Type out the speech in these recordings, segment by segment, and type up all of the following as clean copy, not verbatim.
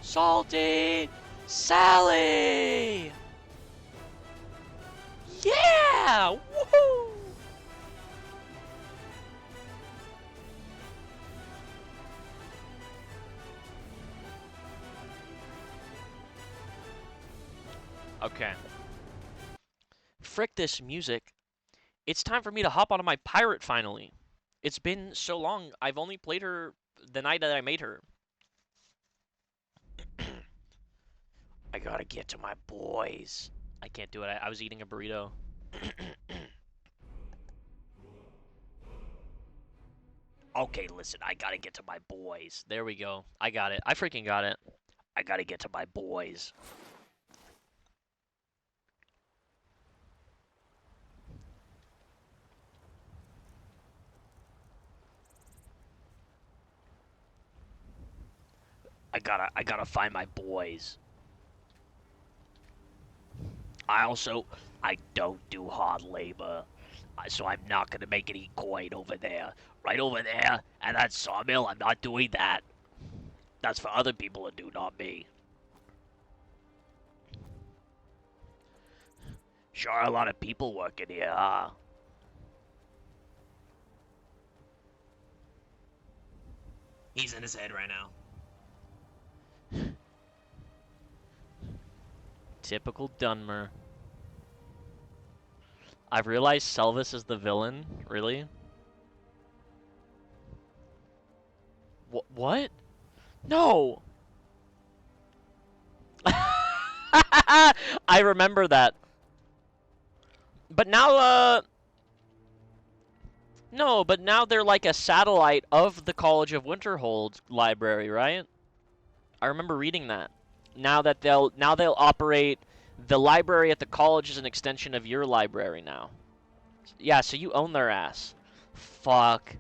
Salty Sally! Yeah! Woohoo! Okay. Frick this music. It's time for me to hop onto my pirate finally. It's been so long. I've only played her the night that I made her. I gotta get to my boys. I can't do it. I was eating a burrito. Okay, listen. I gotta get to my boys. There we go. I got it. I freaking got it. I gotta get to my boys. I gotta find my boys. I don't do hard labor, so I'm not gonna make any coin over there. Right over there, and that sawmill, I'm not doing that. That's for other people to do, not me. Sure, a lot of people working here, huh? He's in his head right now. Typical Dunmer. I've realized Selvis is the villain. Really? What? No! I remember that. But now, no, but now they're like a satellite of the College of Winterhold library, right? I remember reading that. Now they'll operate the library at the college as an extension of your library now. Yeah, so you own their ass. Fuck.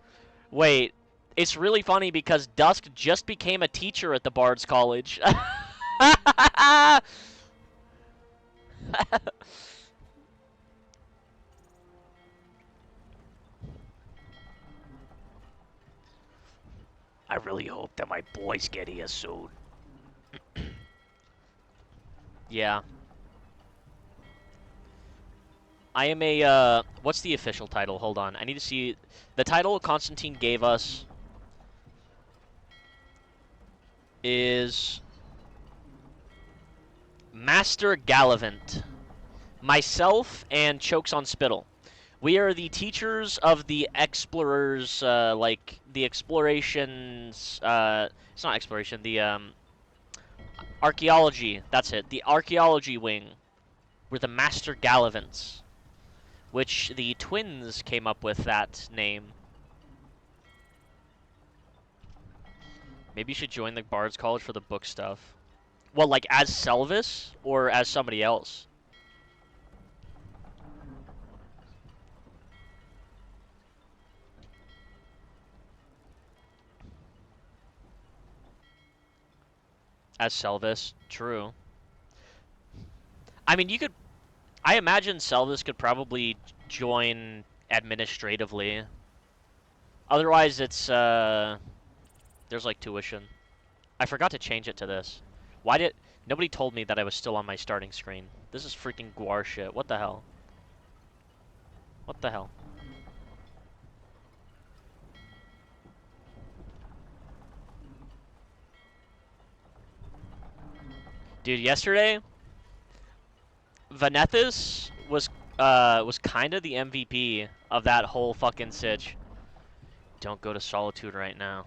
Wait, it's really funny because Dusk just became a teacher at the Bard's College. I really hope that my boys get here soon. Yeah. I am a, what's the official title? Hold on. I need to see. The title Constantine gave us is Master Gallivant. Myself and Chokes on Spittle. We are the teachers of the explorers, like, the explorations, it's not exploration, the, archaeology, that's it, the archaeology wing. We're the Master Gallivants, which the twins came up with that name. Maybe you should join the Bard's College for the book stuff. Well, like, as Selvis, or as somebody else? As Selvis, true. I mean, you could... I imagine Selvis could probably join administratively. Otherwise, it's, there's, like, tuition. I forgot to change it to this. Why did... Nobody told me that I was still on my starting screen. This is freaking Guar shit. What the hell? What the hell? Dude, yesterday... Vanethus was kind of the MVP of that whole fucking sitch. Don't go to Solitude right now.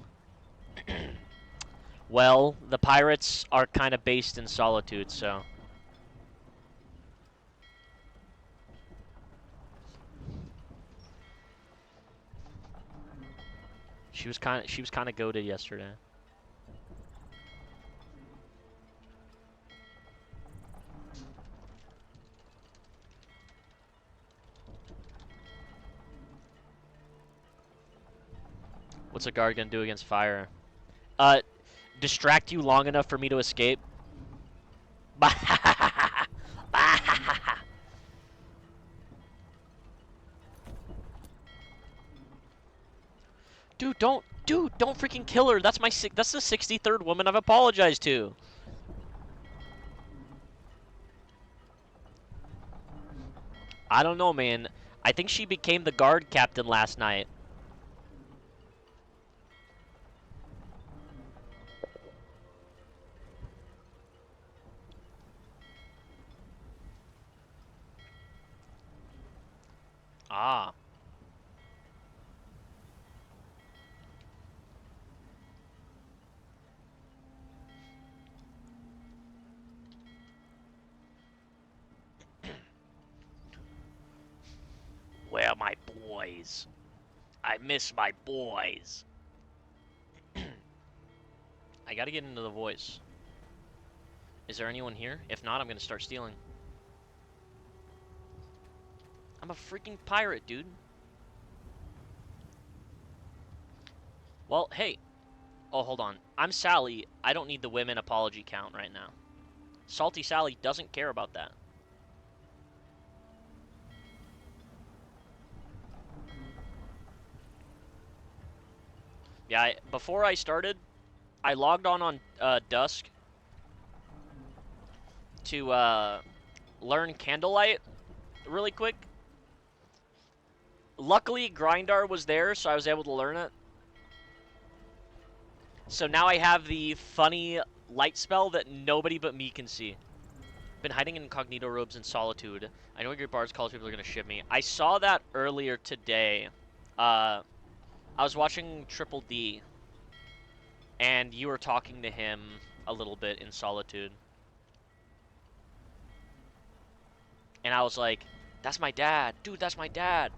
Well, the pirates are kind of based in Solitude, so... She was kind of goated yesterday. What's a guard gonna do against fire? Distract you long enough for me to escape? Dude, don't freaking kill her. That's the 63rd woman I've apologized to. I don't know, man. I think she became the guard captain last night. Ah. Where are my boys? I miss my boys. I gotta get into the voice. Is there anyone here? If not, I'm gonna start stealing. I'm a freaking pirate, dude. Well, hey. Oh, hold on. I'm Sally. I don't need the women apology count right now. Salty Sally doesn't care about that. Yeah, before I started, I logged on Dusk to learn Candlelight really quick. Luckily, Grindar was there, so I was able to learn it. So now I have the funny light spell that nobody but me can see. Been hiding in incognito robes in solitude. I know your bard's college people are gonna ship me. I saw that earlier today. I was watching Triple D, and you were talking to him a little bit in solitude. And I was like, that's my dad. Dude, that's my dad.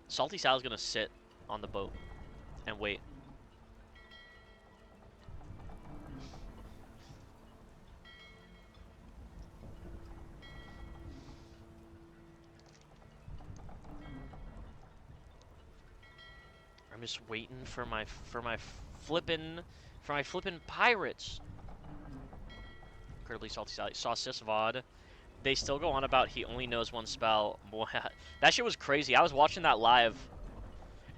Salty Sal's gonna sit on the boat and wait. I'm just waiting for my flippin' pirates. Incredibly Salty Sally. Saw Sis VOD. They still go on about he only knows one spell. Boy, that shit was crazy. I was watching that live,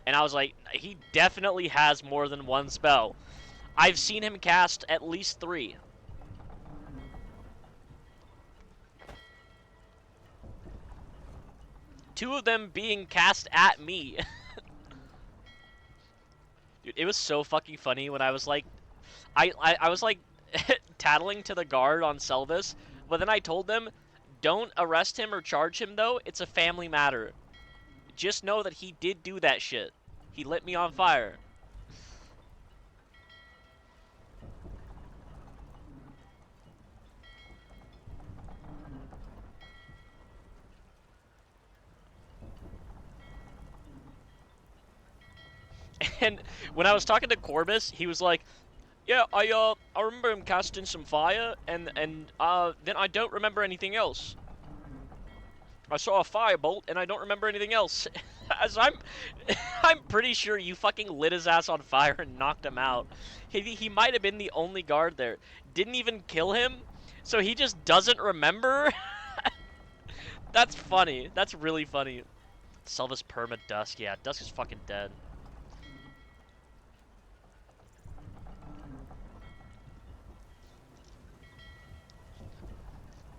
and I was like, he definitely has more than one spell. I've seen him cast at least 3. Two of them being cast at me. Dude, it was so fucking funny when I was like, I was like tattling to the guard on Selvis, but then I told them, don't arrest him or charge him though, it's a family matter. Just know that he did do that shit. He lit me on fire. And when I was talking to Corbus, he was like, yeah, I remember him casting some fire, and then I don't remember anything else. I saw a firebolt, and I don't remember anything else. As I'm pretty sure you fucking lit his ass on fire and knocked him out. He might have been the only guard there. Didn't even kill him, so he just doesn't remember? That's funny. That's really funny. Selva's perma Dusk. Yeah, Dusk is fucking dead.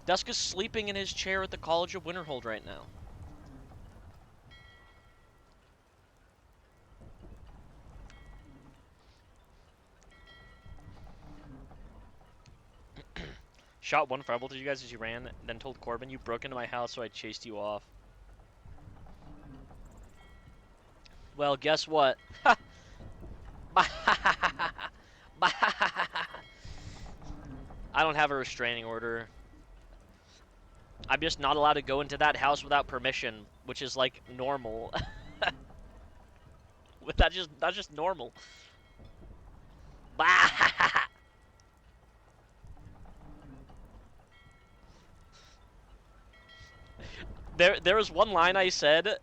Dusk is sleeping in his chair at the College of Winterhold right now. Shot one firebolt at you guys as you ran, then told Corbin you broke into my house, so I chased you off. Well, guess what? I don't have a restraining order. I'm just not allowed to go into that house without permission, which is like normal. that's just normal. There was one line I said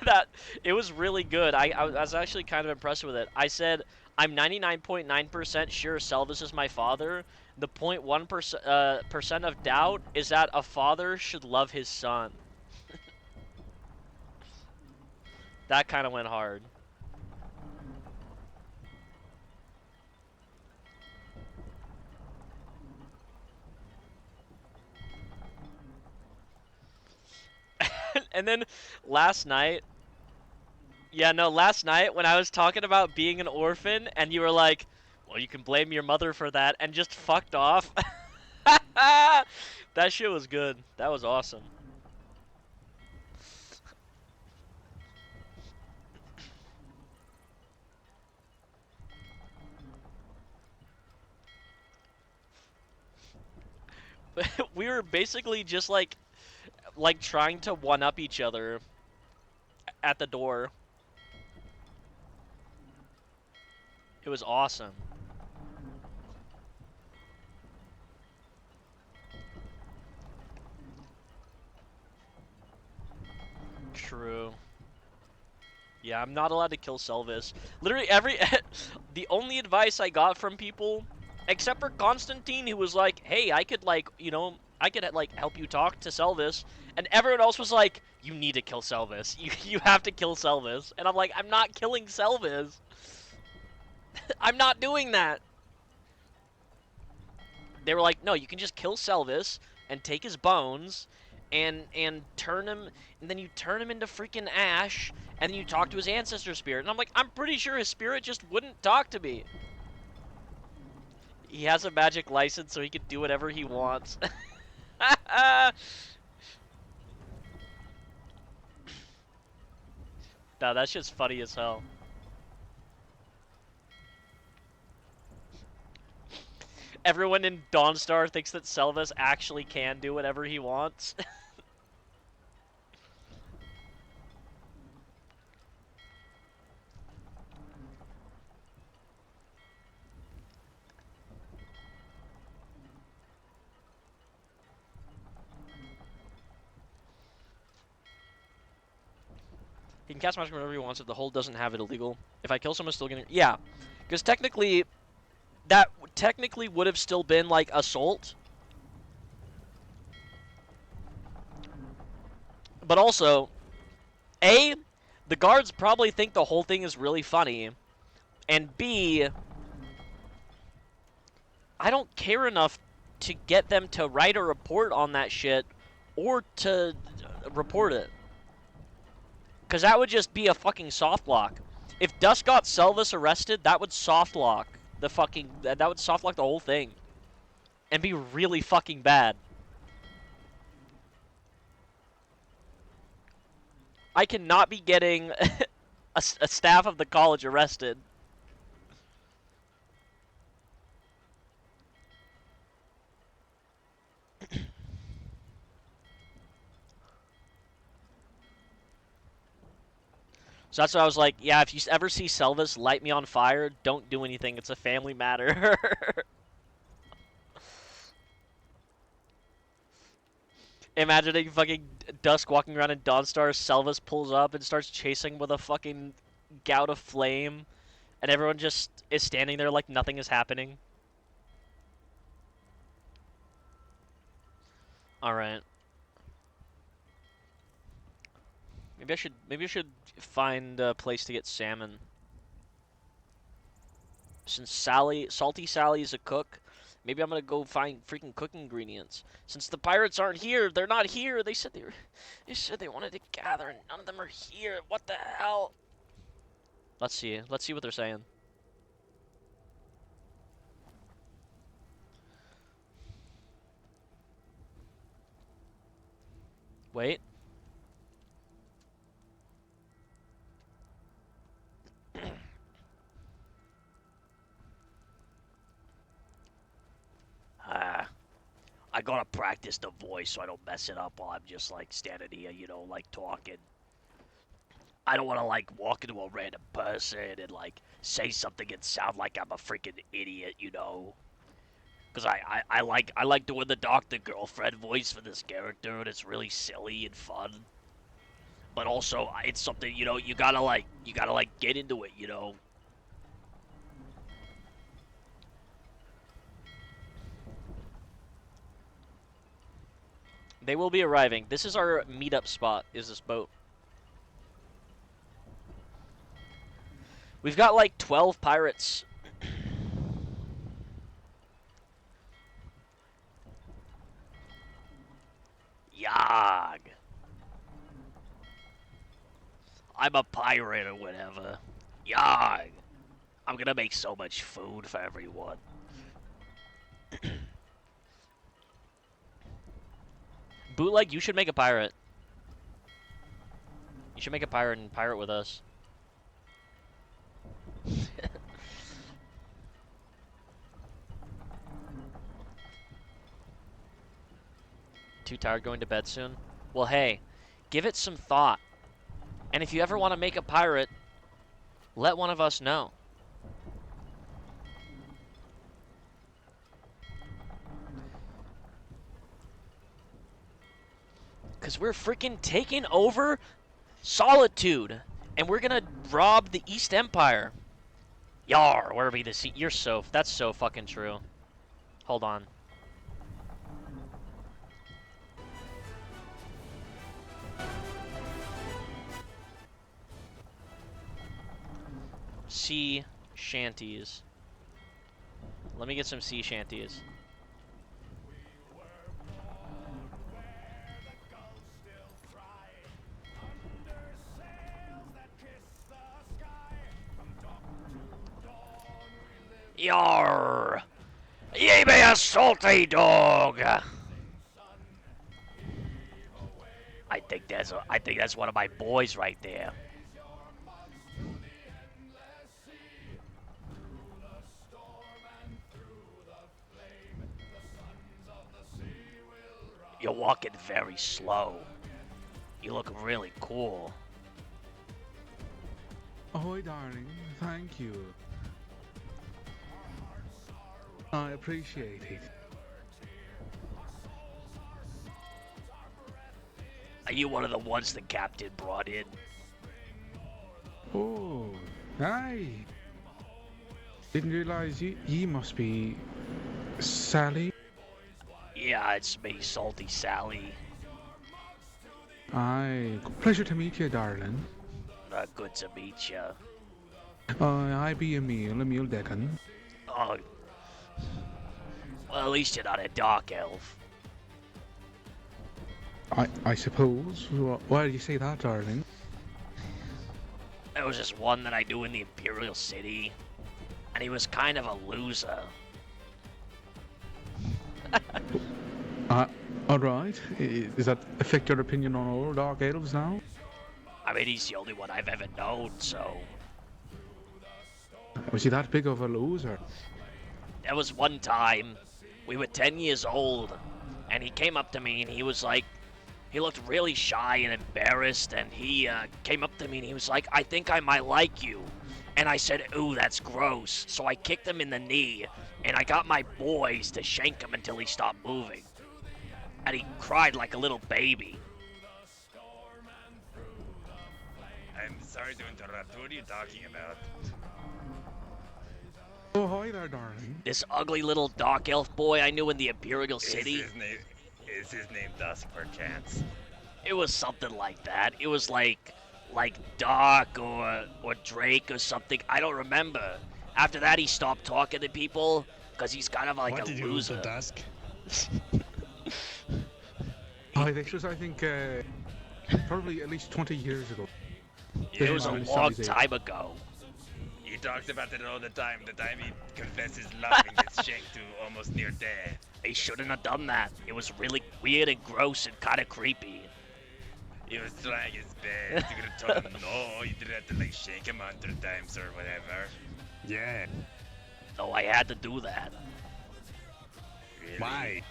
that it was really good. I was actually kind of impressed with it. I said, I'm 99.9% sure Selvis is my father. The 0.1% percent of doubt is that a father should love his son. That kind of went hard. And then last night, yeah, no, last night when I was talking about being an orphan, and you were like, well, you can blame your mother for that, and just fucked off. That shit was good. That was awesome. We were basically just like trying to one up each other at the door. It was awesome. True. Yeah, I'm not allowed to kill Selvis. Literally the only advice I got from people, except for Constantine, who was like, "Hey, I could I could like help you talk to Selvis," and everyone else was like, "You need to kill Selvis. You have to kill Selvis." And I'm like, "I'm not killing Selvis. I'm not doing that." They were like, "No, you can just kill Selvis and take his bones and turn him, and then you turn him into freaking ash, and then you talk to his ancestor spirit." And I'm like, "I'm pretty sure his spirit just wouldn't talk to me. He has a magic license, so he can do whatever he wants." No, that's just funny as hell. Everyone in Dawnstar thinks that Selvis actually can do whatever he wants. He can cast magic whenever he wants if the hold doesn't have it illegal. If I kill someone, still getting... Yeah, because technically, that technically would have still been, like, assault. But also, A, the guards probably think the whole thing is really funny, and B, I don't care enough to get them to write a report on that shit or to report it. Because that would just be a fucking soft lock. If Dust got Selvis arrested, that would soft lock the fucking... That would soft lock the whole thing. And be really fucking bad. I cannot be getting a staff of the college arrested. So that's why I was like, yeah, if you ever see Selvis light me on fire, don't do anything. It's a family matter. Imagining fucking Dusk walking around in Dawnstar, Selvis pulls up and starts chasing with a fucking gout of flame, and everyone just is standing there like nothing is happening. Alright. Maybe I should find a place to get salmon. Since Salty Sally is a cook, maybe I'm gonna go find freaking cooking ingredients. Since the pirates aren't here, they're not here. They said they wanted to gather, and none of them are here. What the hell? Let's see. Let's see what they're saying. Wait. Ah, I gotta practice the voice so I don't mess it up while I'm just like standing here, like talking. I don't want to like walk into a random person and like say something and sound like I'm a freaking idiot. Because I like doing the doctor girlfriend voice for this character, and it's really silly and fun. But also, it's something you gotta like get into it. They will be arriving. This is our meetup spot. Is this boat? We've got like 12 pirates. Yag. I'm a pirate or whatever. Yarg! I'm gonna make so much food for everyone. Bootleg, you should make a pirate. You should make a pirate and pirate with us. Too tired going to bed soon? Well, hey, give it some thought. And if you ever want to make a pirate, let one of us know. Because we're freaking taking over Solitude. And we're going to rob the East Empire. Yar, where be the sea? You're so... That's so fucking true. Hold on. Sea shanties. Let me get some sea shanties. Yar! Ye be a salty dog! I think that's one of my boys right there. You're walking very slow. You look really cool. Ahoy, darling. Thank you. I appreciate it. Are you one of the ones the captain brought in? Oh, hi. Didn't realize ye must be Sally. Yeah, it's me, Salty Sally. Aye, pleasure to meet you, darling. Good to meet you. I be a meal deacon. Oh, well, at least you're not a dark elf. I suppose. Why do you say that, darling? There was just one that I knew in the Imperial City, and he was kind of a loser. Alright. Does that affect your opinion on all dark elves now? I mean, he's the only one I've ever known, so... Was he that big of a loser? There was one time, we were 10 years old, and he came up to me and he was like, he looked really shy and embarrassed, and he came up to me and he was like, I think I might like you. And I said, ooh, that's gross. So I kicked him in the knee, and I got my boys to shank him until he stopped moving. And he cried like a little baby. I'm sorry to interrupt. What are you talking about? Oh, hi there, darling. This ugly little dark elf boy I knew in the Imperial City. Is his name Dusk, perchance? It was something like that. It was like Dark or Drake or something. I don't remember. After that, he stopped talking to people because he's kind of like what a did loser. You do to Dusk? Hi, this was, I think, probably at least 20 years ago. It was a long time ago. He talks about it all the time he confesses love and gets shanked to almost near death. He shouldn't have done that. It was really weird and gross and kind of creepy. He was trying his best. You could have told him no. You didn't have to like shake him 100 times or whatever. Yeah. No, I had to do that. Really? Why?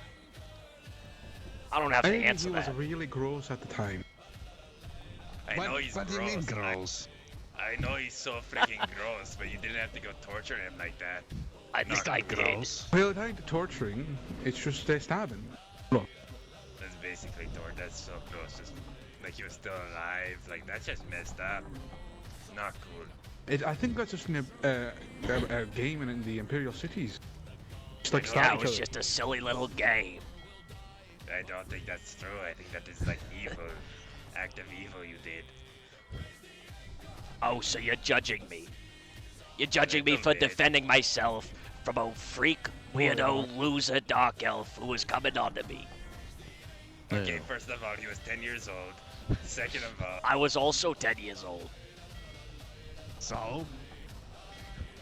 I don't have I to think answer he was that. really gross at the time. I know he's what do you gross. mean gross? I know he's so freaking gross, but you didn't have to go torture him like that. I It's think I not did. gross. Well, it ain't torturing. It's just stabbing. Look. That's basically torture. That's so gross. Just like he was still alive. Like that's just messed up. It's not cool. I think that's just a game in the Imperial cities. Just like Yeah, stab That each was other. just a silly little game. I don't think that's true. I think that is like evil. Act of evil you did. Oh, so you're judging me. You're judging me little for bit. defending myself from a freak, weirdo, loser dark elf who was coming on to me. Okay, first of all, he was 10 years old. Second of all, I was also 10 years old. So?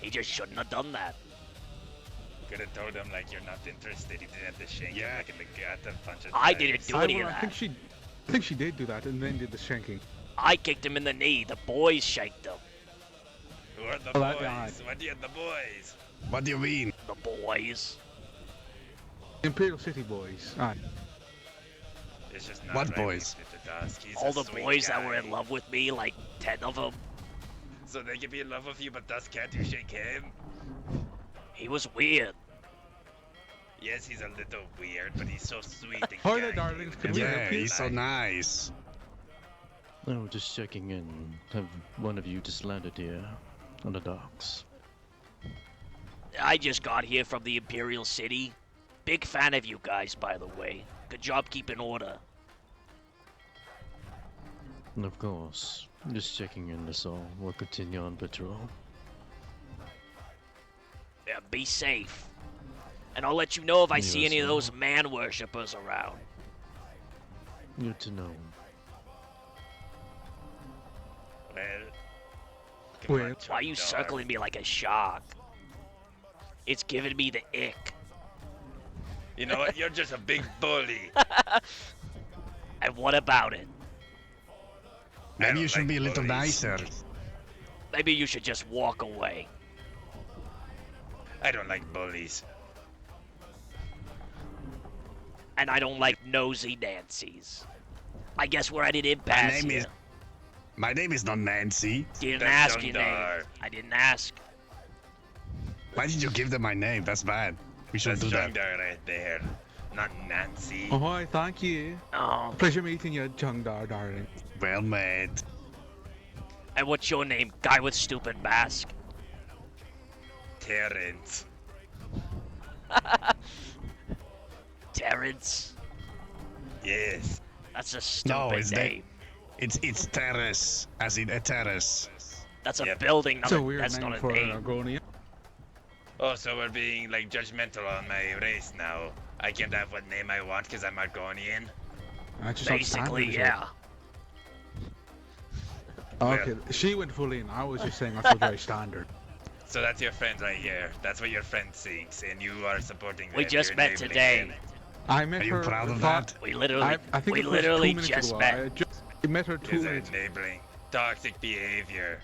He just shouldn't have done that. could have told him like you're not interested. He didn't have to shank him like in the gut a bunch of I times. didn't do any of I that. think she did do that and then did the shanking. I kicked him in the knee. The boys shanked him. Who are the Oh, that boys? guy. What do you the boys? What do you mean? The boys. Imperial City boys. Aye. It's just not What right boys? with the Dusk. He's All a the sweet boys guy. that were in love with me, like 10 of them. So they can be in love with you, but Dusk can't do shake him. He was weird. Yes, he's a little weird, but he's so sweet and Hi there, kind. darlings. Can we Yeah, help you? he's so nice. Oh, just checking in. Have one of you just landed here on the docks? I just got here from the Imperial City. Big fan of you guys, by the way. Good job keeping order. Of course. Just checking in, that's all. We'll continue on patrol. Yeah, be safe. And I'll let you know if I You see as any of well. those man worshippers around. Good to know. Well, come Well, on, Why are you Chug circling me like a shark? It's giving me the ick. You know what? You're just a big bully. And what about it? Maybe don't you should like be a little bullies. nicer. Maybe you should just walk away. I don't like bullies. And I don't like nosy Nancy's. I guess we're at an impasse name here. is- My name is not Nancy. Didn't That's ask your name. Dundar. I didn't ask. Why did you give them my name? That's bad. We shouldn't That's do that. Jungdar right there. Not Nancy. Oh, hi, thank you. Oh, Pleasure meeting you, Jungdar, darling. Well met. and what's your name? Guy with stupid mask. Terrence. Terrence. Yes. That's a stupid No, it's that- name. It's terrace, as in a terrace. That's a Yep. building, That's not a a, weird that's name not a for an name. Argonian. Oh, so we're being like judgmental on my race now. I can't have what name I want because I'm Argonian. I just thought Basically, standard yeah. was it. Okay, she went full in. I was just saying that's very standard. So that's your friend right here. That's what your friend thinks, and you are supporting We them. just You're met enabling today. them. I met Are you her. proud of thought- that? We literally, I think we it was literally 2 minutes just ago. met. I met her 2 Is minutes. enabling toxic behavior.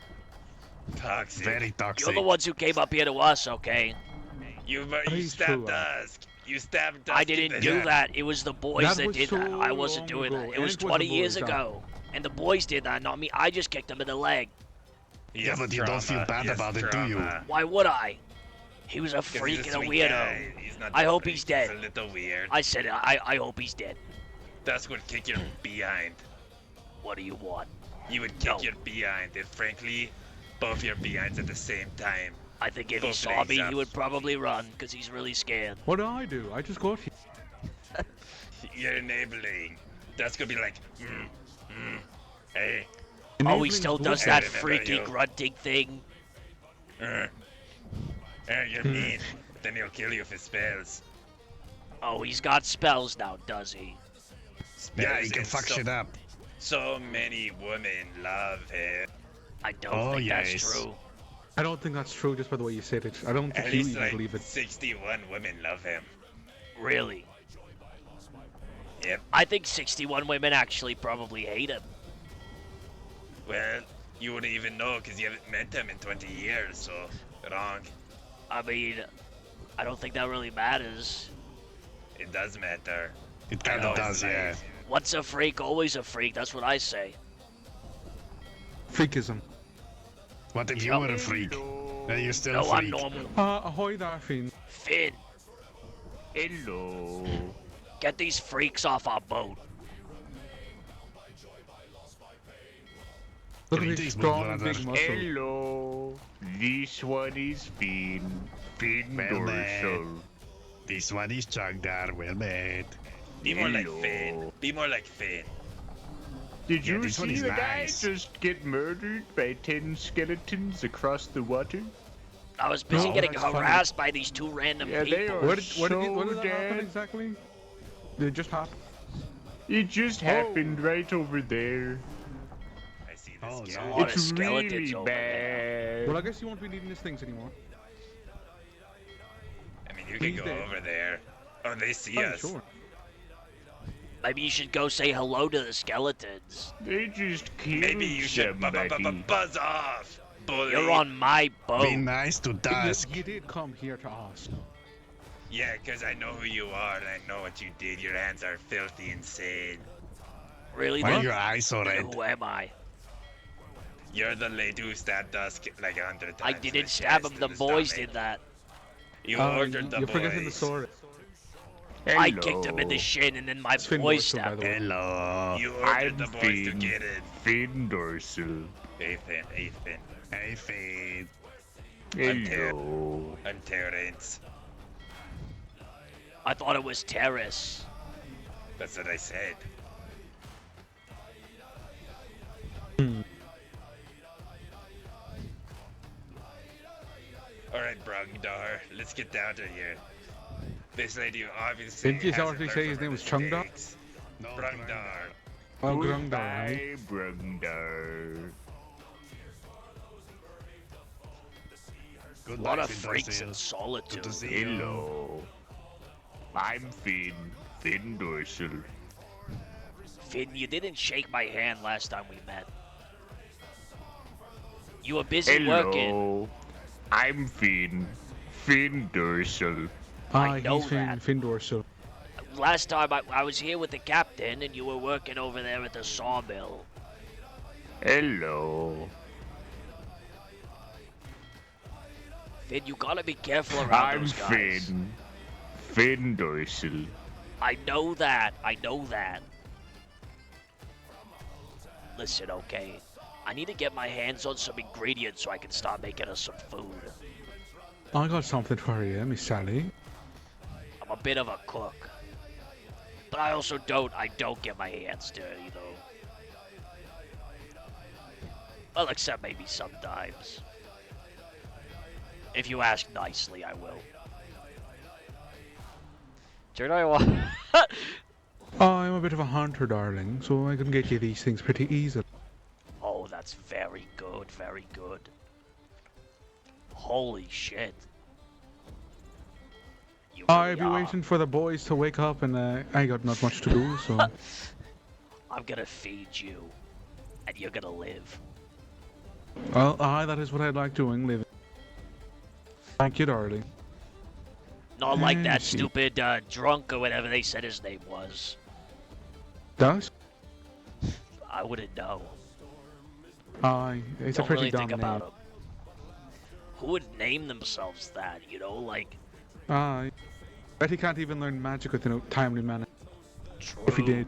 Toxic. Very toxic. You're the ones who came up here to us, okay? You He's stabbed true, Dusk. You stabbed Dusk. I in didn't the do head. that. It was the boys That that, was did that. so I wasn't long doing ago, that. It and was it was the 20 years boys, ago. And the boys did that, not me. I just kicked him in the leg. He Yeah, has but you don't feel trauma. bad He has about it, do you? trauma. Why would I? He was a 'Cause freak he's and a sweet weirdo. guy. He's not I that hope freak. he's dead. He's a little weird. I said, I hope he's dead. Dusk would kick your behind. What do you want? You would kick No. your behind if, frankly, both your behinds at the same time. I think if he Both saw legs me, up. he would probably run, because he's really scared. What did I do? I just got here. You're enabling. Dusk would be like, hey, Oh, he Enabling still does bullshit. that remember freaky you. grunting thing. You're mean. Then he'll kill you with his spells. Oh, he's got spells now, does he? Yeah, Spells he can and fuck so, shit up. So many women love him. I don't Oh, think yes. that's true. I don't think that's true just by the way you said it. I don't At think you least even like believe it. 61 women love him. Really? Yep. I think 61 women actually probably hate him. Well, you wouldn't even know because you haven't met him in 20 years, so wrong. I mean, I don't think that really matters. It does matter. It I kinda know does, it's yeah. nice. Once a freak, always a freak. That's what I say. Freakism. What if you Yeah. were a freak? Then you're still No, a I'm freak. normal. Ahoy there, Finn. Finn, Hello. get these freaks off our boat. Look at Greetings, his my strong brother. big muscle. Hello. This one is Finn. Finn Well met. Dorsal. This one is Jungdar, well met. Be more like Hello. Finn. Be more like Finn. Did Yeah, you this one see is the guy nice. just get murdered by 10 skeletons across the water? I was busy No, getting that's funny. harassed by these two random Yeah, they people. are- What did that happen dead. exactly? Did it just happen? It just happened right over there. I see this Oh, guy. A no. lot of It's skeletons really over there. Well, bad. I guess you won't be needing these things anymore. I mean, you He's can go dead. over there. Oh, they see Oh, us. sure. Maybe you should go say hello to the skeletons. They just killed Maybe you should somebody. buzz off, bully. You're on my Be boat. nice to Dusk. You did come here to ask. Yeah, because I know who you are and I know what you did. Your hands are filthy insane. Really, Why are though? your eyes so red? Who am I? You're the lady who stabbed Dusk like 100 times. I in the didn't stab chest him. The and boys stomach. did that. You ordered the You're boys. forgetting the story. I kicked him in the shin, and then my It's Finn boys Dorsal, by stabbed the way. him. Hello. You ordered I'm the boys to Finn. get it. Finn Dorsal. Hey, Finn. Hey, Finn. Hey, Fade. Hello. I'm Terrence. I thought it was Terrace. That's what I said. Alright, Brungdar, let's get down to here. This lady obviously Didn't you hasn't already learned say from his her name was Chungdar? mistakes. No, Brungdar. Oh, Grungdar. Goodbye, Brungdar. Good A lot luck, of Finn freaks Dorsal. in Good solitude. to see you. Hello. I'm Finn. Finn Dorsal. Finn, you didn't shake my hand last time we met. You were busy working. Hello. I'm Finn. Finn Dorsal. I know He's Finn, that. Finn Dorsal. Last time I was here with the captain, and you were working over there at the sawmill. Hello. Finn, you gotta be careful around I'm those guys. Finn. Finn Dorsal. I know that. I know that. Listen, okay. I need to get my hands on some ingredients so I can start making us some food. I got something for you, Miss Sally. I'm a bit of a cook. But I also I don't get my hands dirty, though. Well, except maybe sometimes. If you ask nicely, I will. I'm a bit of a hunter, darling, so I can get you these things pretty easily. Oh, that's very good, very good. Holy shit. You I'll really be are. waiting for the boys to wake up, and I ain't got not much to do, so... I'm gonna feed you, and you're gonna live. Well, aye, that is what I'd like doing, living. Thank you, darling. Not like that see. stupid drunk or whatever they said his name was. Dusk? I wouldn't know. Aye, it's a Don't pretty really dumb think about name. him. Who would name themselves that, you know? Like, Aye. Bet he can't even learn magic within a timely manner. true. If he did.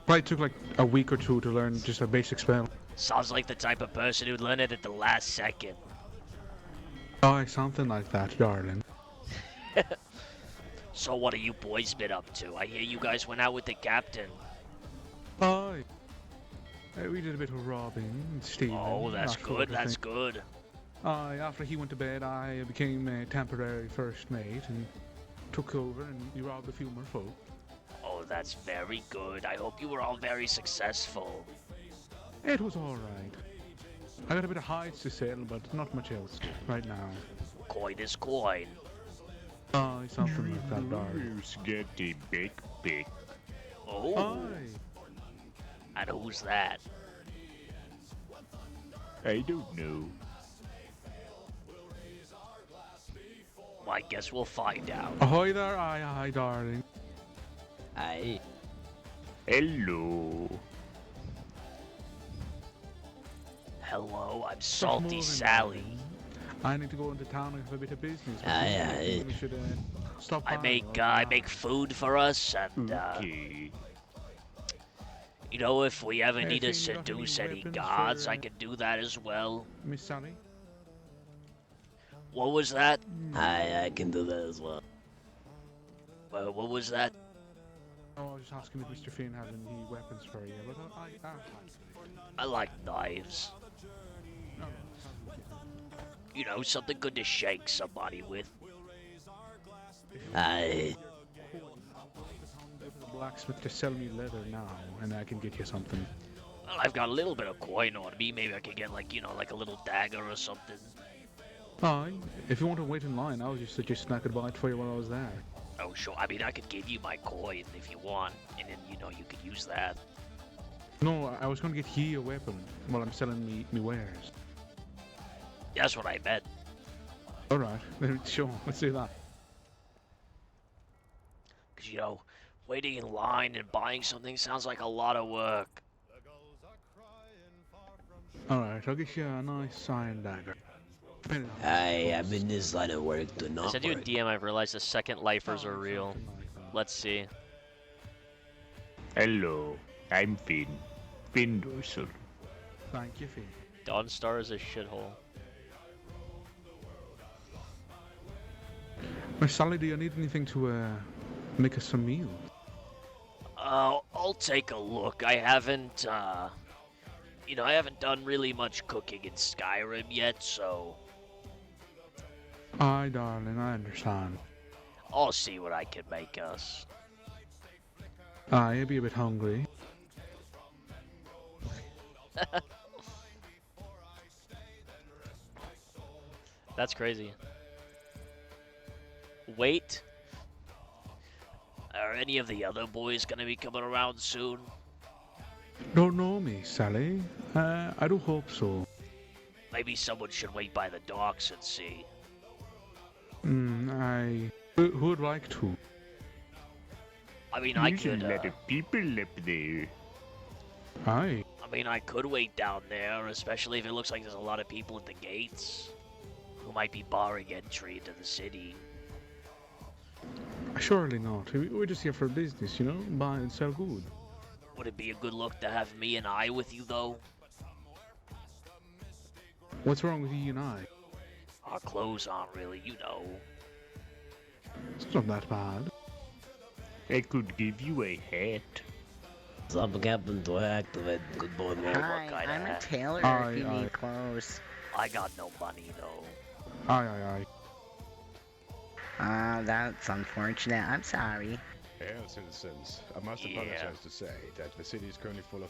Probably took like a week or two to learn just a basic spell. Sounds like the type of person who'd learn it at the last second. Aye, something like that, darling. So what have you boys been up to? I hear you guys went out with the captain. Aye. We did a bit of robbing and stealing. Oh, that's that good, sort of that's thing. good. Aye, after he went to bed, I became a temporary first mate and took over, and we robbed a few more folk. Oh, that's very good. I hope you were all very successful. It was alright. I got a bit of hides to sell, but not much else right now. Coin is coin. Aye, something like that, darling. Let's get a big pick. Oh, Aye. and who's that? I don't know. Well, I guess we'll find out. Ahoy there, aye, darling. Aye. Hello. Hello, I'm Stop Salty moving, Sally. darling. I need to go into town and have a bit of business. Aye, We should stop I by, I make food for us, and Okay. you know, if we ever Hey, need to Finn, you got any seduce any weapons gods, for- I can do that as well. Miss Sally? What was that? I can do that as well. What was that? Oh, I was just asking if Mr. Finn had any weapons for you, but I like knives. no. You know, something good to shake somebody with. Aye. blacksmith to sell me leather now, and I can get you something. Well, I've got a little bit of coin on me. Maybe I could get like, like a little dagger or something. Aye, if you want to wait in line, I was just suggesting I could buy it for you while I was there. Oh, sure. I mean, I could give you my coin if you want, and then, you could use that. No, I was going to get you a weapon while I'm selling me wares. That's what I meant. Alright, sure, let's do that. Because, waiting in line and buying something sounds like a lot of work. Alright, I'll get you a nice iron dagger. I'm in this line of work, do I not sent you a worry. DM, I've realized the second lifers are real. Something like that. Let's see. Hello, I'm Finn. Finn Dorsal. Thank you, Finn. Dawnstar is a shithole. Miss Sally, do you need anything to make us some meals? I'll take a look. I haven't done really much cooking in Skyrim yet, so Aye, darling, I understand. I'll see what I can make us. Aye, I'd be a bit hungry. That's crazy. Wait. Are any of the other boys gonna be coming around soon? Don't know me, Sally. I do hope so. Maybe someone should wait by the docks and see. Who would like to? I mean, I There's could. a lot of people up there. Aye. I mean, I could wait down there, especially if it looks like there's a lot of people at the gates who might be barring entry into the city. Surely not. We're just here for business, buy and sell good. Would it be a good look to have me and I with you, though? What's wrong with you and I? Our clothes aren't really, It's not that bad. I could give you a hat. Stop Captain to activate good boy mode. Hi, Hi, I'm a hat. tailor Aye, if you aye. need clothes. I got no money, though. Aye. That's unfortunate. I'm sorry. Well, citizens, I must Yeah. apologize to say that the city is currently full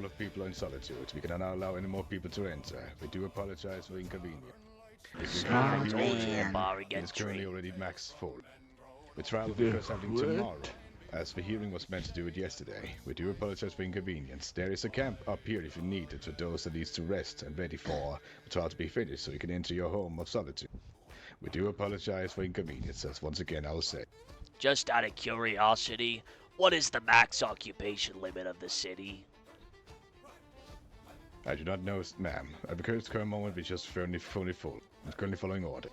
of people in solitude. We cannot allow any more people to enter. We do apologize for inconvenience. If you Oh, can, I you told you man. they're barring it is currently entry. already max full. We travel because something What? tomorrow. As the hearing was meant to do it yesterday, we do apologize for inconvenience. There is a camp up here if you need it for those that needs to rest and ready for the trial to be finished so you can enter your home of solitude. We do apologize for inconveniences. Once again, I will say. Just out of curiosity, what is the max occupation limit of the city? I do not know, ma'am. At the current moment, we're just fully full. It's currently following order.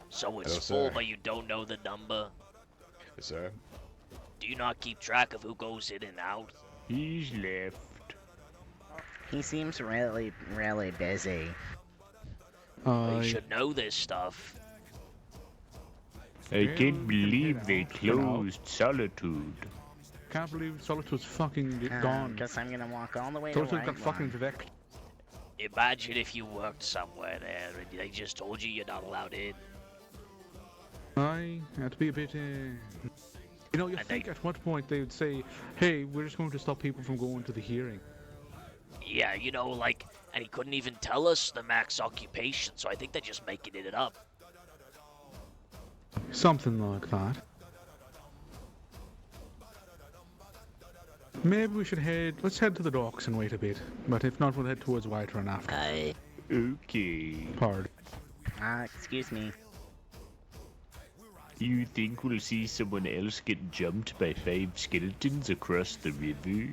So it's Hello, full, sir. but you don't know the number? Yes, sir. Do you not keep track of who goes in and out? He's left. He seems really, really busy. You should know this stuff. I Yeah, can't we can believe head they out for now. closed Solitude. Can't believe Solitude's fucking gone. Guess I'm gonna walk all the way to Solitude got White fucking Lawn. wrecked. Imagine if you worked somewhere there and they just told you you're not allowed in. Aye, that'd be a bit. You I think think- at what point they would say, "Hey, we're just going to stop people from going to the hearing." Yeah, and he couldn't even tell us the max occupation, so I think they're just making it up. Something like that. Maybe we should let's head to the docks and wait a bit. But if not, we'll head towards Whiterun after. Aye. Okay. Hard. Excuse me. You think we'll see someone else get jumped by 5 skeletons across the river?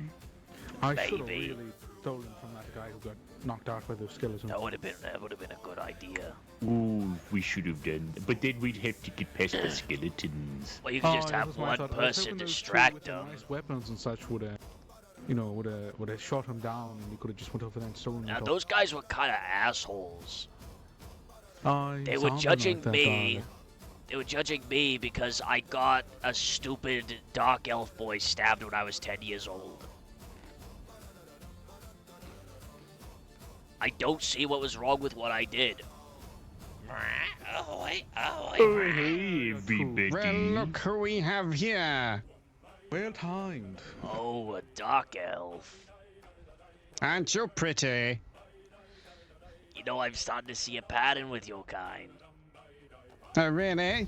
I should have Maybe. really stolen from that guy who got knocked out by the skeleton. That would have been a good idea. Oh, we should have done. But then we'd have to get past the skeletons. Well, you could just yeah, have that's what I one thought. I was person hoping those two distract with the them. Nice weapons and such would have shot him down, and you could have just went over there and stolen Now, it. those guys were kind of assholes. Aye, They were something judging like that, me. darling. They were judging me because I got a stupid dark elf boy stabbed when I was 10 years old. I don't see what was wrong with what I did. Oh, hey, everybody. Well, look who we have here. Well timed. Oh, a dark elf. Aren't you pretty? You know, I'm starting to see a pattern with your kind. Oh, really?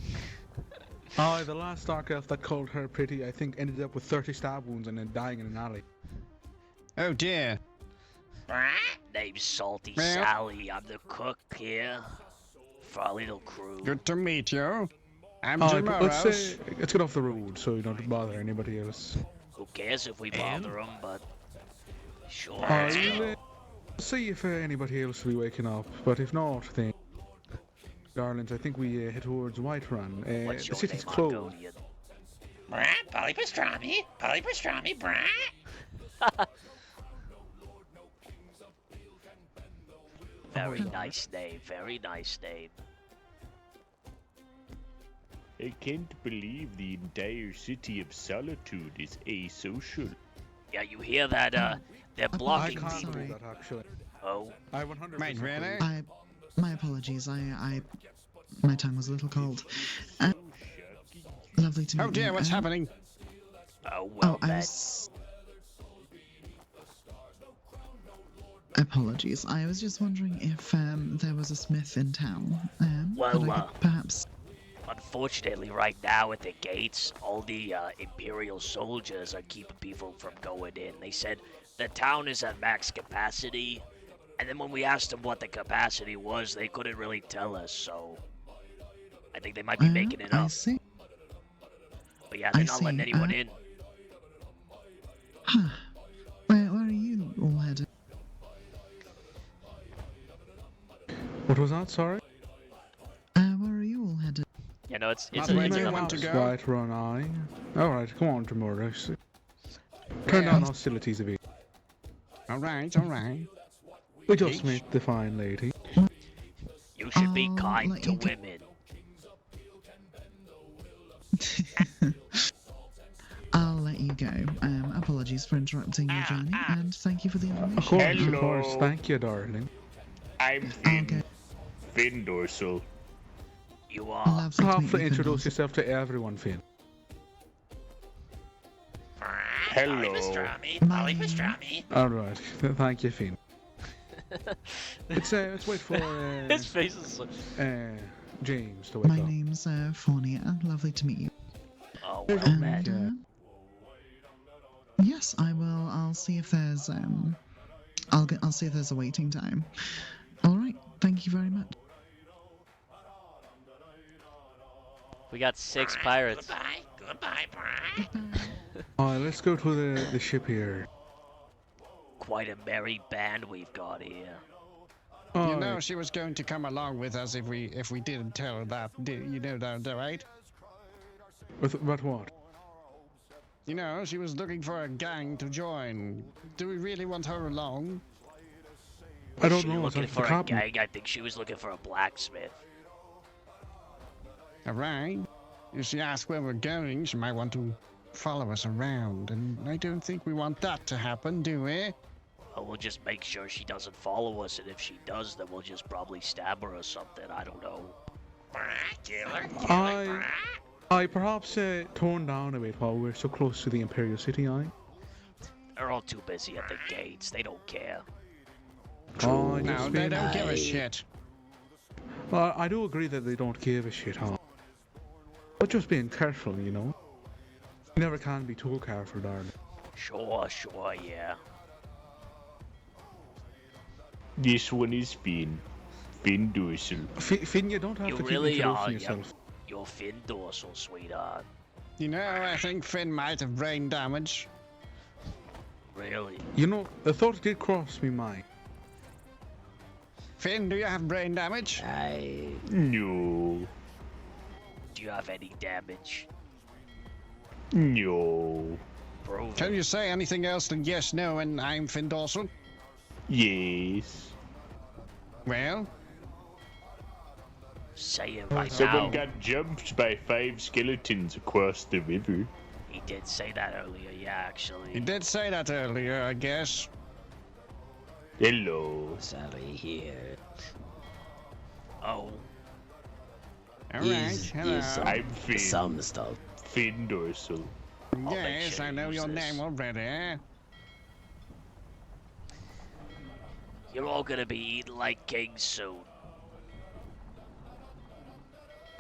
Oh, the last dark elf that called her pretty, I think, ended up with 30 stab wounds and then dying in an alley. Oh dear. Name's Salty Well. Sally. I'm the cook here for our little crew. Good to meet you. I'm Oh, Jim let's Morose. get off the road so you don't bother anybody else. Who cares if we bother them, but sure. Let's let's go. see if anybody else will be waking up, but if not, then, darlings, I think we head towards Whiterun. What's The your city's name, closed. Argonian? Polypastrami, Very nice name, very nice name. I can't believe the entire city of Solitude is asocial. Yeah, you hear that, they're I blocking can't people. believe that, actually. Oh, I 100% Mate, really? agree. My apologies. My tongue was a little cold. Lovely to meet you. Oh dear, what's happening? oh well, I then. was. Apologies. I was just wondering if there was a smith in town. Well, that I could perhaps. Unfortunately, right now at the gates, all the Imperial soldiers are keeping people from going in. They said the town is at max capacity, and then when we asked them what the capacity was, they couldn't really tell us, so I think they might be making it I up. see. But yeah, they're I not letting see, anyone in. Huh. Where are you all headed? What was that, sorry? Where are you all headed? Yeah, no, it's Not a, waiting it's for a one to go. Whiterun, aye. Alright, come on, Demorus. Turn down hostilities a bit. Alright, alright. We just met the fine lady. You should be I'll kind let to you go. women. I'll let you go. Apologies for interrupting your journey, and thank you for the Of information. course, Hello. thank you, darling. I'm I'll Finn. go. Finn Dorsal. You are. Lovely to Have meet to you, introduce Findles. yourself to everyone, Finn. Hello. Alright, thank you, Finn. let's wait for His face is so... James to wake My up. name's Faunia. Lovely to meet you. Oh, There's well, a man. man. Yes, I will. I'll see if there's I'll see if there's a waiting time. All right. Thank you very much. We got 6 pirates. Alright, let's go to the ship here. Quite a merry band we've got here. You know she was going to come along with us if we didn't tell her that. You know that, right? But what? You know, she was looking for a gang to join. Do we really want her along? I don't She know. It's looking like the for a captain. gang. I think she was looking for a blacksmith. Alright. If she asks where we're going, she might want to follow us around, and I don't think we want that to happen, do we? Well, we'll just make sure she doesn't follow us, and if she does, then we'll just probably stab her or something. I don't know. I perhaps tone down a bit while we're so close to the Imperial City, aye? They're all too busy at the gates. They don't care. Oh, I No, just they feel- don't give a shit. Well, I do agree that they don't give a shit, huh? But just being careful, you know? You never can be too careful, darling. Sure, yeah. This one is Finn. Finn Dorsal. Finn, you don't have You to keep really introducing are, yourself. You're Finn Dorsal, sweetheart. You know, I think Finn might have brain damage. Really? You know, the thought did cross me mind. Finn, do you have brain damage? No. Do you have any damage? No. Prove Can it. you say anything else than yes, no, and I'm Finn Dorsal? Yes. Well, Say it right Someone now. got jumped by 5 skeletons across the river. He did say that earlier, yeah, actually. you did say that earlier, I guess. Hello. Sally here. Oh, Alright, hello. I'm Finn. stuff. Finn Dorsal. I'll make Yes, sure I you know use your this. name already. You're all gonna be eating like kings soon.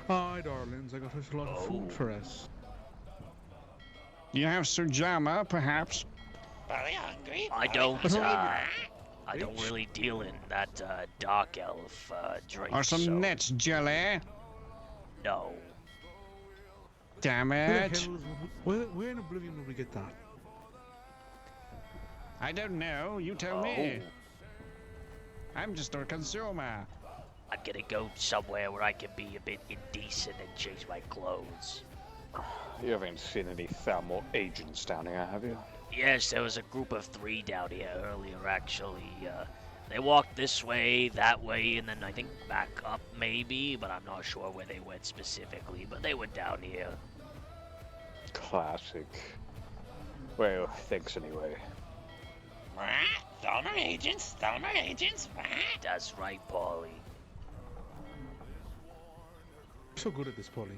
Hi, darlings. I got us a lot of food for us. Do you have Sujama, perhaps? Very hungry. I don't really deal in that dark elf drink. Or some so nets jelly? no. Damn Where the it. hell is, where in Oblivion would we get that? I don't know. You tell me. I'm just a consumer. I'm gonna go somewhere where I can be a bit indecent and change my clothes. You haven't seen any thermal agents down here, have you? Yes, there was a group of 3 down here earlier, actually. They walked this way, that way, and then I think back up, maybe, but I'm not sure where they went specifically, but they were down here. Classic. Well, thanks anyway. Thermal agents, thermal agents. That's right, Paulie. So good at this, Polly.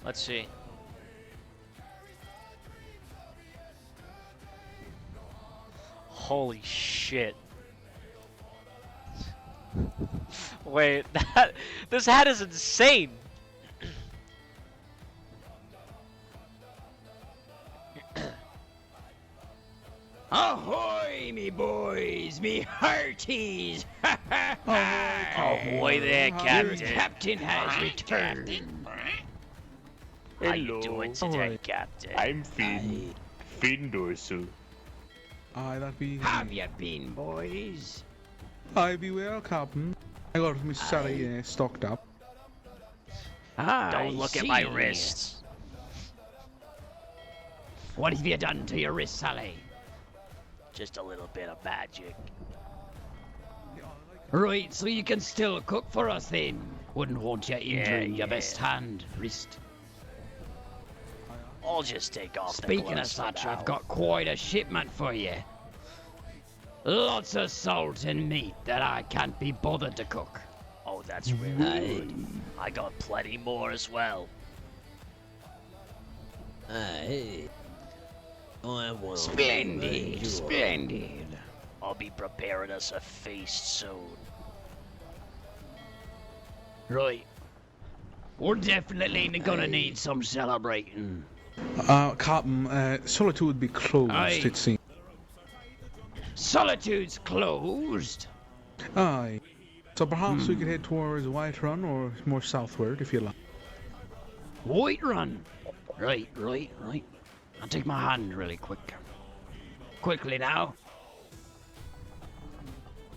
Let's see. Holy shit. Wait, this hat is insane. Ahoy, me boys, me hearties! Ahoy there, Your Captain. captain has returned. How you Hello. doing today, Captain? I'm Finn. Finn Dorsal. Aye, that be. Have you been, boys? Aye, be well, Captain. I got my Sally stocked up. Don't look at my wrists. What have you done to your wrist, Sally? Just a little bit of magic. Right, so you can still cook for us then. Wouldn't want you injuring your yeah. best hand, wrist. I'll just take off the Speaking of gloves for such, now. I've got quite a shipment for you. Lots of salt and meat that I can't be bothered to cook. Oh, that's really good. I got plenty more as well. Splendid, splendid. I'll be preparing us a feast soon. Right. We're definitely gonna need some celebrating. Captain, Solitude would be closed, Aye. it seems. Solitude's closed. Aye. So perhaps we could head towards Whiterun or more southward if you like. Whiterun. Right. I'll take my hand really quick. Quickly now.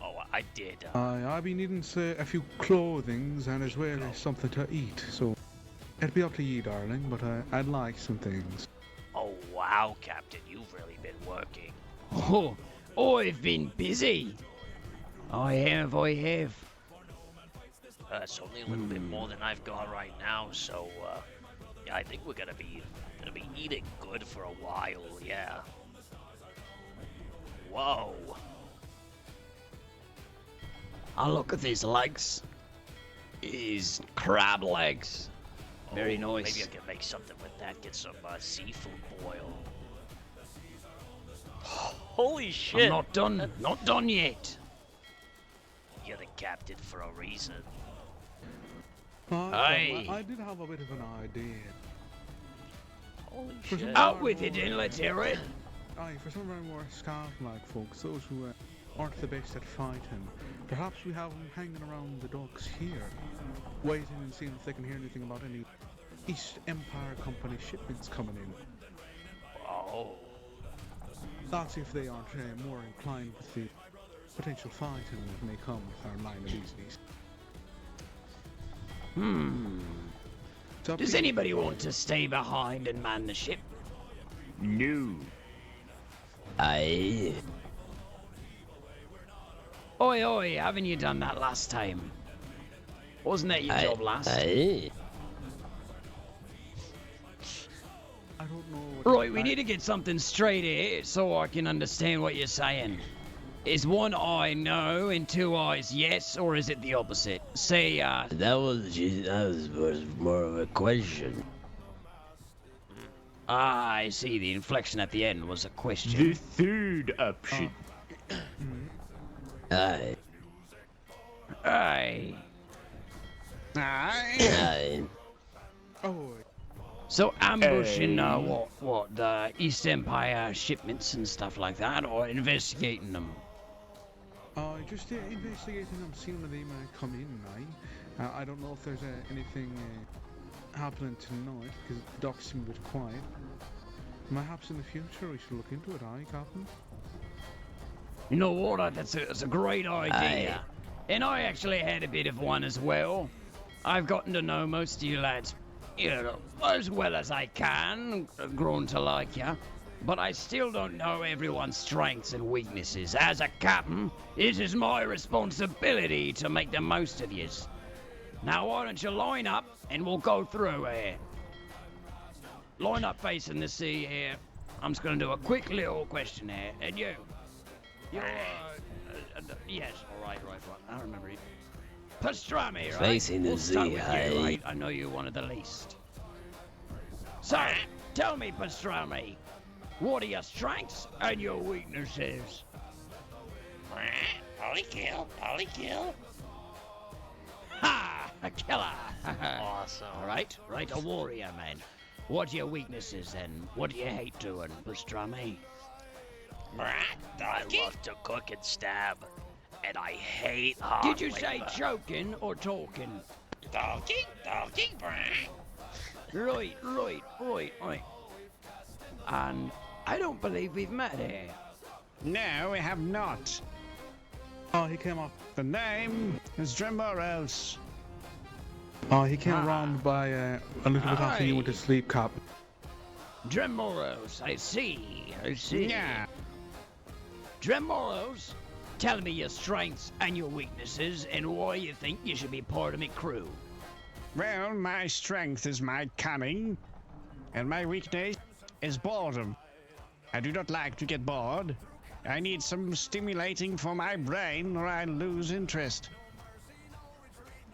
Oh, I did. Aye, I'll be needing a few clothings and as well as something to eat, so it'd be up to you, darling, but I'd like some things. Oh, wow, Captain. You've really been working. Oh, I've been busy. I have. It's only a little bit more than I've got right now, so, yeah, I think we're gonna be eating good for a while, yeah. Whoa. I'll look at these legs. These crab legs. Very Oh, nice. Maybe I can make something with that. Get some seafood boil. Holy shit! I'm not done. Not done yet. You're the captain for a reason. Aye. I did have a bit of an idea. Holy For some shit! Out with it, then, let's hear it. Aye, for some of our more scout-like folks, those who aren't the best at fighting, perhaps we have them hanging around the docks here, waiting and seeing if they can hear anything about any East Empire Company shipments coming in. Oh, That's if they aren't more inclined with the potential fighting that may come with our line of business. It's up Does to you. anybody want to stay behind and man the ship? No. Aye. Oi, haven't you done that last time? Wasn't that your job last? I don't Right, we need to get something straight here so I can understand what you're saying. Is one eye no and two eyes yes, or is it the opposite? Say, That was more of a question. I see the inflection at the end was a question. The third option. Aye. Aye. Aye. Oh, So ambushing, what, the East Empire shipments and stuff like that, or investigating them? just investigating them, seeing when they might come in, aye. I don't know if there's anything happening tonight, because the docks seem a bit quiet. Perhaps in the future we should look into it, aye, Captain? You know what, that's a great idea. And I actually had a bit of one as well. I've gotten to know most of you lads, you know, as well as I can, grown to like you. But I still don't know everyone's strengths and weaknesses. As a captain, it is my responsibility to make the most of yous. Now why don't you line up and we'll go through here. Line up facing the sea here. I'm just gonna do a quick little questionnaire. And you, yes, all right. I remember you. Pastrami, right? Facing the We'll start sea, with aye. you, right? I know you're one of the least. So, tell me, Pastrami, what are your strengths and your weaknesses? Polykill. Ha! A killer! Awesome. All right, a warrior, man. What are your weaknesses and what do you hate doing, Pastrami? I love to cook and stab, and I hate hard Did you say labor. choking or talking? Talking, Right. And I don't believe we've met here. No, we have not. Oh, he came up. The name is Dremoros. Oh, he came around by a little bit after you went to sleep, Cap. Dremoros, I see. Yeah. Dremoros, tell me your strengths and your weaknesses and why you think you should be part of my crew. Well, my strength is my cunning, and my weakness is boredom. I do not like to get bored. I need some stimulating for my brain or I lose interest.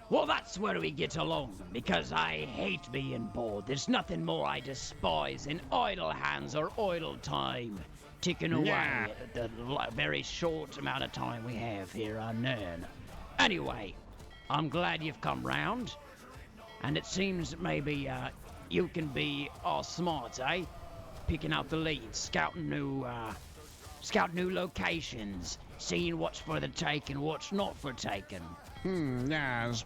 Well, that's where we get along, because I hate being bored. There's nothing more I despise than idle hands or idle time, ticking away Yeah. at the very short amount of time we have here on Nern. Anyway, I'm glad you've come round, and it seems maybe you can be all smart, eh? Picking out the leads, scouting new locations, seeing what's for the taking, what's not for taking. Yes.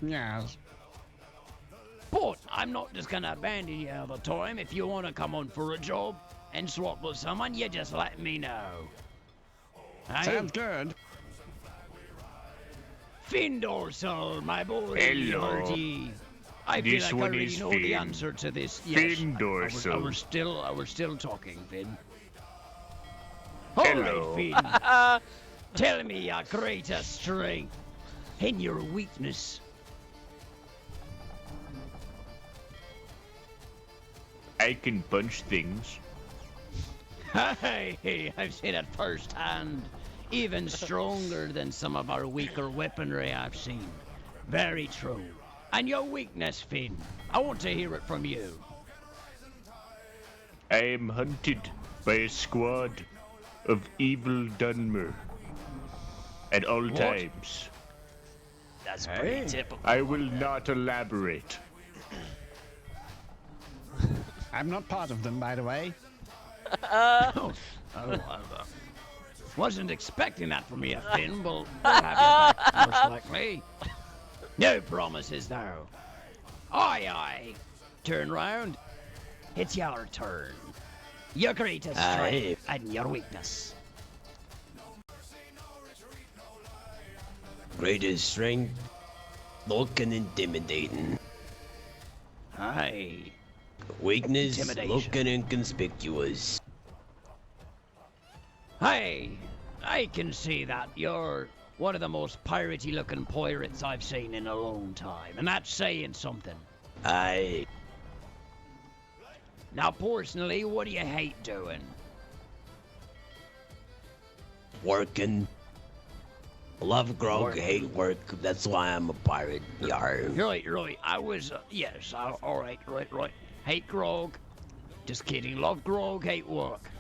But I'm not just gonna abandon you all the time. If you wanna come on for a job and swap with someone, you just let me know. Hey? Sounds good. Fin Dorsal, my boy. Hello. Hardy. I feel This like I one already is know the Finn. answer to this. Fin Yes, Dorsal. I was still talking, Finn. Hello. Alright, Finn. Tell me your greatest strength and your weakness. I can punch things. Hey, I've seen it firsthand. Even stronger than some of our weaker weaponry I've seen. Very true. And your weakness, Finn. I want to hear it from you. I am hunted by a squad of evil Dunmer at all What? times. That's pretty typical. I will not elaborate. I'm not part of them, by the way. I wasn't expecting that from you, Finn, but we'll have you back, most likely. No promises, though. Aye. Turn round. It's your turn. Your greatest strength and your weakness. Greatest strength, looking intimidating. Aye. Weakness, Intimidation. looking inconspicuous. Hey, I can see that you're one of the most piratey looking pirates I've seen in a long time, and that's saying something. Aye. Now, personally, what do you hate doing? Working. Love grog, hate work. That's why I'm a pirate. Yar. Right. I was, yes, alright, right. Hate grog. Just kidding. Love grog, hate work.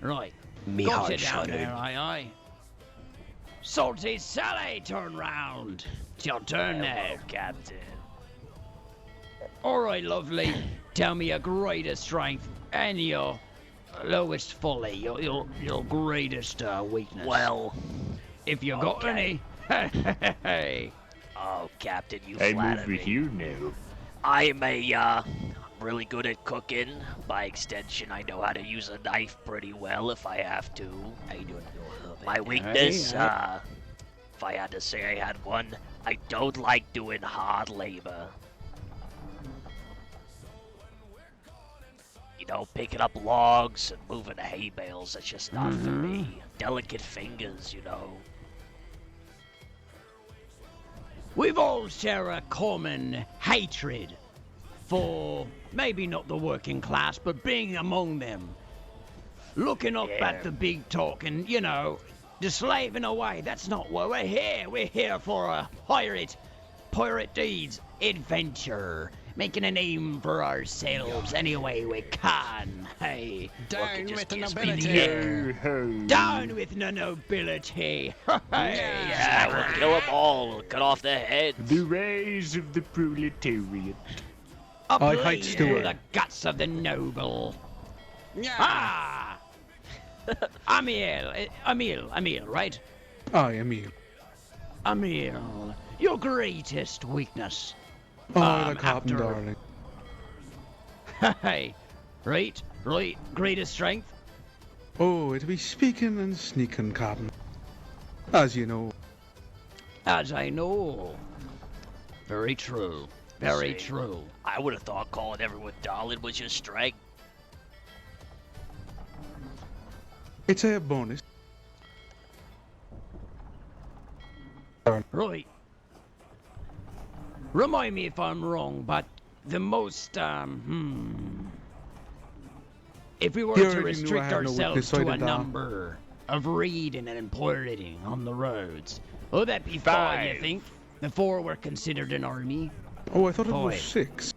Right. Me Gotcha heart down shuddered. there, aye. Salty Sally, turn round. It's your turn now. Captain. Alright, lovely. Tell me your greatest strength and your lowest folly, your greatest weakness. Well, if you got okay. any. Hey. Oh, Captain, you I flatter move me. with you now. I'm really good at cooking. By extension, I know how to use a knife pretty well if I have to. I don't know how. My weakness, if I had to say I had one, I don't like doing hard labor. You know, picking up logs and moving hay bales, that's just not for me. Delicate fingers, you know. We've all share a common hatred for maybe not the working class, but being among them. Looking up Yeah. at the big talk and, you know, just slaving away. That's not why we're here. We're here for a pirate deeds, adventure, making a name for ourselves any way we can. Hey, Down with the gives me nobility. Ho-ho. down with the nobility. Hey, Yeah, we'll kill them all. We'll cut off their heads. The rise of the proletariat. a I hate blade Stuart. for the guts of the noble. Yeah. Ah! Emil, right? I am you. Emil, your greatest weakness. Oh, the captain, after- darling. Hey, right, greatest strength? Oh, it'll be speaking and sneaking, captain. As you know. As I know. Very true. Very See. true. I would have thought calling everyone darling was your strength. It's a bonus. Right. Remind me if I'm wrong, but the most, if we were You to already knew I restrict had no ourselves weakness, so I to a did that. number of reading and pirating on the roads, would that be five, you Five. think? Before we're considered an army? Oh, I thought it was Boy. 6.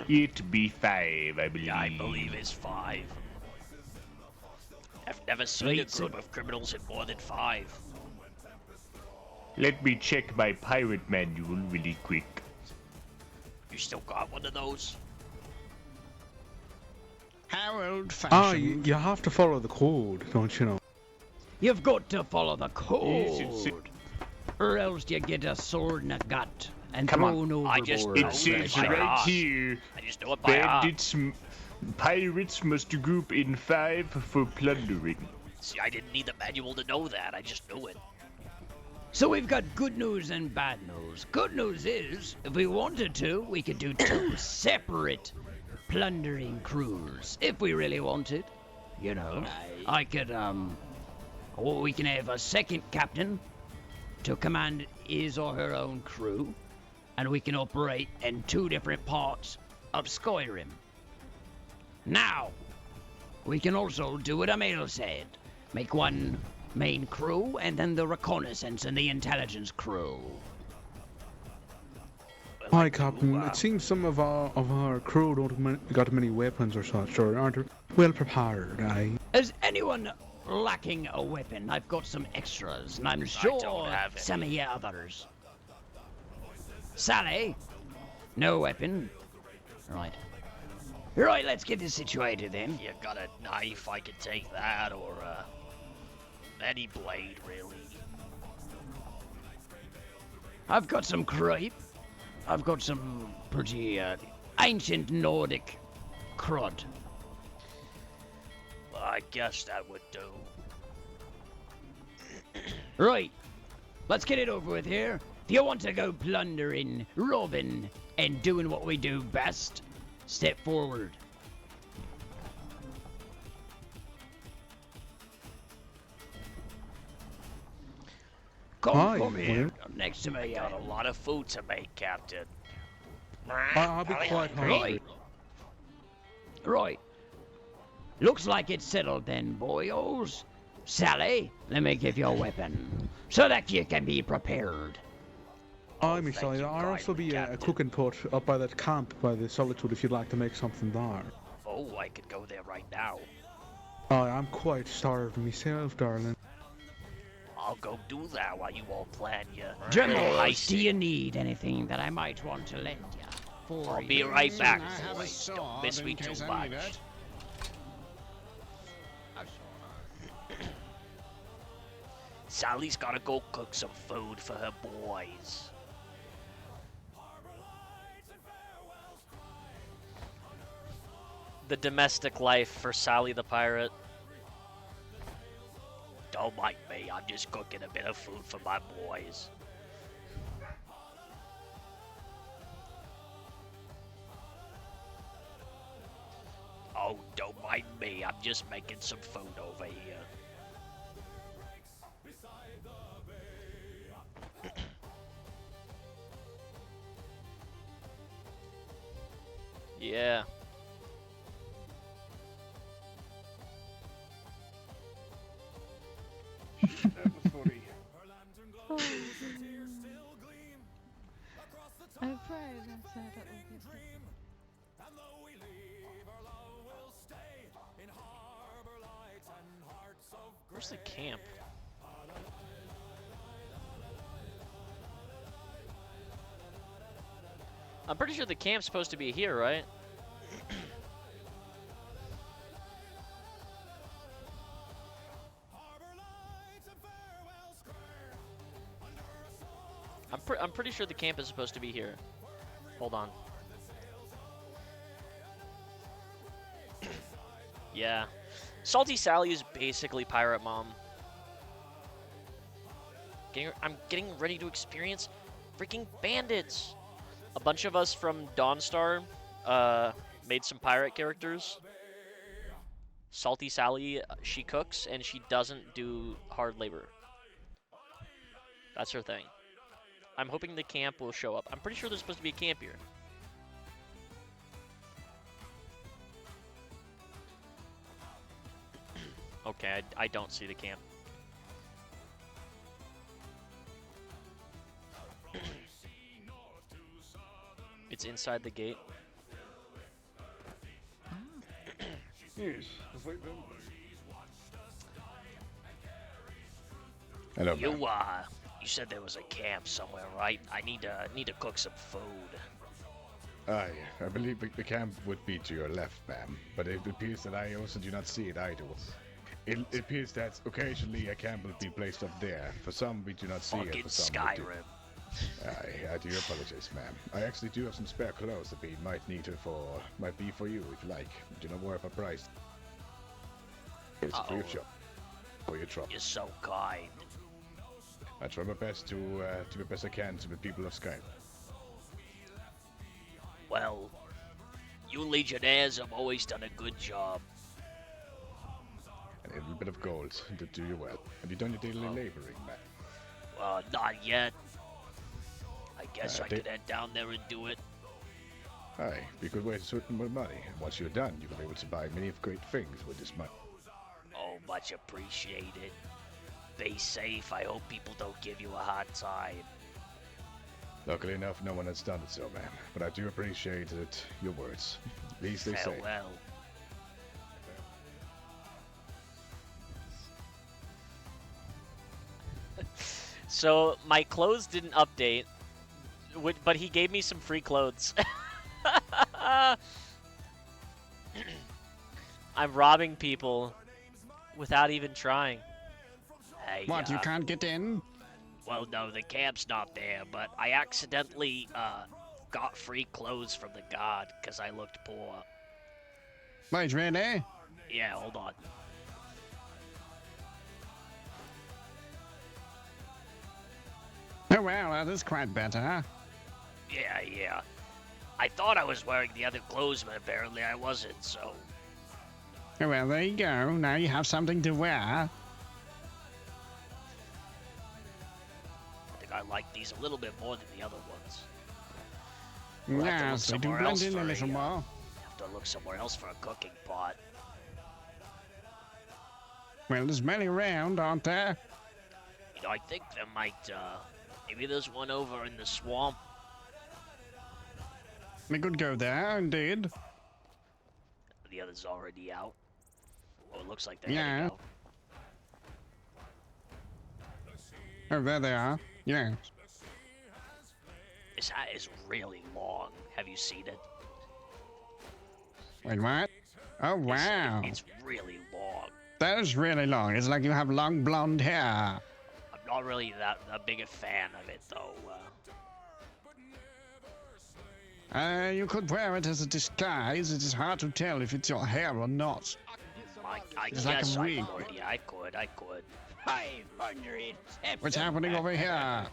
It be 5, I believe. Yeah, I believe it's 5. I've never seen Right, a group of criminals in more than 5. Let me check my pirate manual really quick. You still got one of those? How Ah, old-fashioned. you have to follow the code, don't you know? You've got to follow the Yes, it's- code, or else you get a sword in the gut and Come on. thrown overboard. I just know It that says by right heart. here, I just know it by heart. pirates must group in 5 for plundering. See, I didn't need the manual to know that. I just knew it. So we've got good news and bad news. Good news is, if we wanted to, we could do 2 separate plundering crews, if we really wanted. You know, I could, or we can have a second captain to command his or her own crew, and we can operate in 2 different parts of Skyrim. Now, we can also do what Emil said. Make one main crew, and then the reconnaissance and the intelligence crew. Hi, Captain. It seems some of our crew don't got many weapons or such, or aren't well prepared, aye? Is anyone lacking a weapon? I've got some extras, and I'm sure don't have any. some of you others. Sally? No weapon. Right. Right, let's get this situated then. You got a knife, I could take that, or any blade, really. I've got some crepe. I've got some pretty ancient Nordic crud. I guess that would do. Right. Let's get it over with here. If you want to go plundering, robbing, and doing what we do best, step forward. Come Hi, here, Will. next to me. Got a lot of food to make, Captain. I'll be quite hungry. Right. Looks like it's settled then, boyos. Sally, let me give you a weapon, so that you can be prepared. Aye, Miss Sally, I'll also be a cooking pot up by that camp by the Solitude if you'd like to make something there. Oh, I could go there right now. Aye, I'm quite starved myself, darling. I'll go do that while you all plan your Dremels, do you need anything that I might want to lend you? I'll be right back, I have a boy. sword Don't miss me in too case I much. need it. Sally's gotta go cook some food for her boys. The domestic life for Sally the pirate. Don't mind me, I'm just cooking a bit of food for my boys. Oh, don't mind me, I'm just making some food over here. Yeah. That was funny. I'm afraid I said it obviously. Where's the camp? I'm pretty sure the camp's supposed to be here, right? I'm pretty sure the camp is supposed to be here. Hold on. Yeah. Salty Sally is basically Pirate Mom. I'm getting ready to experience freaking bandits. A bunch of us from Dawnstar made some pirate characters. Salty Sally, she cooks and she doesn't do hard labor. That's her thing. I'm hoping the camp will show up. I'm pretty sure there's supposed to be a camp here. Okay, I don't see the camp. It's inside the gate. Yes, it's like them. Hello, You ma'am. you said there was a camp somewhere, right? I need to cook some food. Aye, I believe the camp would be to your left, ma'am, but it appears that I also do not see it either. It appears that occasionally a camp will be placed up there. For some, we do not see it. Fucking For some, we do. Skyrim. I do apologize, ma'am. I actually do have some spare clothes that we might need might be for you if you like. Do not worry about price. It's free of charge for your trouble. You're so kind. I try my best to the best I can to the people of Skyrim. Well, you Legionnaires have always done a good job. And a little bit of gold to do you well. Have you done your daily laboring, ma'am? Not yet. I guess I they- could head down there and do it. Aye, be a good way to earn more money. And once you're done, you'll be able to buy many great things with this money. Oh, much appreciated. Be safe. I hope people don't give you a hard time. Luckily enough, no one has done it so, ma'am. But I do appreciate it, your words. Please stay safe. Farewell. So my clothes didn't update, but he gave me some free clothes. I'm robbing people without even trying. Hey, What, you can't get in? Well, no, the camp's not there, but I accidentally got free clothes from the guard because I looked poor. Wait, really? Yeah, hold on. Oh well, that is quite better. Yeah. I thought I was wearing the other clothes, but apparently I wasn't, so... Oh well, there you go. Now you have something to wear. I think I like these a little bit more than the other ones. We'll have to look Yes, they do somewhere blend else in for a little more. have to look somewhere else for a cooking pot. Well, there's many around, aren't there? You know, I think there might, maybe there's one over in the swamp. We could go there, indeed. The other's already out. Oh, it looks like they're Yeah. heading out. Oh, there they are. Yes. This hat is really long. Have you seen it? Wait, what? Oh, wow. It's really long. That is really long. It's like you have long blonde hair. I'm not really that a big a fan of it, though. You could wear it as a disguise. It is hard to tell if it's your hair or not. I It's like a guess wig. I could. Yeah, I could. 500. What's happening over here?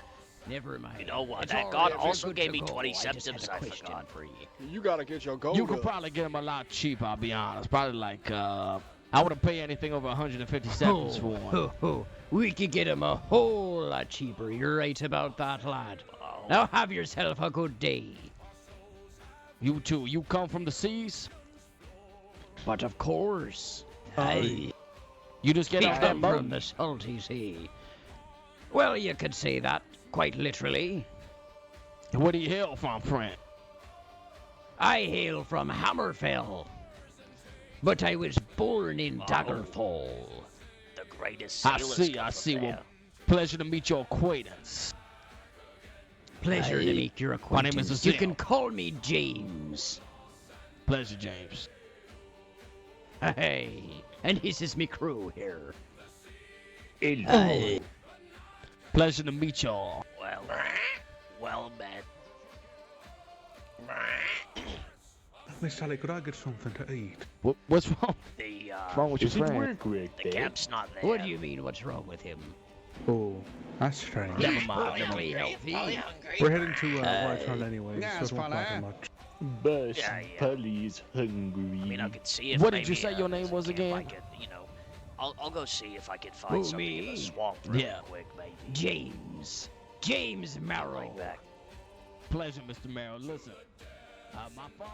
Never mind. You know what? It's That all god right, we're also good gave to me go. 20 I just had a septims, I question forgot. for you. You gotta get your gold. You could probably get them a lot cheaper, I'll be honest. Probably like, I wouldn't pay anything over 150 seconds for one. We could get him a whole lot cheaper. You're right about that, lad. Now have yourself a good day. You too. You come from the seas? But of course. You just get We off that come boat? from the salty sea. Well, you could say that, quite literally. Where do you hail from, friend? I hail from Hammerfell. But I was born in Daggerfall. The greatest I sailors see, come I from see. there. Well, pleasure to meet your acquaintance. Pleasure to make your My name acquaintance. is You Azil. can call me James. Pleasure, James. Hey, and this is me crew here. Hello. Pleasure to meet y'all. Well met. Miss Sally, could I get something to eat? What's wrong? The, What's wrong with your friend? The camp's not there. What do you mean, what's wrong with him? Oh, that's strange. Never mind. Perfectly healthy. We're heading to Whitehall anyway, yes, so it won't matter fella. much. Bus Yeah. Polly's hungry. I mean, I could see if What did maybe, you say your name there's a was camp again? I could, you know, I'll go see if I can find Who, something in me? the swamp really Yeah. quick, maybe. James. James Marrow. Right back. Pleasure, Mr. Merrill. Listen, my father.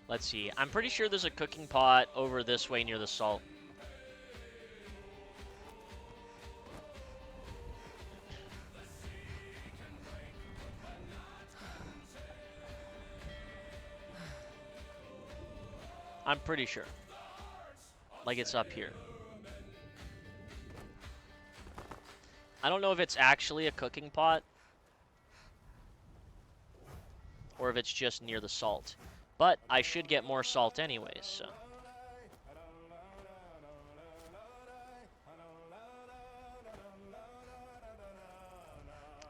Let's see. I'm pretty sure there's a cooking pot over this way near the salt. I'm pretty sure. Like it's up here. I don't know if it's actually a cooking pot or if it's just near the salt. But I should get more salt anyways, so.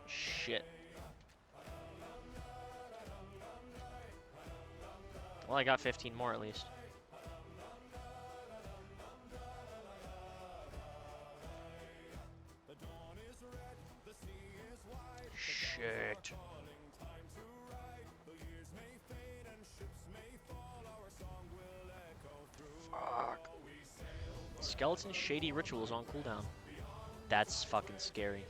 Shit. Well, I got 15 more at least. Shit. Fuck. Skeleton Shady Rituals on cooldown. That's fucking scary.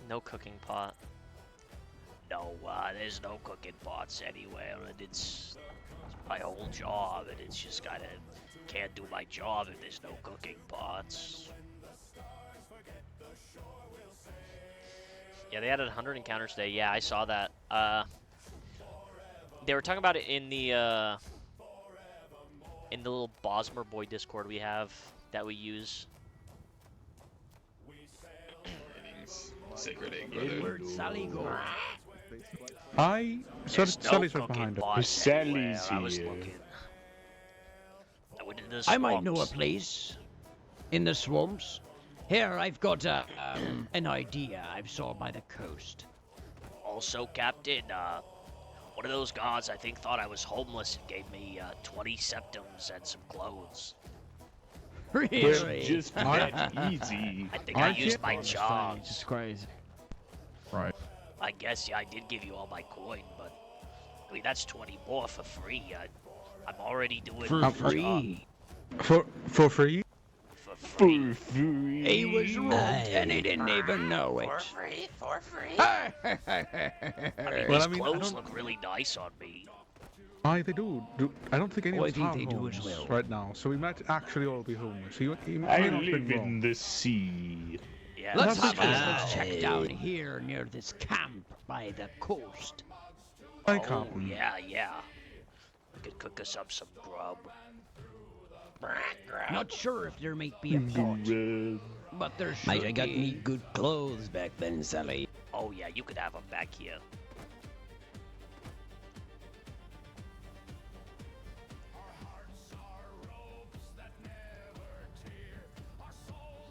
No cooking pot. No, there's no cooking pots anywhere, and it's my whole job, and it's just can't do my job if there's no cooking pots. Yeah, they added 100 encounters today. Yeah, I saw that. They were talking about it in the little Bosmer Boy Discord we have that we use. Sacred egg, Where'd Sally go? Sally's right behind us. Sally's I was here. looking. I went into the I might know a swamps. place. In the swamps. Here, I've got an idea I've saw by the coast. Also, Captain, one of those gods I think thought I was homeless and gave me 20 septims and some clothes. Really? Just that easy. I think I used my job. It's just crazy. Right. I guess, yeah, I did give you all my coin, but I mean, that's 20 more for free. I'm already doing For my free. For free? job. For free. He was rude and he didn't even know it. For free. I mean, Well, these I mean, I clothes don't- look really nice on me. Aye, they do. I don't think any Oh, of I us think have they do as homes well. right now, so we might actually all be homeless. He may I not have been live wrong. in the sea. Yeah. Let's That's have a okay. little check down here near this camp by the coast. Hi, Oh, Captain. yeah. We could cook us up some grub. Not sure if there might be a pot, but there should Mate, I got be. me good clothes back then, Sally. Oh, yeah, you could have them back here.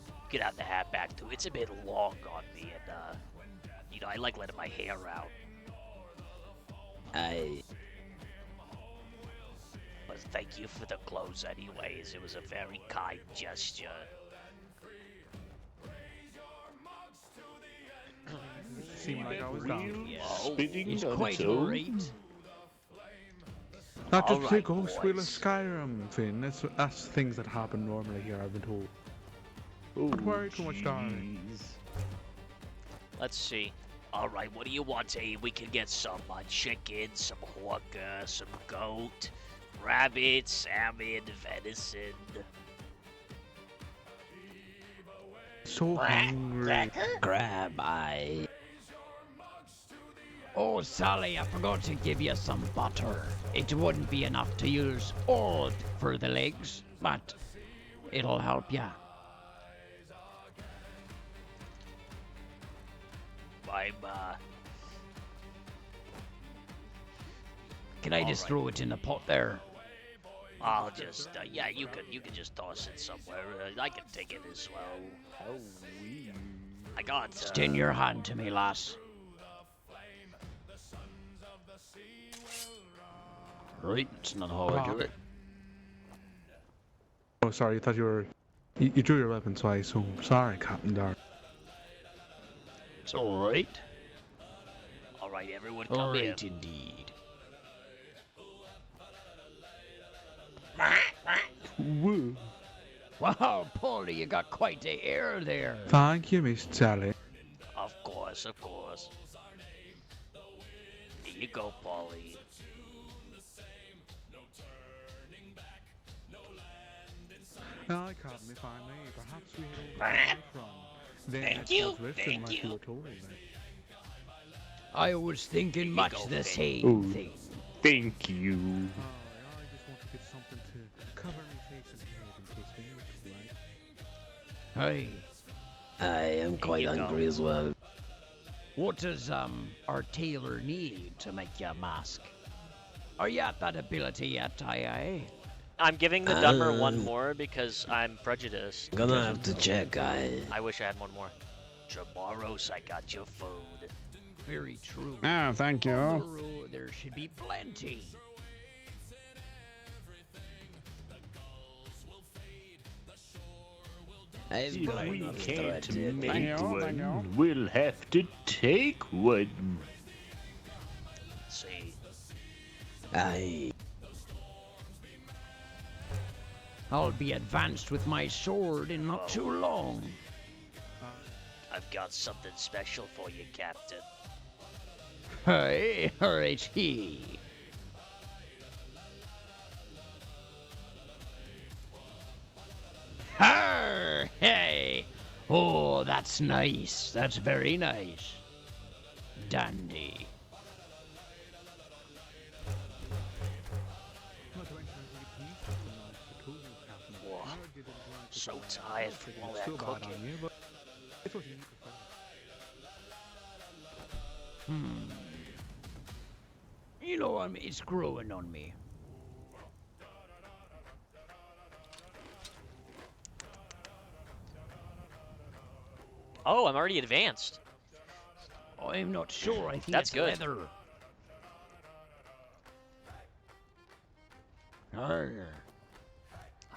You could have the hat back, too. It's a bit long on me, and, you know, I like letting my hair out. But thank you for the clothes anyways. It was a very kind gesture. Seemed like I was down. Spitting It's on quite its own. alright. Not just the Alright, ghost wheel of boys. Skyrim, Finn. That's things that happen normally here, I've been told. Don't worry too much, darling. Let's see. Alright, what do you want to eat? We can get some chicken, some horker, some goat, rabbit, salmon, venison. So hungry. Grab, I. Oh, Sally, I forgot to give you some butter. It wouldn't be enough to use all for the legs, but it'll help ya. I'm, Can I just Alright. throw it in the pot there? I'll just, yeah, you can just toss it somewhere. I can take it as well. I got, Extend your hand to me, lass. Right, it's not how I do it. Oh, sorry, I thought you were... You drew your weapon, so I assume. Sorry, Captain Dark. It's alright. Alright, everyone come here. Alright indeed. Woo. Wow, Paulie, you got quite a air there. Thank you, Miss Sally. Of course. Here you go, Polly. Aye, Captain, if I may, perhaps we had all from. Thank you, Listen, like you. you were told, then. I was thinking much go, the Finn. same Ooh. thing. Thank you. I just want to get something to cover my face and head in case we need it, right? Hey, I am quite you go. hungry as well. what does our tailor need to make you a mask? Are you at that ability yet, aye? I'm giving the dumber one Um, more because I'm prejudiced. Gonna have to check, I wish I had one more. Tomorrow's I got your food. Very true. Oh, thank you. Tomorrow there should be plenty. I've If got we enough can't thread to make Thank you, thank you. one, we'll have to take one. Let's see. Aye. I'll be advanced with my sword in not too long. I've got something special for you, Captain. Hey, R.H.E. Arr, hey! Oh, that's nice. That's very nice. Dandy. Whoa. So tired from all that cooking. You know, it's growing on me. Oh, I'm already advanced. I'm not sure. I think That's it's good. leather. Arr.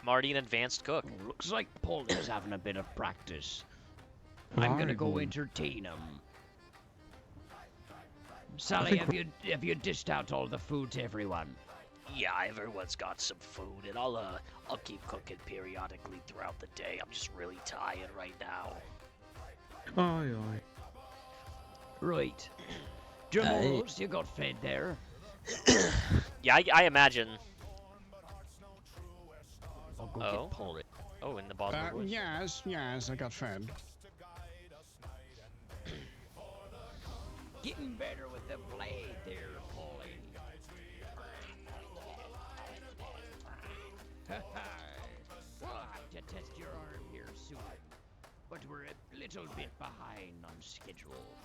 I'm already an advanced cook. Looks like Paul is having a bit of practice. I'm gonna go entertain him. Sally, think have you dished out all the food to everyone? Yeah, everyone's got some food, and I'll keep cooking periodically throughout the day. I'm just really tired right now. Aye, aye. Right. Jamoros, you got fed there? Yeah, I imagine. I'll go Oh. get porridge. Oh, in the Bosnian voice. Yes, I got fed. Getting better with the blade there, Paulie. We'll have to test your arm here soon, but we're a little bit behind on schedule.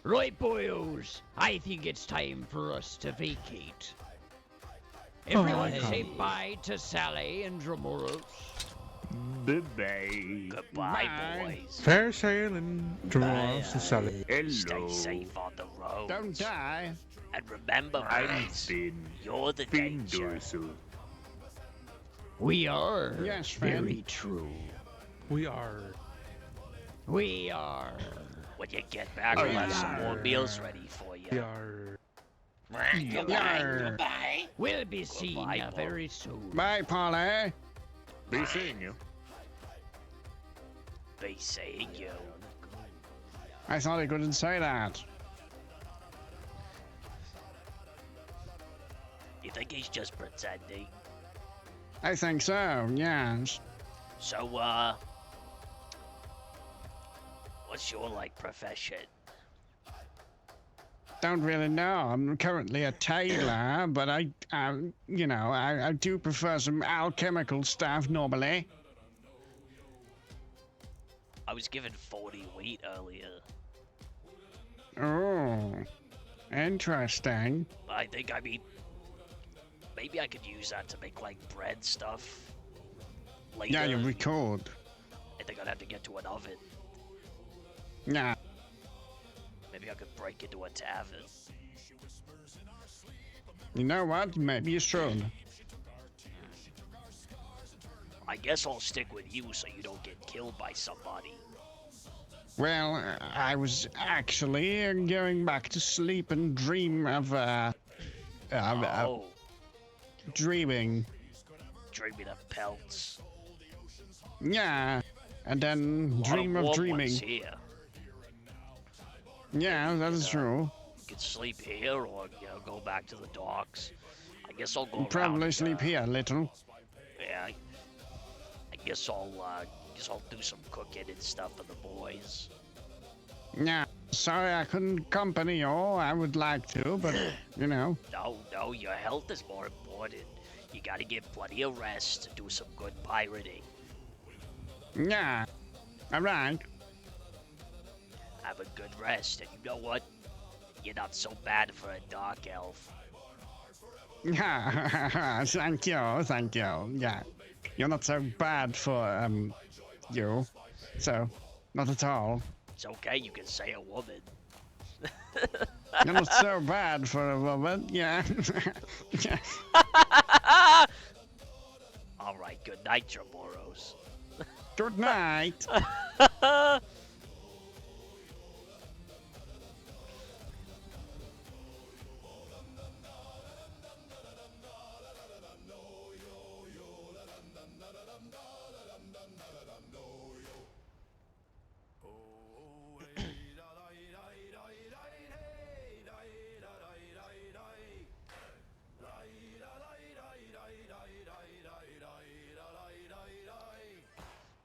Right, boyos, I think it's time for us to vacate. Everyone say bye to Sally and Dramoros. Bye-bye. Goodbye, Bye. boys. Fair sailing, Dramoros and Sally. Hello. Stay safe on the road. Don't die. And remember, I'm boys, Finn. you're the Finn danger. Dorsal. We are. Yes, friend. Very true. We are. We are. When you get back, we'll have some more meals ready for you. We are. Goodbye. We'll be seeing Goodbye, you Paul. very soon. Bye, Polly. Be seeing you. Be seeing you. I thought he couldn't say that. You think he's just pretending? I think so, yes. So, what's your, profession? Don't really know. I'm currently a tailor, but I do prefer some alchemical stuff normally. I was given 40 wheat earlier. Oh, interesting. I think, maybe I could use that to make, bread stuff later. Yeah, you record. I think I'd have to get to an oven. Yeah. Maybe I could break into a tavern. You know what? Maybe you should. I guess I'll stick with you so you don't get killed by somebody. Well, I was actually going back to sleep and dream of, dreaming. Dreaming of pelts. Yeah, and then dream of warm dreaming. ones here. Yeah, that is true. You could sleep here or, go back to the docks. I guess I'll go Probably around, sleep here a little. Yeah, I guess I'll do some cooking and stuff for the boys. Yeah, sorry I couldn't accompany you. I would like to, but, No, your health is more important. You gotta get plenty of rest and do some good pirating. Yeah, alright. Have a good rest, and you know what? You're not so bad for a dark elf. Yeah, thank you. Yeah, you're not so bad for, you. So, not at all. It's okay, you can say a woman. You're not so bad for a woman, yeah. Alright, good night, Jamoros. Good night.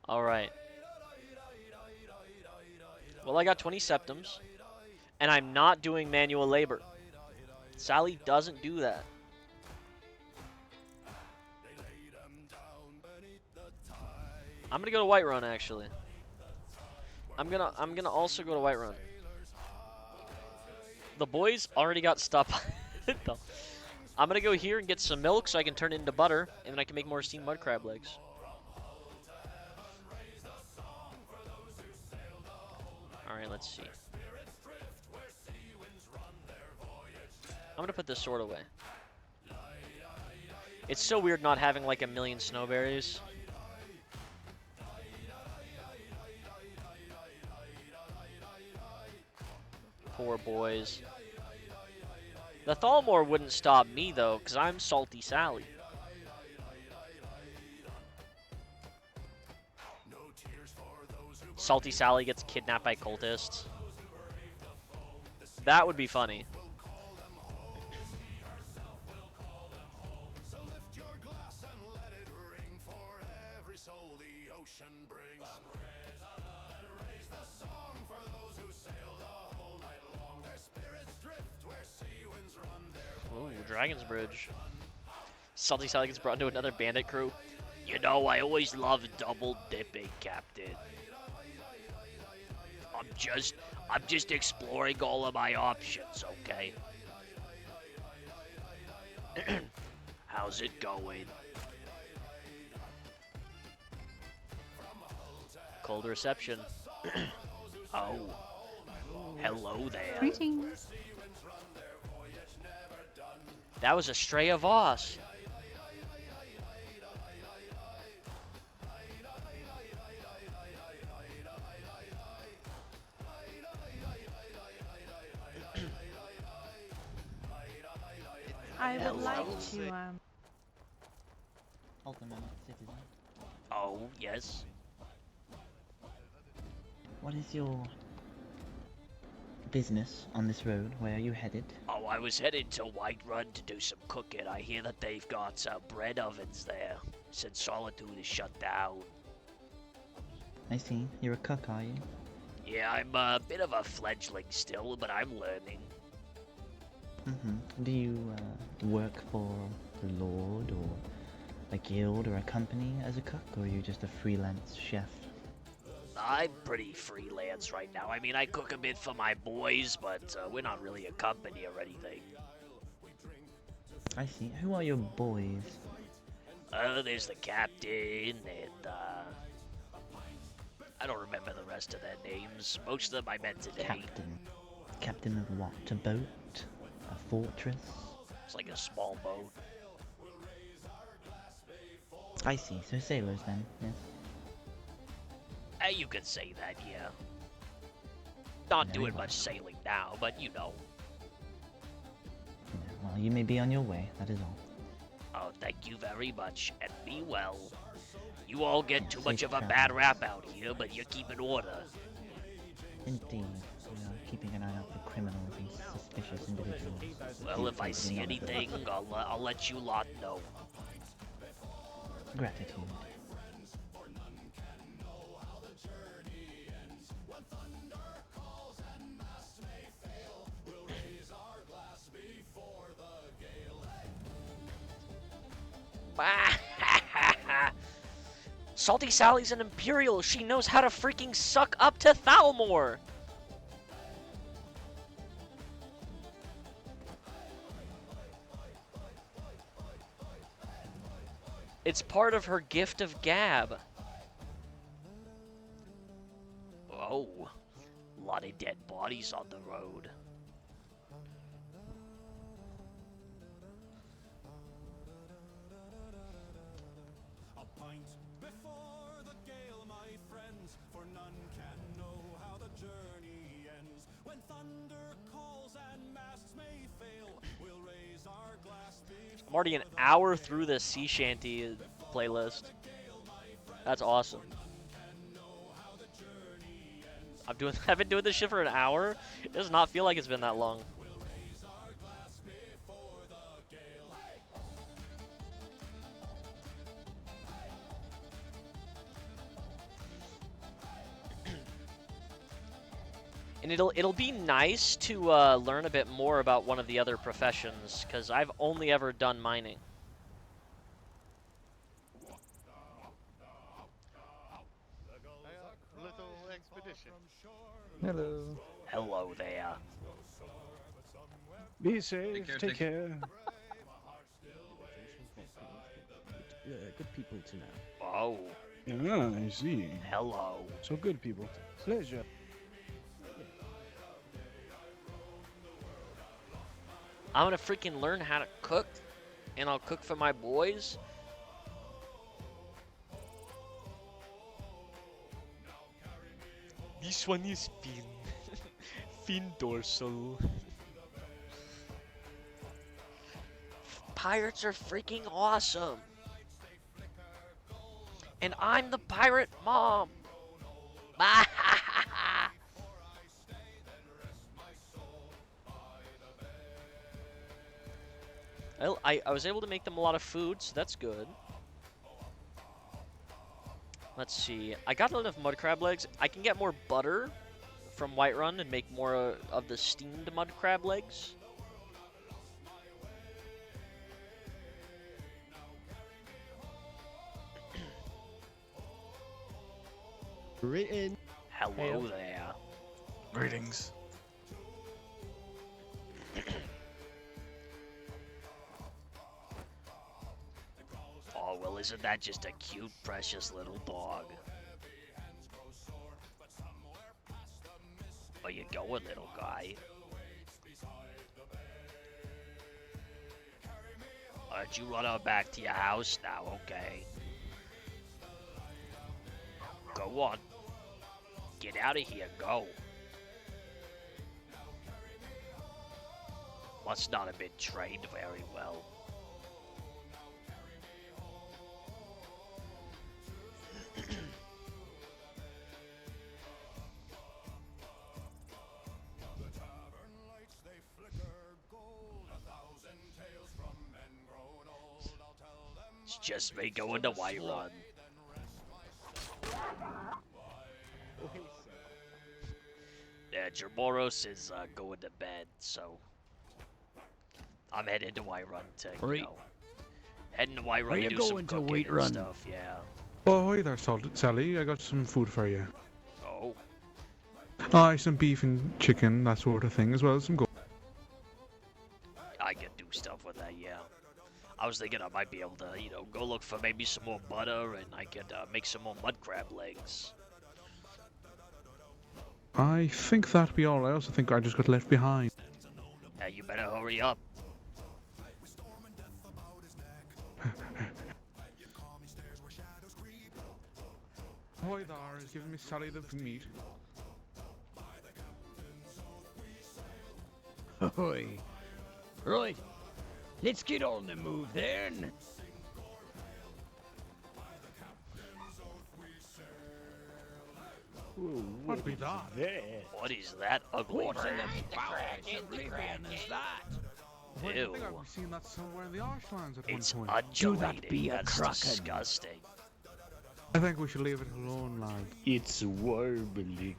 Alright. Well, I got 20 septums, and I'm not doing manual labor. Sally doesn't do that. I'm gonna go to Whiterun, actually. I'm gonna also go to Whiterun. The boys already got stuff. I'm gonna go here and get some milk so I can turn it into butter, and then I can make more steamed mud crab legs. Alright, let's see. I'm gonna put this sword away. It's so weird not having like a million snowberries. Poor boys. The Thalmor wouldn't stop me, though, because I'm Salty Sally. Salty Sally gets kidnapped by cultists. That would be funny. Ooh, Dragon's Bridge. Salty Sally gets brought into another bandit crew. You know, I always loved double dipping, Captain. I'm just exploring all of my options, okay? How's it going? Cold reception. Oh. Hello there. Greetings. That was a stray of Voss. I would like to, Ultimate citizen. Oh, yes. What is your business on this road? Where are you headed? Oh, I was headed to Whiterun to do some cooking. I hear that they've got bread ovens there. Since Solitude is shut down. I see. You're a cook, are you? Yeah, I'm a bit of a fledgling still, but I'm learning. Do you work for the Lord or a guild or a company as a cook, or are you just a freelance chef? I'm pretty freelance right now. I mean, I cook a bit for my boys, but we're not really a company or anything. I see. Who are your boys? There's the captain, and I don't remember the rest of their names. Most of them I met today. Captain. Captain of what? A boat? A fortress? It's like a small boat. I see. So sailors then, yes. You could say that, yeah. Not Very doing well. much sailing now, but you know. Well, you may be on your way, that is all. Oh, thank you very much, and be well. You all get too much safe of a travel. bad rap out here, but you keep in order. Indeed. We are keeping an eye out for criminals and suspicious individuals. Well, if I Keep see everything on anything, I'll let you lot know. the- Gratitude. Salty Sally's an Imperial. She knows how to freaking suck up to Thalmor. It's part of her gift of gab. Oh, a lot of dead bodies on the road. I'm already an hour through the sea shanty playlist. That's awesome. I've been doing this shit for an hour. It does not feel like it's been that long. And it'll be nice to learn a bit more about one of the other professions, because I've only ever done mining. Little expedition. Hello. Hello there. Be safe. Take care. Good people to know. Oh. Ah, I see. Hello. So good people. Pleasure. I'm gonna freaking learn how to cook, and I'll cook for my boys. This one is fin. Fin dorsal. pirates are freaking awesome. And I'm the pirate mom. I was able to make them a lot of food, so that's good. Let's see. I got enough mud crab legs. I can get more butter from Whiterun and make more of the steamed mud crab legs. Written. Hello there. Greetings. Oh, well, isn't that just a cute, precious little dog? Where you going, little guy? Alright, you run on back to your house now, okay? Go on. Get out of here, go. Must not have been trained very well. It's just me going to Whiterun. Yeah, Jermoros is going to bed, so I'm headed to Whiterun to, you know, heading to Whiterun Are to you do some going to cooking and Whiterun? stuff, yeah. Oh, hi there, Sally. I got some food for you. Oh. Aye, some beef and chicken, that sort of thing, as well as some goat. I can do stuff with that, yeah. I was thinking I might be able to, you know, go look for maybe some more butter and I could make some more mud crab legs. I think that'd be all. I also think I just got left behind. Yeah, you better hurry up. Hi there, is giving me Sally the meat. Oi. Right. Let's get on the move then. What be that? What is that ugly What in thing? the bowels of Oblivion is that? I Ew. think I've seen that somewhere in the Archlands at It's one point. undulating. be a That's kraken? disgusting. I think we should leave it alone, lad. It's warbling.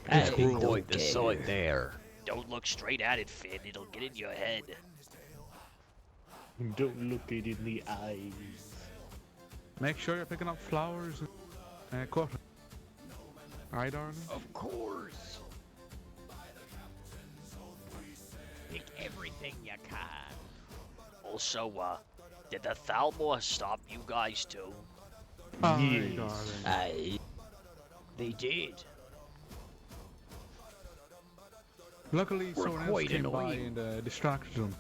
Hey, point the side there. Don't look straight at it, Finn. It'll get in your head. Don't look it in the eyes. Make sure you're picking up flowers and cotton. Aye, darling? Of course. Pick everything you can. Also, did the Thalmor stop you guys too? Aye, darling. Aye. They did. Luckily, We're someone else quite came by annoying. and distracted them.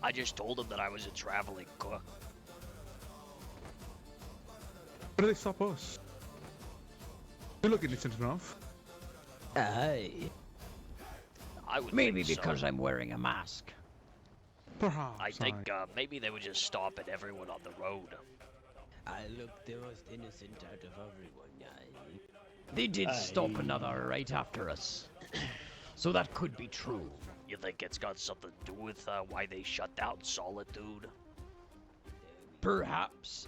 I just told them that I was a traveling cook. Why do they stop us? You look innocent enough. Aye. I would Maybe think because so. I'm wearing a mask. Perhaps. I think maybe they would just stop at everyone on the road. I look the most innocent out of everyone, aye. They did stop another right after us. So that could be true. You think it's got something to do with why they shut down Solitude? Perhaps.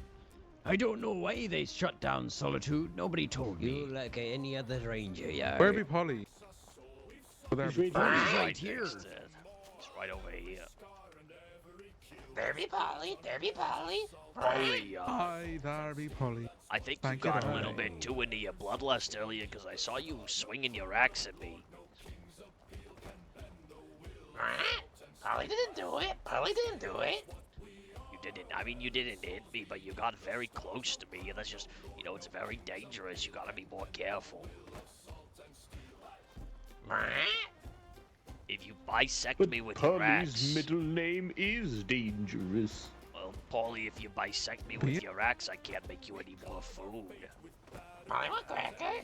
I don't know why they shut down Solitude. Nobody told You me. like any other ranger, yeah. Where be Polly? Oh, there. He's right here. next to it. It's right over here. There be Polly, there be Polly. Polly, Aye, there be Polly. I think Thank you you, got a little darling. bit too into your bloodlust earlier because I saw you swinging your axe at me. Polly didn't do it. Polly didn't do it. You didn't, I mean, you didn't hit me, but you got very close to me, and that's just, you know, it's very dangerous. You gotta be more careful. If you bisect But me with your Polly's axe, middle name is dangerous. well, Paulie, if you bisect me with your axe, I can't make you any more food. Polly want cracker.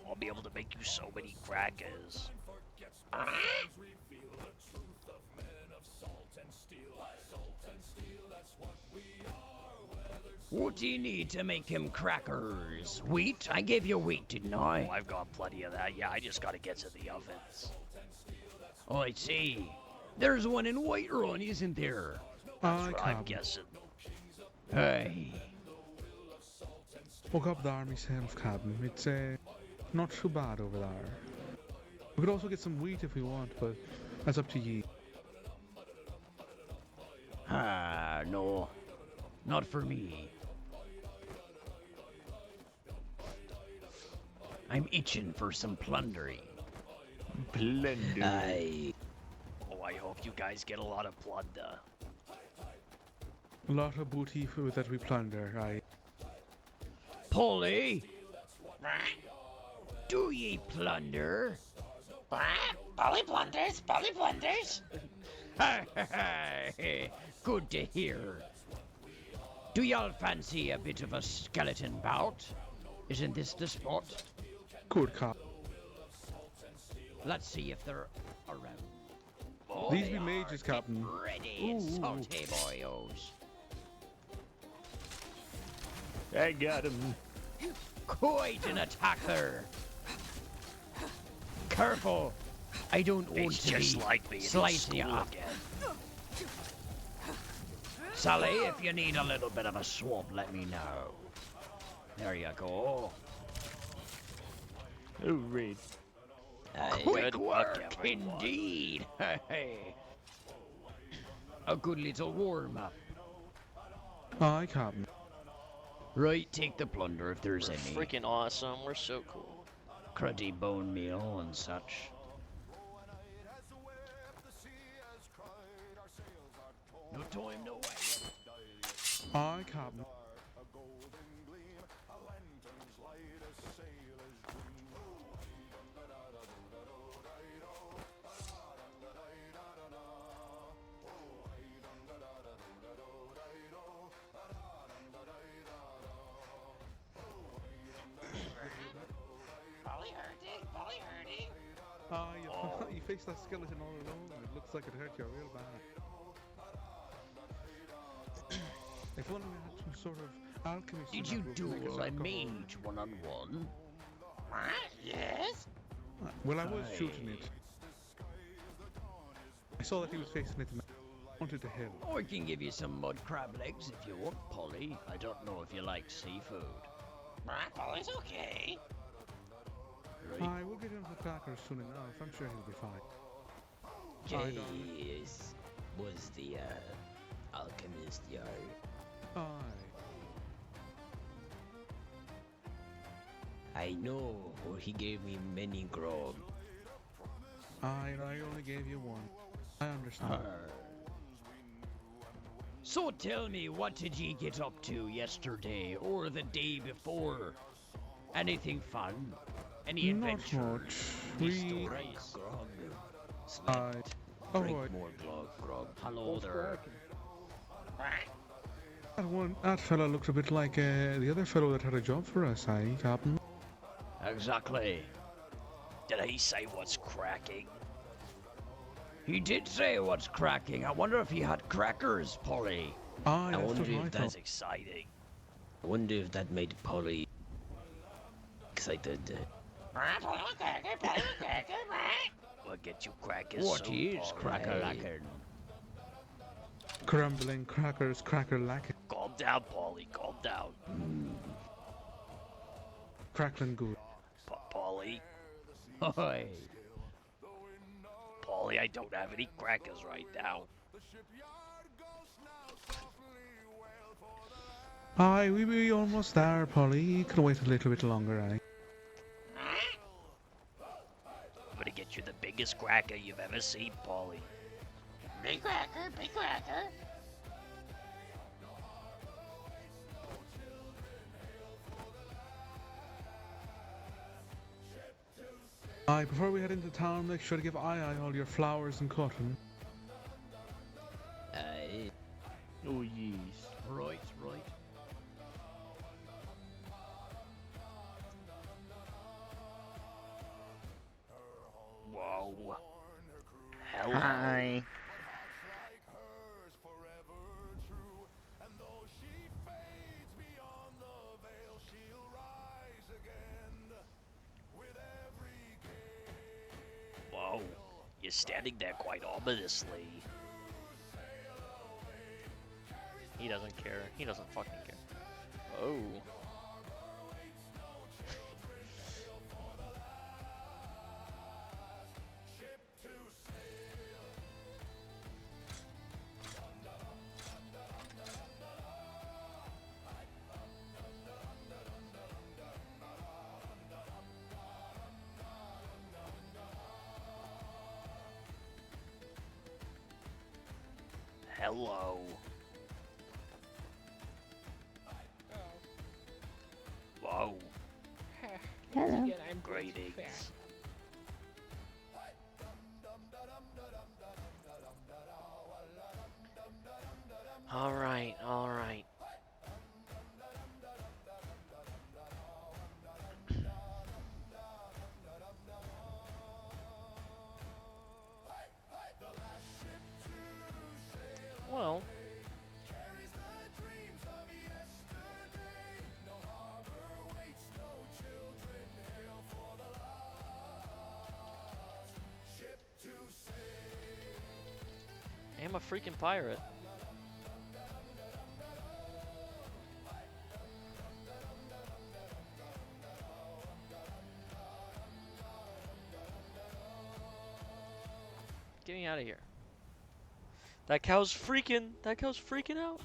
I'll be able to make you so many crackers. What do you need to make him crackers? Wheat? I gave you wheat, didn't I? Oh, I've got plenty of that. Yeah, I just gotta get to the ovens. Oh, I see. There's one in Whiterun, isn't there? That's what I'm guessing. Hey. Woke up there myself, Captain. It's not too bad over there. We could also get some wheat if we want, but that's up to ye. Ah, no. Not for me. I'm itching for some plundering. Plunder. Oh, I hope you guys get a lot of plunder. A lot of booty that we plunder, aye. Polly? Do ye plunder? Polly plunders, Polly plunders. Good to hear. Do y'all fancy a bit of a skeleton bout? Isn't this the spot? Good cop. Let's see if they're around. These be mages, Captain. Ready, salty boyos. I got him. Quite an attacker. Careful. I don't want It's to just be like being in slicing you school up. again. Sally, if you need a little bit of a swap, let me know. There you go. Oh, red. Quick Good work, work, everyone. indeed. A good little warm-up. Aye, Captain. Right, take the plunder if there's We're any. freaking awesome. We're so cool. Cruddy bone meal and such. No time, no way. Aye, Captain. Polly hurting. Ah, you faced that skeleton all alone. It looks like it hurt you real bad. If only we had some sort of alchemist. Did you duel a mage one-on-one? Yes. Well, I was shooting it. I saw that he was facing it and I wanted to help. I can give you some mud crab legs if you want, Polly. I don't know if you like seafood. Polly's okay. Aye, we'll get him the crackers soon enough. I'm sure he'll be fine. Aye, darling. Yes, was the alchemist yard. Aye. I know, for he gave me many grog. Aye, and I only gave you one. I understand. So tell me, what did ye get up to yesterday or the day before? Anything fun? Any Not adventures? much. Any We... stories? Aye. Drink Alright. more grog. Hello there. That fella looked a bit like the other fellow that had a job for us, aye, Captain? Exactly. Did he say what's cracking? He did say what's cracking. I wonder if he had crackers, Polly. Aye, I that's wonder what I if thought. That's exciting. I wonder if that made Polly excited. Polly cracker. We'll get you crackers. What soon, is Polly. cracker-lacking? Crumbling crackers, cracker lacking. Calm down, Polly. Calm down. Crackling good. Polly. Oi. Polly, I don't have any crackers right now. Aye, we be almost there, Polly. You could wait a little bit longer, aye. I'm gonna get you the biggest cracker you've ever seen, Polly. Big cracker. Aye, before we head into town, make sure to give Aye all your flowers and cotton. Aye. Oh, yes. Right. Whoa. Hello. Hi. is standing there quite ominously. He doesn't care. He doesn't fucking care. Oh. Hello. Whoa. Hello. Greetings. All right, all right. Well, I'm a freaking pirate. Get me out of here. That cow's freaking out.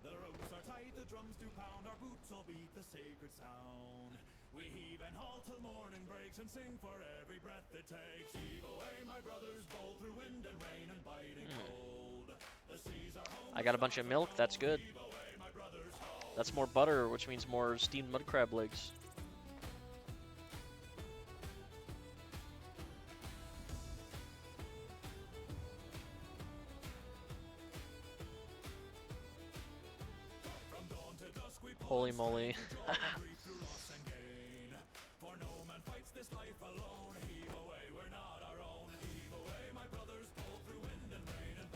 The ropes are tight, the drums do pound, our boots will beat the sacred sound. We heave and haul till morning breaks and sing for every breath it takes. Heave away, my brothers, bowl through wind and rain and biting cold. The seas are home. I got a bunch of milk. That's good. That's more butter, which means more steamed mud crab legs. Holy moly.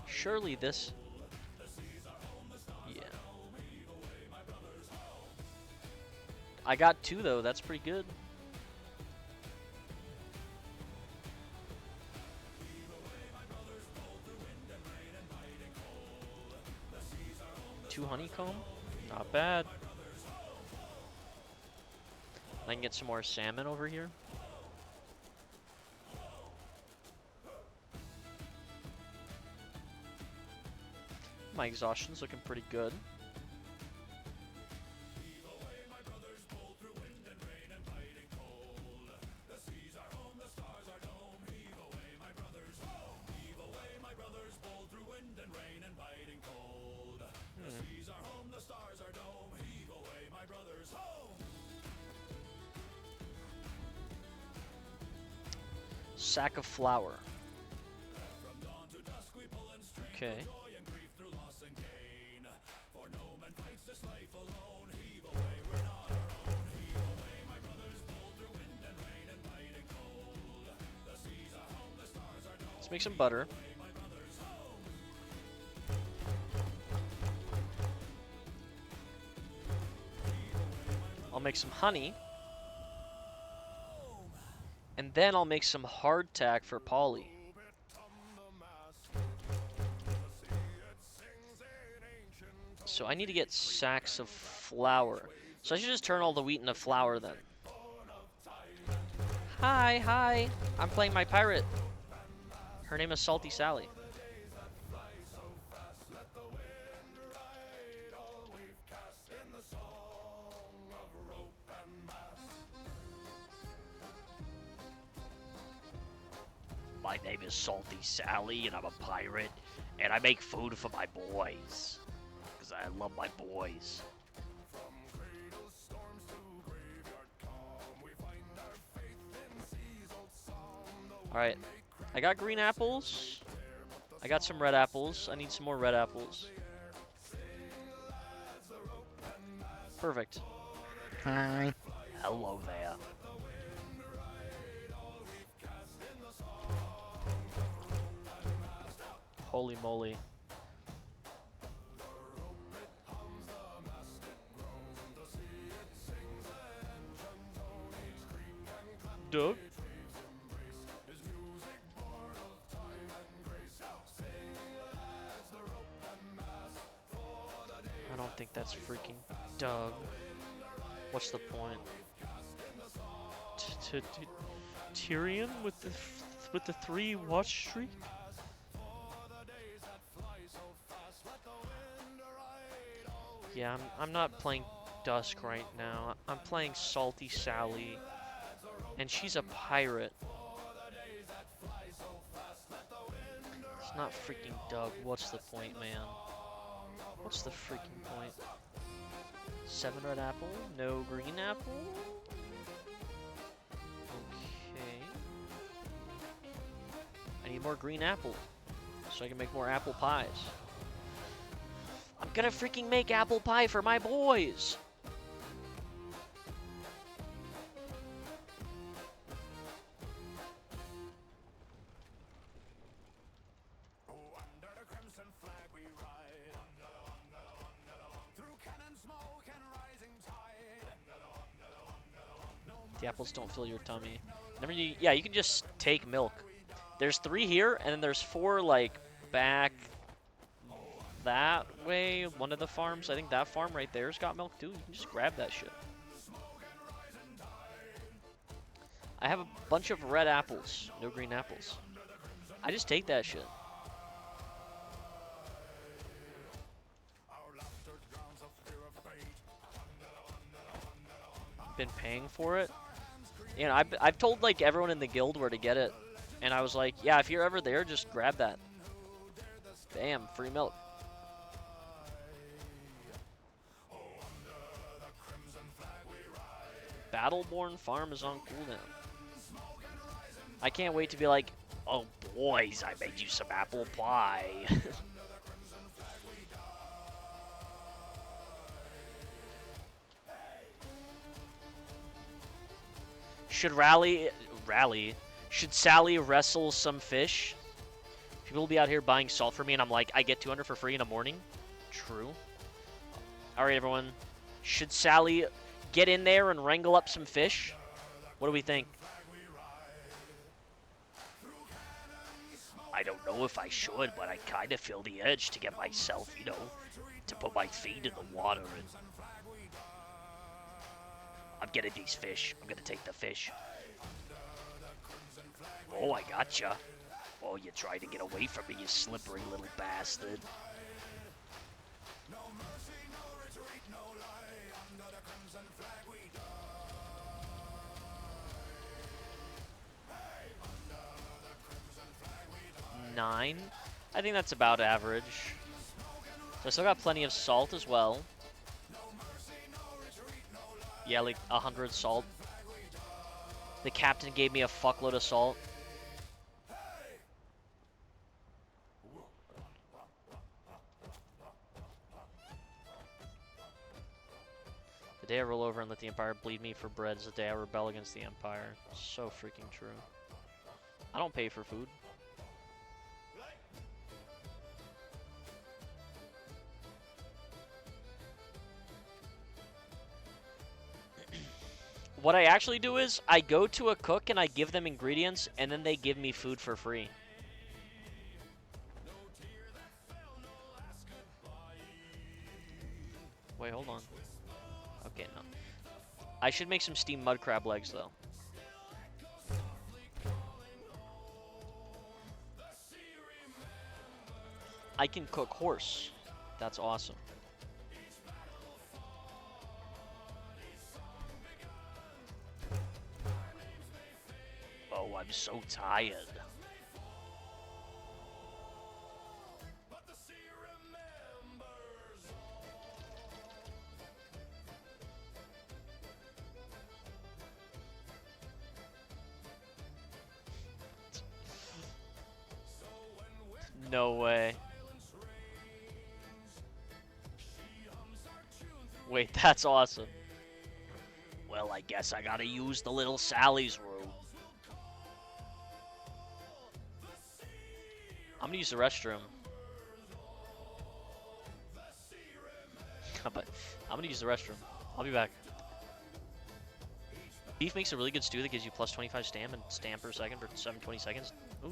Surely this... Yeah. I got 2 though, that's pretty good. Two honeycomb? Not bad. I can get some more salmon over here. My exhaustion's looking pretty good. Sack of flour. Okay. Let's make some butter. I'll make some honey. And then I'll make some hardtack for Polly. So I need to get sacks of flour. So I should just turn all the wheat into flour then. Hi, hi. I'm playing my pirate. Her name is Salty Sally. My name is Salty Sally, and I'm a pirate, and I make food for my boys. Because I love my boys. Alright, I got green apples. I got some red apples. I need some more red apples. Perfect. Hi. Hello there. Holy moly. Doug? think that's freaking Doug. What's the point? Tyrion with the 3 watch streak? Yeah, I'm not playing Dusk right now. I'm playing Salty Sally, and she's a pirate. It's not freaking Doug. What's the point, man? What's the freaking point? 7 red apple, no green apple? Okay. I need more green apple so I can make more apple pies. I'm gonna freaking make apple pie for my boys! The apples don't fill your tummy. Yeah, you can just take milk. There's 3 here, and then there's 4, like, back that way. One of the farms, I think that farm right there's got milk, too. You can just grab that shit. I have a bunch of red apples. No green apples. I just take that shit. Been paying for it. You know, I've told like everyone in the guild where to get it, and I was like, yeah, if you're ever there, just grab that. Bam, free milk. Battleborn Farm is on cooldown. I can't wait to be like, oh boys, I made you some apple pie. Should should Sally wrestle some fish? People will be out here buying salt for me, and I'm like, I get 200 for free in a morning? True. Alright, everyone. Should Sally get in there and wrangle up some fish? What do we think? I don't know if I should, but I kind of feel the edge to get myself, you know, to put my feet in the water and... I'm getting these fish. I'm gonna take the fish. Oh, I gotcha. Oh, you tried to get away from me, you slippery little bastard. $9. I think that's about average. So I still got plenty of salt as well. Yeah, like 100 salt. The captain gave me a fuckload of salt. The day I roll over and let the Empire bleed me for bread is the day I rebel against the Empire. So freaking true. I don't pay for food. What I actually do is, I go to a cook and I give them ingredients, and then they give me food for free. Wait, hold on. Okay, no. I should make some steamed mud crab legs, though. I can cook horse. That's awesome. Oh, I'm so tired. No way. Wait, that's awesome. Well, I guess I gotta use the little Sally's room. I'm gonna use the restroom. But I'm gonna use the restroom. I'll be back. Beef makes a really good stew that gives you plus 25 stam and stam per second for 720 seconds. Ooh.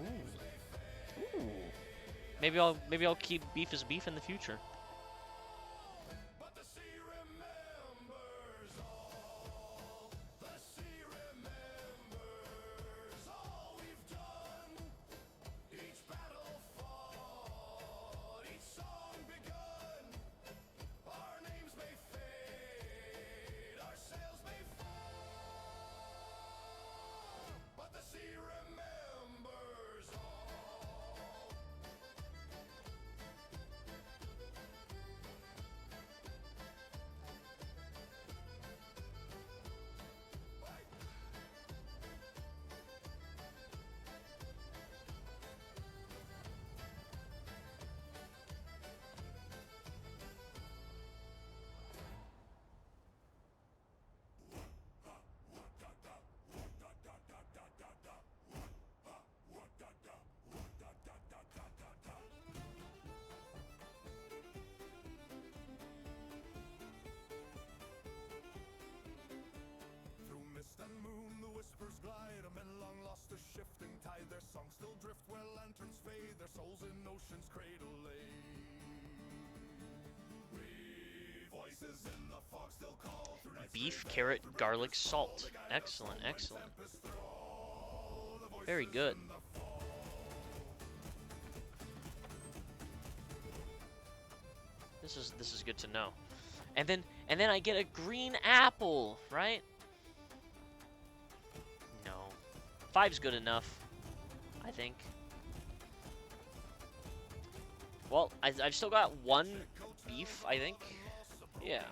Ooh. Ooh. Maybe I'll keep beef as beef in the future. beef, carrot, garlic, salt. Excellent, excellent. Very good. This is good to know. And then I get a green apple, right? No. 5's good enough, I think. Well, I've still got 1 beef, I think. Yeah.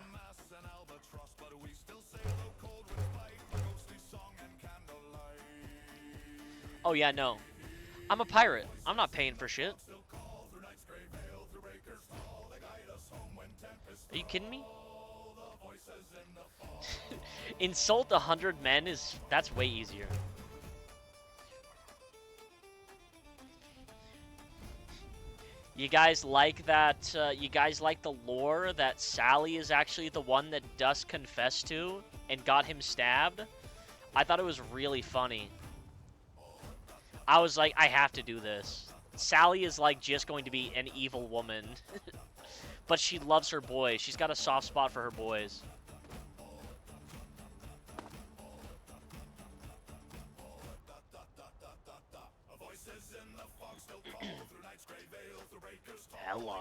Oh yeah, no. I'm a pirate. I'm not paying for shit. Are you kidding me? Insult 100 men that's way easier. You guys like that, you guys like the lore that Sally is actually the one that Dusk confessed to and got him stabbed? I thought it was really funny. I was like, I have to do this. Sally is like just going to be an evil woman. But she loves her boys. She's got a soft spot for her boys. Hello.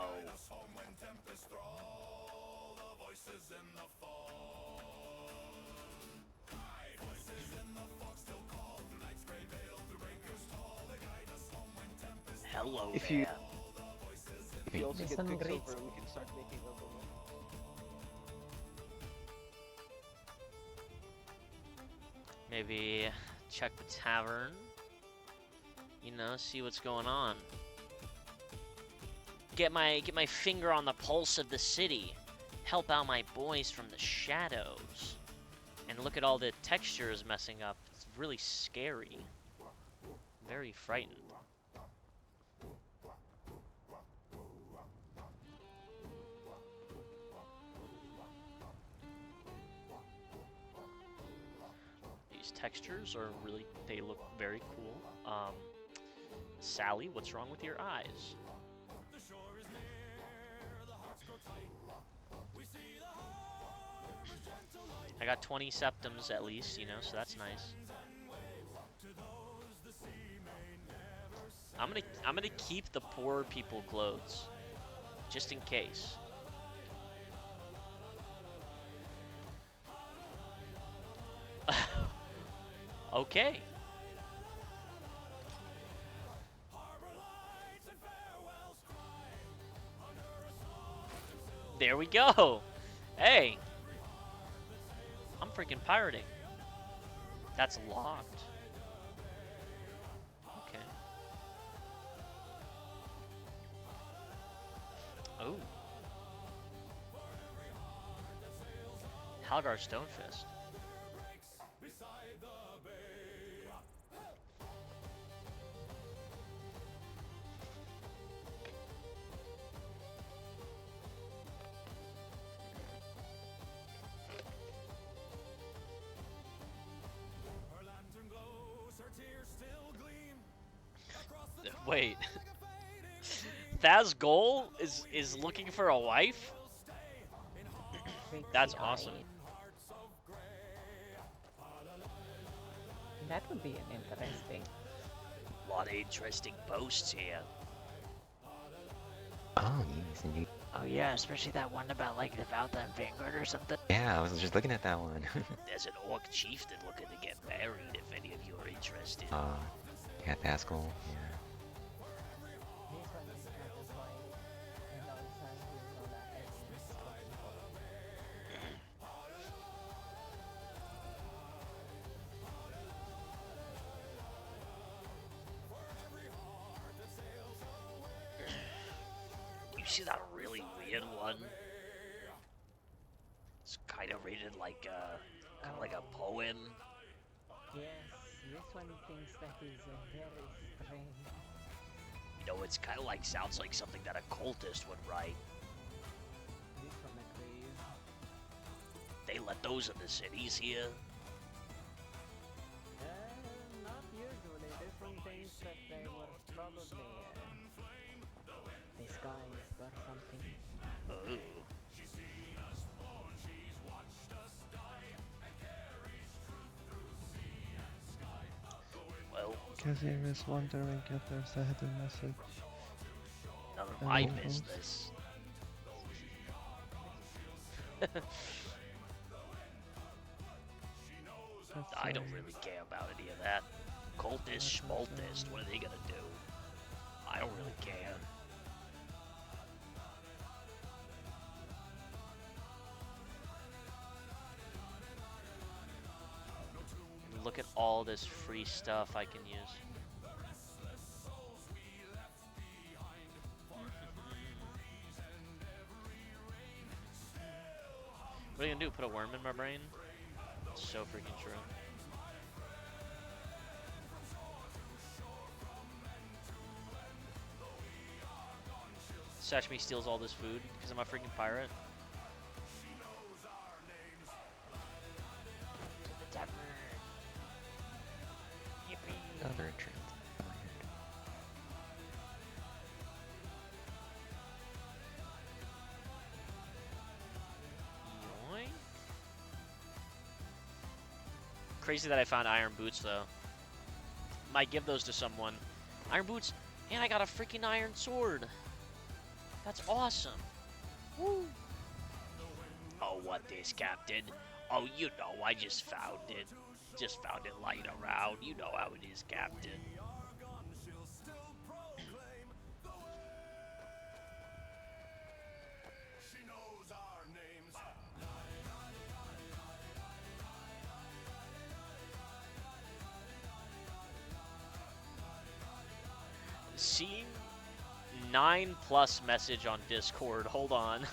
Hello If there. you also get Some Quicksilver, great- we can start making other ones. Maybe check the tavern. You know, see what's going on. Get my finger on the pulse of the city. Help out my boys from the shadows. And look at all the textures messing up. It's really scary. Very frightened. These textures are really, they look very cool. Sally, what's wrong with your eyes? I got 20 septums at least, you know, so that's nice. I'm gonna keep the poor people clothes, just in case. Okay. There we go. Hey. I'm freaking pirating. That's locked. Okay. Oh. Halgar Stonefist. Wait. Thaz goal is looking for a wife? That's awesome. That would be an interesting. A lot of interesting posts here. Oh, yes, indeed. Oh yeah, especially that one about like the Valentine Vanguard or something. Yeah, I was just looking at that one. There's an orc chieftain looking to get married if any of you are interested. Yeah, Pascal, yeah. You see that really weird one? It's kind of rated like kind of like a poem. Yes, this one thinks that is very strange. No, it's kind of like sounds like something that a cultist would write. This one agrees. They let those in the cities here. Not usually. This one thinks that they were probably disguised or something. Oh. Keizaal is wondering if there's a hidden message. None of in my the post. business. I don't really care about any of that. Cultist, schmaltist, what are they gonna do? I don't really care. And look at all this free stuff I can use. What are you gonna do? Put a worm in my brain? It's so freaking true. Sashimi steals all this food because I'm a freaking pirate. Another entrance. Yoink. Crazy that I found iron boots though. Might give those to someone. Iron boots, and I got a freaking iron sword. That's awesome. Woo. Oh, what this, Captain? Oh, you know, I just found it. Just found it lying around. You know how it is, Captain. Seeing 9+ message on Discord. Hold on.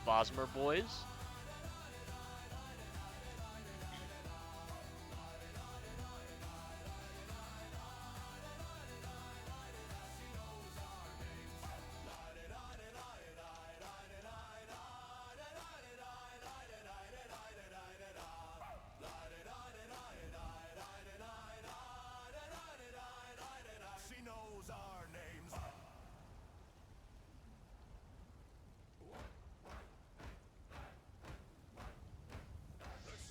Bosmer boys.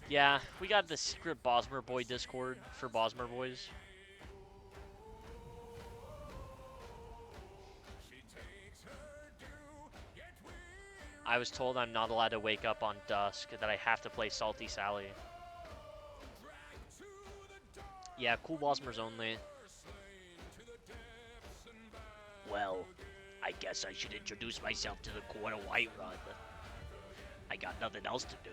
Yeah, we got the secret Bosmer boy Discord for Bosmer boys. I was told I'm not allowed to wake up on dusk, that I have to play Salty Sally. Yeah, cool Bosmers only. Well, I guess I should introduce myself to the court of Whiterun. I got nothing else to do.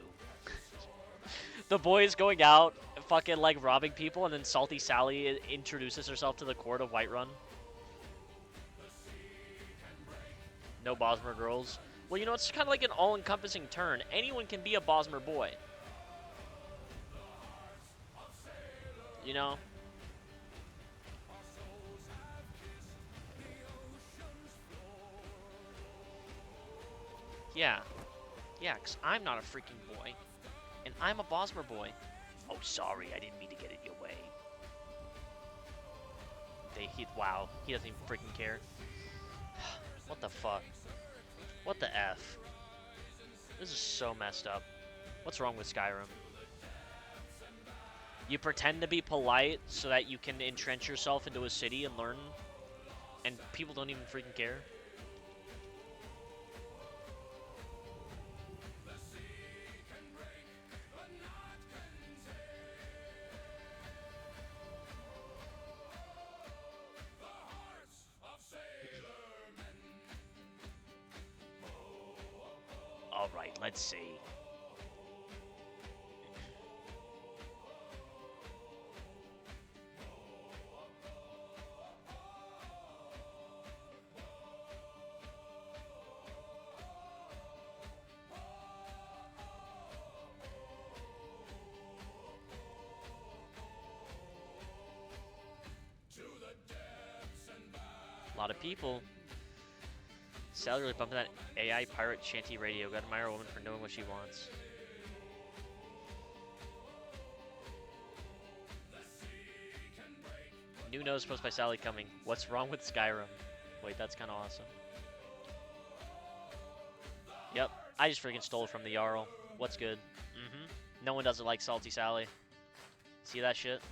The boys going out, fucking like robbing people, and then Salty Sally introduces herself to the court of Whiterun. No Bosmer girls. Well, you know, it's kind of like an all-encompassing turn. Anyone can be a Bosmer boy. You know? Yeah. Yeah, because I'm not a freaking boy. And I'm a Bosmer boy. Oh, sorry, I didn't mean to get in your way. Wow, he doesn't even freaking care. What the fuck? What the F? This is so messed up. What's wrong with Skyrim? You pretend to be polite so that you can entrench yourself into a city and learn, and people don't even freaking care. Alright, let's see. A lot of people. Sally really bumping that AI pirate shanty radio. Gotta admire a woman for knowing what she wants. New nose post by Sally coming. What's wrong with Skyrim? Wait, that's kind of awesome. Yep, I just freaking stole it from the Jarl. What's good? No one doesn't like Salty Sally. See that shit?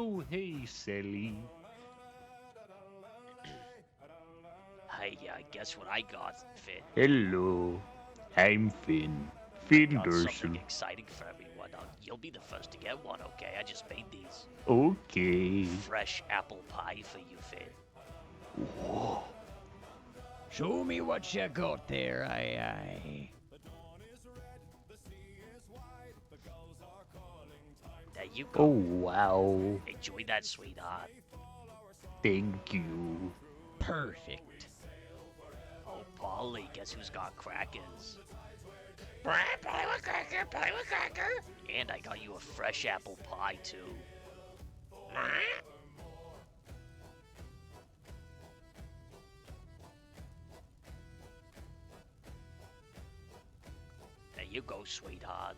Oh, hey, Sally. Hey, guess what I got, Finn? Hello. I'm Finn. Finn Got something Dorsal. exciting for everyone. You'll be the first to get one, okay? I just made these. Okay. Fresh apple pie for you, Finn. Whoa. Show me what you got there, aye. There you Oh, go. wow. Enjoy that, sweetheart. Thank you. Perfect. Oh, Polly, guess who's got crackers? Polly with cracker, Polly with cracker. And I got you a fresh apple pie, too. There you go, sweetheart.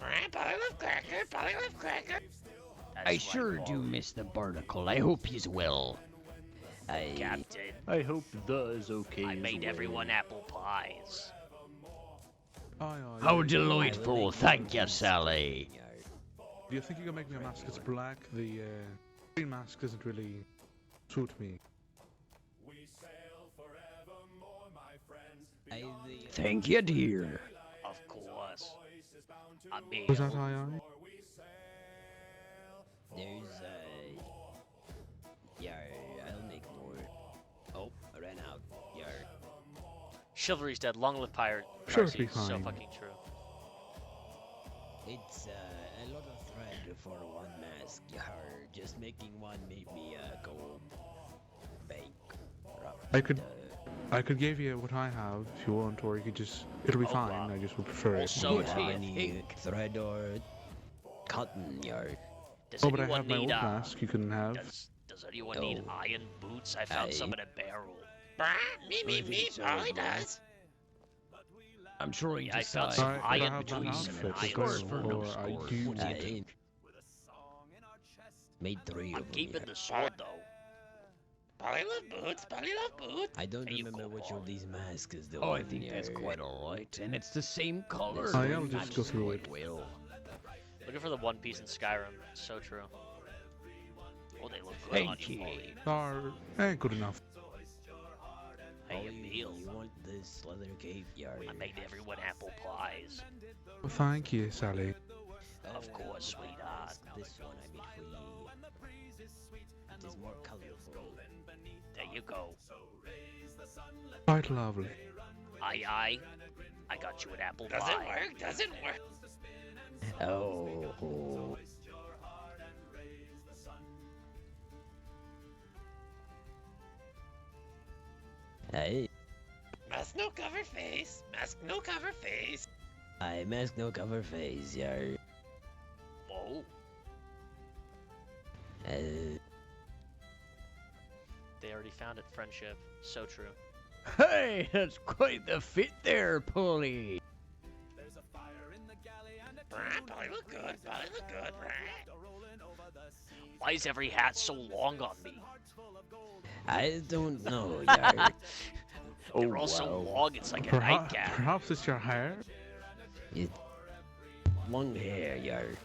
Polly with cracker, Polly with cracker. I sure do miss the barnacle. I hope he's well. Captain, I hope the is okay. I made everyone apple pies. How delightful. Thank you, Sally. Do you think you can make me a mask that's black? The green mask doesn't really suit me. Thank you, dear. Of course. I mean, Was that aye? There's yeah, I'll make more. Oh, I ran out. Yeah. Chivalry's dead. Long live pirate. Sure, Mercy. be So fine. fucking true. It's a lot of thread for one mask. Yeah, just making one made me go bankrupt. I could give you what I have if you want, or you could just. It'll be fine. I just would prefer it. Also, any thread or cotton yard. Does Oh, but I anyone have my old need mask. You can have. Does anyone need iron boots? I found some in a barrel. Me, Polly does. I'm trying Yeah, to I found decide. some I iron have that boots and an outfit as iron well, sword. or I do. Made 3 of I'm them. keeping the sword though. Polly love boots, Polly love boots. I don't There you remember go, which of these masks is the Oh, one. I think that's quite alright. And it's the same color. I'll just go through it. Well. Looking for the One Piece in Skyrim. So true. Oh, they look good on Thank you, you. Polly. Are good enough. Hey, Emil. You want this leather cape yard? I made everyone apple pies. Well, thank you, Sally. Of course, sweetheart. This one I made for you. It is more colorful. There you go. Quite lovely. Aye. I got you an apple Does pie. it work? Does it work? Oh. Hey, Mask no cover face. Mask no cover face. I mask no cover face, yard. Whoa. They already found it. Friendship. So true. Hey, that's quite the fit there, Polly. Polly look good. Polly look good. Why is every hat so long on me? I don't know, yard. They're all so long, it's like a Perhaps, nightcap. perhaps it's your hair. Long hair, yard.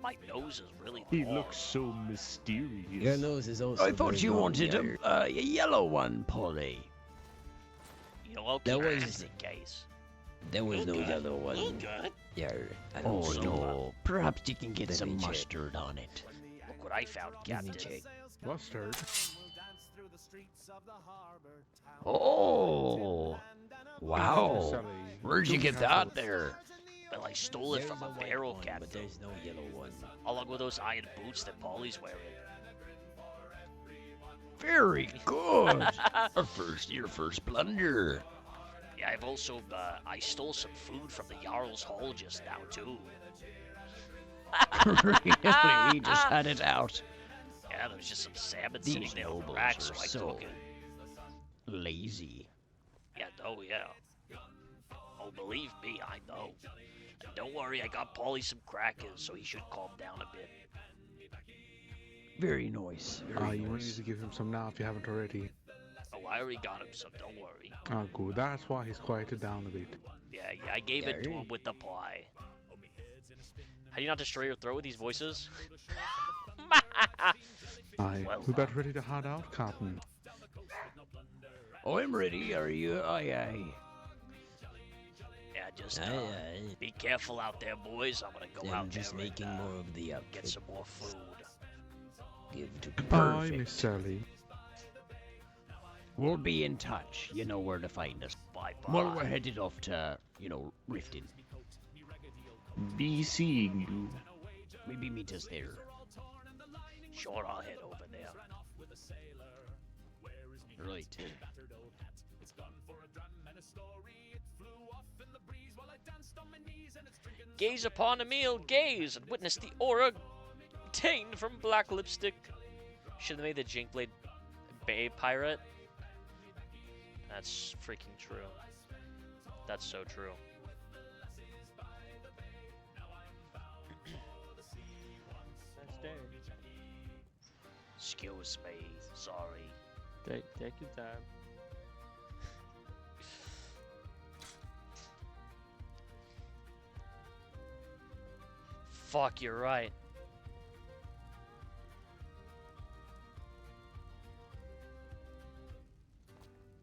My nose is really He long. looks so mysterious. Your nose is also I thought very you long, wanted yard. a yellow one, Polly. You know, That okay, was- just in case. There was no good. yellow one. Look good. Yard. I don't Oh see no, one. perhaps you can get Let some me check. mustard on it. Look what I found, Let me Captain. check. Mustard. Oh, wow. Sally. Where'd you Do get have that it. there? Well, I stole it There's from a white barrel, one, Captain. but there's no yellow one. Along with those iron boots that Polly's wearing. Very good. Your first blunder. Yeah, I've also, I stole some food from the Jarl's Hall just now, too. Really? He just had it out. Yeah, there was just some salmon These sitting there on the nobles rack, are so I so took it. lazy. Yeah, yeah. Oh, believe me, I know. And don't worry, I got Polly some crackers, so he should calm down a bit. Very nice. Ah, Very you need nice. to give him some now if you haven't already. Oh, I already got him, so don't worry. Oh, good. That's why he's quieted down a bit. Yeah, I gave it to him with the pie. How do you not destroy your throat with these voices? Aye, Well we better ready to head out, Captain. I'm ready. Are you? Aye. Yeah, just Aye, aye. be careful out there, boys. I'm gonna go I'm out just there making and, more of the get outfit. some more food. Give to Goodbye, Miss Sally. We'll be in touch. You know where to find us. Bye bye. Well, we're headed off to, Riften. Be seeing you. Maybe meet us there. Sure, I'll head over there. Right. Gaze upon a meal, gaze, and witness the aura obtained from black lipstick. Should have made the Jinkblade Bay pirate. That's freaking true. That's so true. Excuse me, sorry. Take your time. Fuck, you're right.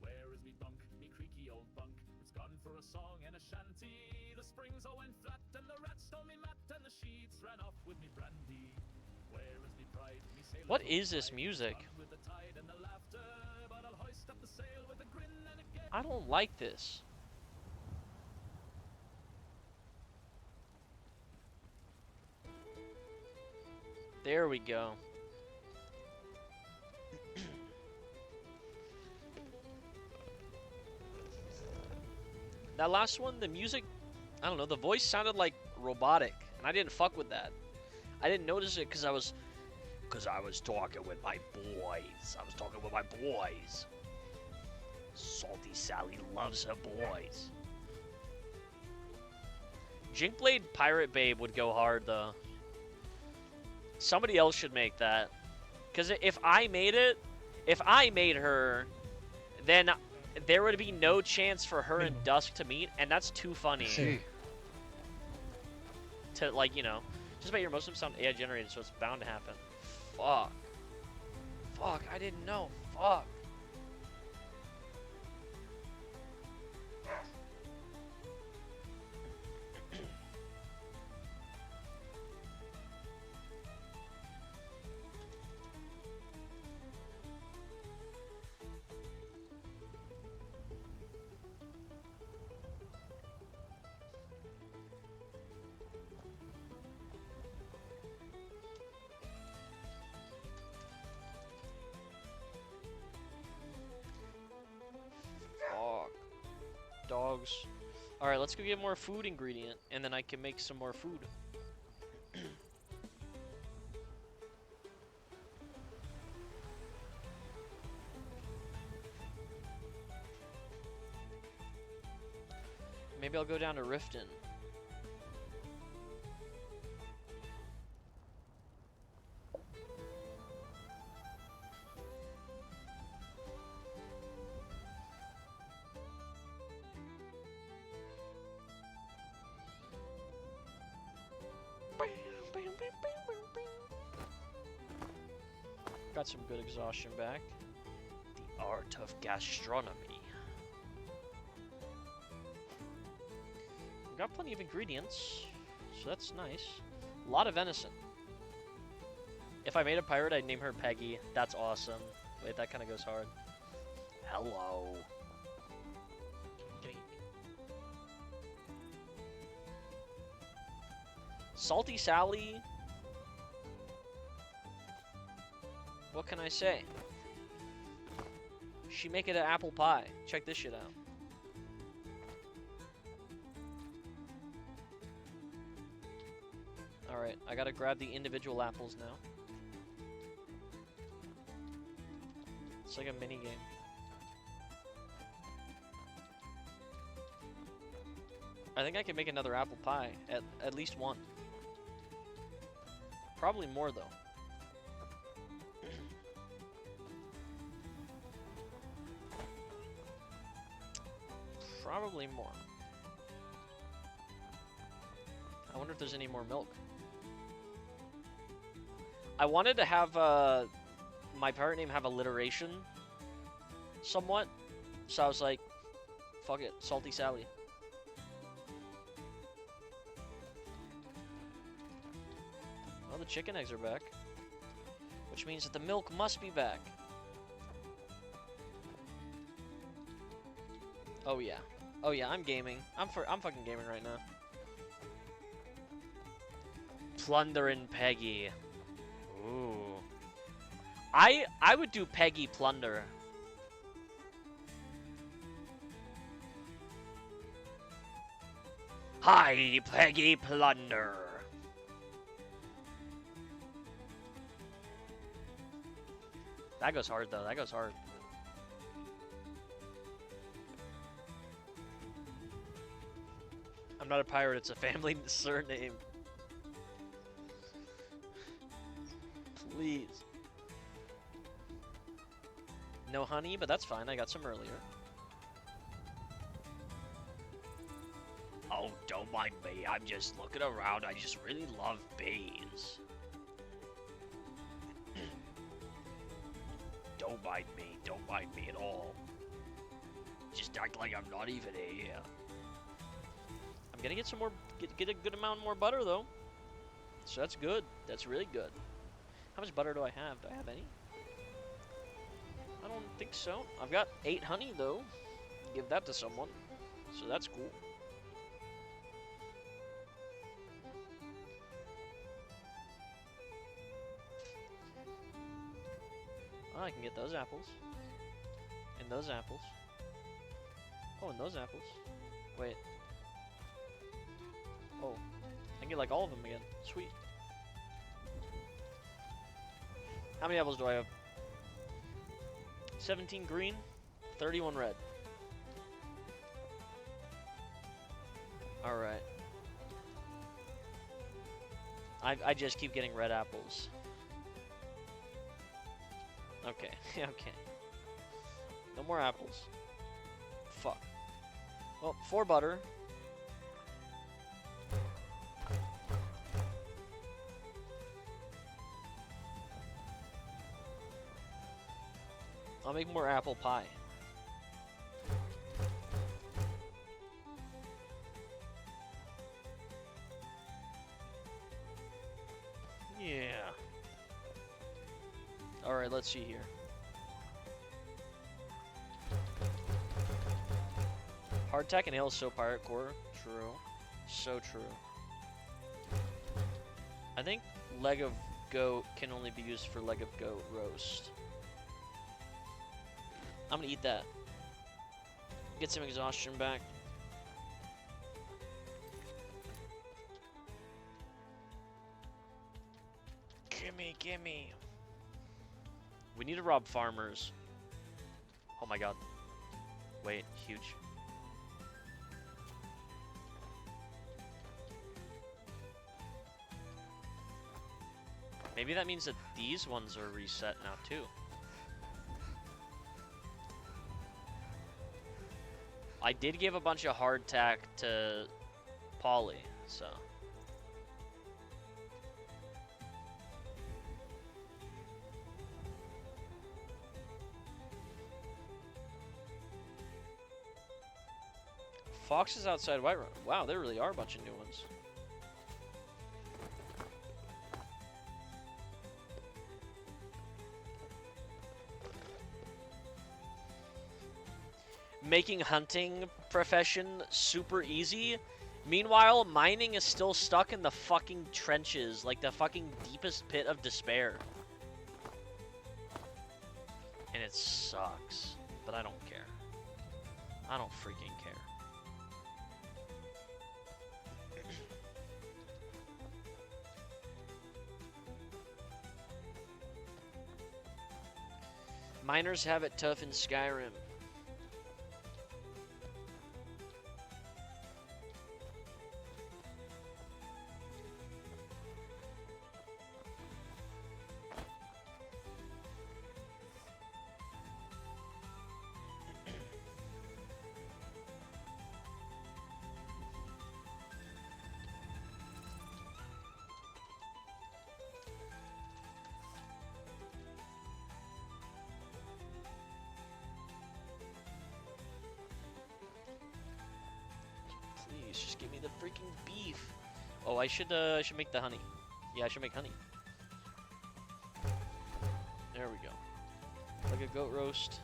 Where is me bunk, me creaky old bunk? It's gone for a song and a shanty. The springs all went flat and the rats stole me mat and the sheets ran off with me brandy. Where is me pride, me sailor? What is this music? With the tide and the laughter, but I'll hoist up the sail with a grin and a gay. I don't like this. There we go. That last one, the music, I don't know, the voice sounded like robotic, and I didn't fuck with that. I didn't notice it because I was talking with my boys. I was talking with my boys. Salty Sally loves her boys. Jinkblade Pirate Babe would go hard, though. Somebody else should make that. Because if I made her, then there would be no chance for her and Dusk to meet, and that's too funny. To, like, just about your most of them sound AI generated, so it's bound to happen. Fuck. Fuck, I didn't know. Fuck. Dogs. Alright, let's go get more food ingredient, and then I can make some more food. Maybe I'll go down to Riften. Got some good exhaustion back. The art of gastronomy. We've got plenty of ingredients, so that's nice. A lot of venison. If I made a pirate, I'd name her Peggy. That's awesome. Wait, that kind of goes hard. Hello. Salty Sally. What can I say? She make it an apple pie. Check this shit out. Alright, I gotta grab the individual apples now. It's like a mini game. I think I can make another apple pie. At least one. Probably more, though. Probably more. I wonder if there's any more milk. I wanted to have my pirate name have alliteration, somewhat. So I was like, fuck it, Salty Sally. Well, the chicken eggs are back, which means that the milk must be back. Oh yeah, oh yeah, I'm gaming. I'm fucking gaming right now. Plunderin' Peggy. Ooh. I would do Peggy Plunder. Hi, Peggy Plunder. That goes hard though. That goes hard. I'm not a pirate. It's a family surname. Please. No honey, but that's fine. I got some earlier. Oh, don't mind me. I'm just looking around. I just really love bees. Don't mind me. Don't mind me at all. Just act like I'm not even here. I'm gonna get some more, get a good amount more butter though. So that's good. That's really good. How much butter do I have? Do I have any? I don't think so. I've got 8 honey though. Give that to someone. So that's cool. Oh, I can get those apples. And those apples. Oh, and those apples. Wait. Oh. I can get like all of them again. Sweet. How many apples do I have? 17 green, 31 red. Alright. I just keep getting red apples. Okay, okay. No more apples. Fuck. Well, 4 butter. I'll make more apple pie. Yeah. Alright, let's see here. Hardtack and ale is so pirate core. True. So true. I think leg of goat can only be used for leg of goat roast. I'm gonna eat that. Get some exhaustion back. Gimme, gimme. We need to rob farmers. Oh my god. Wait, huge. Maybe that means that these ones are reset now too. I did give a bunch of hardtack to Polly, so. Foxes outside Whiterun. Wow, there really are a bunch of new ones. Making hunting profession super easy. Meanwhile, mining is still stuck in the fucking trenches, like the fucking deepest pit of despair. And it sucks, but I don't care. I don't freaking care. Miners have it tough in Skyrim. freaking beef. Oh, I should make the honey. Yeah, I should make honey. There we go. Like a goat roast.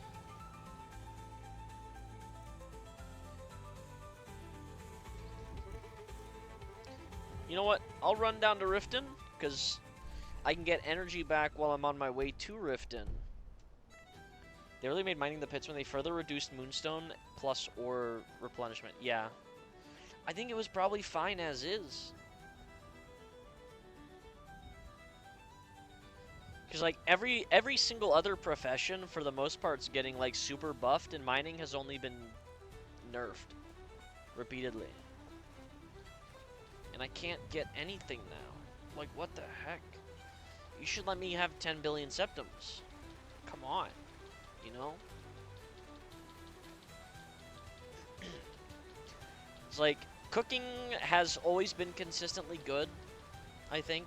You know what? I'll run down to Riften, because I can get energy back while I'm on my way to Riften. They really made mining the pits when they further reduced Moonstone plus ore replenishment. Yeah. I think it was probably fine as is. Because, like, every single other profession, for the most part, is getting, like, super buffed, and mining has only been nerfed repeatedly. And I can't get anything now. Like, what the heck? You should let me have 10 billion septums. Come on. You know? It's like, cooking has always been consistently good, I think.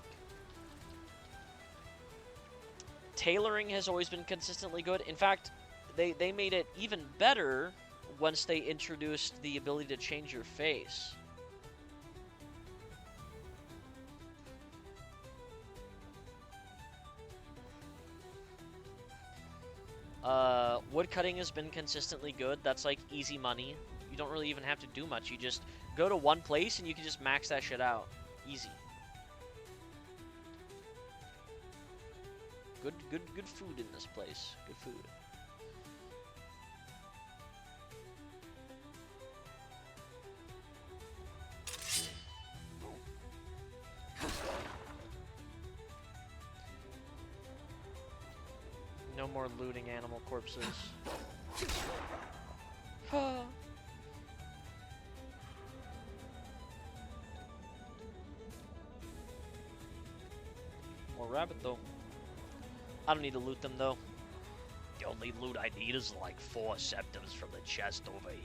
Tailoring has always been consistently good. In fact, they made it even better once they introduced the ability to change your face. Woodcutting has been consistently good. That's like easy money. You don't really even have to do much. You just go to one place and you can just max that shit out. Easy. Good food in this place. Good food. No more looting animal corpses. More rabbit though. I don't need to loot them though. The only loot I need is like 4 septums from the chest over here.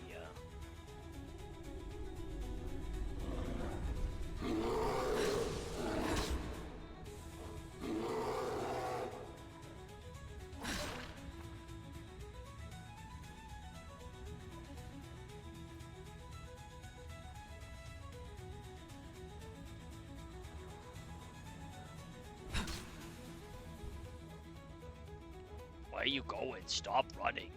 Where you going? Stop running.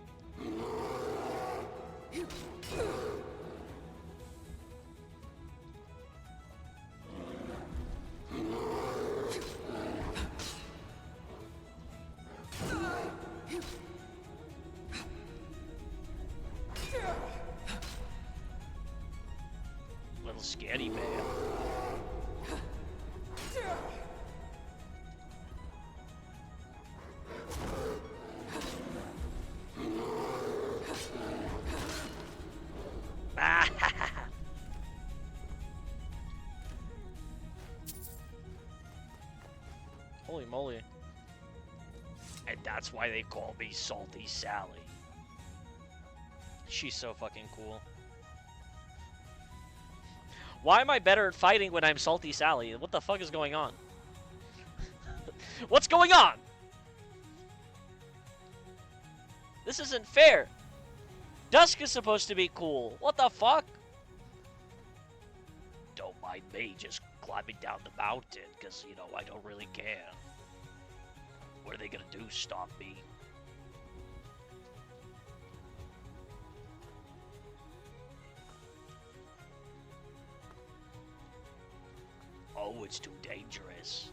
Little scaredy bear. Holy moly. And that's why they call me Salty Sally. She's so fucking cool. Why am I better at fighting when I'm Salty Sally? What the fuck is going on? What's going on? This isn't fair. Dusk is supposed to be cool. What the fuck? Don't mind me just climbing down the mountain, because, you know, I don't really care. What are they gonna do? Stop me? Oh, it's too dangerous.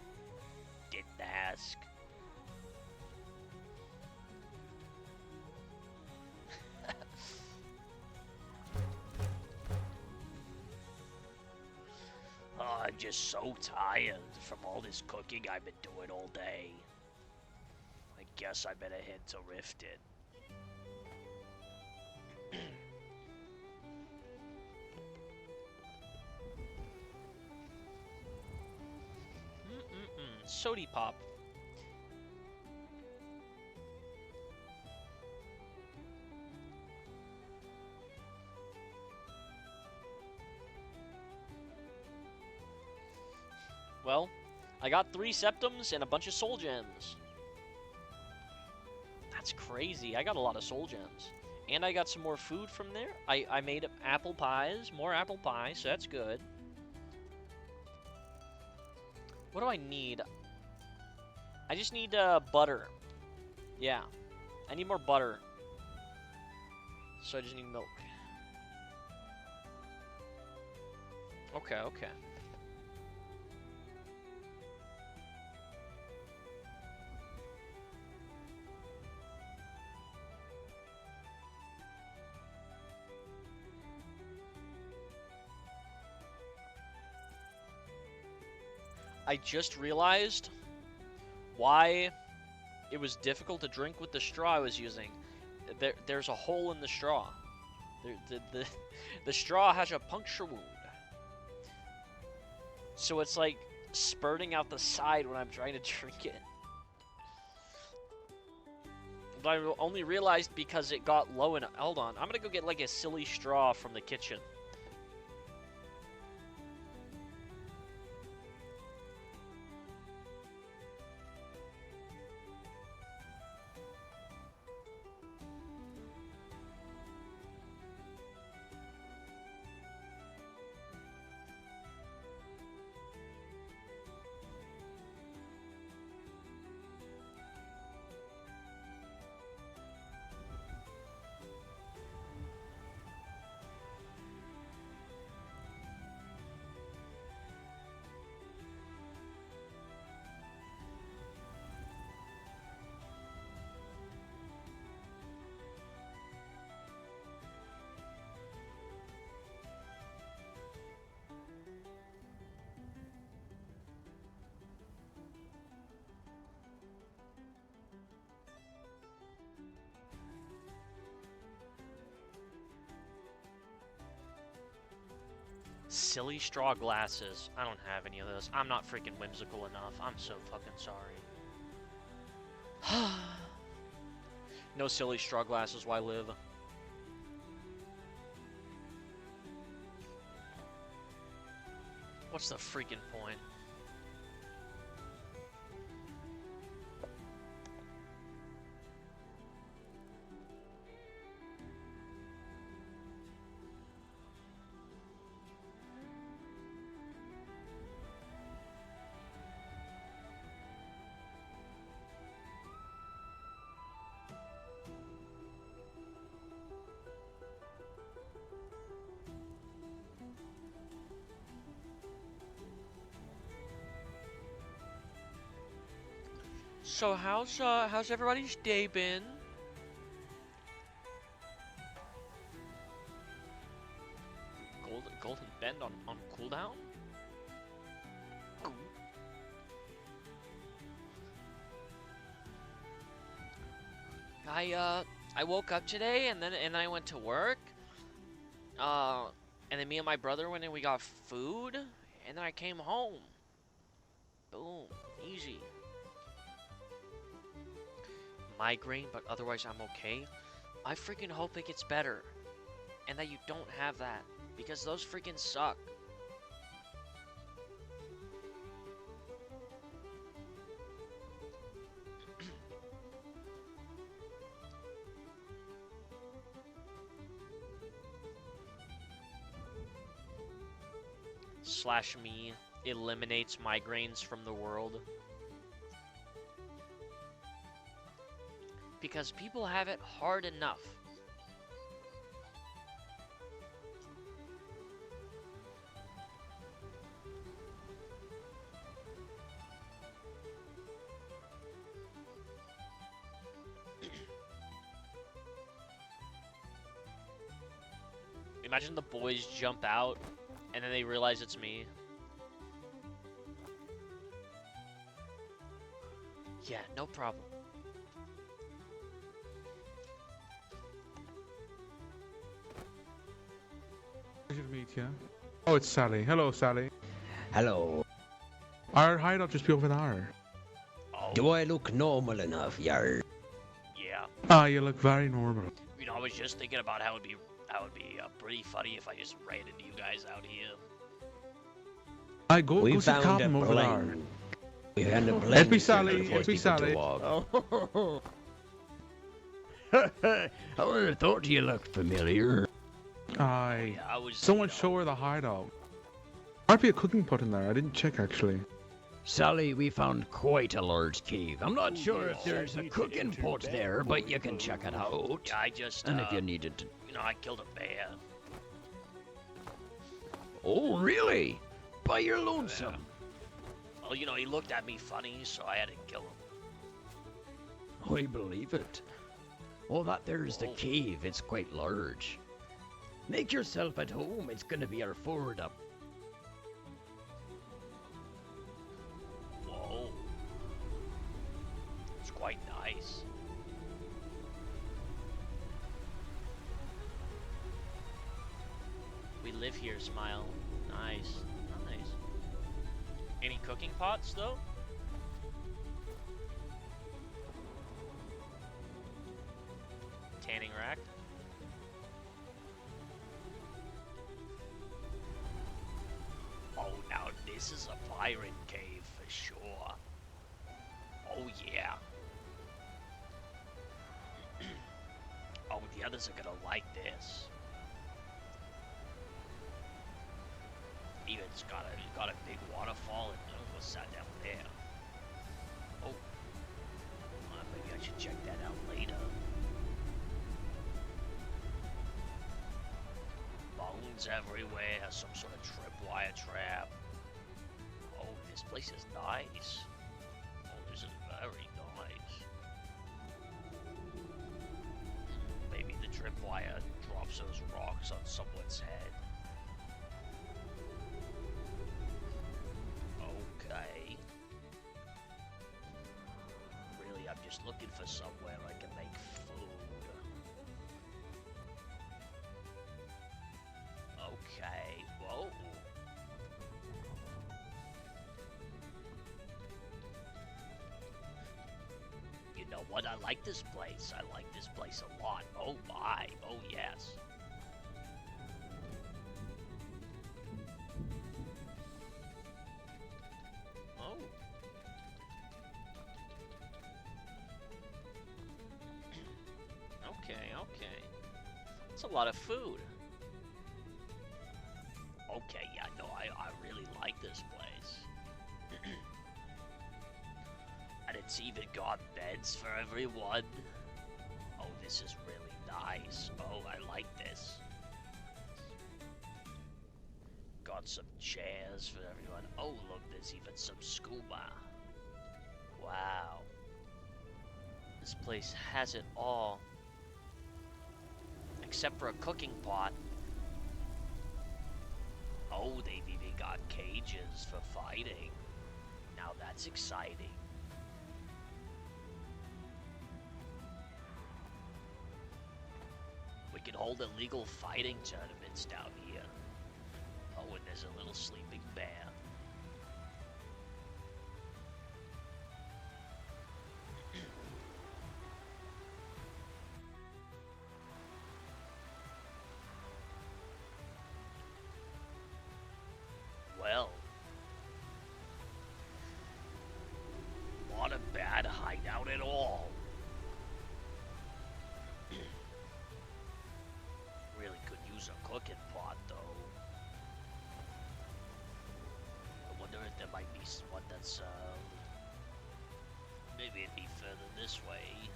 Didn't ask. Oh, I'm just so tired from all this cooking I've been doing all day. I guess I better head to Riften. Sody pop. Well, I got 3 septums and a bunch of soul gems. That's crazy. I got a lot of soul gems. And I got some more food from there. I made apple pies, more apple pies, so that's good. What do I need? I just need butter. Yeah. I need more butter. So I just need milk. Okay, okay. I just realized why it was difficult to drink with the straw I was using. There's a hole in the straw. The straw has a puncture wound. So it's like spurting out the side when I'm trying to drink it. But I only realized because it got low enough. Hold on, I'm gonna go get like a silly straw from the kitchen. Silly straw glasses. I don't have any of those. I'm not freaking whimsical enough. I'm so fucking sorry. No silly straw glasses, why live? What's the freaking point? So how's everybody's day been? Golden Bend on cooldown? I woke up today and then I went to work. And then me and my brother went and we got food and then I came home. Boom, easy. Migraine, but otherwise I'm okay. I freaking hope it gets better. And that you don't have that. Because those freaking suck. /me eliminates migraines from the world. Because people have it hard enough. Imagine the boys jump out and then they realize it's me. Yeah, no problem. Pleasure to meet you. Oh, it's Sally. Hello, Sally. Hello. Our hideout just be over there. Oh. Do I look normal enough, yar? Yeah. Ah, you look very normal. You know, I was just thinking about how it would be pretty funny if I just ran into you guys out here. I go see Cotton over there. We found a blanket. Let's be Sally. Let's be Sally. Oh. I would have thought you looked familiar. Aye. Yeah, I was. Someone show her the hideout. Might be a cooking pot in there. I didn't check actually. Sally, we found quite a large cave. I'm not sure if there's a cooking pot there, but you can check it out. Yeah, I just, And if you needed to... you know, I killed a bear. Oh, really? By your lonesome? Well, you know, he looked at me funny, so I had to kill him. I believe it. Oh, that there's the cave. It's quite large. Make yourself at home. It's gonna be our forward up. Whoa. It's quite nice. We live here, Smile. Nice. Nice. Any cooking pots, though? Tanning rack? Oh, now this is a pirate cave for sure. Oh, yeah. Oh, the others are gonna like this. Even it's got a big waterfall and what's that down there? Oh. Maybe I should check that out later. Bones everywhere, some sort of tripwire trap. Oh, this place is nice. Oh, this is very nice. Maybe the tripwire drops those rocks on someone's head. Okay. Really, I'm just looking for somewhere I can make food. Okay, whoa. You know what? I like this place. I like this place a lot. Oh my. Oh yes. Oh. Okay, okay. That's a lot of food. Okay, yeah, no, I really like this place. And it's even got beds for everyone. Oh, this is really nice. Oh, I like this. Got some chairs for everyone. Oh, look, there's even some scuba. Wow. This place has it all. Except for a cooking pot. Oh, they've even got cages for fighting. Now that's exciting. We can hold illegal fighting tournaments down here. Oh, and there's a little sleeping bear. Well, not a bad hideout at all. Really could use a cooking pot, though. I wonder if there might be one that's, maybe it'd be further this way,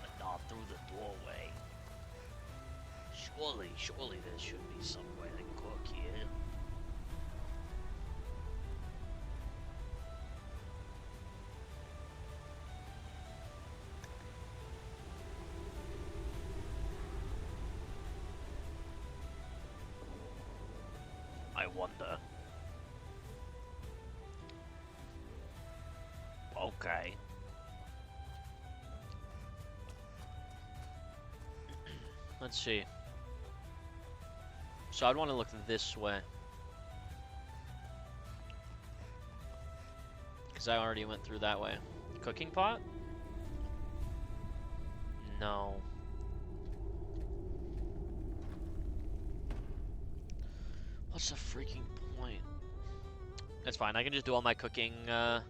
but not through the doorway. Surely there should be somewhere to cook here. I wonder. Okay. Let's see. So I'd want to look this way. Because I already went through that way. Cooking pot? No. What's the freaking point? That's fine. I can just do all my cooking, I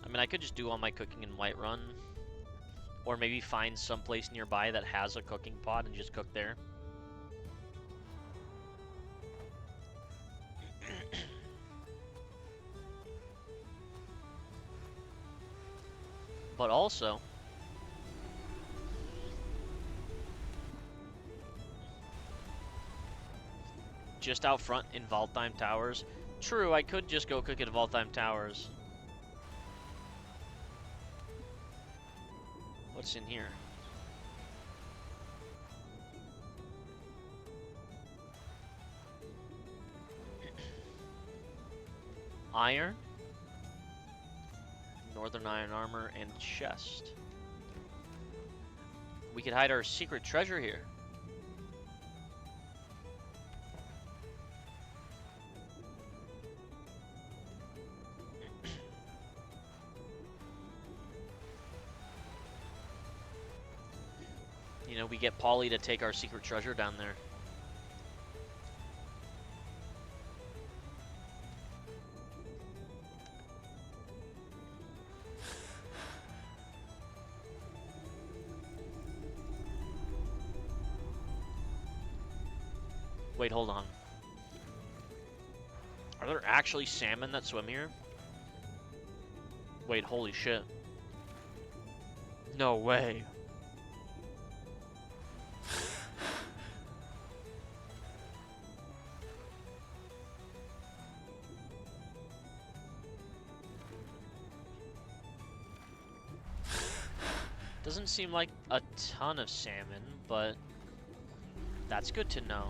mean, I could just do all my cooking in Whiterun. Or maybe find some place nearby that has a cooking pot and just cook there. But also, just out front in Valtheim Towers. True, I could just go cook at Valtheim Towers. What's in here? Iron, Northern Iron Armor, and chest. We could hide our secret treasure here. You know, we get Polly to take our secret treasure down there. Wait, hold on. Are there actually salmon that swim here? Wait, holy shit. No way. Doesn't seem like a ton of salmon, but that's good to know.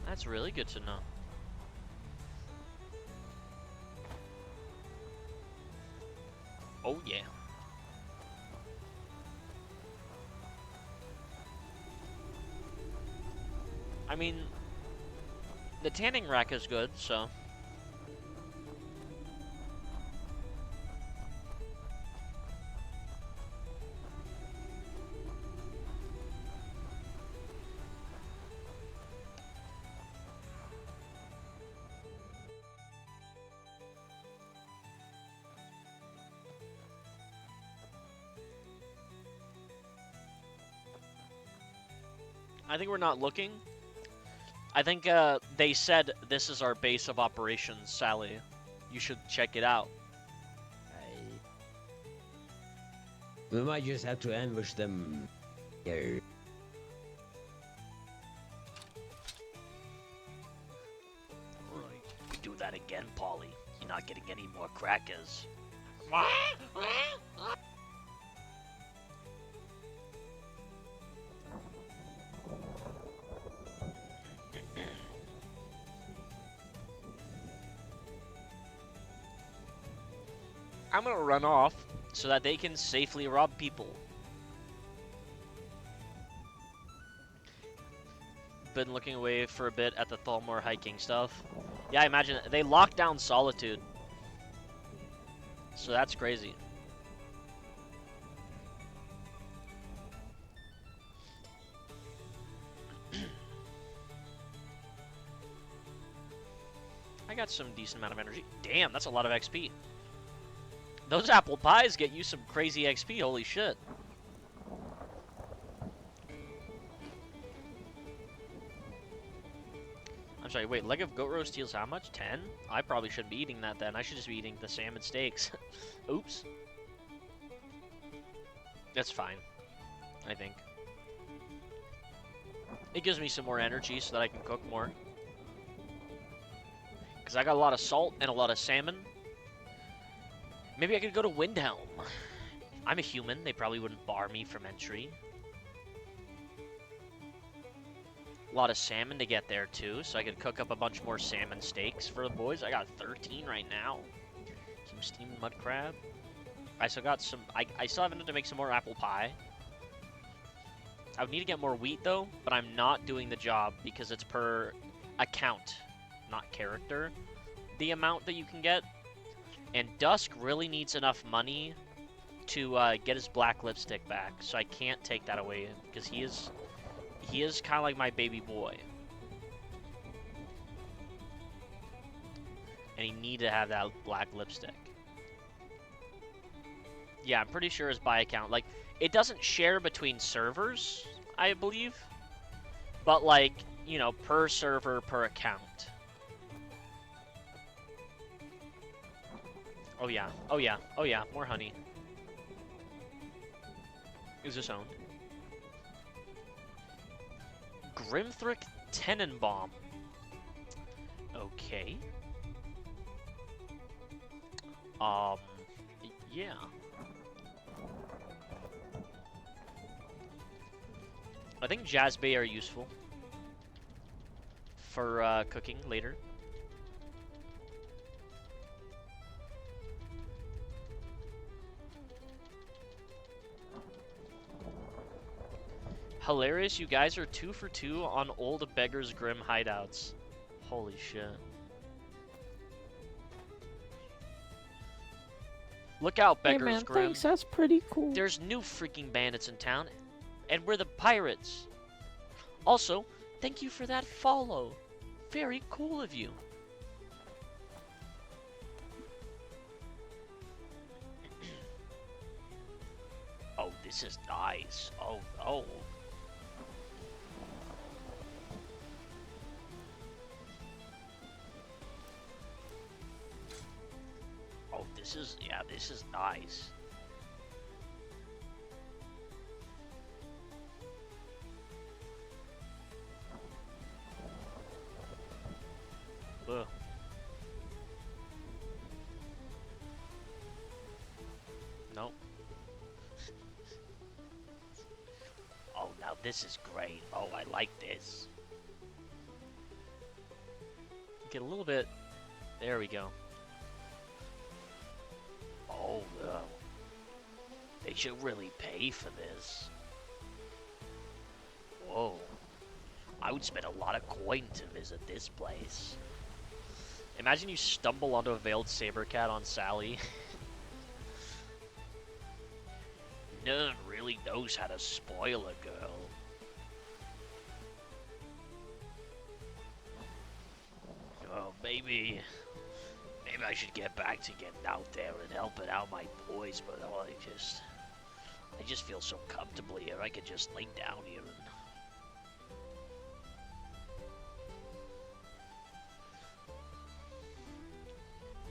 That's really good to know. Oh yeah. I mean, the tanning rack is good, so. I think we're not looking. I think they said this is our base of operations, Sally. You should check it out. We might just have to ambush them here. Right. We do that again, Polly. You're not getting any more crackers. I'm gonna run off so that they can safely rob people. Been looking away for a bit at the Thalmor hiking stuff. Yeah, I imagine they locked down Solitude. So that's crazy. I got some decent amount of energy. Damn, that's a lot of XP. Those apple pies get you some crazy XP, holy shit. I'm sorry, wait, leg of goat roast deals how much? 10? I probably shouldn't be eating that then. I should just be eating the salmon steaks. Oops. That's fine, I think. It gives me some more energy so that I can cook more. Because I got a lot of salt and a lot of salmon. Maybe I could go to Windhelm. I'm a human. They probably wouldn't bar me from entry. A lot of salmon to get there, too, so I could cook up a bunch more salmon steaks for the boys. I got 13 right now. Some steamed mud crab. I still got some... I still have enough to make some more apple pie. I would need to get more wheat, though, but I'm not doing the job because it's per account, not character, the amount that you can get. And Dusk really needs enough money to get his black lipstick back, so I can't take that away because he is kind of like my baby boy, and he need to have that black lipstick. Yeah, I'm pretty sure it's by account. Like, it doesn't share between servers, I believe, but like, you know, per server, per account. Oh yeah, oh yeah, oh yeah, more honey. Is this owned? Grimthrick Tenenbaum. Okay. Yeah. I think Jazzbay are useful for cooking later. Hilarious, you guys are 2 for 2 on Old Beggar's Grim hideouts. Holy shit. Look out, Hey Beggar's man, Grim. thanks, that's pretty cool. There's new freaking bandits in town, and we're the pirates. Also, thank you for that follow. Very cool of you. Oh, this is nice. Oh, oh. Oh, this is, yeah, this is nice. Ugh. Nope. Oh, now this is great. Oh, I like this. Get a little bit. There we go. Oh, no. They should really pay for this. Whoa. I would spend a lot of coin to visit this place. Imagine you stumble onto a veiled sabercat on Sally. No one really knows how to spoil a girl. Oh, maybe I should get back to getting out there and helping out my boys, but oh, I just feel so comfortable here. I could just lay down here and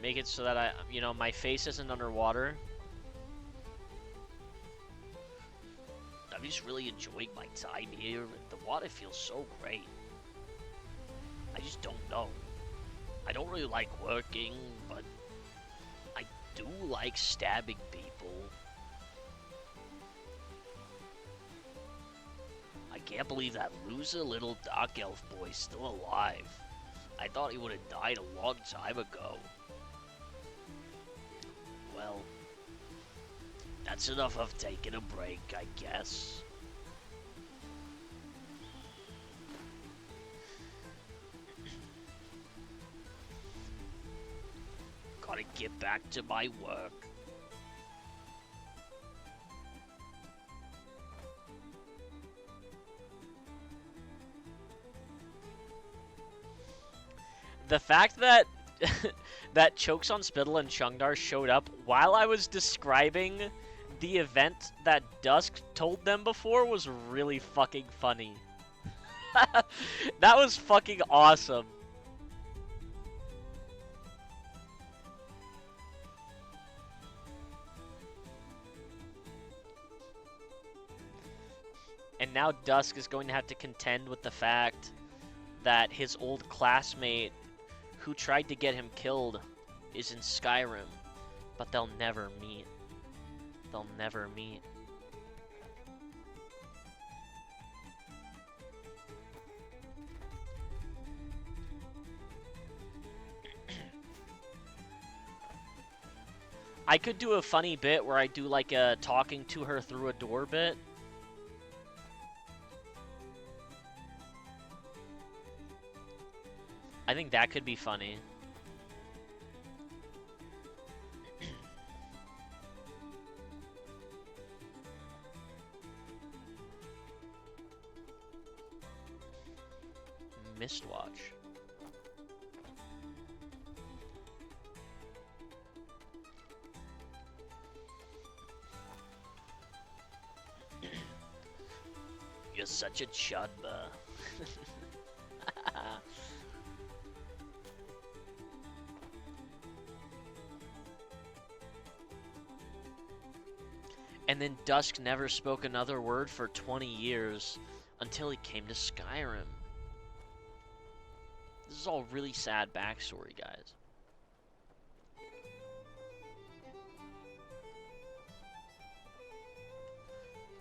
make it so that my face isn't underwater. I'm just really enjoying my time here. The water feels so great. I just don't know. I don't really like working, but I do like stabbing people. I can't believe that loser little dark elf boy's still alive. I thought he would have died a long time ago. Well, that's enough of taking a break, I guess. Gotta get back to my work. The fact that that Chokes on Spittle and Chungdar showed up while I was describing the event that Dusk told them before was really fucking funny. That was fucking awesome. And now Dusk is going to have to contend with the fact that his old classmate who tried to get him killed is in Skyrim, but they'll never meet. They'll never meet. I could do a funny bit where I do like a talking to her through a door bit. I think that could be funny. Mistwatch. You're such a chudma. And then Dusk never spoke another word for 20 years until he came to Skyrim. This is all really sad backstory, guys.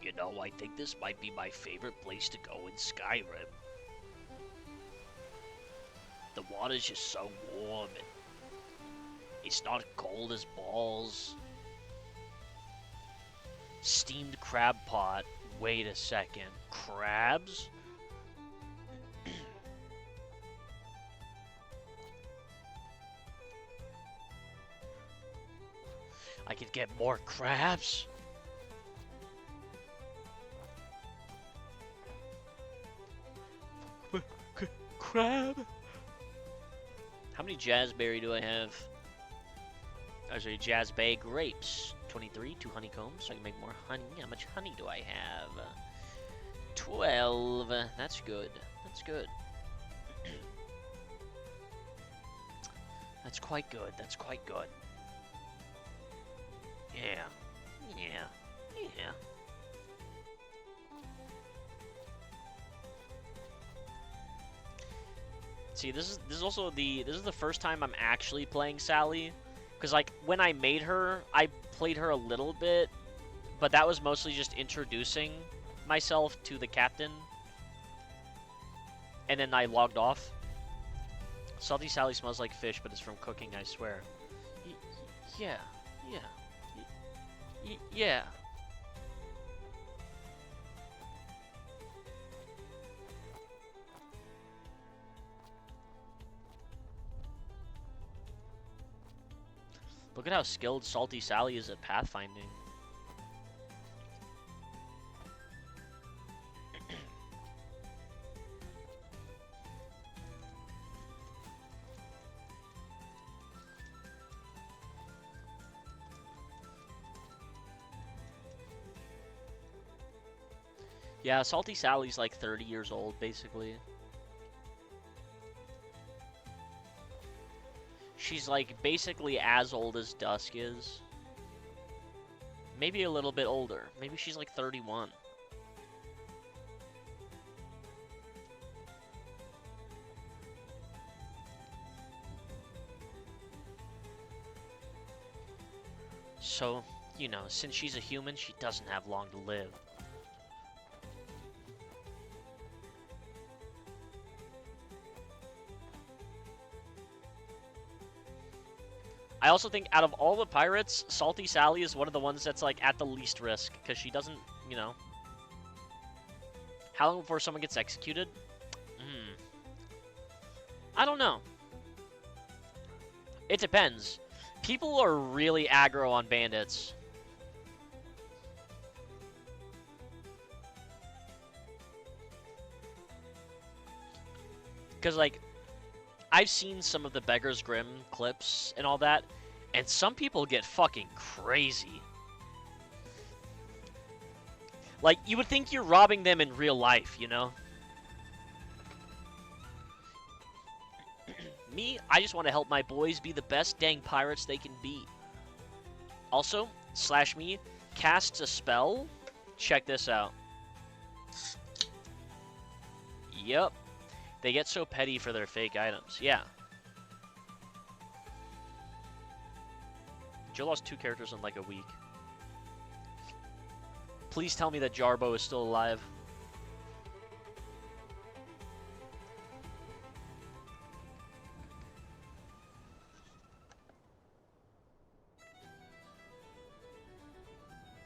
You know, I think this might be my favorite place to go in Skyrim. The water's just so warm, and it's not cold as balls. Steamed crab pot. Wait a second. Crabs? I could get more crabs? Crab? How many jazzberry do I have? Oh, sorry, jazzbay grapes. 23, 2 honeycombs, so I can make more honey. How much honey do I have? 12. That's good. That's good. That's quite good. That's quite good. Yeah. Yeah. Yeah. See, this is also the first time I'm actually playing Sally. Because, like, when I made her, I played her a little bit, but that was mostly just introducing myself to the captain. And then I logged off. Salty Sally smells like fish, but it's from cooking, I swear. Yeah. Yeah. Yeah. Look at how skilled Salty Sally is at pathfinding. Yeah, Salty Sally's like 30 years old, basically. She's like basically as old as Dusk is. Maybe a little bit older. Maybe she's like 31. So, you know, since she's a human, she doesn't have long to live. I also think out of all the pirates, Salty Sally is one of the ones that's like at the least risk, because she doesn't, you know. How long before someone gets executed? I don't know. It depends. People are really aggro on bandits. Because, like, I've seen some of the Beggar's Grimm clips and all that, and some people get fucking crazy. Like, you would think you're robbing them in real life, you know? Me, I just want to help my boys be the best dang pirates they can be. Also, /me casts a spell. Check this out. Yep. They get so petty for their fake items. Yeah. Joe lost 2 characters in like a week. Please tell me that Jarbo is still alive.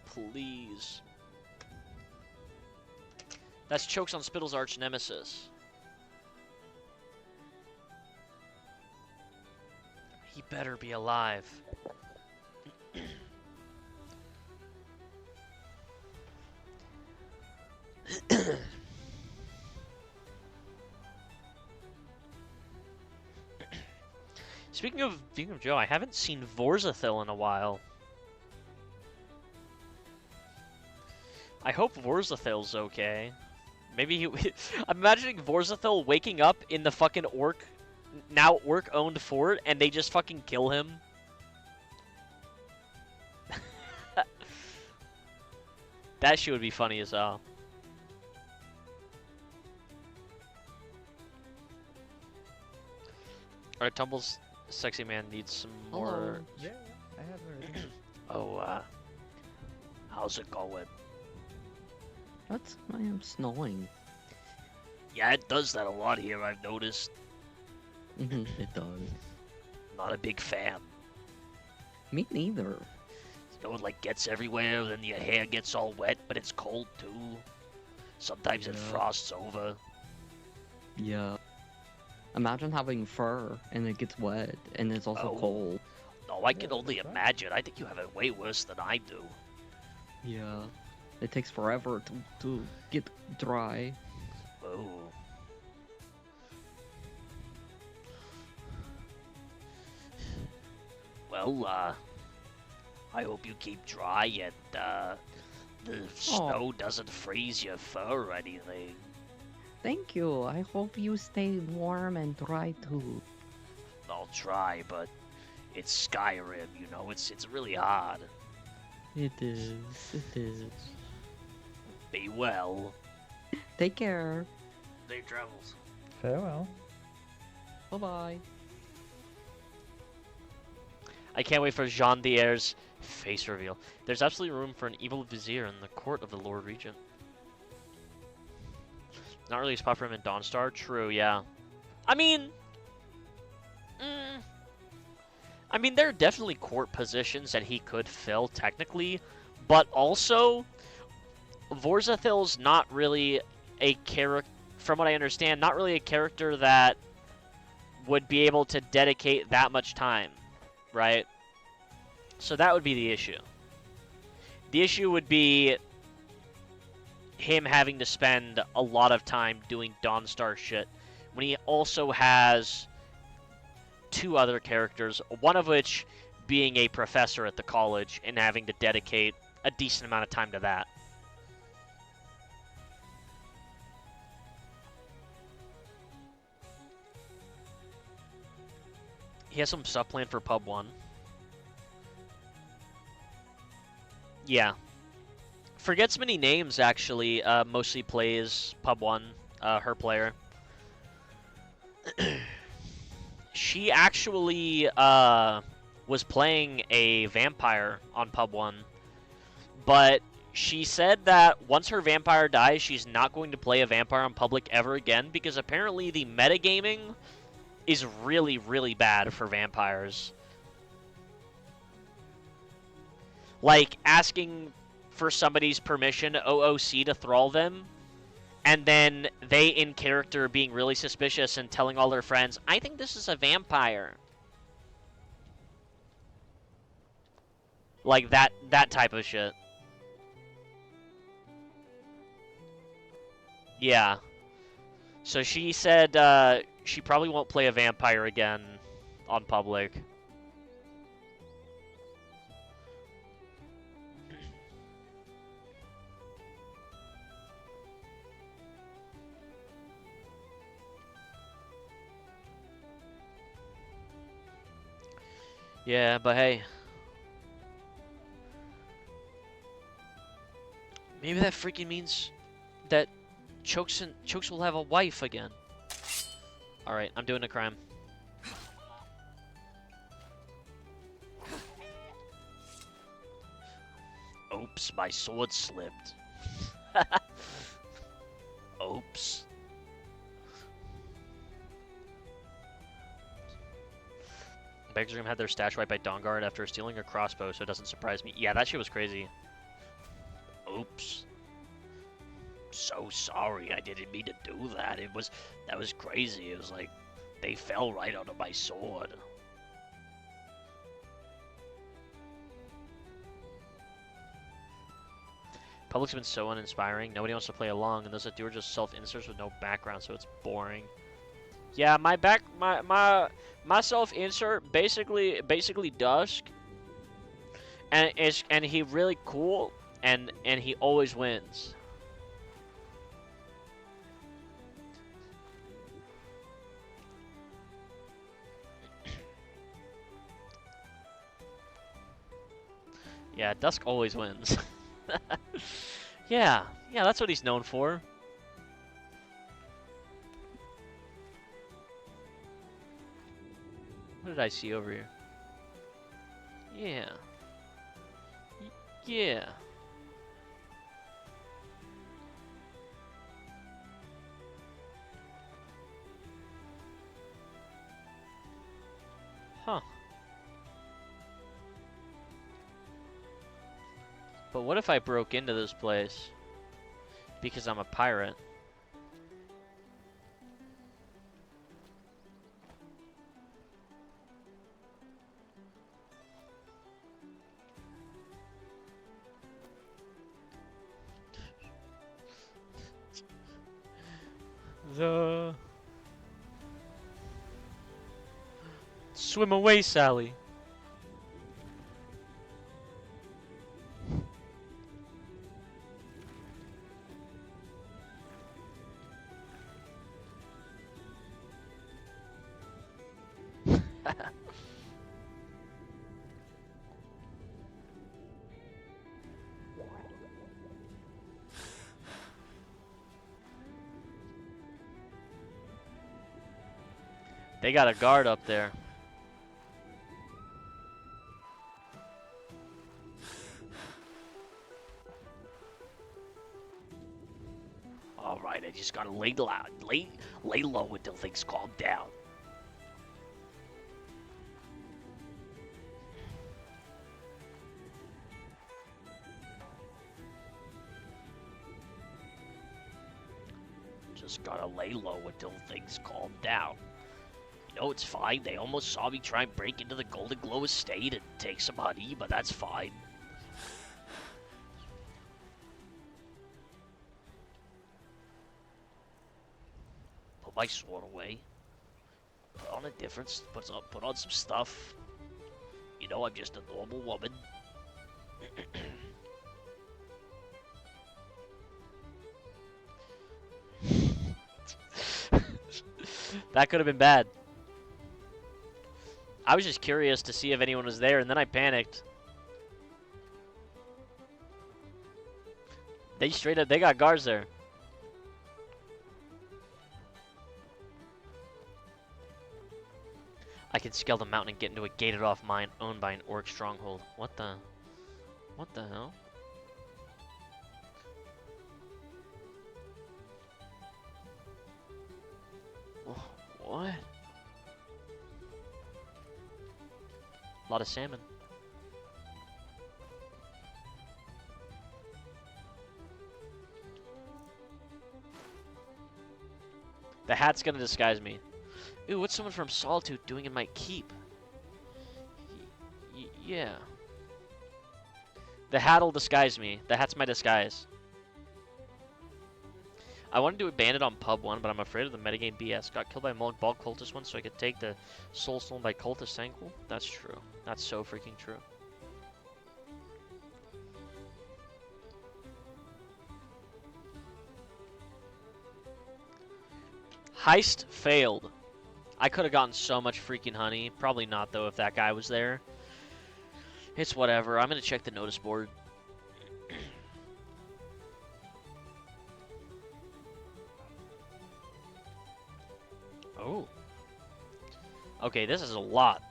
Please. That's Chokes on Spittle's arch nemesis. He better be alive. Speaking of Joe, I haven't seen Vorzathil in a while. I hope Vorzathil's okay. Maybe he... I'm imagining Vorzathil waking up in the fucking now orc-owned fort, and they just fucking kill him. That shit would be funny as hell. Alright, Tumble's sexy man needs some more. Yeah, I have heard. Oh, how's it going? I am snowing. Yeah, it does that a lot here, I've noticed. It does. Not a big fan. Me neither. You know, it like gets everywhere, then your hair gets all wet, but it's cold too. Sometimes it frosts over. Yeah. Imagine having fur and it gets wet and it's also cold. No, I can only imagine. I think you have it way worse than I do. Yeah. It takes forever to get dry. Oh. Well, I hope you keep dry and, the snow doesn't freeze your fur or anything. Thank you. I hope you stay warm and dry too. I'll try, but it's Skyrim, you know, it's really hard. It is. It is. Be well. Take care. Safe travels. Farewell. Bye-bye. I can't wait for Jean Dier's face reveal. There's absolutely room for an evil vizier in the court of the Lord Regent. Not really a spot for him in Dawnstar. True, yeah. I mean, there are definitely court positions that he could fill technically, but also Vorzathil's not really a character, from what I understand, not really a character that would be able to dedicate that much time, right? So that would be the issue. The issue would be him having to spend a lot of time doing Dawnstar shit when he also has two other characters, one of which being a professor at the college and having to dedicate a decent amount of time to that. He has some stuff planned for Pub 1. Yeah. Forgets many names, actually. Mostly plays Pub 1, her player. She actually was playing a vampire on Pub 1. But she said that once her vampire dies, she's not going to play a vampire on public ever again because apparently the metagaming is really, really bad for vampires. Like, asking for somebody's permission, OOC, to thrall them, and then they, in character, being really suspicious and telling all their friends, I think this is a vampire. Like, that type of shit. Yeah. So she said, she probably won't play a vampire again on public. Yeah, but hey. Maybe that freaking means that Chokes will have a wife again. Alright, I'm doing a crime. Oops, my sword slipped. Oops. Beggars Room had their stash wiped by Dawnguard after stealing a crossbow, so it doesn't surprise me. Yeah, that shit was crazy. Oops. So sorry, I didn't mean to do that. That was crazy. It was like, they fell right onto my sword. Public's been so uninspiring. Nobody wants to play along, and those that do are just self-inserts with no background, so it's boring. Yeah, my self-insert basically Dusk, and he really cool, and he always wins. Yeah, Dusk always wins. Yeah, yeah, that's what he's known for. What did I see over here? Yeah. Yeah. Huh. But what if I broke into this place? Because I'm a pirate. The... Swim away, Sally. They got a guard up there. All right, I just gotta lay low until things calm down. Just gotta lay low until things calm down. You know, it's fine. They almost saw me try and break into the Golden Glow estate and take some honey, but that's fine. Put my sword away. Put on a different, put on some stuff. You know, I'm just a normal woman. That could have been bad. I was just curious to see if anyone was there, and then I panicked. They straight up, they got guards there. I can scale the mountain and get into a gated off mine owned by an orc stronghold. What the hell? What? A lot of salmon. The hat's gonna disguise me. Ooh, what's someone from Solitude doing in my keep? Yeah. The hat'll disguise me. The hat's my disguise. I wanted to abandon on Pub 1, but I'm afraid of the metagame BS. Got killed by a Mulk Ball cultist once, so I could take the soul stolen by cultist angle. That's true. That's so freaking true. Heist failed. I could have gotten so much freaking honey. Probably not, though, if that guy was there. It's whatever. I'm going to check the notice board. Oh. Okay, this is a lot.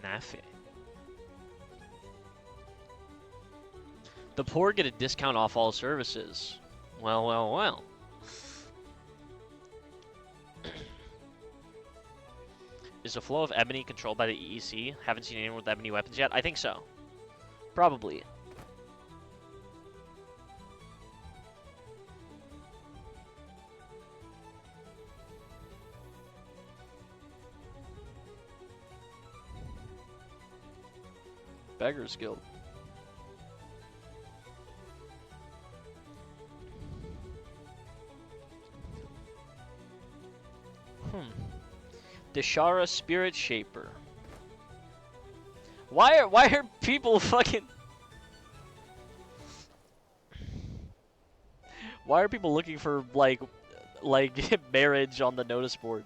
Nafe. The poor get a discount off all services. Well, well, well. Is the flow of ebony controlled by the EEC? Haven't seen anyone with ebony weapons yet? I think so. Probably. Beggar's Guild. Deshara Spirit Shaper. Why are people fucking... Why are people looking for, like marriage on the notice board?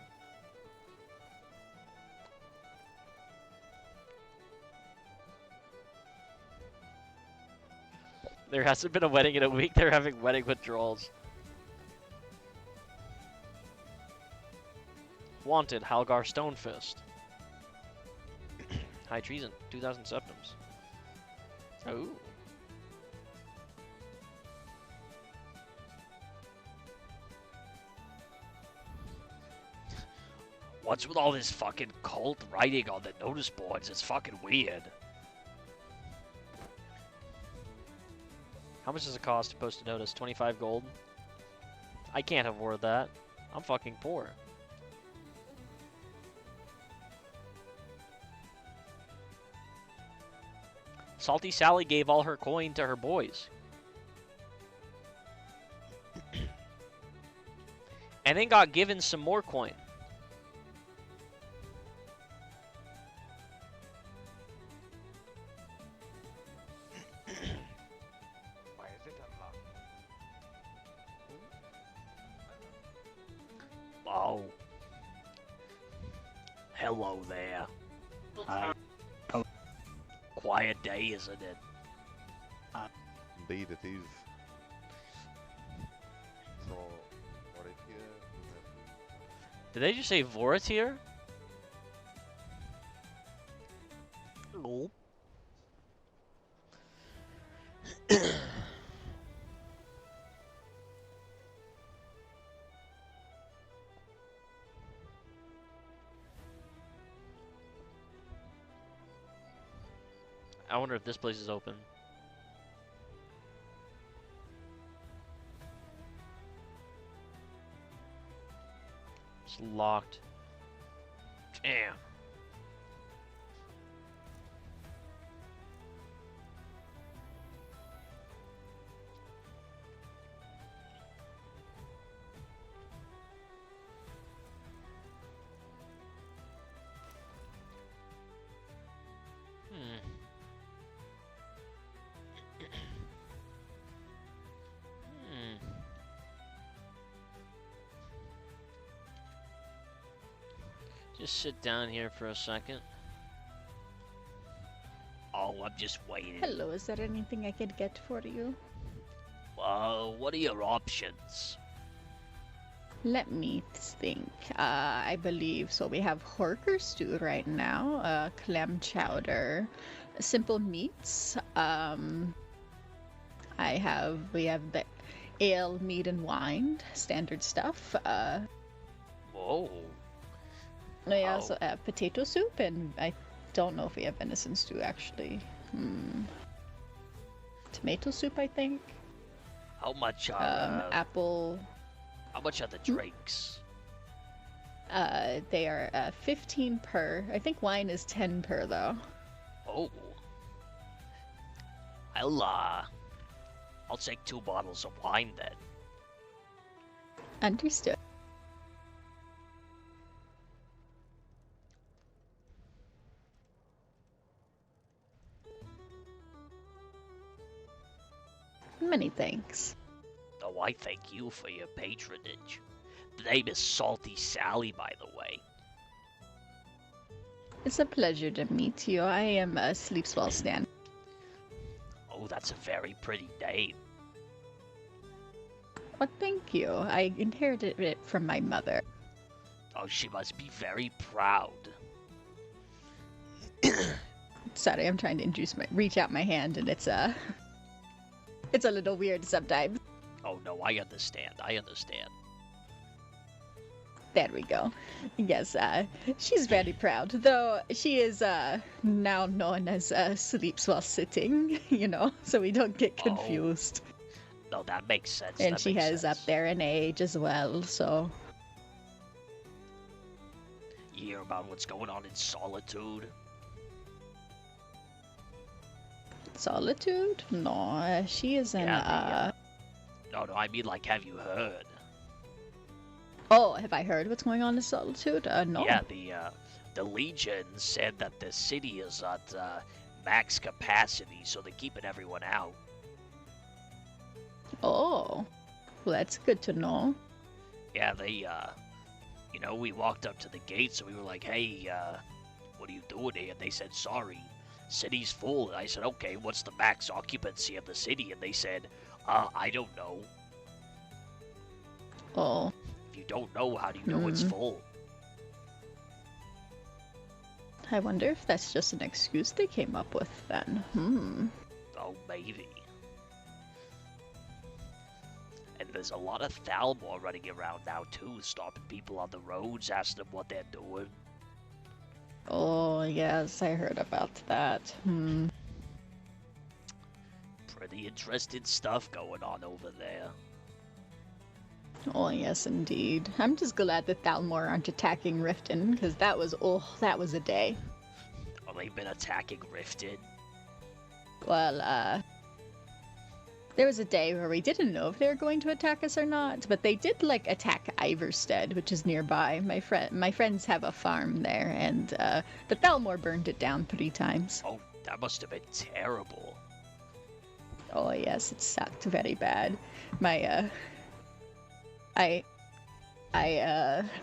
There hasn't been a wedding in a week. They're having wedding withdrawals. Wanted, Halgar Stonefist. High treason, 2,000 septims. Oh. What's with all this fucking cult writing on the notice boards? It's fucking weird. How much does it cost to post a notice? 25 gold? I can't afford that. I'm fucking poor. Salty Sally gave all her coin to her boys. And then got given some more coin. Why is it unlocked? Oh. Hello there. Quiet day, isn't it? Indeed it is. So, what if you... Did they just say Vorotir? No. I wonder if this place is open. It's locked. Damn. Just sit down here for a second. Oh, I'm just waiting. Hello, is there anything I could get for you? What are your options? Let me think. I believe so. We have horker stew right now, clam chowder, simple meats. We have the ale, meat, and wine, standard stuff. Whoa. We also have potato soup, and I don't know if we have venison stew actually. Tomato soup, I think. How much are Apple. How much are the drinks? They are 15 per. I think wine is 10 per though. Oh. I'll take 2 bottles of wine then. Understood. Many thanks. Oh, I thank you for your patronage. The name is Salty Sally, by the way. It's a pleasure to meet you. I am a Sleepswell Stan. Oh, that's a very pretty name. Well, thank you. I inherited it from my mother. Oh, she must be very proud. Sorry, I'm trying to reach out my hand, and it's a little weird sometimes. Oh no, I understand. I understand. There we go. Yes, she's very proud, though she is now known as sleeps while sitting, so we don't get confused. No, that makes sense. And she has up there an age as well, so. You hear about what's going on in Solitude? Solitude? No, she is in, No, I mean, like, have you heard? Oh, have I heard what's going on in Solitude? No. Yeah, the Legion said that the city is at max capacity, so they're keeping everyone out. Oh, well, that's good to know. Yeah, they, we walked up to the gates and we were like, hey, what are you doing here? And they said sorry. city's full. And I said, okay, what's the max occupancy of the city? And they said, I don't know. Oh. If you don't know, how do you know it's full? I wonder if that's just an excuse they came up with then. Oh, maybe. And there's a lot of Thalmor running around now, too, stopping people on the roads, asking them what they're doing. Oh, yes, I heard about that. Pretty interesting stuff going on over there. Oh, yes, indeed. I'm just glad that Thalmor aren't attacking Riften, because that was a day. Oh, they've been attacking Riften? Well, there was a day where we didn't know if they were going to attack us or not, but they did, like, attack Iverstead, which is nearby. My friends have a farm there, and, the Thalmor burned it down 3 times. Oh, that must have been terrible. Oh, yes, it sucked very bad. I'm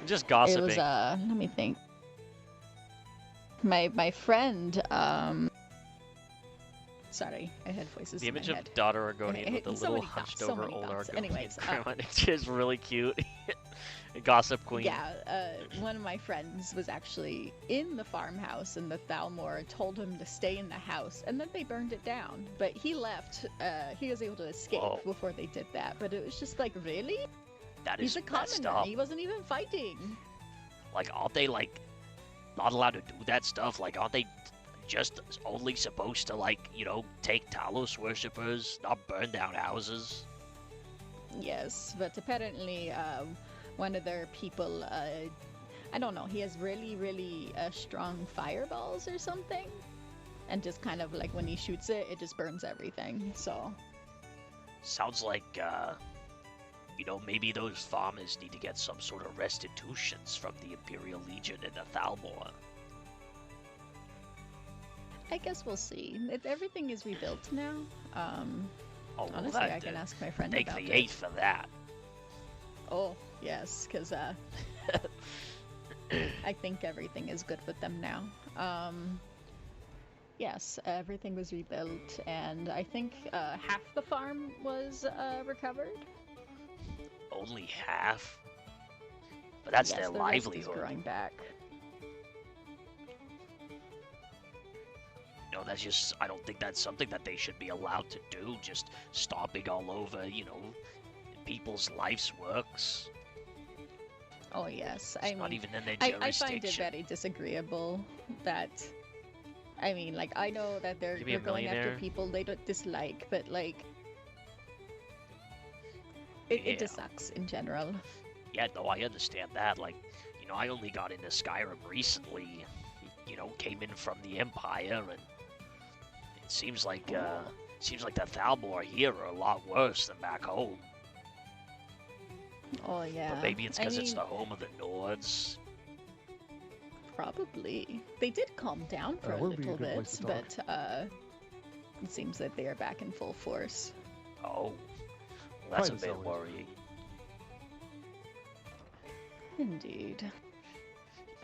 just gossiping. It was, let me think. My friend, sorry, I had voices The in my image of head. daughter Argonian with a so little many hunched thoughts, so over many old thoughts. Argonian Anyways, grandma. It's just really cute. Gossip queen. Yeah, one of my friends was actually in the farmhouse, and the Thalmor told him to stay in the house, and then they burned it down. But he left. He was able to escape before they did that. But it was just like, really? That He's is a messed commoner. up. He wasn't even fighting. Like, aren't they, like, not allowed to do that stuff? Like, aren't they just only supposed to, like, you know, take Talos worshippers, not burn down houses? Yes, but apparently, one of their people, I don't know, he has really, really strong fireballs or something. And just kind of like when he shoots it, it just burns everything, so. Sounds like, you know, maybe those farmers need to get some sort of restitutions from the Imperial Legion and the Thalmor. I guess we'll see. Everything is rebuilt now. Oh, honestly, well, I can ask my friend thank about the it. 8th for that. Oh, yes, because I think everything is good with them now. Yes, everything was rebuilt, and I think half the farm was recovered. Only half? But that's yes, their the livelihood. Rest is growing back. No, that's just, I don't think that's something that they should be allowed to do, just stomping all over, you know, people's life's works. Oh, yes. It's not even in their jurisdiction. I find it very disagreeable that, I mean, like, I know that they're going after people they don't dislike, but, like, it just sucks in general. Yeah, no, I understand that. Like, you know, I only got into Skyrim recently, you know, came in from the Empire, and it seems like the Thalmor here are a lot worse than back home. Oh, yeah. But maybe it's I because it's mean, the home of the Nords. Probably. They did calm down for a would be a little good place bit, to talk. but it seems that they are back in full force. Oh, well, that's a Quite bit solid. worrying. Indeed.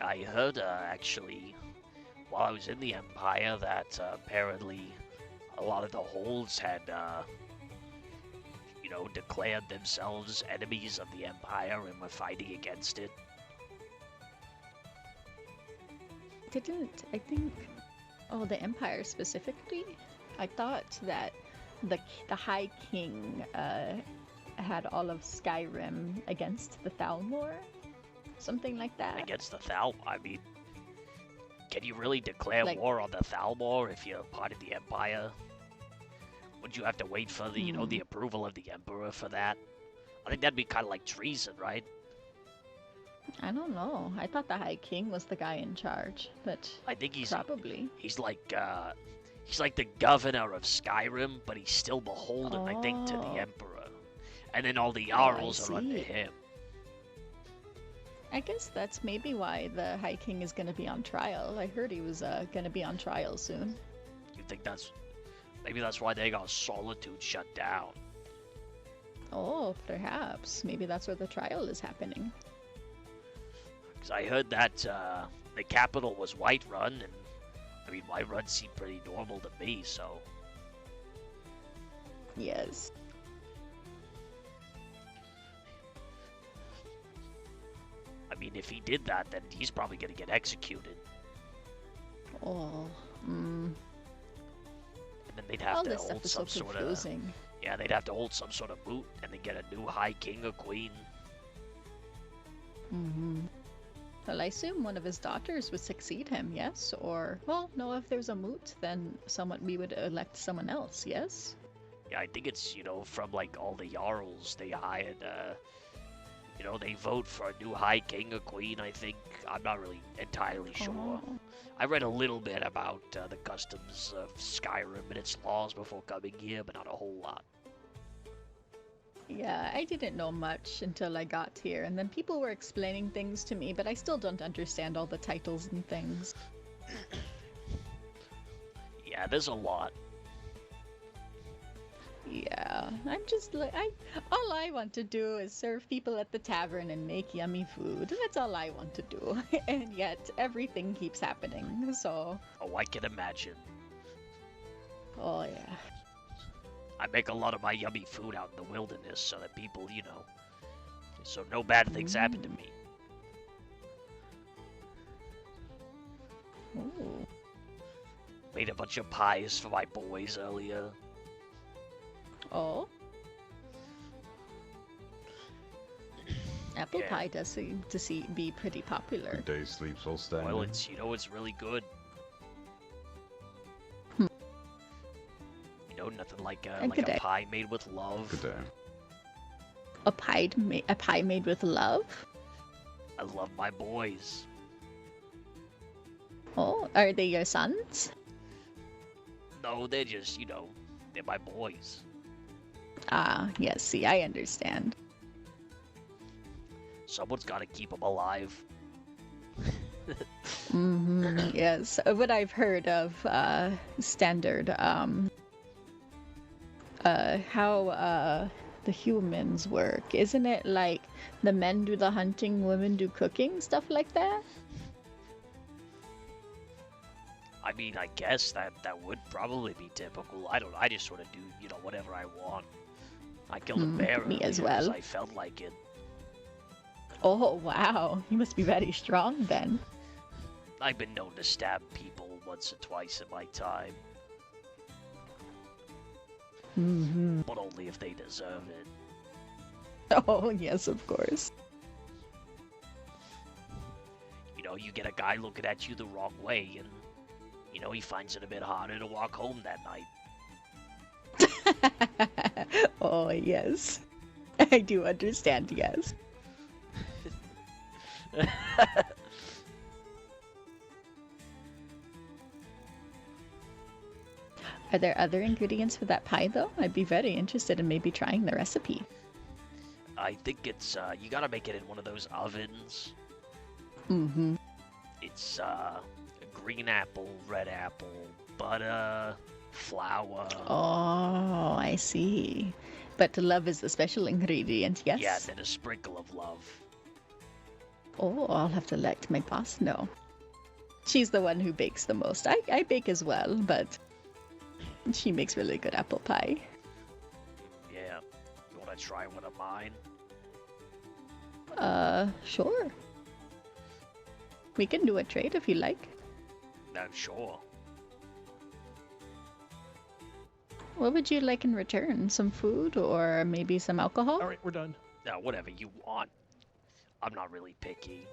I heard, actually, while I was in the Empire, that apparently a lot of the holds had, you know, declared themselves enemies of the Empire and were fighting against it. I think, the Empire specifically? I thought that the High King had all of Skyrim against the Thalmor? Something like that? Against the Thalmor? I mean, can you really declare war on the Thalmor if you're part of the Empire? Would you have to wait for the, you know, the approval of the Emperor for that? I think that'd be kind of like treason, right? I don't know. I thought the High King was the guy in charge, but I think he's probably. He's like the governor of Skyrim, but he's still beholden, I think, to the Emperor. And then all the Jarls are under him. I guess that's maybe why the High King is going to be on trial. I heard he was going to be on trial soon. You think maybe that's why they got Solitude shut down? Oh, perhaps. Maybe that's where the trial is happening. Because I heard that the capital was Whiterun, and I mean, my runs seem pretty normal to me, so... Yes. I mean, if he did that, then he's probably gonna get executed. Oh, And then they'd have all to this stuff hold is so some sort of... confusing. Yeah, they'd have to hold some sort of moot, and then get a new High King or Queen. Well, I assume one of his daughters would succeed him, yes? Or, well, no, if there's a moot, then we would elect someone else, yes? Yeah, I think it's, you know, from, like, all the Jarls they hired, you know, they vote for a new High King or Queen, I think. I'm not really entirely sure. Oh. I read a little bit about the customs of Skyrim and its laws before coming here, but not a whole lot. Yeah, I didn't know much until I got here, and then people were explaining things to me, but I still don't understand all the titles and things. Yeah, there's a lot. Yeah, I'm just like, all I want to do is serve people at the tavern and make yummy food. That's all I want to do. And yet, everything keeps happening, so... Oh, I can imagine. Oh, yeah. I make a lot of my yummy food out in the wilderness so that people, you know, so no bad things happen to me. Ooh. Made a bunch of pies for my boys earlier. Oh? Apple Yeah. pie does seem to be pretty popular. Good day, sleeps while standing. Well, it's, you know, it's really good. You know, nothing like Good a day. pie made with love. Good day. A pie made with love? I love my boys. Oh, are they your sons? No, they're just, you know, they're my boys. Ah, yes, see, I understand. Someone's got to keep them alive. Yes, what I've heard of standard, how the humans work. Isn't it like the men do the hunting, women do cooking, stuff like that? I mean, I guess that would probably be typical. I don't know. I just sort of do, you know, whatever I want. I killed a bear me as earlier 'cause well. I felt like it. Oh, wow. You must be very strong then. I've been known to stab people once or twice in my time, but only if they deserve it. Oh, yes, of course. You know, you get a guy looking at you the wrong way, and, you know, he finds it a bit harder to walk home that night. Oh, yes. I do understand, yes. Are there other ingredients for that pie, though? I'd be very interested in maybe trying the recipe. I think it's, you gotta make it in one of those ovens. It's, green apple, red apple, butter, flour. Oh, I see. But love is the special ingredient, yes? Yeah, then a sprinkle of love. Oh, I'll have to let my boss know. She's the one who bakes the most. I bake as well, but she makes really good apple pie. Yeah. You wanna try one of mine? Sure. We can do a trade if you like. No, sure. What would you like in return? Some food or maybe some alcohol? All right, we're done. No, whatever you want. I'm not really picky.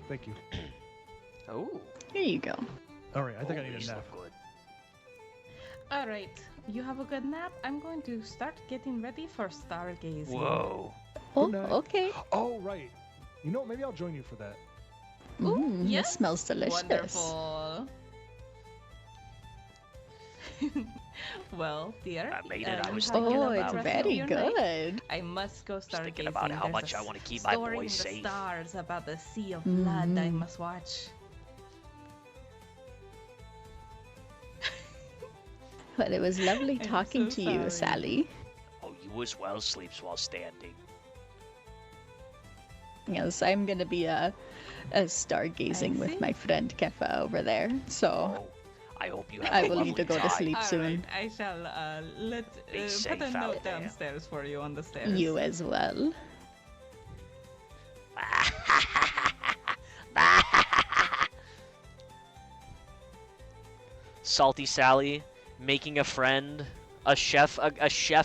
Thank you. Oh. Here you go. All right, I think I Oh, need a these nap. look good. Alright, you have a good nap. I'm going to start getting ready for stargazing. Whoa. Oh, Good night. okay. Oh, right. You know, maybe I'll join you for that. Yes. It smells delicious. Wonderful. Well, dear, I made it. I was have thinking Oh, a it's good rest of very your night. good. I must go stargazing. thinking about how There's much a I wanna keep my story boys in the safe. stars about the sea of blood I must watch. But it was lovely I'm talking so to you, sorry. Sally. Oh, you as well sleeps while standing. Yes, I'm gonna be stargazing with my friend Kefa over there. So I hope you have I a will lovely need to go to time. sleep All soon. right, I shall Be put safe a out note there. downstairs for you on the stairs. You as well. Salty Sally making a friend, a chef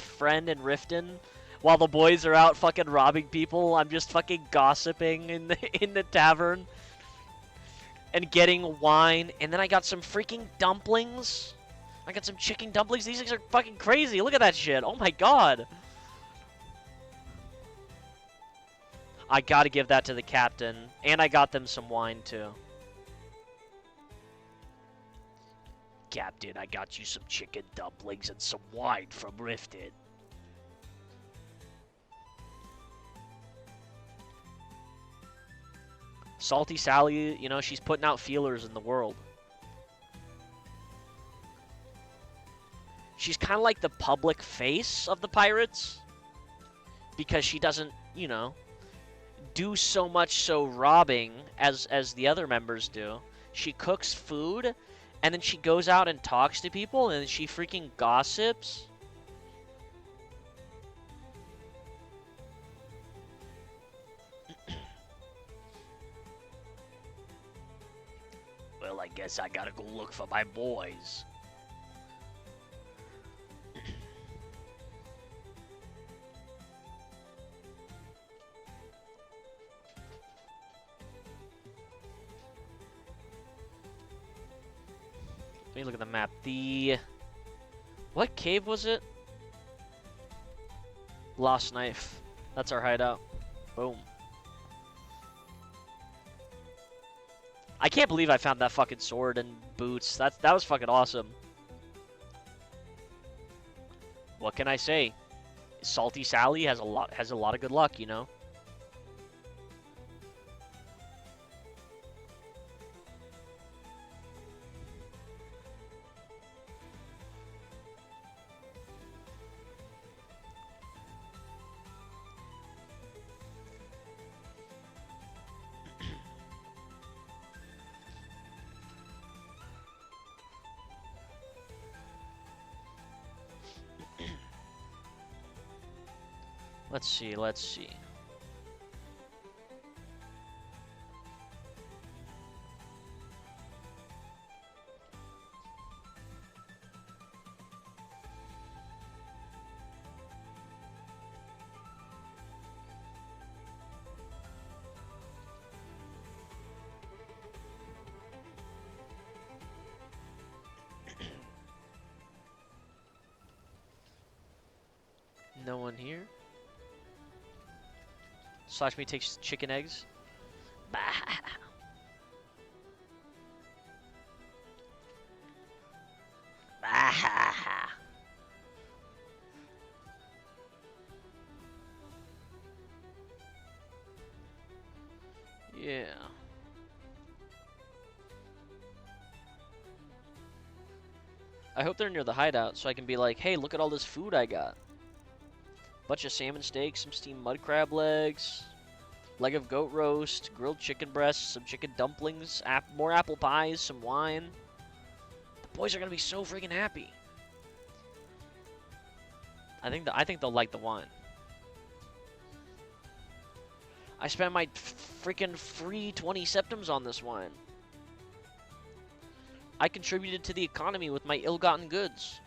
friend in Riften, while the boys are out fucking robbing people. I'm just fucking gossiping in the tavern and getting wine, and then I got some freaking dumplings. I got some chicken dumplings. These things are fucking crazy. Look at that shit. Oh my god. I gotta give that to the captain, and I got them some wine too. Captain, I got you some chicken dumplings and some wine from Rifted. Salty Sally, you know, she's putting out feelers in the world. She's kind of like the public face of the pirates, because she doesn't, you know, do so much so robbing as the other members do. She cooks food, and then she goes out and talks to people, and she freaking gossips. Well, I guess I gotta go look for my boys. Let me look at the map. What cave was it? Lost Knife. That's our hideout. Boom. I can't believe I found that fucking sword and boots. That was fucking awesome. What can I say? Salty Sally has a lot of good luck, you know. Let's see. No one here. Slash me takes chicken eggs. Bah. Bah. Yeah. I hope they're near the hideout so I can be like, hey, look at all this food I got. Bunch of salmon steaks, some steamed mud crab legs, leg of goat roast, grilled chicken breasts, some chicken dumplings, more apple pies, some wine. The boys are gonna be so freaking happy. I think they'll like the wine. I spent my freaking free 20 septims on this wine. I contributed to the economy with my ill-gotten goods.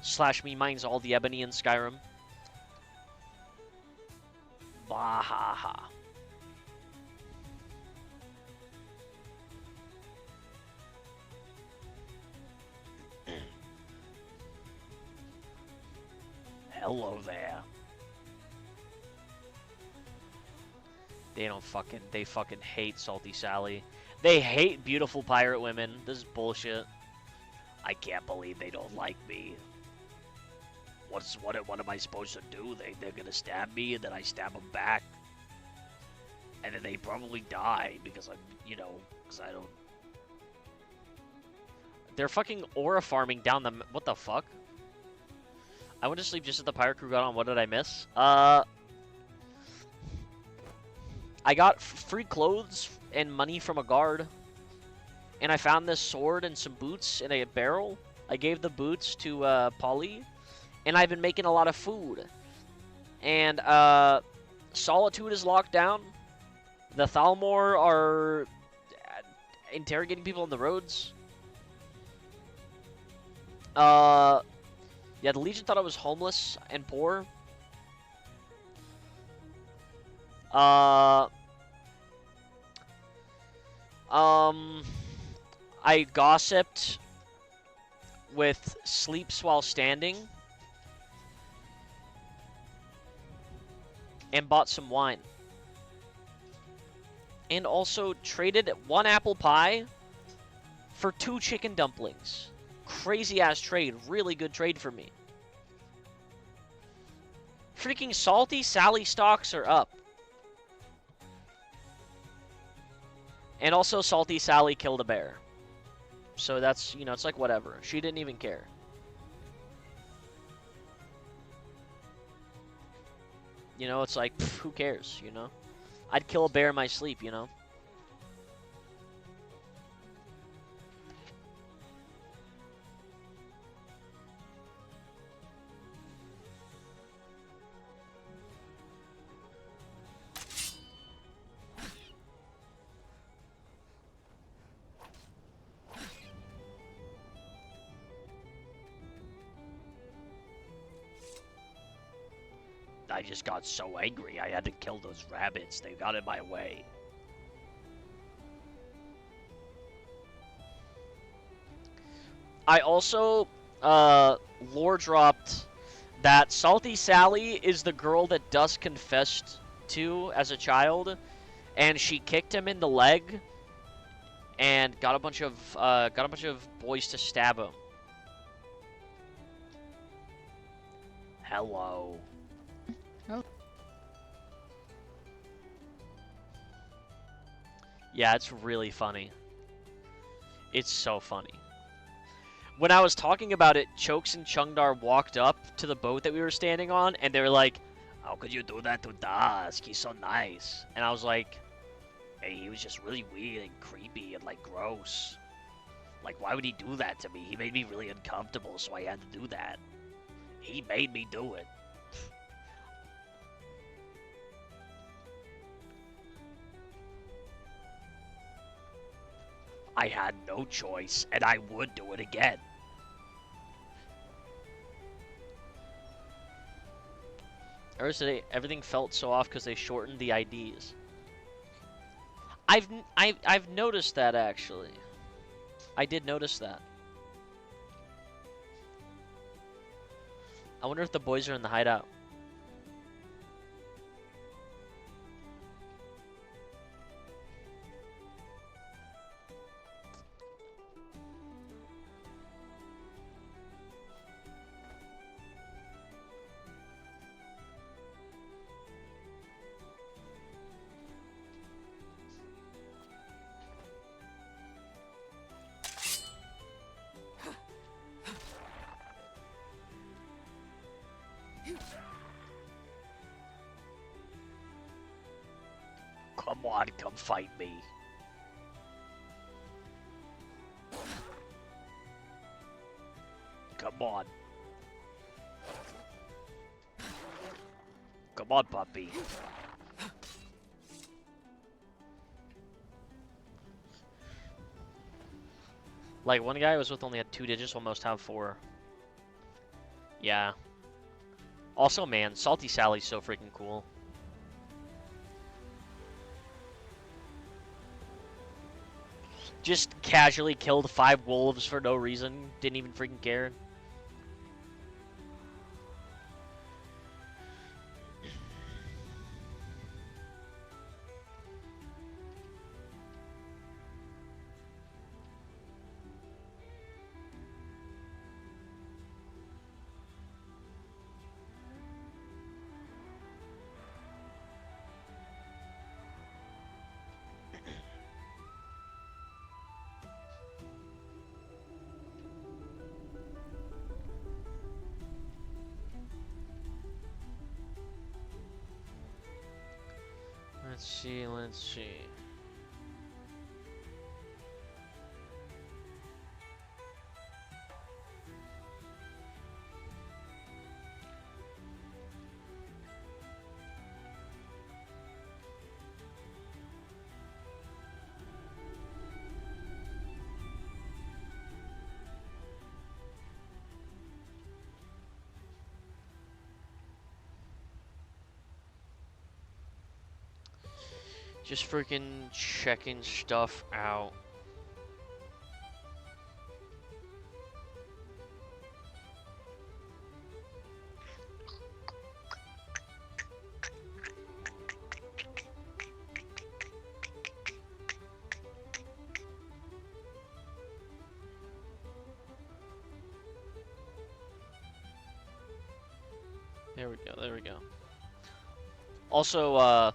Slash me mines all the ebony in Skyrim. Bahaha. Hello there. They fucking hate Salty Sally. They hate beautiful pirate women. This is bullshit. I can't believe they don't like me. What am I supposed to do? They're gonna stab me, and then I stab them back. And then they probably die because because I don't... They're fucking aura farming down the... What the fuck? I went to sleep just as the pirate crew got on. What did I miss? I got free clothes and money from a guard. And I found this sword and some boots in a barrel. I gave the boots to Polly. And I've been making a lot of food. And Solitude is locked down. The Thalmor are interrogating people on the roads. Yeah, the Legion thought I was homeless and poor. I gossiped with Sleeps While Standing. And bought some wine. And also traded 1 apple pie for 2 chicken dumplings. Crazy ass trade. Really good trade for me. Freaking Salty Sally stocks are up. And also Salty Sally killed a bear. So that's, it's like whatever. She didn't even care. It's like, pff, who cares, I'd kill a bear in my sleep, I just got so angry I had to kill those rabbits. They got in my way. I also lore dropped that Salty Sally is the girl that Dusk confessed to as a child, and she kicked him in the leg and got a bunch of boys to stab him. Hello. Yeah, it's really funny. It's so funny. When I was talking about it, Chokes and Chungdar walked up to the boat that we were standing on, and they were like, how could you do that to Dusk? He's so nice. And I was like, hey, he was just really weird and creepy and, like, gross. Like, why would he do that to me? He made me really uncomfortable, so I had to do that. He made me do it. I had no choice, and I would do it again. Everything felt so off because they shortened the IDs. I've noticed that, actually. I did notice that. I wonder if the boys are in the hideout. Come on, come fight me. Come on. Come on, puppy. Like, one guy I was with only had 2 digits, while most have 4. Yeah. Also, man, Salty Sally's so freaking cool. Just casually killed 5 wolves for no reason. Didn't even freaking care. see, let's see. Just freaking checking stuff out. There we go, there we go. Also,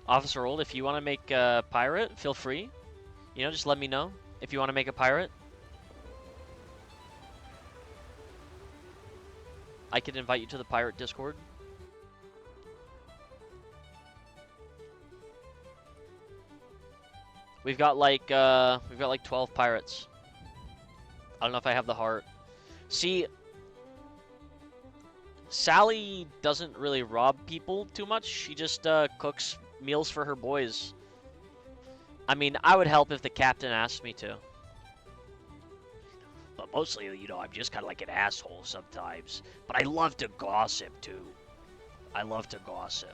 Officer Old, if you want to make a pirate, feel free. You know, just let me know if you want to make a pirate. I could invite you to the pirate Discord. We've got like 12 pirates. I don't know if I have the heart. See, Sally doesn't really rob people too much. She just cooks meals for her boys. I mean, I would help if the captain asked me to. But mostly, you know, I'm just kind of like an asshole sometimes. But I love to gossip, too. I love to gossip.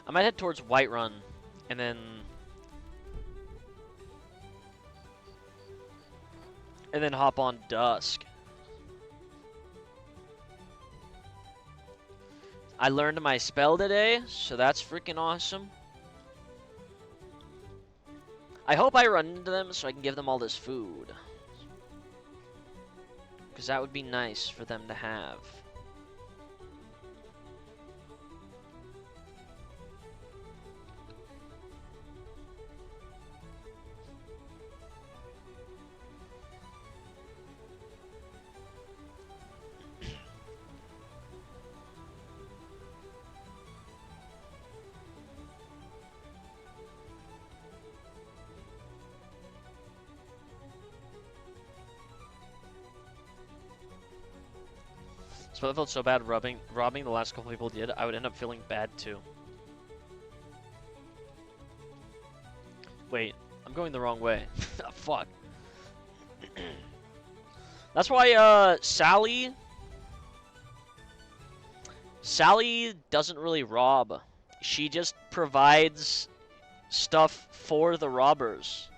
I might head towards Whiterun, and then hop on Dusk. I learned my spell today, so that's freaking awesome. I hope I run into them so I can give them all this food. Because that would be nice for them to have. So I felt so bad robbing the last couple people did, I would end up feeling bad too. Wait, I'm going the wrong way. Fuck. That's why Sally doesn't really rob. She just provides stuff for the robbers,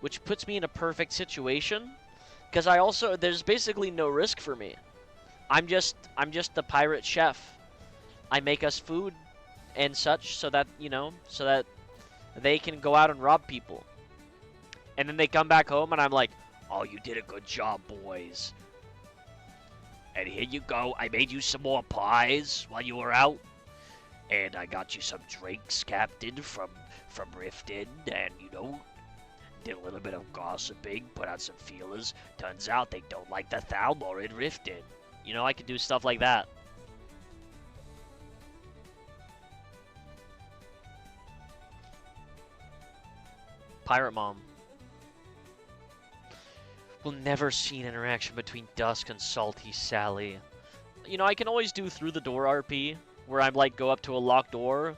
which puts me in a perfect situation because there's basically no risk for me. I'm just the pirate chef. I make us food and such so that, you know, so that they can go out and rob people. And then they come back home and I'm like, "Oh, you did a good job, boys. And here you go. I made you some more pies while you were out. And I got you some drinks, Captain, from Riften. And, you know, did a little bit of gossiping, put out some feelers. Turns out they don't like the Thalmor in Riften." you know, I could do stuff like that. Pirate Mom. We'll never see an interaction between Dusk and Salty Sally. You know, I can always do through the door RP, where I'm like, go up to a locked door.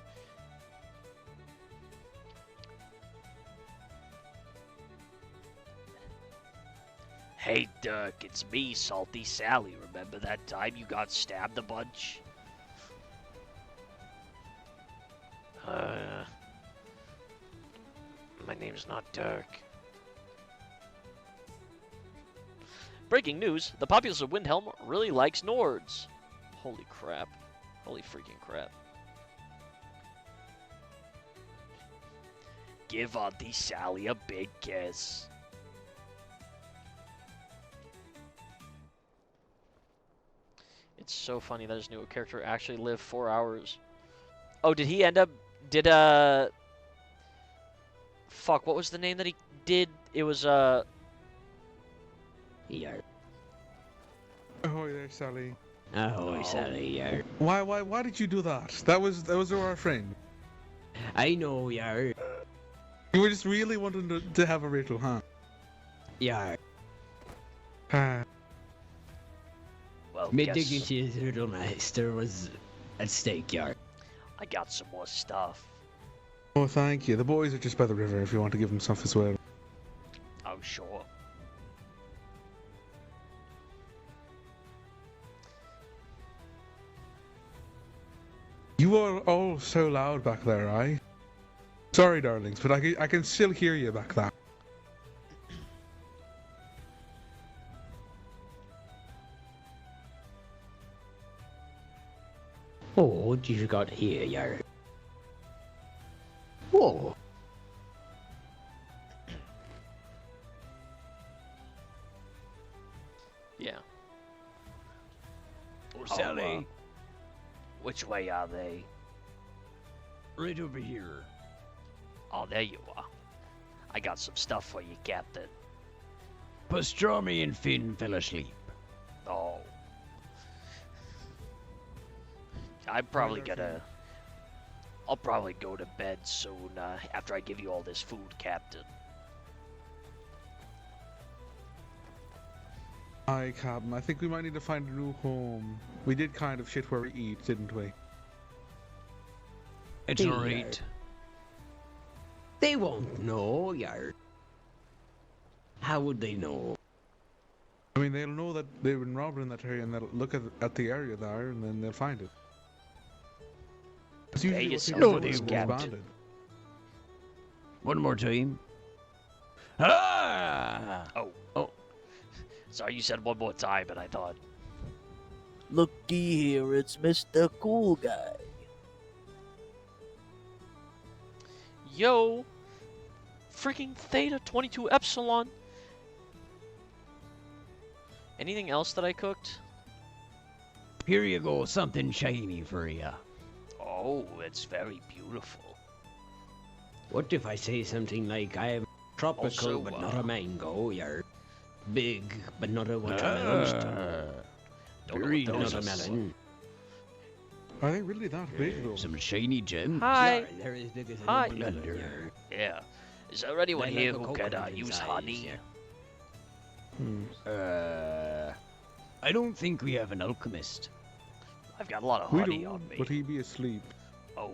"Hey, Dirk, it's me, Salty Sally. Remember that time you got stabbed a bunch?" My name's not Dirk. Breaking news, the populace of Windhelm really likes Nords. Holy crap. Holy freaking crap. "Give Auntie Sally a big kiss." It's so funny that his new character actually lived 4 hours. Oh, did he end up? Did Fuck, what was the name that he did? It was Yar. Ahoy there, Sally. Ahoy, Sally, yar. Why did you do that? That was our friend. I know, yar. You were just really wanting to have a ritual, huh? Yar. Well, My guess dignity as Riddlemaster was at stake, yar. I got some more stuff. Oh, thank you. The boys are just by the river if you want to give them stuff as well. Oh, sure. You are all so loud back there, aye? Sorry, darlings, but I can still hear you back there. Oh, what you got here, yar? Whoa. Yeah. Oh, Sally. Which way are they? Right over here. Oh, there you are. I got some stuff for you, Captain. Pastrami and Finn fell asleep. Oh. I'm probably gonna... I'll probably go to bed soon, after I give you all this food, Captain. Aye, Captain. I think we might need to find a new home. We did kind of shit where we eat, didn't we? It's alright. They won't know, yar. How would they know? I mean, they'll know that they've been robbed in that area, and they'll look at the area there, and then they'll find it. It's usually what people do when they're abandoned. One more time. Ah! Oh. Sorry, you said one more time, and I thought... Looky here, it's Mr. Cool Guy. Yo! Freaking Theta 22 Epsilon! Anything else that I cooked? Here you go, something shiny for ya. Oh, it's very beautiful. What if I say something like, I am tropical Also, but not a mango, you're big but not a watermelon, green not a melon. Are they really that big, though? Some shiny gems. Hi. Yeah, they're as big as a Hi. blender. Yeah. Is there anyone They here like a who could coconut use inside, honey? yeah. I don't think we have an alchemist. I've got a lot of We honey don't, on me. but he'd be asleep. Oh,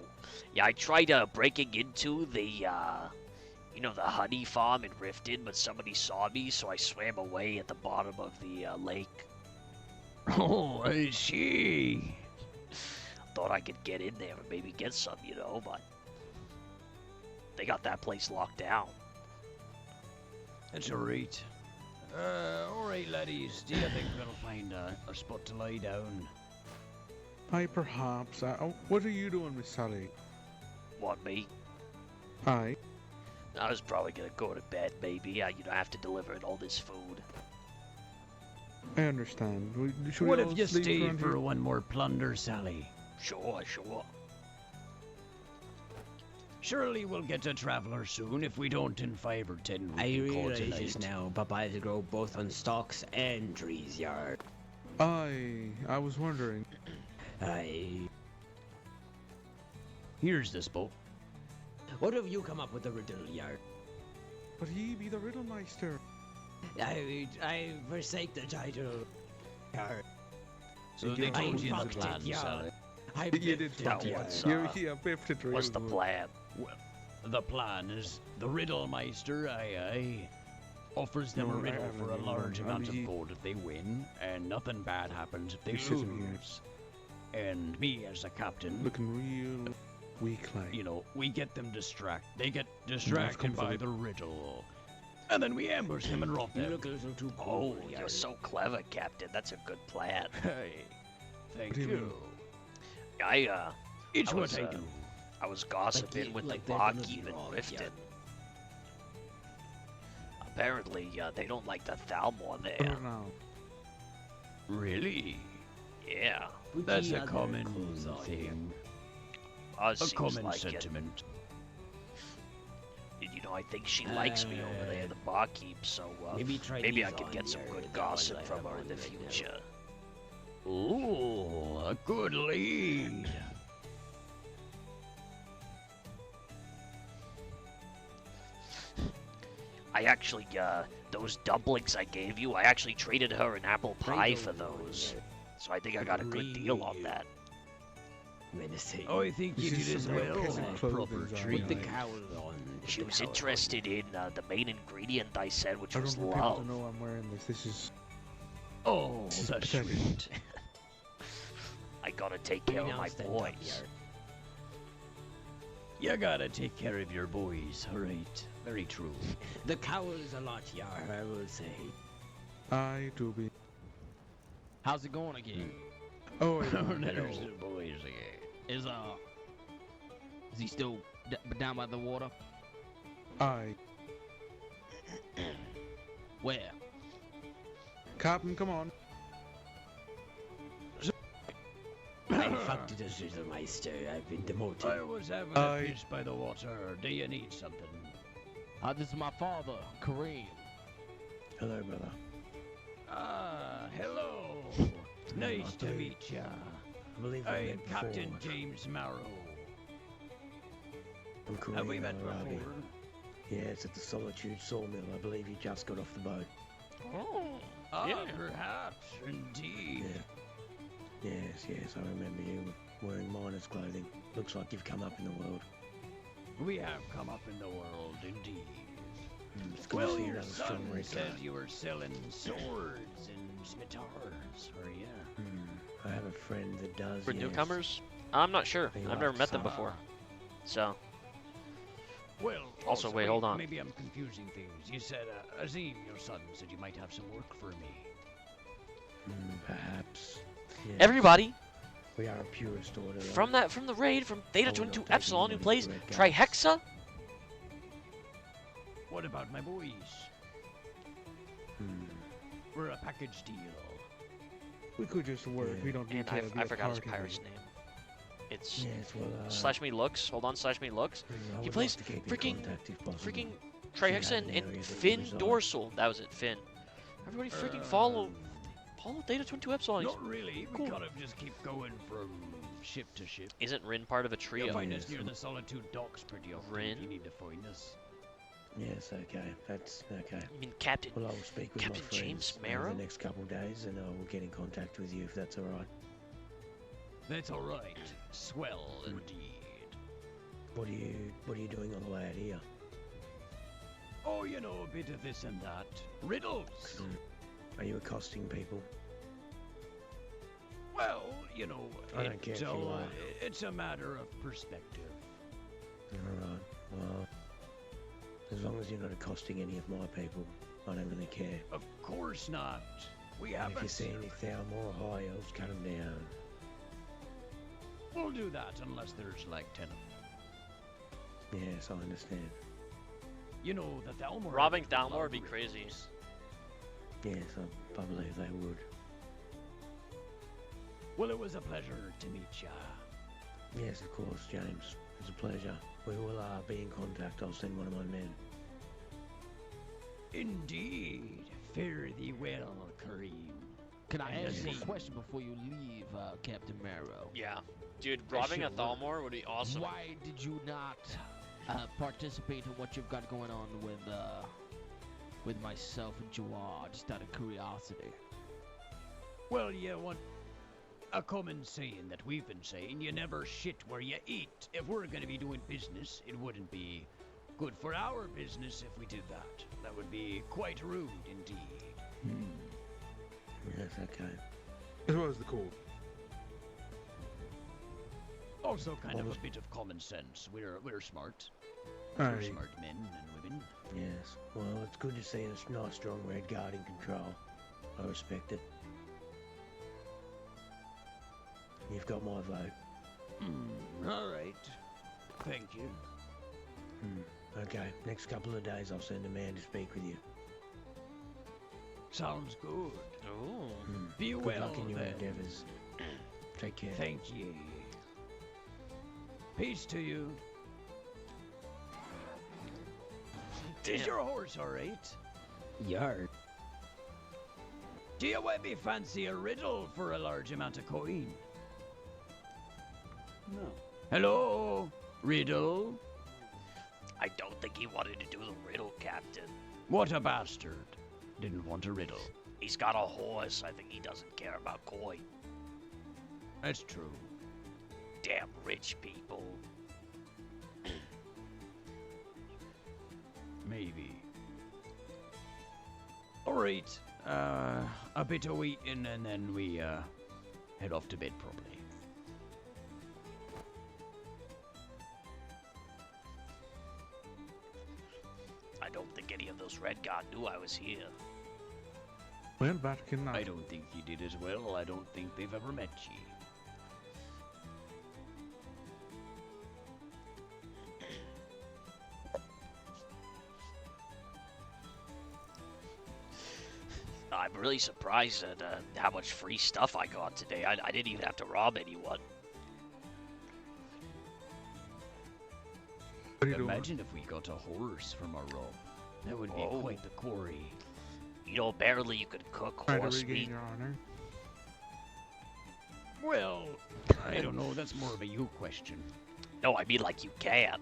yeah, I tried breaking into the, you know, the honey farm in Riften, but somebody saw me, so I swam away at the bottom of the lake. Oh, I see. Thought I could get in there and maybe get some, you know, but they got that place locked down. That's alright. Alright, laddies. Do you think we'll find a spot to lie down? Aye, perhaps. What are you doing, Miss Sally? What, me? Aye. I was probably gonna go to bed, maybe. I have to deliver all this food. I understand. Should What we if all you sleep stay around for here? one more plunder, Sally? Sure. Surely we'll get a traveler soon. If we don't in 5 or 10 I we can call realize tonight. this now. Papayas grow both on stalks and trees, yard. Aye, I was wondering. Aye. Here's the spot. What have you come up with the riddle, yard? But he be the Riddlemeister. I forsake the title, yard. So they told you the plan, Sally. I You did That fuck was, you biffed it real What's the good. plan? Well, the plan is the Riddlemeister, offers them a No, riddle for a large I'll amount be- of gold if they win, and nothing bad happens if they You're sitting here. lose. And me as a captain, Looking real weak like. you know, we get them They get distracted by the riddle. And then we ambush them and rob You them. look a little too Oh, cool, you're yard. so clever, Captain. That's a good plan. Hey, thank What do you mean? you. I It's what was, I do. I was gossiping with like the they're gonna barkeep be in wrong, Riften. yeah. Apparently, they don't like the Thalmor there. Now. Really? Yeah. That's a other common Keizaal here. thing. Us A seems common like sentiment. It. You know, I think she likes me over there, the barkeep. So maybe I could get some good gossip from her in the future. Ooh, a good lead. I actually, those dumplings I gave you, I actually traded her an apple pie for those. So I think I got a good deal on that. Oh, I think you did as well. Proper treat. Put the cowl on. She was interested in the main ingredient I said, which I was don't want people love. to know I'm wearing this. This is. Oh, This is that's pathetic. sweet. I gotta take care of my boys. You gotta take care of your boys, alright? Very true. The cowl is a lot, Yar, I will say. I do be. How's it going again? Oh, There's the boys again. Is he still down by the water? I. Where? Captain, come on. Ein fucked it, Meister. I've been demoted. I was having a piss by the water. Do you need something? This is my father, Kareem. Hello, brother. Ah, hello. Nice to meet ya. I believe I we am met Captain before. James Marrow. I'm Kareem Have we met Al-Arabi. before? Yes, at the Solitude Sawmill. I believe you just got off the boat. Oh, perhaps, indeed. Yes, I remember you wearing miner's clothing. Looks like you've come up in the world. We have come up in the world, indeed. It's good Well, to see your another son strong red said guy. you were selling swords and smitars, were ya? I have a friend that does. For yes. newcomers? I'm not sure. They I've like never met them some. before. So, Well, Also, wait, hold on. Maybe I'm confusing things. You said Azim, your son, said you might have some work for me. Perhaps. Yes. everybody We are a purist order. from the raid from Theta I will not 22 take Epsilon who anybody plays to red guys. Trihexa. What about my boys? We're a package deal. We could just work. We don't need And to be I a forgot his party pirate's member. name. It's Yes, well, Slash Me Looks. Hold on, Slash Me Looks. I He would plays like to keep in freaking contact if possible. freaking Should Trihexa have an and area that Finn you reside. Dorsal. That was it, Finn. Everybody freaking follow Theta 22 Epsilon. Not really. We cool. kind of just keep going from ship to ship. Isn't Rin part of a trio? You'll find us near the Solitude docks pretty often. Rin? You need to find us. Yes, okay. That's okay. I mean, Captain. Well, I will speak with Captain my friends James over Marrow? the next couple of days, and I will get in contact with you if that's all right. That's all right. Swell indeed. What are you doing on the way out here? Oh, you know, a bit of this and that. Riddles. Are you accosting people? Well, you know, I don't care if you are. it's a matter of perspective. All right. Well, as long as you're not accosting any of my people, I don't really care. Of course not. We And have if you see any Thalmor high elves, cut them down. We'll do that unless there's like 10 of them. Yes, I understand. You know, the Thalmor... Robbing Thalmor would be crazy. Yes, I believe they would. Well, it was a pleasure to meet ya. Yes, of course, James. It's a pleasure. We will be in contact. I'll send one of my men. Indeed. Fare thee well, Kareem. Can I ask you Indeed. a question before you leave, Captain Marrow? Yeah. Dude, robbing a Sure. Thalmor would be awesome. Why did you not participate in what you've got going on with myself and Jawad, just out of curiosity? Well, you want a common saying that we've been saying, you never shit where you eat. If we're going to be doing business, it wouldn't be good for our business if we did that. That would be quite rude indeed. Yes, okay. As well as the code. Also kind What of was- a bit of common sense. We're smart. Aye. We're smart men and women. Yes. Well, it's good to see a nice, strong red guard in control. I respect it. You've got my vote. All right. Thank you. Okay. Next couple of days, I'll send a man to speak with you. Sounds good. Ooh. Be Good well luck in your then. endeavors. Take care. Thank ye. Peace to you. Damn. Is your horse alright? Yard. Do you maybe fancy a riddle for a large amount of coin? No. Hello? Riddle? I don't think he wanted to do the riddle, Captain. What a bastard. Didn't want a riddle. He's got a horse. I think he doesn't care about coin. That's true. Damn rich people. Maybe. Alright. A bit of eating and then we head off to bed probably. I don't think any of those Red Guard knew I was here. Well, Vatican, I don't think he did as well. I don't think they've ever met ye. I'm really surprised at how much free stuff I got today. I didn't even have to rob anyone. Imagine if we got a horse from our rob. That would be quite the quarry. You know, apparently you could cook Try to horse regain meat. your honor. Well, I don't know. That's more of a you question. No, I mean like you can.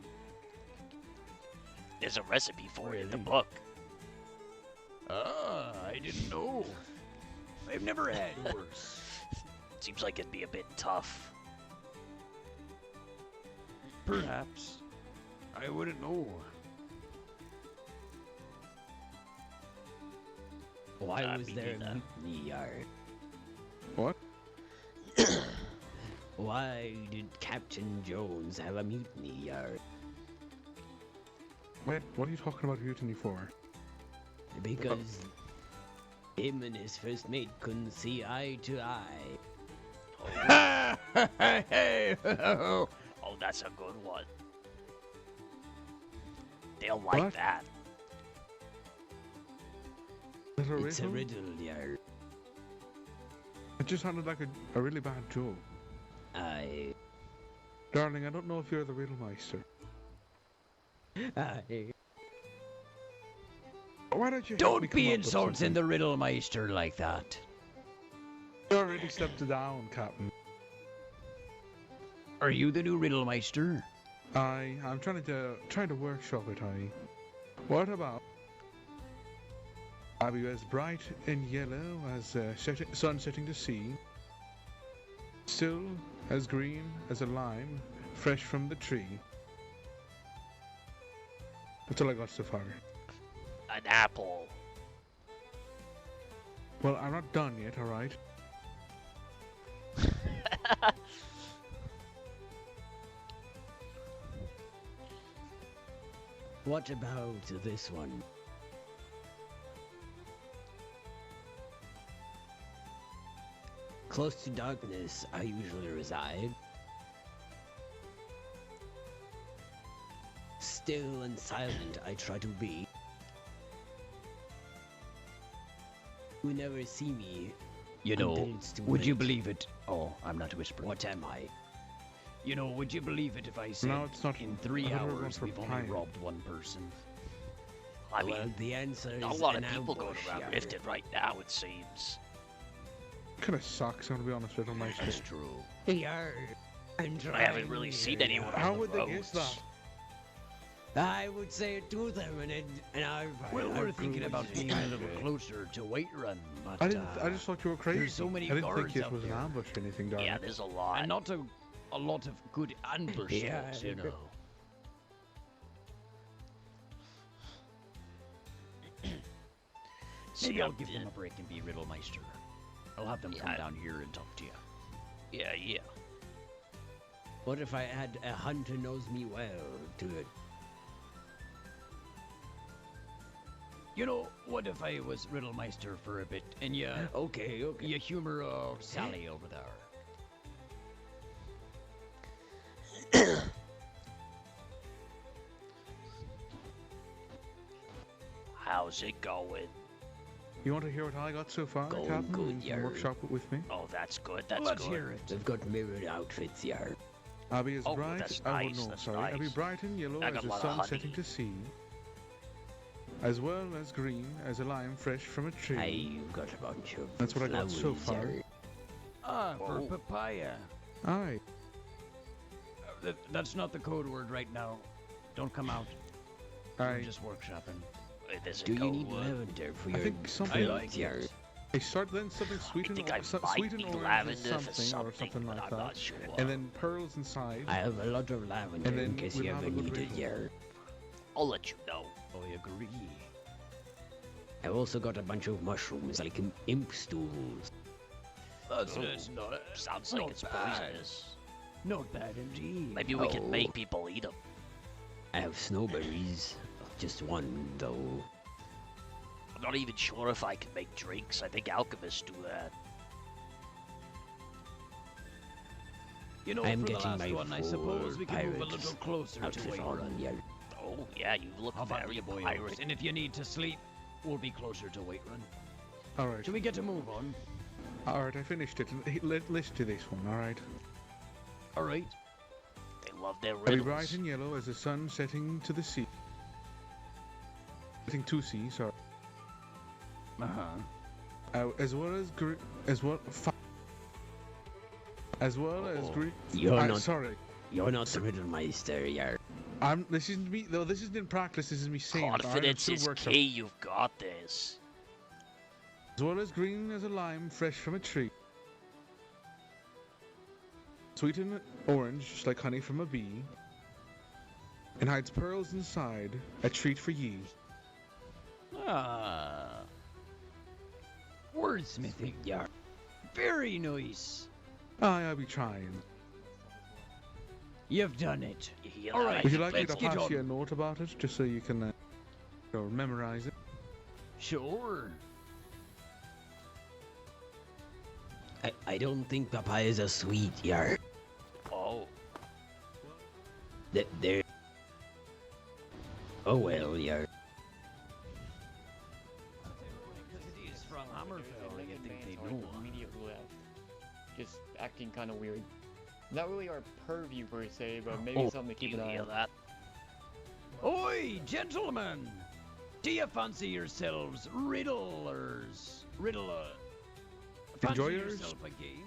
There's a recipe for it in the book. Ah, I didn't know. I've never had horse. Seems like it'd be a bit tough. Perhaps. I wouldn't know. Why was me there neither. a mutiny yard? What? Why did Captain Jones have a mutiny yard? Wait, what are you talking about mutiny for? Because him and his first mate couldn't see eye to eye. Oh, that's a good one. They'll like What? that. Is it a It's a riddle? riddle yard. It just sounded like a really bad joke. Aye. Darling, I don't know if you're the Riddlemeister. Aye. Why don't you help me Don't come be up with insulting something? the Riddlemeister like that. You already stepped down, Captain. Are you the new Riddlemeister? I'm trying to workshop it. What about are you as bright and yellow as sun setting to sea, still as green as a lime fresh from the tree? That's all I got so far. An apple. Well, I'm not done yet. All right. What about this one? Close to darkness, I usually reside. Still and silent, I try to be. You never see me. You until know, it's too would you late. believe it? Oh, I'm not whispering. What am I? You know, would you believe it if I said No, it's not. in 3 I thought we were hours going for we've only pie. robbed one person? I mean, Well, the answer is not a lot of an people going ambush around yard. Rifted right now, it seems. Kind of sucks. I'm gonna be honest, Riddlemeister. That's true. Yard. I'm I haven't trying really here, seen anyone How on the would they roads. guess that? I would say it to them, and I've. Well, we're I've thinking proven about it. being a little closer to Whiterun, but I just thought you were crazy. there's so many I didn't guards think it out was an there. ambush or anything, darling. Yeah, there's a lot. and not a lot of good ambush Yeah, folks, you know. See, Maybe I'll I'm give them dead. a break and be Riddlemeister. I'll have them come Yeah. down here and talk to you. Yeah, yeah. What if I add a hunter knows me well to it? You know, what if I was Riddlemeister for a bit and you Okay. you humor Sally over there? How's it going? You want to hear what I got so far, Going Captain? good, You can yeah. workshop it with me. Oh, that's good. That's Let's good. hear it. They've got mirrored outfits here. I'll be as Oh, bright. that's oh nice, no, that's sorry. I'll be nice. bright and yellow I as got a the lot of sun honey. setting to sea, as well as green as a lime fresh from a tree. I've got a bunch of That's what I got so flowers far. here. Ah, for Oh. papaya. Aye. That's not the code word right now. Don't come out. We're Aye. just workshopping. Wait, there's a Do you code need word. lavender for I your think something. I like here? it. They start then something sweet I and think I might sweet and need orange lavender or for something or something but like I'm that. not sure. And then pearls inside. I have a lot of lavender And then in case we'll you have ever a good need it ritual. here. I'll let you know. I agree. I've also got a bunch of mushrooms like imp stools. That's Oh, not. Sounds not like it's bad. poisonous. Not bad indeed. Maybe we can Oh. make people eat them. I have snowberries. Just one though. I'm not even sure if I can make drinks. I think alchemists do that. You know, I'm for the getting last my one, I suppose we can move a pirates little closer to outfit it. on here. Oh, yeah, you look How about very you, boys? pirate. And if you need to sleep, we'll be closer to Whiterun. Alright. Should we get to move on? Alright, I finished it. Let's do this one, alright? All right. They love their I'll be riddles. bright and yellow as the sun setting to the sea. Setting to sea, sorry. As well as as well as green. You're not. Sorry. You're not the Riddlemeister, yeah. This isn't me though. This isn't in practice. This is me saying. it, alright? I'm Confidence still is workshop. key. You've got this. As well as green as a lime fresh from a tree. Sweet and orange, just like honey from a bee. And hides pearls inside, a treat for ye. Ah. Wordsmithing, yeah. Very nice. Aye, I'll be trying. You've done it. You hear All that? right, Would you like me let's to get pass on. you a note about it, just so you can memorize it? Sure. I don't think papayas are sweet, yeah. Oh. They're. Oh well, yeah. Because it is from Hammerfell, I think they know. Immediately left. Just acting kind of weird. Not really our purview per se, but maybe Oh, something to keep You an eye hear on. that? Oi, gentlemen! Do you fancy yourselves riddlers? Fancy Enjoyers? yourself a game?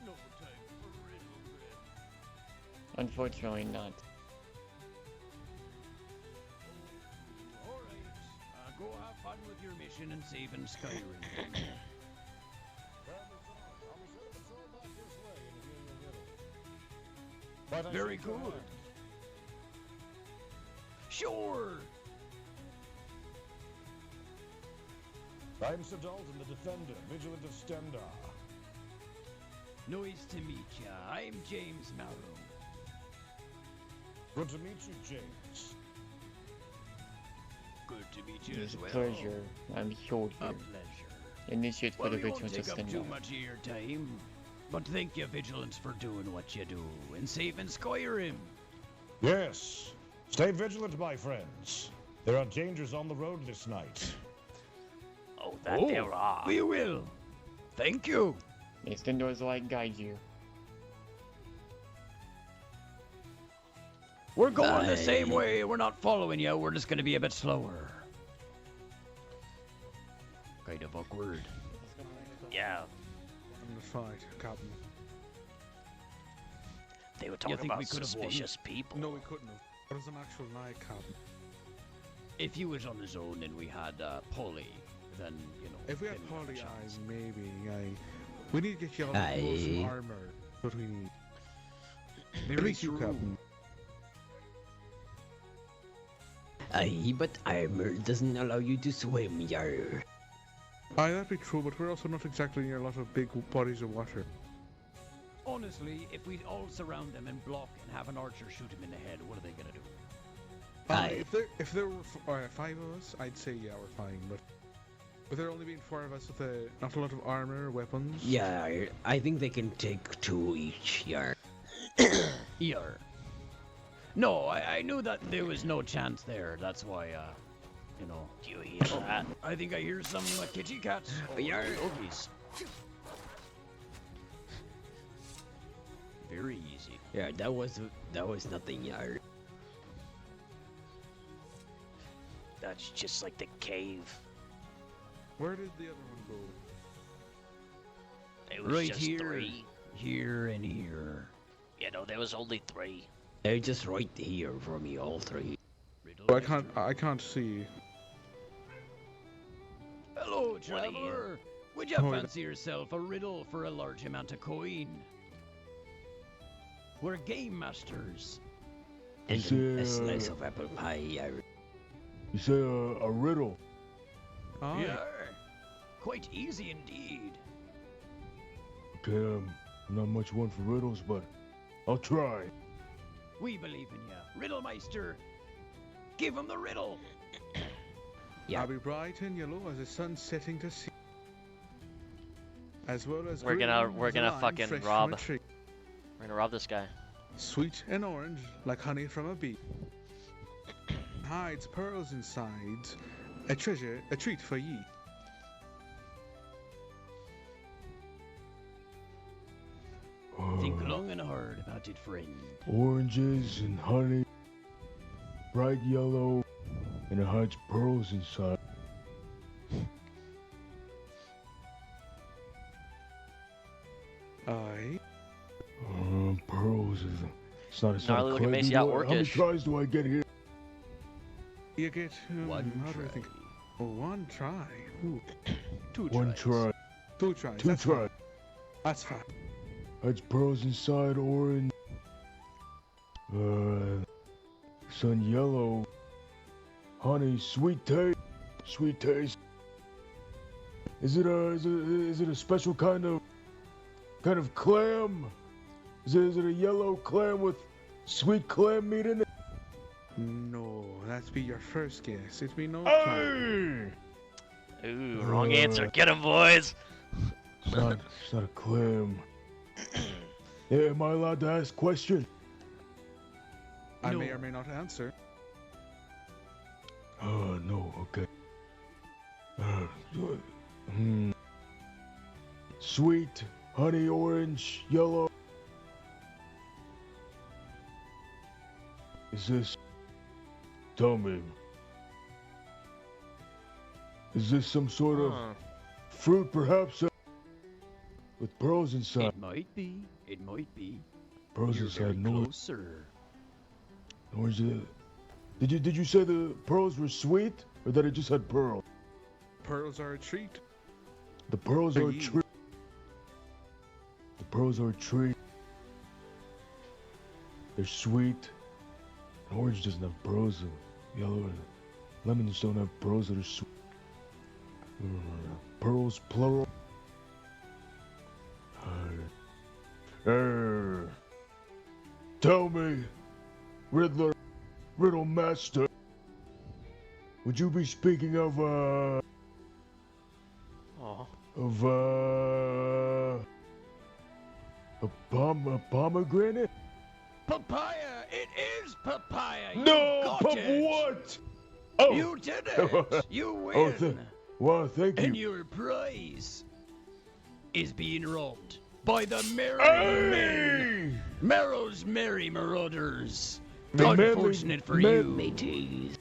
No time for riddle bread. Unfortunately not. Alright, go have fun with your mission and saving Skyrim. Very good. Sure. I'm Sir Dalton, the Defender, Vigilant of Stendar. Nice to meet ya. I'm James Marrow. Good to meet you, James. Good to meet you It's as a well. pleasure. I'm Hjord A here. pleasure. Initiate for Well, the we won't Vigilance of take up too Stendar. much of your time, but thank you, Vigilance, for doing what you do and saving Skyrim. Yes. Stay vigilant, my friends. There are dangers on the road this night. Oh, that there are. We will. Thank you. May Stendar's light guide you. We're going the Bye. same way. We're not following you. We're just going to be a bit slower. Kind of awkward. Yeah. I'm the fight, Captain. They were You talking think about we could have won? suspicious people. No, we couldn't have. That was an actual lie, Captain. If he was on his own and we had Polly, then, you know. If we had then we'd have a Polly chance. eyes, maybe. We need to get you all some Aye. armor. That's what we need. Very At least you, true. Captain. Aye, but armor doesn't allow you to swim, yar. Aye, that'd be true, but we're also not exactly near a lot of big bodies of water. Honestly, if we all surround them and block and have an archer shoot him in the head, what are they going to do? If there were 5 of us, I'd say yeah, we're fine. But With there only being 4 of us with not a lot of armor or weapons. Yeah, I think they can take 2 each, yar. Yar. No, I knew that there was no chance there. That's why, you know. Do you hear that? I think I hear some kitty cats. Oh, Yar. doggies. Very easy. Yeah, that was nothing, yar. That's just like the cave. Where did the other one go? It was Right just here, 3. here, and here. You know, there was only 3. They're just right here for me, all 3. Oh, I can't see. Hello, traveler. Would you Oh, fancy yourself a riddle for a large amount of coin? We're game masters. And See, a slice of apple pie, yar. You say a riddle? Oh, Yeah. Quite easy indeed. Okay, I'm not much one for riddles, but I'll try. We believe in ya. Riddlemeister. Give him the riddle. Yeah. I'll be bright and yellow as the sun setting to sea. As well as We're gonna lime fucking fresh from rob. a tree. We're gonna rob this guy. Sweet and orange, like honey from a bee. Hides pearls inside. A treasure, a treat for ye. Think long and hard about it, friend. Oranges and honey, bright yellow, and it hides pearls inside. Aye. Pearls is. It's not a Gnarly looking clay. Macy Do out you- How many orcish. tries do I get here? You get One how do I try. think? Oh, 1 try. Ooh. 2 One tries. try. 2 tries. 2 That's tries. fine. That's fine. Hides pearls inside, orange. Sun yellow. Honey, sweet taste. Sweet taste. Is it a special kind of clam? Is it a yellow clam with sweet clam meat in it? No, that's be your first guess. It be no clam. Hey! Ooh, wrong answer. Get him, boys. It's not a clam. Yeah, am I allowed to ask questions? I may or may not answer. No, okay. Sweet, honey, orange, yellow. Is this... Tell me. Is this some sort of fruit, perhaps, with pearls inside? It might be. It might be. Pearls You're very inside, no. closer. Orange. Did you say the pearls were sweet, or that it just had pearl? Pearls are a treat. The pearls are a Ye. treat. The pearls are a treat. They're sweet. Orange doesn't have pearls. Yellow and lemons don't have pearls that are sweet. Pearls, plural. Tell me, Riddler, Riddle Master, would you be speaking of, Oh. a pomegranate? Papaya! It is papaya! You No, got it. what? Oh, You did it! You win! Oh, well, thank you. And your prize is being robbed by the merry men. Marrow's merry marauders. The Unfortunate for merry- you, merry- mateys.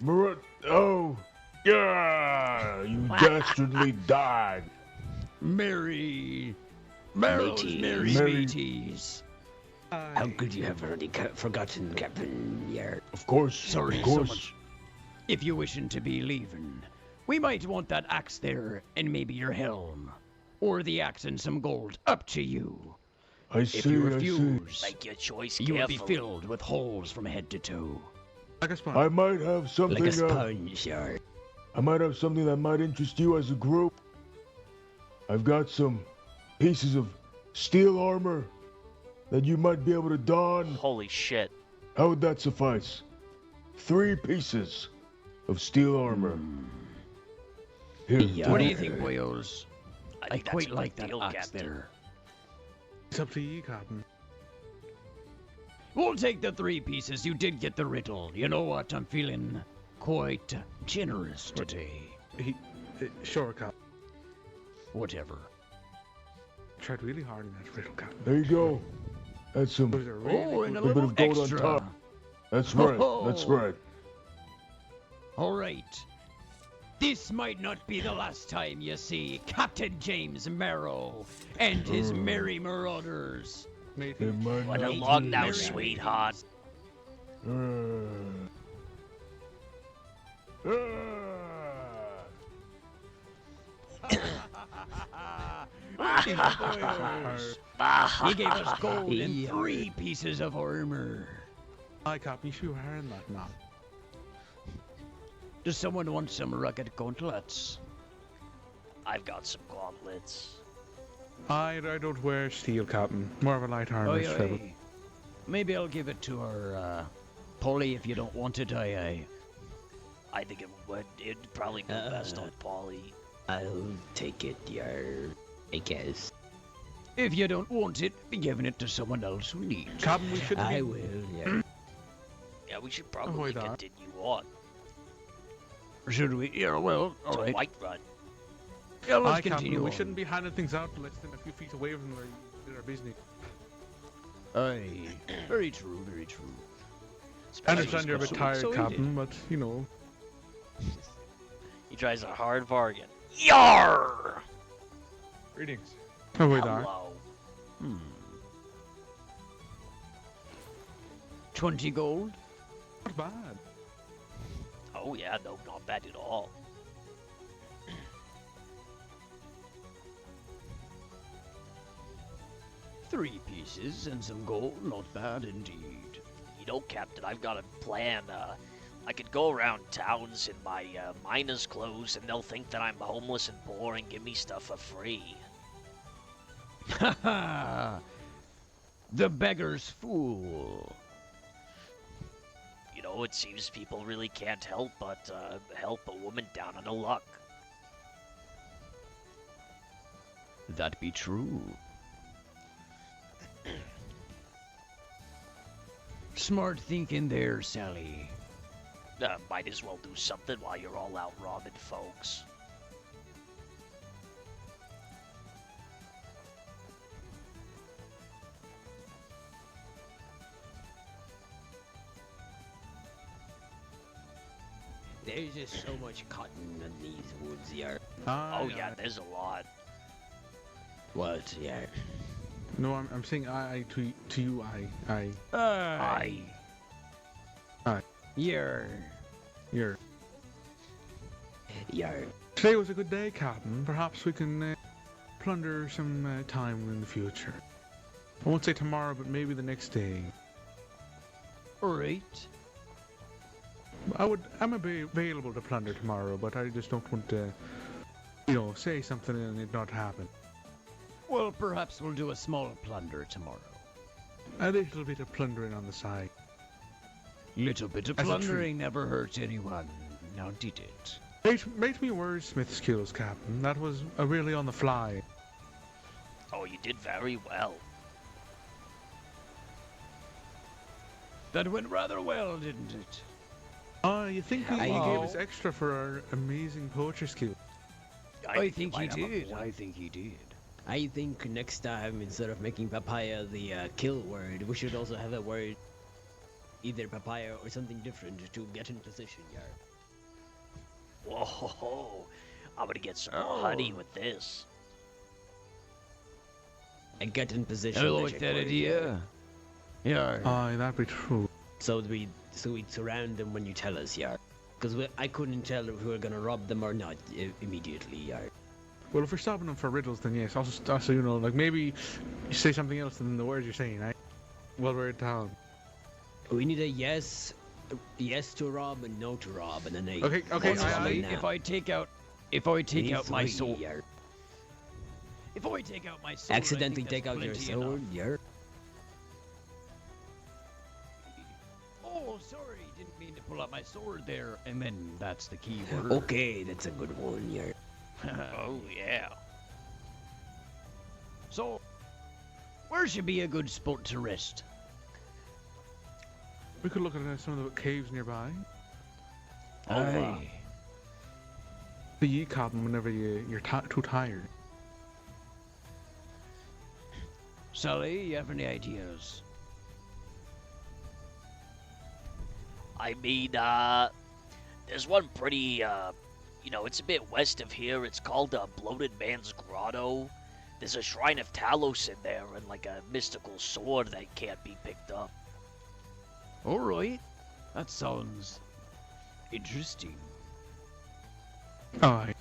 Oh, yeah, you dastardly dog. Merry. Marrow's Mateys. merry Merry- mateys. How could you have already forgotten, Captain Yard? Of course, Sorry of so course. much. If you're wishing to be leaving, we might want that axe there and maybe your helm. Or the axe and some gold. Up to you. I If see, you I see. refuse, Make your choice you will be carefully. filled with holes from head to toe. Like a sponge. I might have something. Like a sponge, Yard. I might have something that might interest you as a group. I've got some pieces of steel armor that you might be able to don. Holy shit. How would that suffice? 3 pieces of steel armor. Here, What do you think, boyos? I think that's quite a good like that deal, axe Captain. there. It's up to you, Captain. We'll take the 3 pieces. You did get the riddle. You know what? I'm feeling quite generous today. Sure, Captain. Whatever. Tried really hard in that riddle, Captain. There you go. That's some Those are really Oh, and a bit little of gold extra. on top. That's right. That's Oh. right. All right. This might not be the last time you see Captain James Marrow and his merry marauders. It might What not along be. now, sweetheart. He gave us gold and 3 pieces of armor. Aye, Captain, you should be wearing that now. Does someone want some rugged gauntlets? I've got some gauntlets. I don't wear steel, Captain. More of a light armor shrivel. Maybe I'll give it to our Polly if you don't want it. I think it'd probably go best on Polly. I'll take it, I guess. If you don't want it, be giving it to someone else who needs it. Captain, we should I will, yeah. Yeah, we should probably continue on Should we? Yeah, well, all to right. Whiterun. Yeah, let's Aye, continue Captain, we on. shouldn't be handing things out less than a few feet away from where you did our business. Aye, very true, very true. I understand you're a bit tired, So Captain, but, you know. He tries a hard bargain. Yar! Greetings. Oh, wait, Hello. 20 gold? Not bad. Oh yeah, no, not bad at all. 3 pieces and some gold, not bad indeed. You know, Captain, I've got a plan. I could go around towns in my miner's clothes, and they'll think that I'm homeless and poor and give me stuff for free. Ha ha! The beggar's fool. You know, it seems people really can't help but help a woman down on her luck. That be true. Smart thinking there, Sally. Might as well do something while you're all out robbing folks. There's just so much cotton in these woods here. Oh yeah, there's a lot. What, yeah? No, I'm saying I to you, I. Aye. Aye. Yer. You're. Yar. Today was a good day, Captain. Perhaps we can plunder some time in the future. I won't say tomorrow, but maybe the next day. Alright. I'm available to plunder tomorrow, but I just don't want to, say something and it not happen. Well, perhaps we'll do a small plunder tomorrow. A little bit of plundering on the side. Little bit of As a plundering never hurt anyone, now did it? Rate me wordsmith skills, Captain. That was really on the fly. Oh, you did very well. That went rather well, didn't it? You think he gave us extra for our amazing poetry skill? I think he did. I think he did. I think next time, instead of making papaya the kill word, we should also have a word, either papaya or something different, to get in position, Yar. Whoa, I'm gonna get some more honey with this. And get in position. I like that idea. Yeah. Aye, that'd be true. So we'd surround them when you tell us, Yar. Because I couldn't tell if we were gonna rob them or not immediately, Yar. Well, if we're stopping them for riddles, then yes. Also, like maybe you say something else than the words you're saying, right? While we're in town. We need a yes to rob and no to rob, and then a. Okay. Honestly, if I take out my sword. Yar. If I take out my sword, Accidentally take out your sword, Yar. Oh, sorry, didn't mean to pull out my sword there. And then that's the key word. Okay, that's a good one, Yar. Oh, yeah. So, where should be a good spot to rest? We could look at some of the caves nearby. Aye. The ye cabin whenever you're too tired. Sully, you have any ideas? I mean, there's one pretty, you know, it's a bit west of here. It's called Bloated Man's Grotto. There's a shrine of Talos in there and like a mystical sword that can't be picked up. Alright. That sounds interesting. Aye.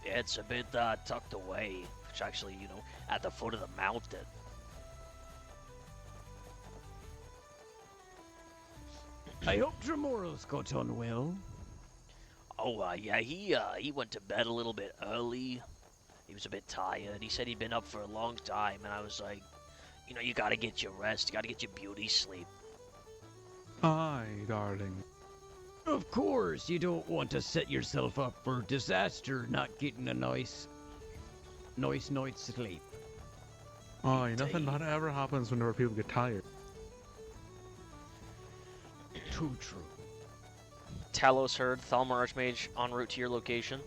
Yeah, it's a bit tucked away. It's actually, you know, at the foot of the mountain. I hope Tremoros got on well. Oh, yeah, he went to bed a little bit early. He was a bit tired. He said he'd been up for a long time, and I was like, you know, you gotta get your rest. You gotta get your beauty sleep. Aye, darling. Of course, you don't want to set yourself up for disaster not getting a nice night's sleep. Aye, nothing that ever happens whenever people get tired. Too true. Talos heard, Thalmor Archmage en route to your location.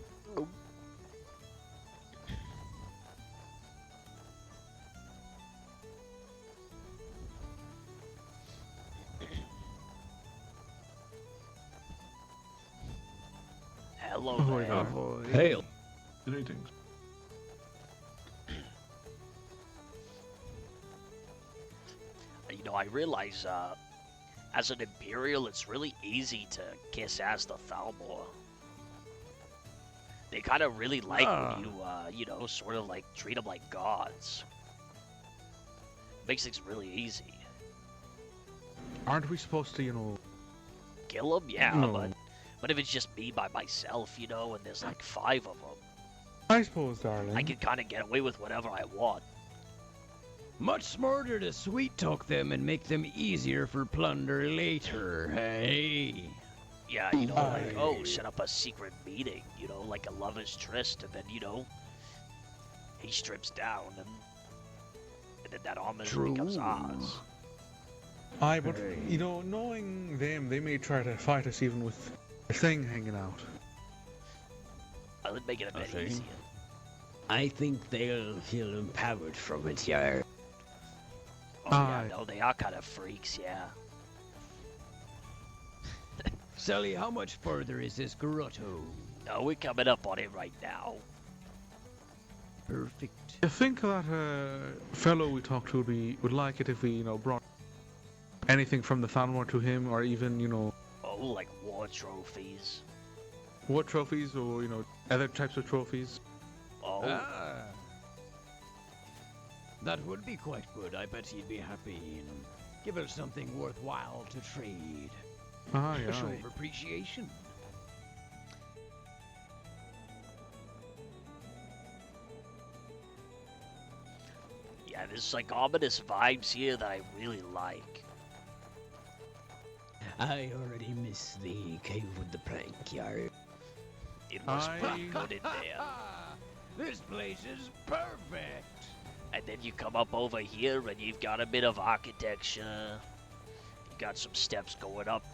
Hello Ahoy there. there. Hail. Greetings. You know, I realize, as an Imperial, it's really easy to kiss ass the Thalmor. They kind of really like when you know, sort of like treat them like gods. Makes things really easy. Aren't we supposed to, you know... Kill them? Yeah, No. but if it's just me by myself, you know, and there's like 5 of them, I suppose, darling. I can kind of get away with whatever I want. Much smarter to sweet talk them and make them easier for plunder later, hey? Yeah, you know, like, oh, set up a secret meeting, you know, like a lover's tryst, and then, you know, he strips down, and then that almost becomes ours. Aye, but, you know, knowing them, they may try to fight us even with a thing hanging out. I would make it a bit easier. I think they'll feel empowered from it, yeah. Oh, yeah, no, they are kind of freaks, yeah. Sully, how much further is this grotto? No, we're coming up on it right now. Perfect. I think that fellow we talked to would like it if we, you know, brought anything from the Thalmor to him, or even, you know... Oh, like war trophies. War trophies, or, you know, other types of trophies. Oh. Ah. That would be quite good. I bet he'd be happy and give us something worthwhile to trade. Aye, A show aye. of appreciation. Yeah, there's like ominous vibes here that I really like. I already miss the cave with the plank yard. It must be good in there. This place is perfect. And then you come up over here and you've got a bit of architecture. You got some steps going up.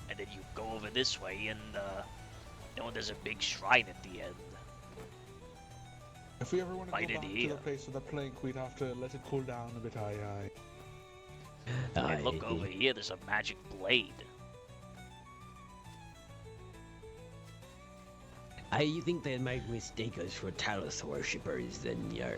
And then you go over this way and, you know, there's a big shrine at the end. If we ever want to Right go in back here. to the place with the plank, we'd have to let it cool down a bit, aye, aye. And look over here, there's a magic blade. I think they might mistake us for Talos worshippers, then, yeah.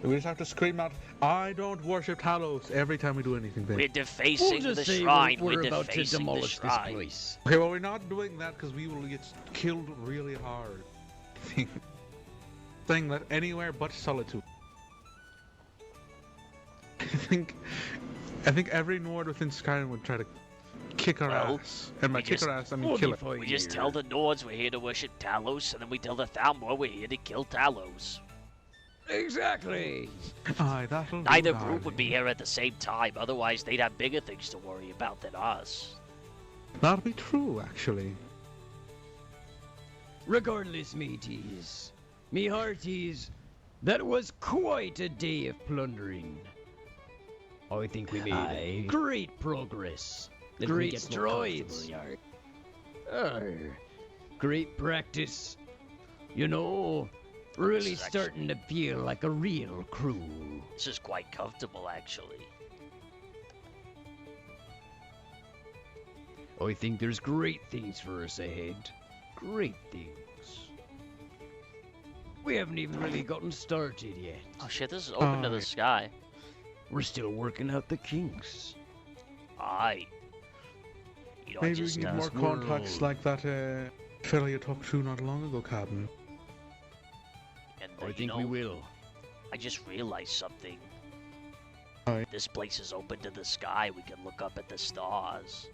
We just have to scream out, I don't worship Talos, every time we do anything big. We're defacing We'll the just say shrine. we're We're about to defacing the demolish this shrine. place. Okay, well, we're not doing that because we will get killed really hard. Saying that anywhere but Solitude. I think every Nord within Skyrim would try to kick our ass. And by kick our ass, I mean kill it. We just tell the Nords we're here to worship Talos, and then we tell the Thalmor we're here to kill Talos. Exactly. Aye, that'll do, Neither darling. group would be here at the same time, otherwise they'd have bigger things to worry about than us. That'll be true, actually. Regardless, mateys, me hearties, that was quite a day of plundering. I think we made great progress. Let me Great get more comfortable, strides. Yard. Great practice. You know, really is actually- starting to feel like a real crew. This is quite comfortable, actually. I think there's great things for us ahead. Great things. We haven't even really gotten started yet. Oh shit, this is open to the sky. We're still working out the kinks. Aye. You know, Maybe we can get more contacts world. like that fella you talked to not long ago, Captain. And, I you think know, we will. I just realized something. Aye. This place is open to the sky. We can look up at the stars.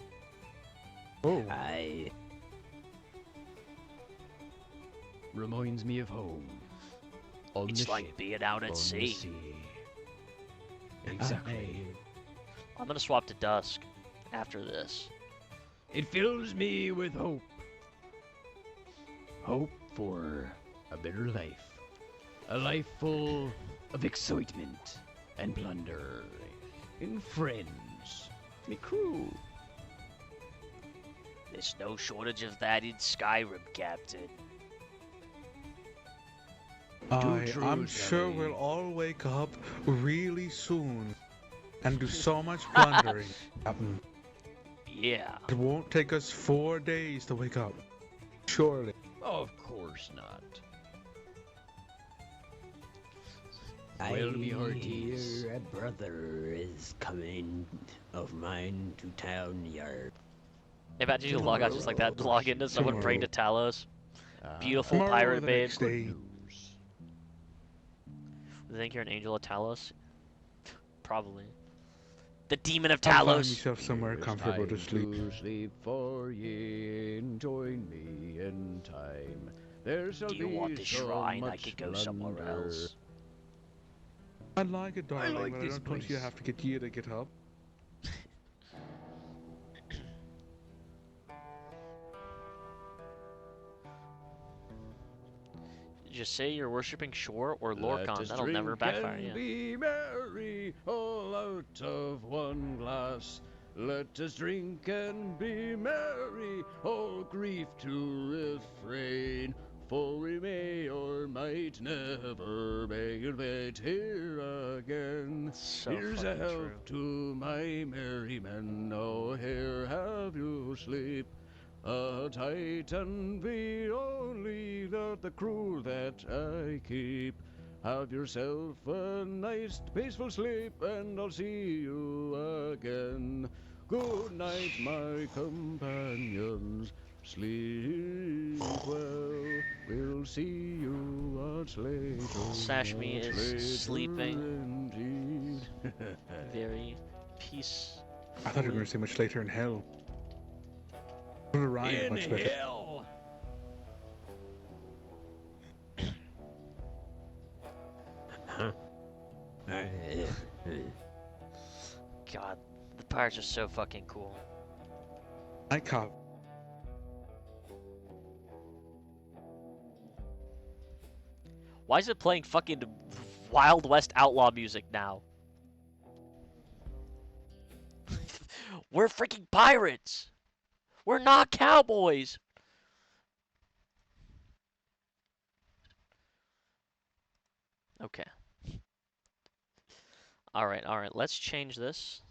Oh. Aye. Reminds me of home. On It's the like ship, being out on at the sea. Exactly. I'm gonna swap to Dusk after this. It fills me with hope. Hope for a better life. A life full of excitement and plunder. And friends. Me crew. There's no shortage of that in Skyrim, Captain. I'm sure we'll all wake up really soon and do so much plundering, Captain. Yeah. It won't take us 4 days to wake up. Surely. Of course not. I Well, me hearties. hear a brother is coming of mine to town, Yard. Imagine you log out just like that, log into someone praying to Talos. Beautiful Tomorrow or pirate the babe. next day. You think you're an angel of Talos? Probably. The demon of I'll find Talos. myself somewhere comfortable to sleep. To sleep for ye and join me in time. There shall Do you be want the so shrine? I much could go somewhere plunder. else. I like it, darling, like but I this don't want you to place. have to get you to get up. Just say you're worshipping Shore or Let Lorcan. us That'll never drink backfire and you. be merry, all out of one glass. Let us drink and be merry, all grief to refrain. For we may or might never meet here again. So Here's a fucking health to my merry men. Now here have you sleep. A Titan be only the crew that I keep. Have yourself a nice peaceful sleep, and I'll see you again. Good night, my companions. Sleep well. We'll see you much later. Sashmi much is later sleeping. indeed. Very peace. I thought you were going to say much later in hell. Would have rhymed In much better. hell. God, the pirates are so fucking cool. I cop. Why is it playing fucking Wild West outlaw music now? We're freaking pirates! We're not cowboys! Okay. Alright, let's change this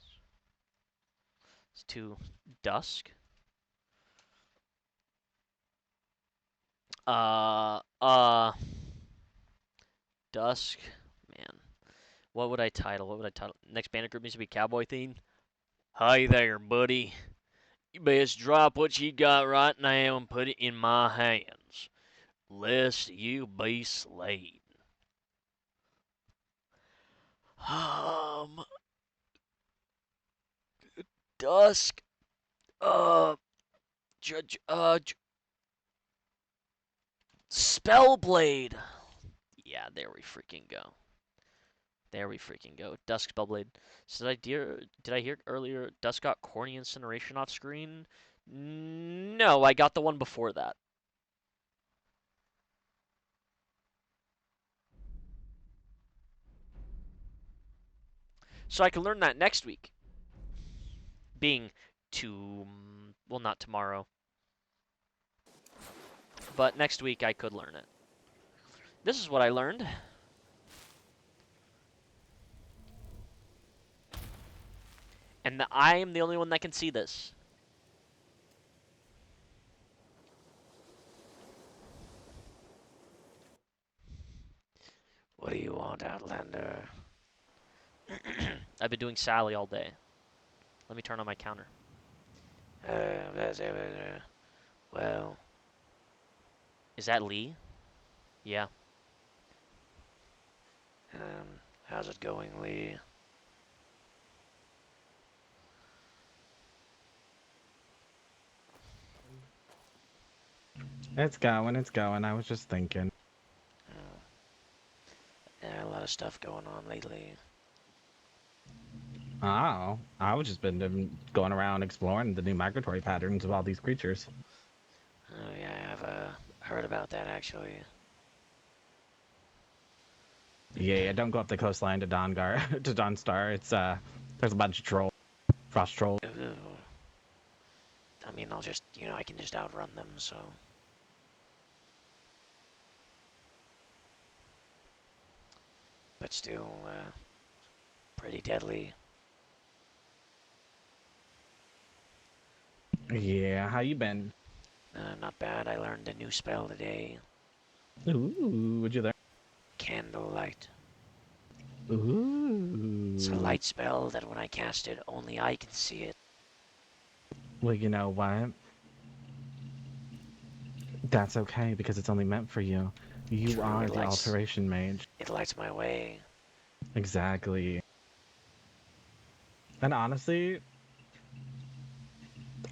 to dusk. Dusk, man. What would I title? Next bandit group needs to be cowboy theme. Hi there, buddy. You best drop what you got right now and put it in my hands, lest you be slain. Dusk. Spellblade. Yeah, there we freaking go. There we freaking go. Dusk Spellblade. So did I hear earlier Dusk got corny incineration off screen? No, I got the one before that. So I can learn that next week. Being well, not tomorrow. But next week I could learn it. This is what I learned. And I am the only one that can see this. What do you want, Outlander? I've been doing Sally all day. Let me turn on my counter. Well, Is that Lee? Yeah. how's it going, Lee? It's going. I was just thinking. Yeah, a lot of stuff going on lately. Oh, I was just been going around exploring the new migratory patterns of all these creatures. Oh yeah, I've heard about that actually. Yeah, don't go up the coastline to Dongar to Dawnstar. It's there's a bunch of trolls, frost trolls. I mean, I'll just, I can just outrun them, so. But still, pretty deadly. Yeah, how you been? Not bad. I learned a new spell today. Ooh, what'd you learn? Candlelight. Ooh. It's a light spell that when I cast it, only I can see it. Well, you know what? That's okay, because it's only meant for you. You True, are it the lights- alteration mage. It lights my way. Exactly. And honestly,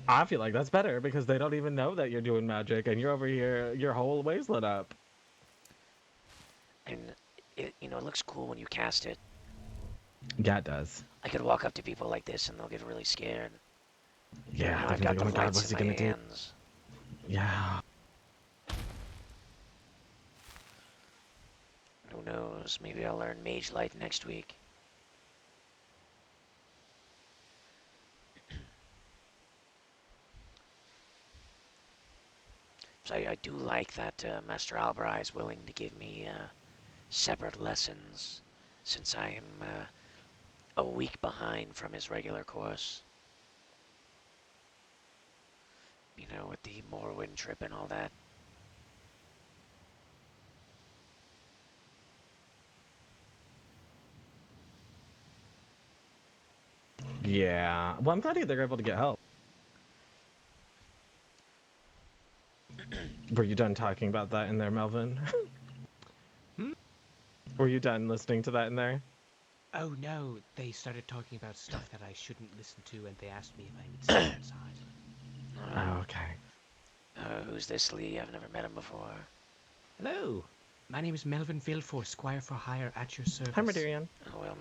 I feel like that's better because they don't even know that you're doing magic and you're over here, your whole way's lit up. And it looks cool when you cast it. Yeah, it does. I could walk up to people like this and they'll get really scared. Yeah, I've got the oh my God, lights what's he in my gonna do? hands. Yeah. Who knows? Maybe I'll learn Mage Light next week. So I do like that Master Albrai is willing to give me separate lessons, since I am a week behind from his regular course. With the Morrowind trip and all that. Yeah. Well, I'm glad they're able to get help. Were you done talking about that in there, Melvin? Were you done listening to that in there? Oh no, they started talking about stuff that I shouldn't listen to, and they asked me if I would stay inside. Oh, okay. Who's this Lee? I've never met him before. Hello, my name is Melvin Villefort, Squire for Hire at your service. Hi, Meridian. Oh, well,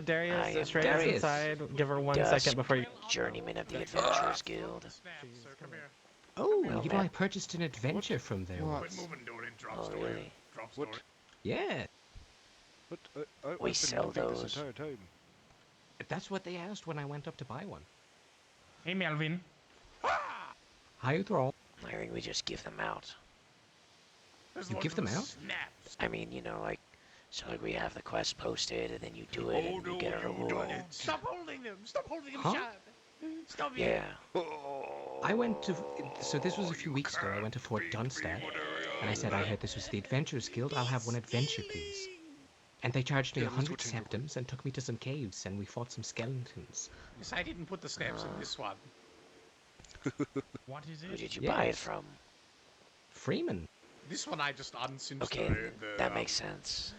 Darius, I am Shreyas Darius. inside. Give her 1 Dusk, second before you... Journeyman of the Adventurers Guild. Oh, Well, you know, I purchased an adventure from there once. Oh, really? Yeah. We sell those. That's what they asked when I went up to buy one. Hey, Melvin. Hi, Thrall. I think we just give them out. You give them out? I mean, so we have the quest posted, and then you do it, and you get a reward. Stop holding them! Stop holding them Huh? sharp! Stop it! Yeah. I went to... So this was a few weeks ago. I went to Fort Dunstad, and I said, I heard this was the Adventurers Guild. I'll have one adventure, please. And they charged me 100 septims and took me to some caves, and we fought some skeletons. Yes, I didn't put the steps in this one. What is it? Who did you buy it from? Freeman. This one I just uncinched Okay, the that makes sense.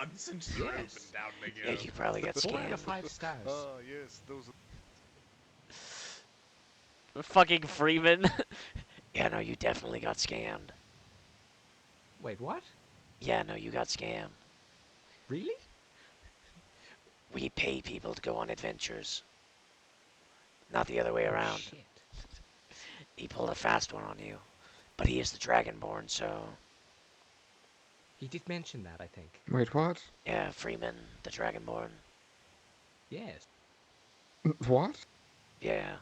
uncinched the rope and down they go. Yeah, you probably got 4 out of scammed. 5 stars. Yes, those Fucking Freeman. Yeah, no, you definitely got scammed. Wait, what? Yeah, no, you got scammed. Really? We pay people to go on adventures. Not the other way around. Shit. He pulled a fast one on you. But he is the Dragonborn, so... He did mention that, I think. Wait, what? Yeah, Freeman, the Dragonborn. Yes. What? Yeah.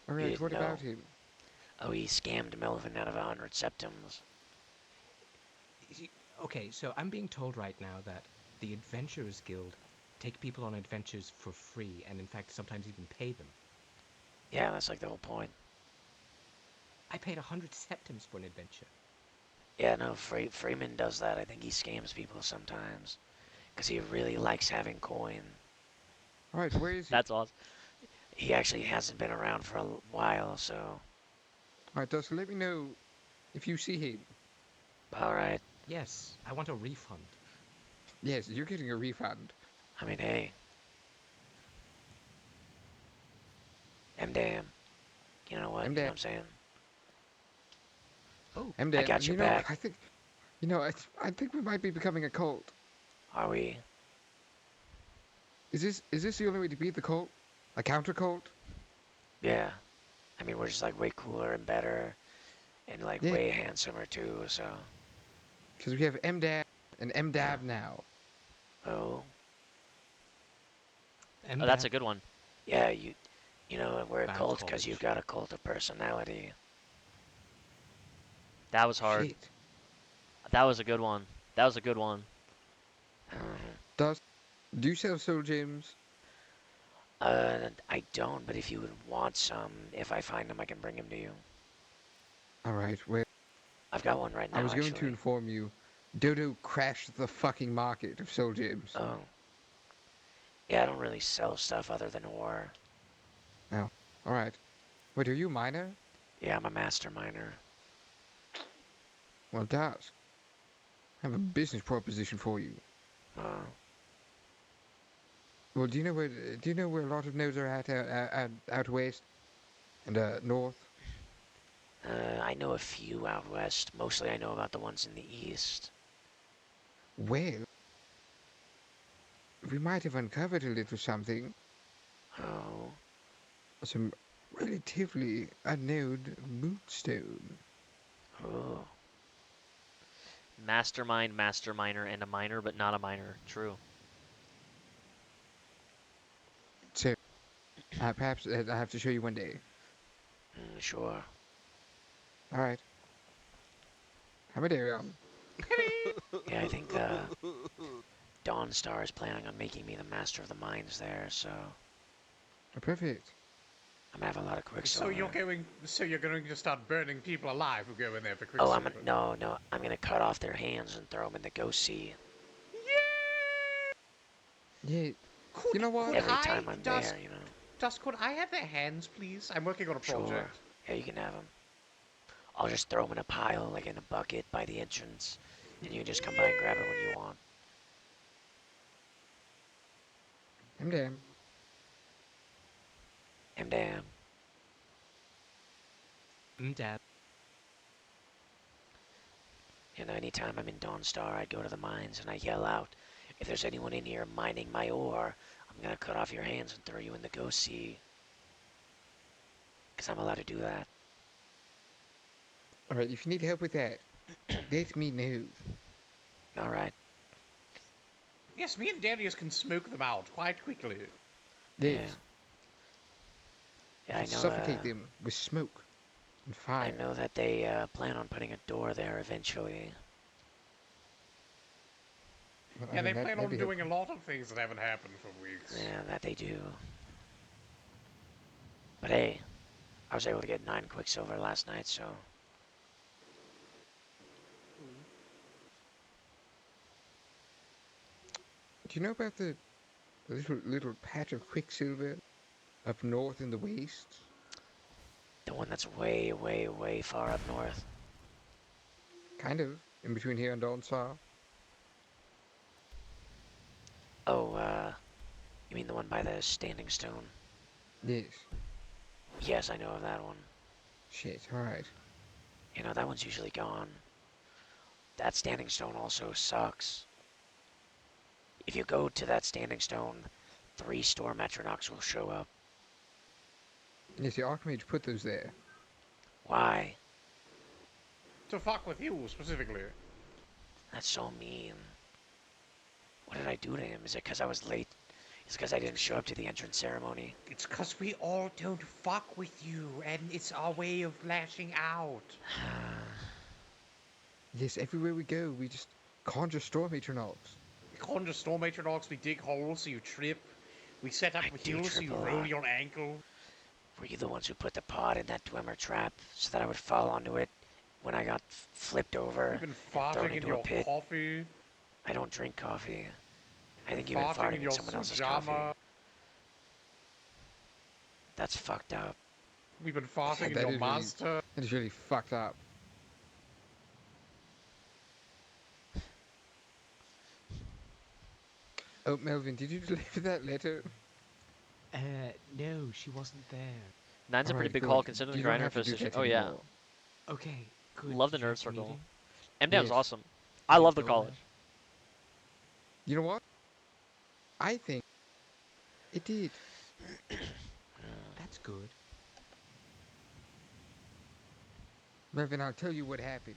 You Alright, didn't what know. about him? Oh, he scammed Melvin out of 100 septims. Okay, so I'm being told right now that the Adventurers Guild take people on adventures for free, and in fact sometimes even pay them. Yeah, that's like the whole point. I paid 100 septims for an adventure. Yeah, no, Freeman does that. I think he scams people sometimes. Because he really likes having coin. Alright, where is he? That's awesome. He actually hasn't been around for a while, so... Alright, Dusk, let me know if you see him. Alright. Yes, I want a refund. Yes, you're getting a refund. I mean, hey. Damn. You know what? You know what I'm saying? Oh, I got your back. I think, I think we might be becoming a cult. Are we? Is this the only way to beat the cult? A counter cult? Yeah. I mean, we're just like way cooler and better. And like way handsomer too, so... Because we have MDAB and MDAB now. Oh. Oh, that's a good one. Yeah, you know, we're a Bad cult because college. you've got a cult of personality. That was hard. Shit. That was a good one. That was a good one. Do you sell soul gems? I don't, but if you would want some, if I find them, I can bring them to you. Alright, well, I've got one right now, I was going to actually. inform you, Dodo crashed the fucking market of soul gems. Oh. Yeah, I don't really sell stuff other than ore. Oh, alright. Wait, are you a miner? Yeah, I'm a master miner. Well, Dusk, I have a business proposition for you. Well, do you know where a lot of nodes are at out west and north? I know a few out west. Mostly I know about the ones in the east. Well, we might have uncovered a little something. Oh. Some relatively unknown moonstone. Oh. Mastermind, master miner, and a miner, but not a miner. True. So, perhaps I have to show you one day. Sure. Alright. Have a day, Yeah, I think Dawnstar is planning on making me the master of the mines there, so Perfect. I'm gonna have a lot of quicksilver. So you're going to start burning people alive who go in there for Oh, quicksilver? no. I'm gonna cut off their hands and throw them in the Ghost Sea. Yeah. You know what? Every time I'm there, you know. Dusk, could I have their hands, please? I'm working on a project. Sure. Yeah, you can have them. I'll just throw them in a pile, like in a bucket by the entrance, and you can just come by and grab it when you want. I'm down. Dad. You know, anytime I'm in Dawnstar, I go to the mines and I yell out, if there's anyone in here mining my ore, I'm gonna cut off your hands and throw you in the Ghost Sea. Because I'm allowed to do that. Alright, if you need help with that, let me know. Alright. Yes, me and Darius can smoke them out quite quickly. Yes. Yeah, I know. Suffocate them with smoke and fire. I know that they plan on putting a door there eventually. Well, Yeah, I mean, they plan that'd on be doing a lot of things that haven't happened for weeks. Yeah, that they do. But hey, I was able to get 9 quicksilver last night, so... Do you know about the little patch of quicksilver up north in the wastes? The one that's way, way, way far up north. Kind of. In between here and Dawnstar. Oh, you mean the one by the Standing Stone? Yes. Yes, I know of that one. Shit, alright. You know, that one's usually gone. That Standing Stone also sucks. If you go to that Standing Stone, 3 Storm Metronox will show up. Yes, the Archmage put those there. Why? to fuck with you, specifically. That's so mean. What did I do to him? Is it because I was late? Is it because I didn't show up to the entrance ceremony? It's because we all don't fuck with you, and it's our way of lashing out. Yes, everywhere we go, we just conjure storm atronachs. We conjure storm atronachs, we dig holes so you trip. We set up hills so you roll your ankle. Were you the ones who put the pod in that Dwemer trap so that I would fall onto it when I got flipped over? You've been and thrown farting in into your a pit? coffee. I don't drink coffee. I think you've been farting in someone else's coffee. That's fucked up. We've been farting in That your is monster. That is really fucked up. Oh, Melvin, did you deliver that letter? No, she wasn't there. Nine's a pretty big haul considering the grinder position. Oh yeah. Okay, good. Love the Did you nerd have a circle. meeting? M-Down's Yes. awesome. I love the go college. You know what? I think it did. That's good. Melvin, I'll tell you what happened.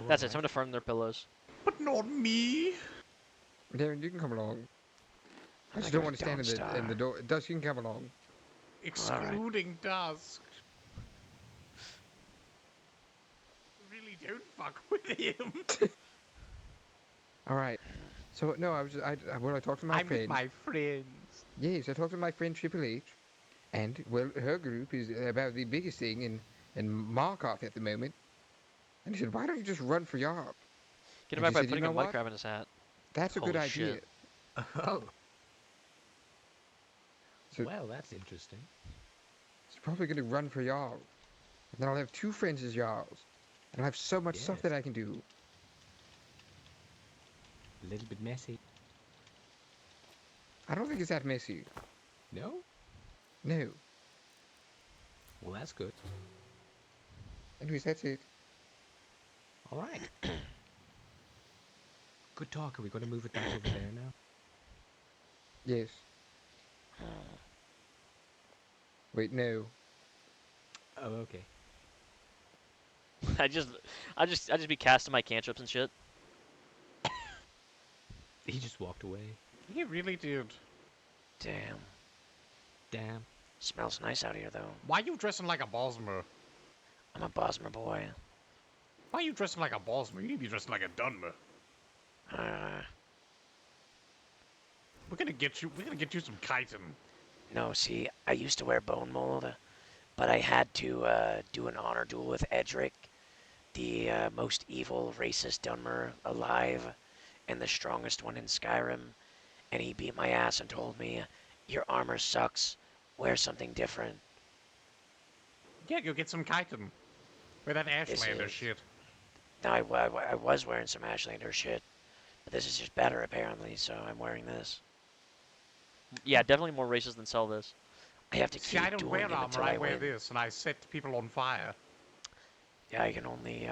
That's it. Someone to firm their pillows. But not me. Darren, you can come along. I just I don't got want to stand in the door. Dusk, you can come along. Excluding Dusk. Really don't fuck with him. All right. So no, I talked to my I'm friend. with my friends. Yes, I talked to my friend Triple H, and well, her group is about the biggest thing in Markov at the moment. And he said, "Why don't you just run for Yarp?" Get And him back she by said, putting "You a know mic what? grab in his hat. That's a good Holy idea." shit. Oh. So Well, that's interesting. he's probably going to run for Jarl. And then I'll have two friends as Jarls. And I'll have so much stuff that I can do. A little bit messy. I don't think it's that messy. No? No. Well, that's good. Anyways, that's it. All right. Good talk. Are we going to move it back over there now? Yes. Wait, no. Oh, okay. I just be casting my cantrips and shit. He just walked away. He really did. Damn. Damn. Smells nice out here, though. Why are you dressing like a Bosmer? I'm a Bosmer boy. Why are you dressing like a Bosmer? You need to be dressing like a Dunmer. We're gonna get you some chitin. No, see, I used to wear bone mold, but I had to do an honor duel with Edric, the most evil racist Dunmer alive, and the strongest one in Skyrim, and he beat my ass and told me, "Your armor sucks. Wear something different." Yeah, go get some chitin. Wear that Ashlander is- shit. No, I was wearing some Ashlander shit, but this is just better apparently, so I'm wearing this. Yeah, definitely more racist than Selvis. I have to See, keep I don't doing wear them armor, until I I wear win. this, and I set people on fire. Yeah, I can only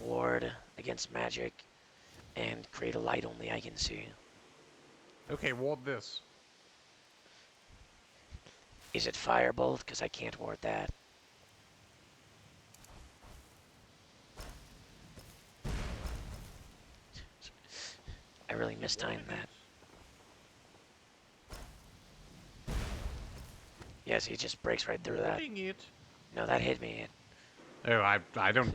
ward against magic and create a light only I can see. Okay, ward this. Is it firebolt? Because I can't ward that. I really mistimed that. Yes, he just breaks right through that. Warding it. No, that hit me. Oh, I don't,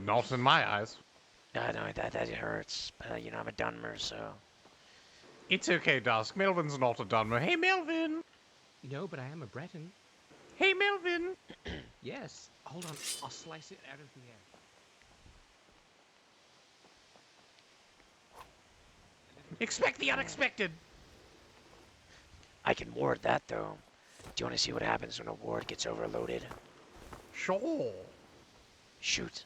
not in my eyes. No, that hurts. But you know, I'm a Dunmer, so. It's okay, Dusk. Melvin's not a Dunmer. Hey, Melvin! No, but I am a Breton. Hey, Melvin! Yes. Hold on. I'll slice it out of the air. Expect the unexpected! I can ward that though. Do you want to see what happens when a ward gets overloaded? Sure. Shoot.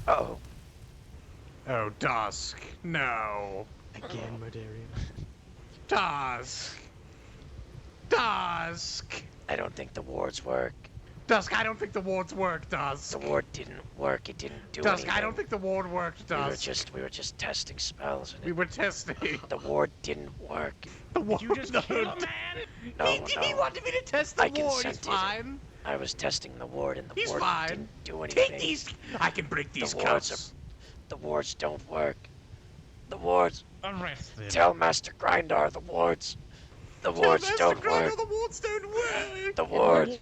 Uh-oh. Oh, Dusk. No. Again, Murdarian. Dusk. Dusk. I don't think the wards work. Dusk, I don't think the wards work, Dusk. The ward didn't work. It didn't do Dusk, anything. I don't think the ward worked, Dusk. We were just testing spells. And We were testing. the ward didn't work. The ward, You just kill a man? No, He wanted me to test the I ward. It's consented. fine. I was testing the ward, and the He's ward fine. didn't do anything. Take these. I can break these the wards cuffs. the wards don't work. The wards. Arrested. Tell Master Grindar the wards. The Tell wards Master don't Grinder work. the wards don't work. The wards.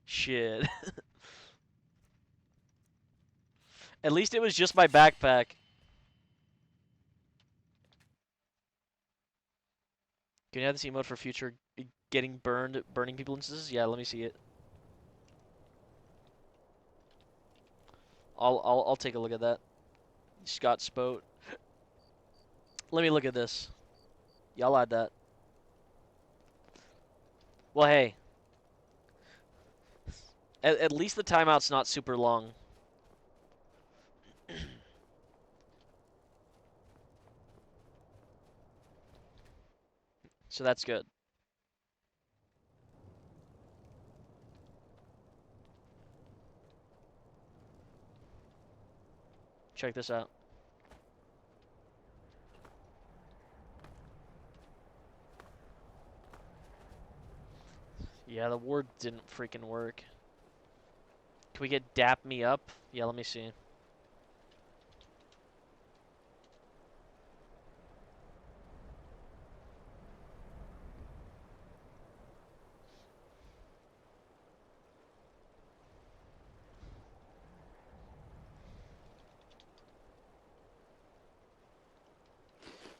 Shit. At least it was just my backpack. Can you have this emote for future getting burned, burning people instances? Yeah, let me see it. I'll take a look at that. Scott Spote. Let me look at this. Y'all add that. Well, hey. At least the timeout's not super long. So that's good. Check this out. Yeah, the ward didn't freaking work. Can we get dap me up? Yeah, let me see.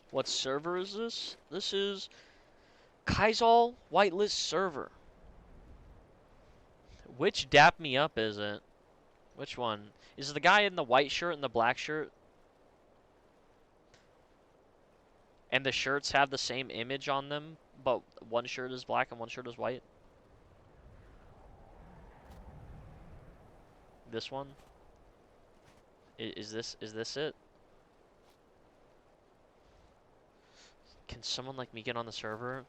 What server is this? This is Keizaal whitelist server. Which dap me up is it? Which one? Is it the guy in the white shirt and the black shirt? And the shirts have the same image on them, but one shirt is black and one shirt is white? This one? Is this it? Can someone like me get on the server?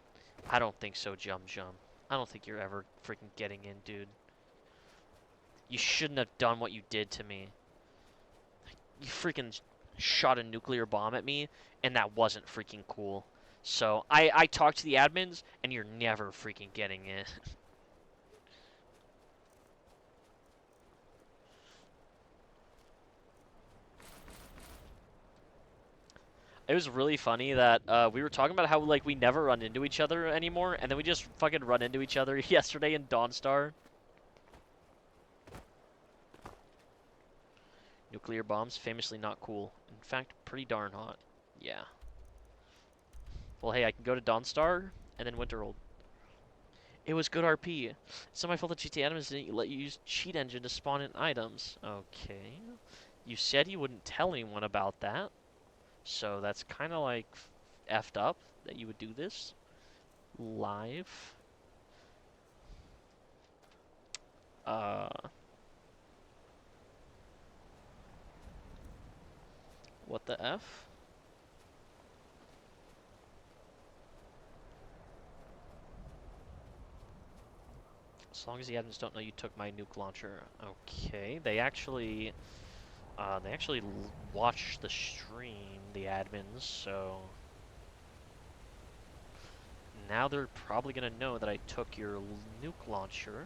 I don't think so, Jum Jum. I don't think you're ever freaking getting in, dude. You shouldn't have done what you did to me. You freaking shot a nuclear bomb at me, and that wasn't freaking cool. So, I talked to the admins, and you're never freaking getting in. It was really funny that we were talking about how like we never run into each other anymore, and then we just fucking run into each other yesterday in Dawnstar. Nuclear bombs, famously not cool. In fact, pretty darn hot. Yeah. Well, hey, I can go to Dawnstar and then Winterhold. It was good RP. It's not my fault that GTA admins didn't let you use cheat engine to spawn in items. Okay. You said you wouldn't tell anyone about that. So that's kind of like effed up that you would do this live. What the F? As long as the admins don't know you took my nuke launcher. Okay, they actually watch the stream, the admins, so now they're probably gonna know that I took your nuke launcher.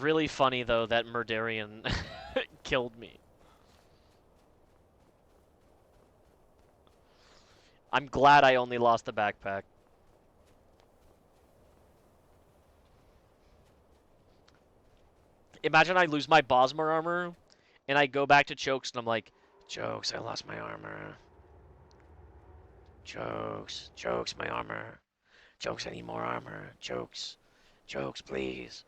Really funny though that Murdarian killed me. I'm glad I only lost the backpack. Imagine I lose my Bosmer armor, and I go back to Chokes, and I'm like, Chokes, I lost my armor. Chokes, Chokes, my armor. Chokes, I need more armor. Chokes, Chokes, please.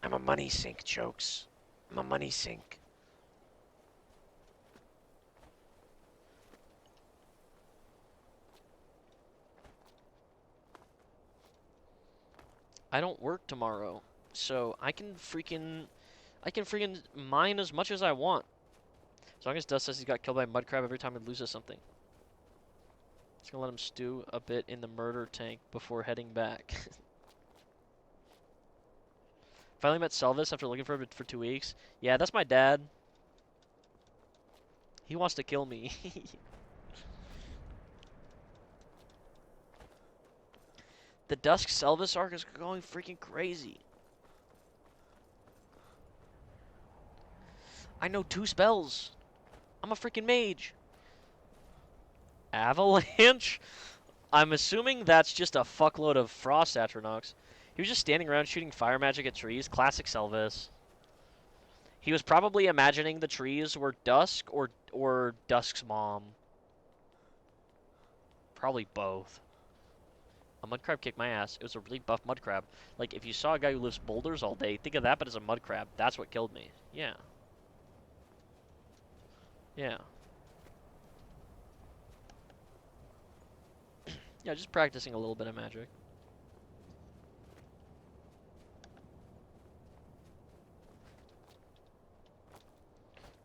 I'm a money sink, Chokes. I'm a money sink. I don't work tomorrow, so I can freaking mine as much as I want. As long as Dust says he got killed by a mud crab every time he loses something. Just gonna let him stew a bit in the murder tank before heading back. Finally met Selvis after looking for him for 2 weeks. Yeah, that's my dad. He wants to kill me. The Dusk Selvis arc is going freaking crazy. I know 2 spells. I'm a freaking mage. Avalanche? I'm assuming that's just a fuckload of Frost Atronox. He was just standing around shooting fire magic at trees. Classic Selvis. He was probably imagining the trees were Dusk or Dusk's mom. Probably both. A mud crab kicked my ass. It was a really buff mud crab. Like, if you saw a guy who lifts boulders all day, think of that, but as a mud crab. That's what killed me. Yeah. Yeah. Yeah, just practicing a little bit of magic.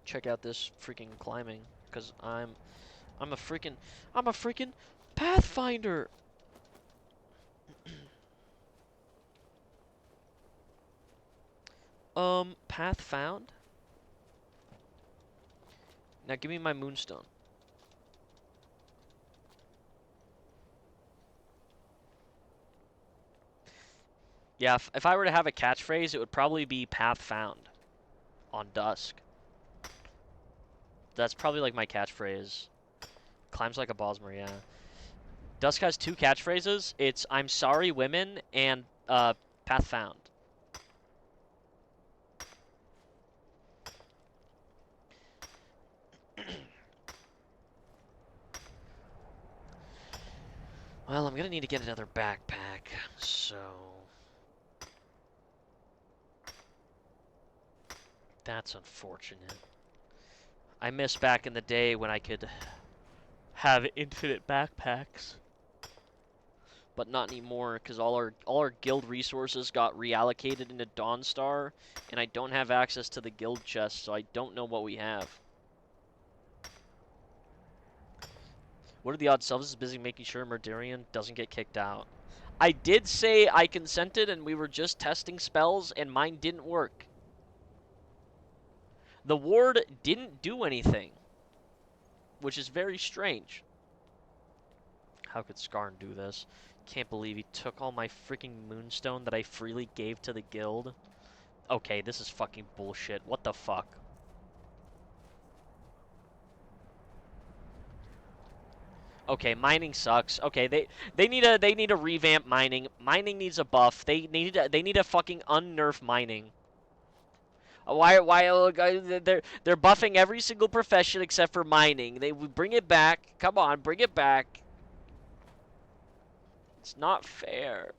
Check out this freaking climbing, because I'm a freaking Pathfinder. Path found? Now give me my moonstone. Yeah, if I were to have a catchphrase, it would probably be path found on Dusk. That's probably like my catchphrase. Climbs like a Bosmer, yeah. Dusk has 2 catchphrases. It's I'm sorry women and path found. Well, I'm gonna need to get another backpack, so that's unfortunate. I miss back in the day when I could have infinite backpacks, but not anymore because all our guild resources got reallocated into Dawnstar, and I don't have access to the guild chest, so I don't know what we have. What are the odds? Selvis is busy making sure Murderian doesn't get kicked out. I did say I consented, and we were just testing spells, and mine didn't work. The ward didn't do anything, which is very strange. How could Skarn do this? Can't believe he took all my freaking moonstone that I freely gave to the guild. Okay, this is fucking bullshit. What the fuck? Okay, mining sucks. Okay, they need a revamp mining. Mining needs a buff. They need a fucking unnerf mining. Why they're buffing every single profession except for mining. They bring it back. Come on, bring it back. It's not fair.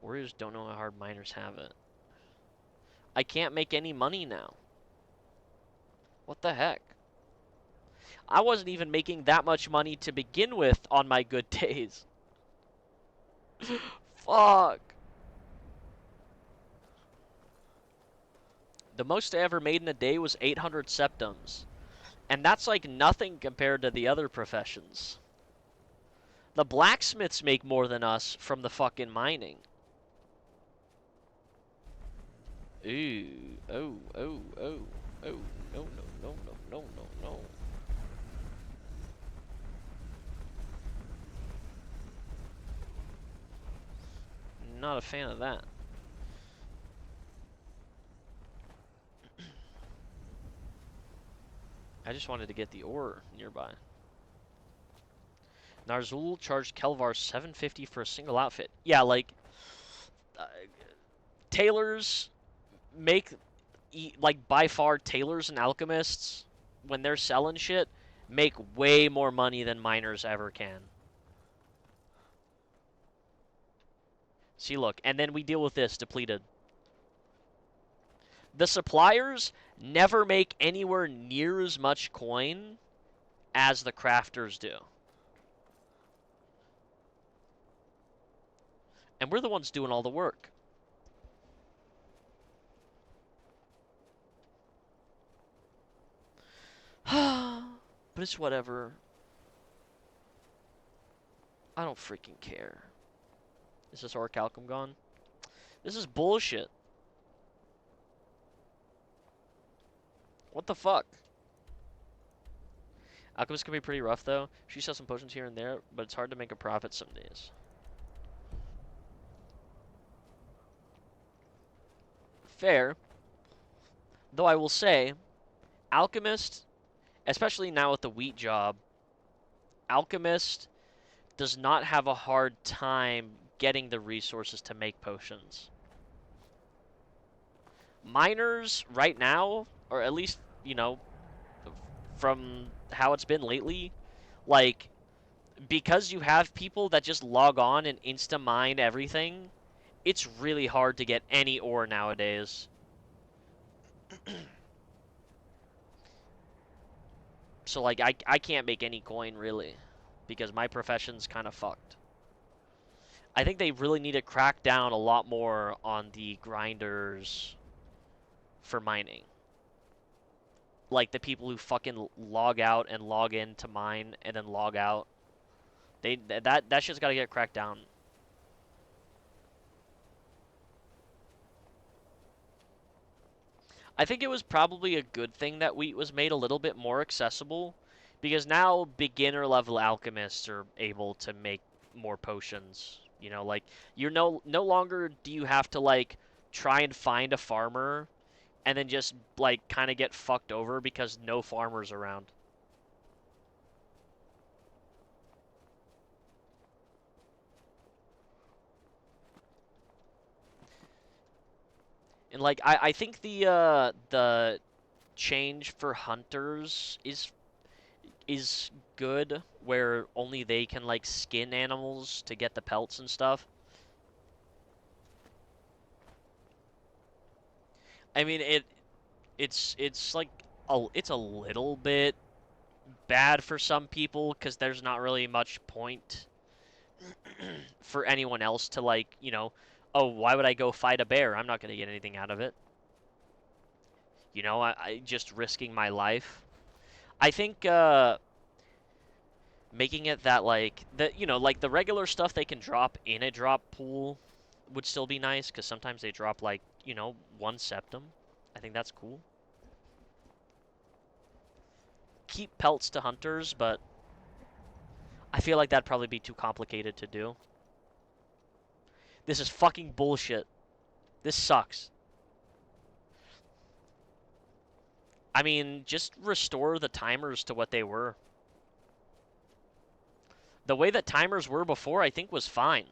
Warriors don't know how hard miners have it. I can't make any money now. What the heck? I wasn't even making that much money to begin with on my good days. Fuck. The most I ever made in a day was 800 septums. And that's like nothing compared to the other professions. The blacksmiths make more than us from the fucking mining. Ooh, oh, oh, oh, oh, no, no, no, no, no, no, no. Not a fan of that. I just wanted to get the ore nearby. Narzul charged Kelvar $750 for a single outfit. Yeah, like tailors make like by far tailors and alchemists when they're selling shit make way more money than miners ever can. See, look, and then we deal with this depleted. The suppliers never make anywhere near as much coin as the crafters do. And we're the ones doing all the work. But it's whatever. I don't freaking care. Is this orichalcum gone? This is bullshit. What the fuck? Alchemist can be pretty rough though. She sells some potions here and there, but it's hard to make a profit some days. Fair. Though I will say, Alchemist, especially now with the wheat job, Alchemist does not have a hard time getting the resources to make potions. Miners right now, or at least, you know, from how it's been lately, like, because you have people that just log on and insta-mine everything, it's really hard to get any ore nowadays. So, like, I can't make any coin, really, because my profession's kind of fucked. I think they really need to crack down a lot more on the grinders for mining. Like, the people who fucking log out and log in to mine and then log out. That shit's gotta get cracked down. I think it was probably a good thing that wheat was made a little bit more accessible, because now beginner level alchemists are able to make more potions. You know, like, you're no longer do you have to, like, try and find a farmer and then just, like, kind of get fucked over because no farmer's around. And, like, I think the change for hunters is good, where only they can, like, skin animals to get the pelts and stuff. I mean, it's like it's a little bit bad for some people because there's not really much point for anyone else to, like, you know, oh, why would I go fight a bear? I'm not going to get anything out of it. You know, I just risking my life. I think making it that, like, you know, like, the regular stuff they can drop in a drop pool would still be nice, because sometimes they drop, like, you know, 1 septum. I think that's cool. Keep pelts to hunters, but I feel like that'd probably be too complicated to do. This is fucking bullshit. This sucks. I mean, just restore the timers to what they were. The way that timers were before, I think, was fine.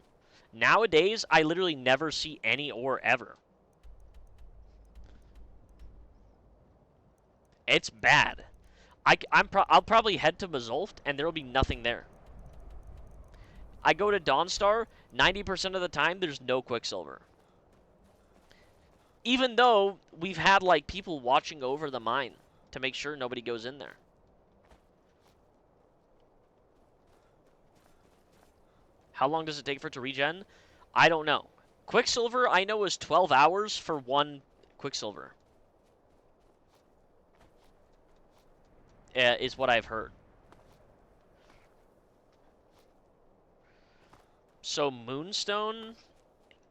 Nowadays, I literally never see any ore ever. It's bad. I'll probably head to Mazulft, and there will be nothing there. I go to Dawnstar, 90% of the time, there's no Quicksilver. Even though we've had, like, people watching over the mine to make sure nobody goes in there. How long does it take for it to regen? I don't know. Quicksilver, I know, is 12 hours for 1 Quicksilver. Is what I've heard. So Moonstone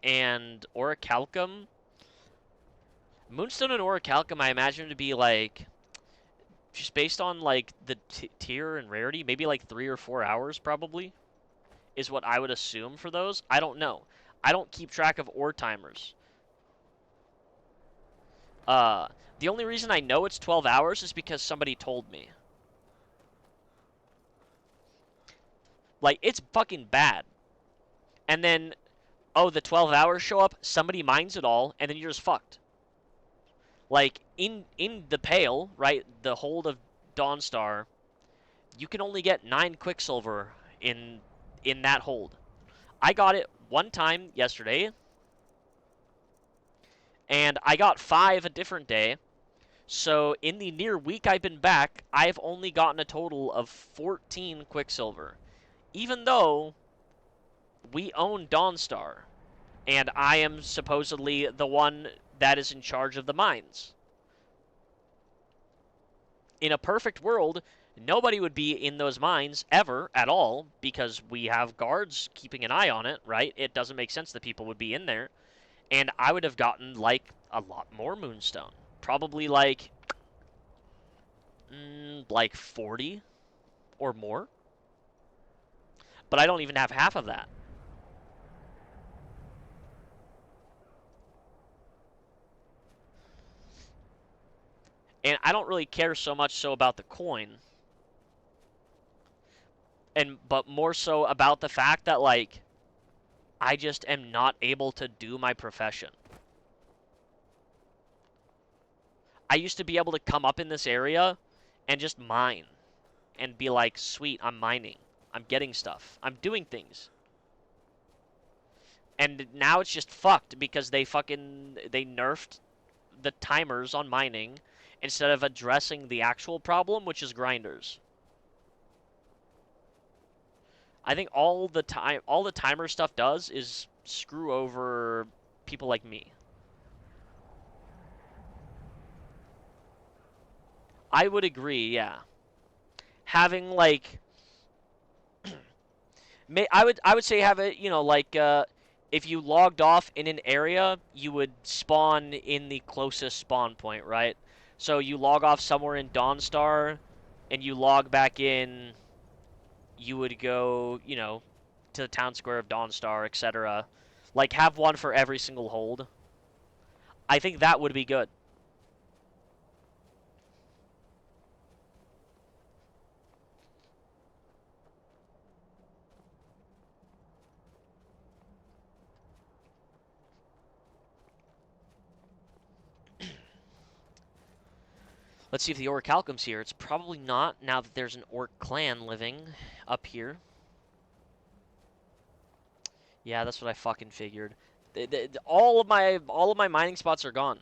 and Orichalcum. Moonstone and Orichalcum, I imagine to be, like, just based on, like, the tier and rarity, maybe like 3 or 4 hours probably is what I would assume for those. I don't know. I don't keep track of ore timers. The only reason I know it's 12 hours is because somebody told me. Like, it's fucking bad. And then, oh, the 12 hours show up, somebody mines it all, and then you're just fucked. Like, in the Pale, right, the hold of Dawnstar, you can only get 9 Quicksilver in that hold. I got it 1 time yesterday, and I got 5 a different day. So in the near week I've been back, I've only gotten a total of 14 Quicksilver. Even though we own Dawnstar. And I am supposedly the one that is in charge of the mines. In a perfect world, nobody would be in those mines ever at all because we have guards keeping an eye on it, right? It doesn't make sense that people would be in there. And I would have gotten, like, a lot more moonstone. Probably, like 40 or more. But I don't even have half of that. And I don't really care so much so about the coin. But more so about the fact that, like, I just am not able to do my profession. I used to be able to come up in this area and just mine. And be like, sweet, I'm mining. I'm getting stuff. I'm doing things. And now it's just fucked because they nerfed the timers on mining instead of addressing the actual problem, which is grinders. I think all the timer stuff does is screw over people like me. I would agree, yeah. Having like I would say have it, like if you logged off in an area, you would spawn in the closest spawn point, right? So you log off somewhere in Dawnstar and you log back in, you would go, to the town square of Dawnstar, etc. Like, have one for every single hold. I think that would be good. Let's see if the Orichalcum's here. It's probably not, now that there's an Orc clan living up here. Yeah, that's what I fucking figured. All of my mining spots are gone.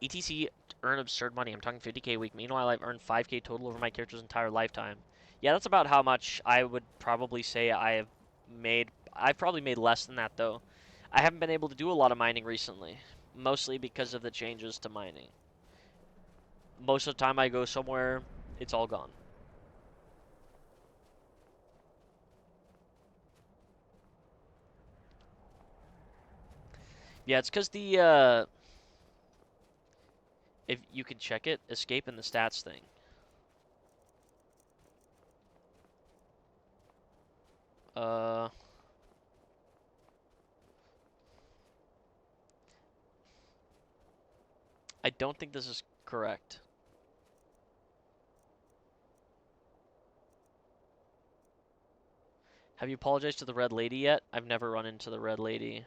ETC earn absurd money. I'm talking 50k a week. Meanwhile, I've earned 5k total over my character's entire lifetime. Yeah, that's about how much I would probably say I have made. I've probably made less than that, though. I haven't been able to do a lot of mining recently, mostly because of the changes to mining. Most of the time I go somewhere, it's all gone. Yeah, it's because the, if you can check it, escape in the stats thing. I don't think this is correct. Have you apologized to the Red Lady yet? I've never run into the Red Lady.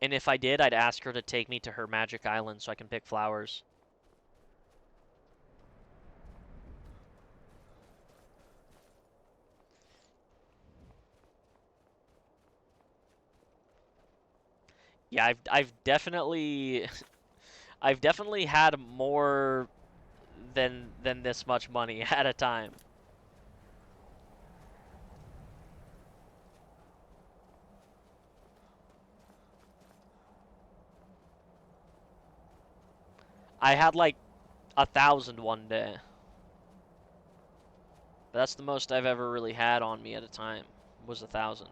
And if I did, I'd ask her to take me to her magic island so I can pick flowers. Yeah, I've definitely I've definitely had more than this much money at a time. I had like 1,000 one day. But that's the most I've ever really had on me at a time, was 1,000.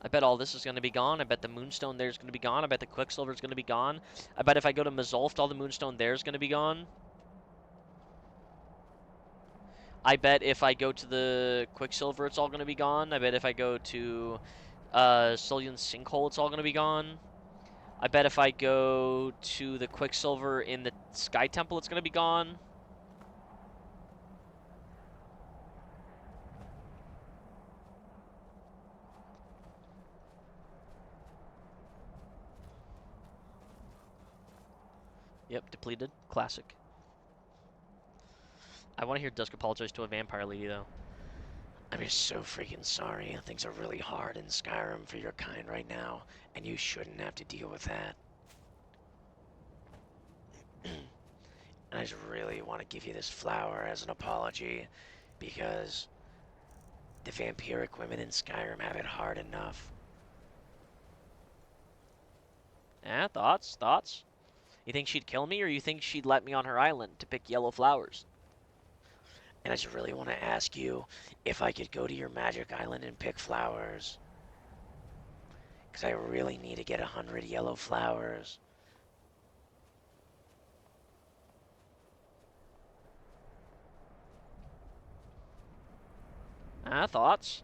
I bet all this is going to be gone. I bet the moonstone there is going to be gone. I bet the quicksilver is going to be gone. I bet if I go to Mazulft, all the moonstone there is going to be gone. I bet if I go to the quicksilver, it's all going to be gone. I bet if I go to Sullivan's Sinkhole, it's all going to be gone. I bet if I go to the quicksilver in the Sky Temple, it's going to be gone. Yep, depleted. Classic. I want to hear Dusk apologize to a vampire lady, though. I'm just so freaking sorry. Things are really hard in Skyrim for your kind right now, and you shouldn't have to deal with that. And I just really want to give you this flower as an apology. Because the vampiric women in Skyrim have it hard enough. Eh, thoughts? Thoughts? You think she'd kill me, or you think she'd let me on her island to pick yellow flowers? And I just really want to ask you if I could go to your magic island and pick flowers. Because I really need to get 100 yellow flowers. Thoughts?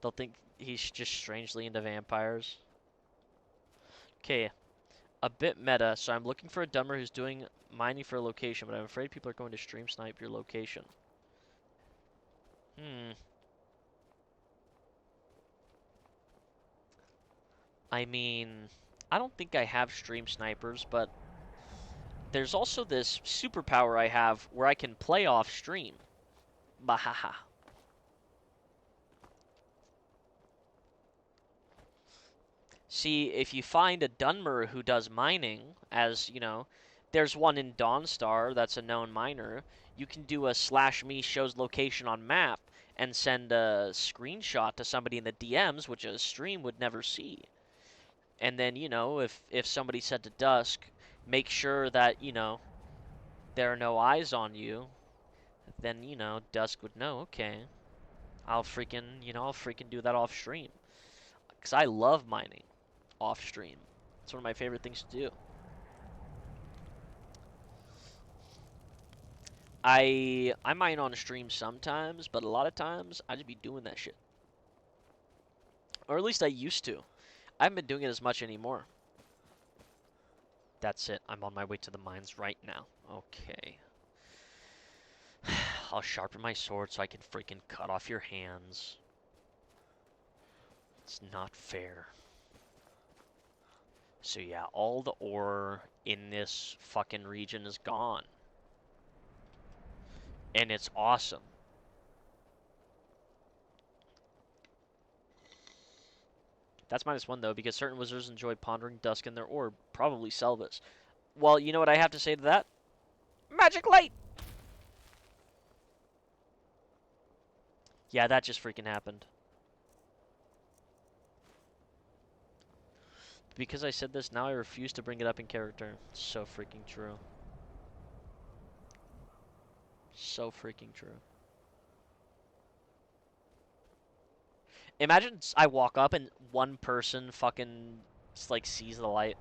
They'll think he's just strangely into vampires. Okay, a bit meta, so I'm looking for a dumber who's doing mining for a location, but I'm afraid people are going to stream snipe your location. I mean, I don't think I have stream snipers, but there's also this superpower I have where I can play off stream. Bahaha. See, if you find a Dunmer who does mining, as, you know, there's one in Dawnstar that's a known miner, you can do a /me shows location on map and send a screenshot to somebody in the DMs, which a stream would never see. And then, you know, if somebody said to Dusk, make sure that, you know, there are no eyes on you, then, you know, Dusk would know, okay, I'll freaking do that off stream. Because I love mining off stream. It's one of my favorite things to do. I mine on stream sometimes, but a lot of times I just be doing that shit. Or at least I used to. I haven't been doing it as much anymore. That's it. I'm on my way to the mines right now. Okay. I'll sharpen my sword so I can freaking cut off your hands. It's not fair. So yeah, all the ore in this fucking region is gone. And it's awesome. That's -1 though, because certain wizards enjoy pondering dusk in their orb, probably Selvis. Well, you know what I have to say to that? Magic light! Yeah, that just freaking happened. Because I said this, now I refuse to bring it up in character. It's so freaking true. So freaking true. Imagine I walk up and one person fucking just, like, sees the light.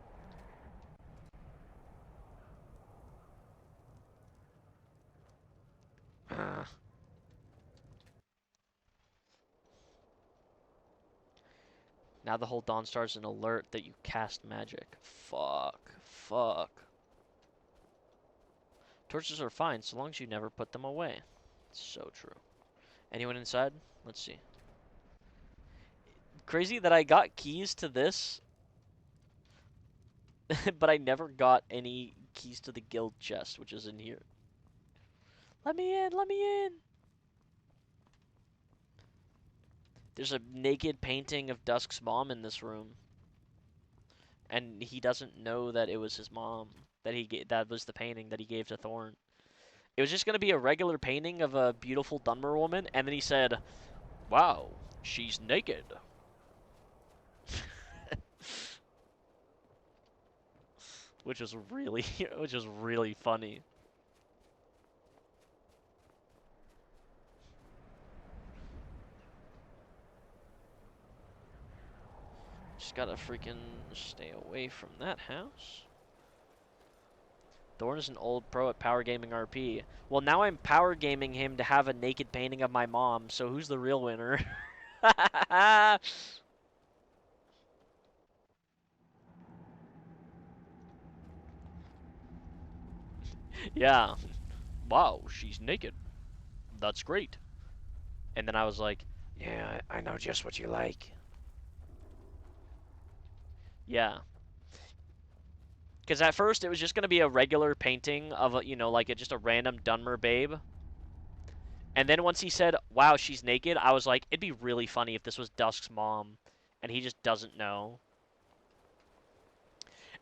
Now the whole Dawnstar's an alert that you cast magic. Fuck. Fuck. Torches are fine, so long as you never put them away. So true. Anyone inside? Let's see. Crazy that I got keys to this, but I never got any keys to the guild chest, which is in here. Let me in, let me in! There's a naked painting of Dusk's mom in this room. And he doesn't know that it was his mom. That was the painting that he gave to Thorn. It was just going to be a regular painting of a beautiful Dunmer woman, and then he said, "Wow, she's naked." which was really funny. Just gotta freaking stay away from that house. Thorn is an old pro at Power Gaming RP. Well, now I'm power gaming him to have a naked painting of my mom, so who's the real winner? Yeah. Wow, she's naked. That's great. And then I was like, yeah, I know just what you like. Yeah. Because at first it was just going to be a regular painting of, just a random Dunmer babe. And then once he said, "Wow, she's naked," I was like, it'd be really funny if this was Dusk's mom, and he just doesn't know.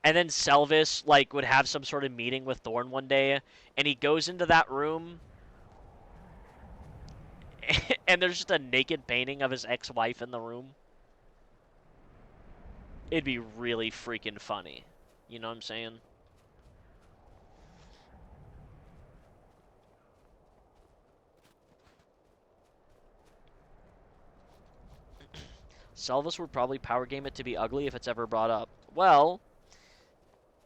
And then Selvis like would have some sort of meeting with Thorn one day, and he goes into that room, and there's just a naked painting of his ex-wife in the room. It'd be really freaking funny. You know what I'm saying? Selvis would probably power game it to be ugly if it's ever brought up. Well,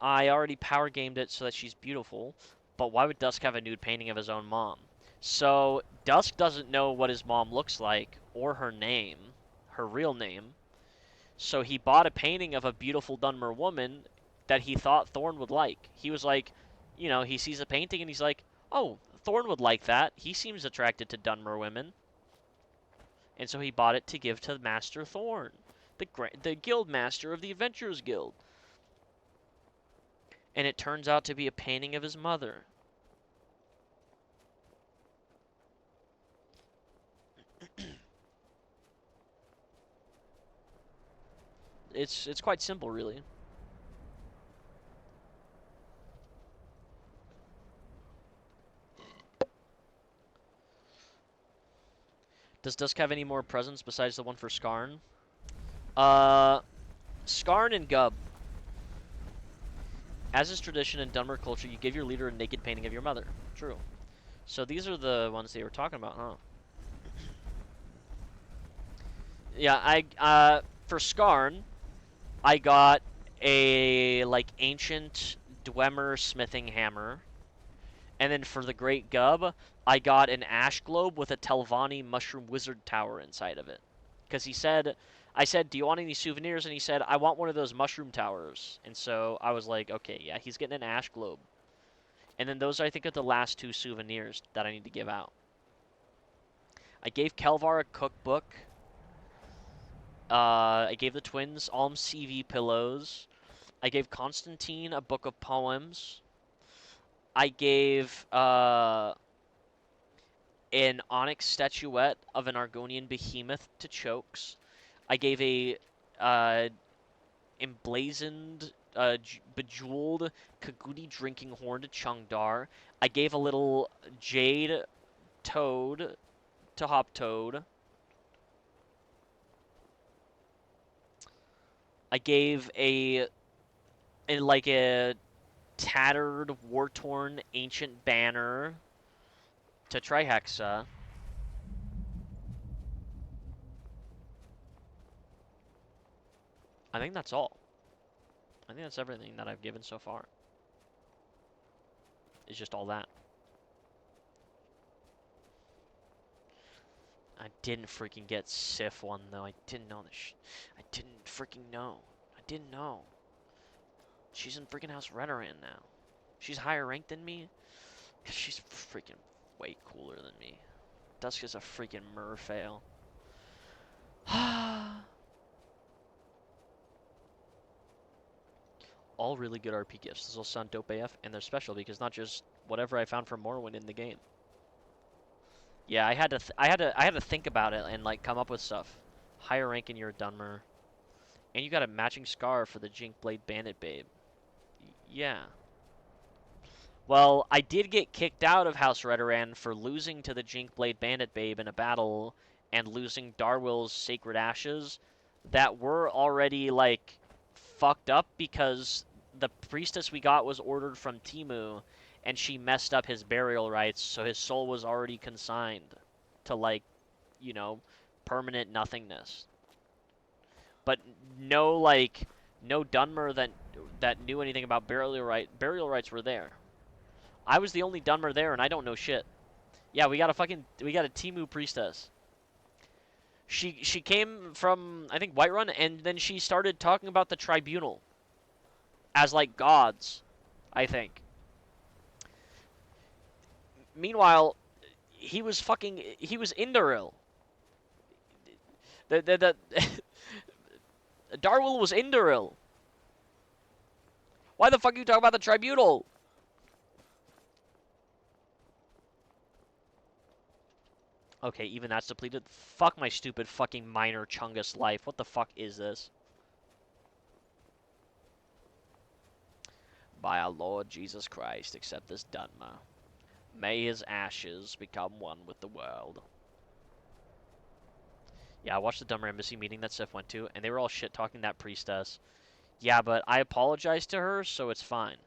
I already power gamed it so that she's beautiful, but why would Dusk have a nude painting of his own mom? So, Dusk doesn't know what his mom looks like, or her name, her real name, so he bought a painting of a beautiful Dunmer woman that he thought Thorn would like. He was like, you know, he sees a painting and he's like, oh, Thorn would like that. He seems attracted to Dunmer women. And so he bought it to give to Master Thorn, the guild master of the Adventurers Guild. And it turns out to be a painting of his mother. It's quite simple, really. Does Dusk have any more presents besides the one for Skarn? Skarn and Gub. As is tradition in Dunmer culture, you give your leader a naked painting of your mother. True. So these are the ones they were talking about, huh? Yeah, for Skarn, I got a, like, ancient Dwemer smithing hammer. And then for the Great Gub, I got an ash globe with a Telvanni mushroom wizard tower inside of it. Because I said, do you want any souvenirs? And he said, I want one of those mushroom towers. And so I was like, okay, yeah, he's getting an ash globe. And then those, I think, are the last 2 souvenirs that I need to give out. I gave Kelvar a cookbook. I gave the twins Alm CV pillows. I gave Constantine a book of poems. I gave an onyx statuette of an Argonian behemoth to Chokes. I gave a emblazoned, bejeweled Kagudi drinking horn to Chungdar. I gave a little jade toad to Hop Toad. I gave a tattered, war-torn ancient banner to Trihexa. I think that's all. I think that's everything that I've given so far. It's just all that. I didn't freaking get Sif one, though. I didn't know this. I didn't freaking know. I didn't know. She's in freaking House Redoran now. She's higher ranked than me. She's freaking way cooler than me. Dusk is a freaking merfail. All really good RP gifts. Those all sound dope AF, and they're special because not just whatever I found from Morrowind in the game. Yeah, I had to think about it and like come up with stuff. Higher rank in your Dunmer, and you got a matching scar for the Jink Blade Bandit Babe. Yeah. Well, I did get kicked out of House Redoran for losing to the Jink Blade Bandit Babe in a battle and losing Darwill's Sacred Ashes that were already, like, fucked up because the priestess we got was ordered from Timu and she messed up his burial rites, so his soul was already consigned to, like, you know, permanent nothingness. But no Dunmer that knew anything about burial rites were there. I was the only Dunmer there, and I don't know shit. Yeah, we got a Timu priestess. She came from, I think, Whiterun, and then she started talking about the tribunal as, like, gods, I think. Meanwhile, he was Indoril. The Darwill was Indoril. Why the fuck are you talking about the tribunal? Okay, even that's depleted. Fuck my stupid fucking minor Chungus life. What the fuck is this? By our Lord Jesus Christ, accept this Dunma. May his ashes become one with the world. Yeah, I watched the Dumber Embassy meeting that Sif went to, and they were all shit-talking that priestess. Yeah, but I apologized to her, so it's fine.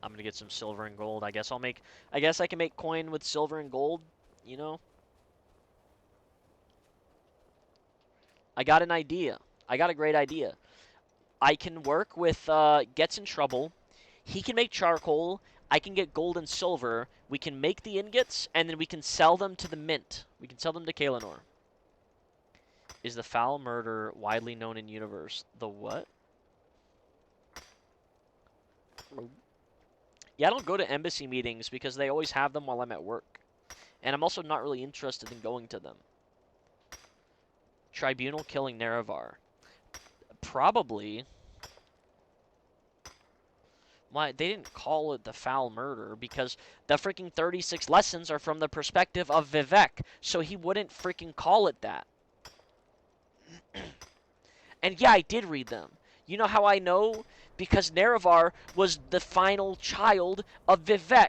I'm gonna get some silver and gold. I guess I can make coin with silver and gold, you know? I got an idea. I got a great idea. I can work with Gets in Trouble. He can make charcoal. I can get gold and silver. We can make the ingots, and then we can sell them to the mint. We can sell them to Kaelanor. Is the foul murder widely known in universe? The what? Yeah, I don't go to embassy meetings because they always have them while I'm at work. And I'm also not really interested in going to them. Tribunal killing Nerevar. Probably. Why, they didn't call it the foul murder because the freaking 36 lessons are from the perspective of Vivek, so he wouldn't freaking call it that. And yeah, I did read them. You know how I know? Because Nerevar was the final child of Vivek.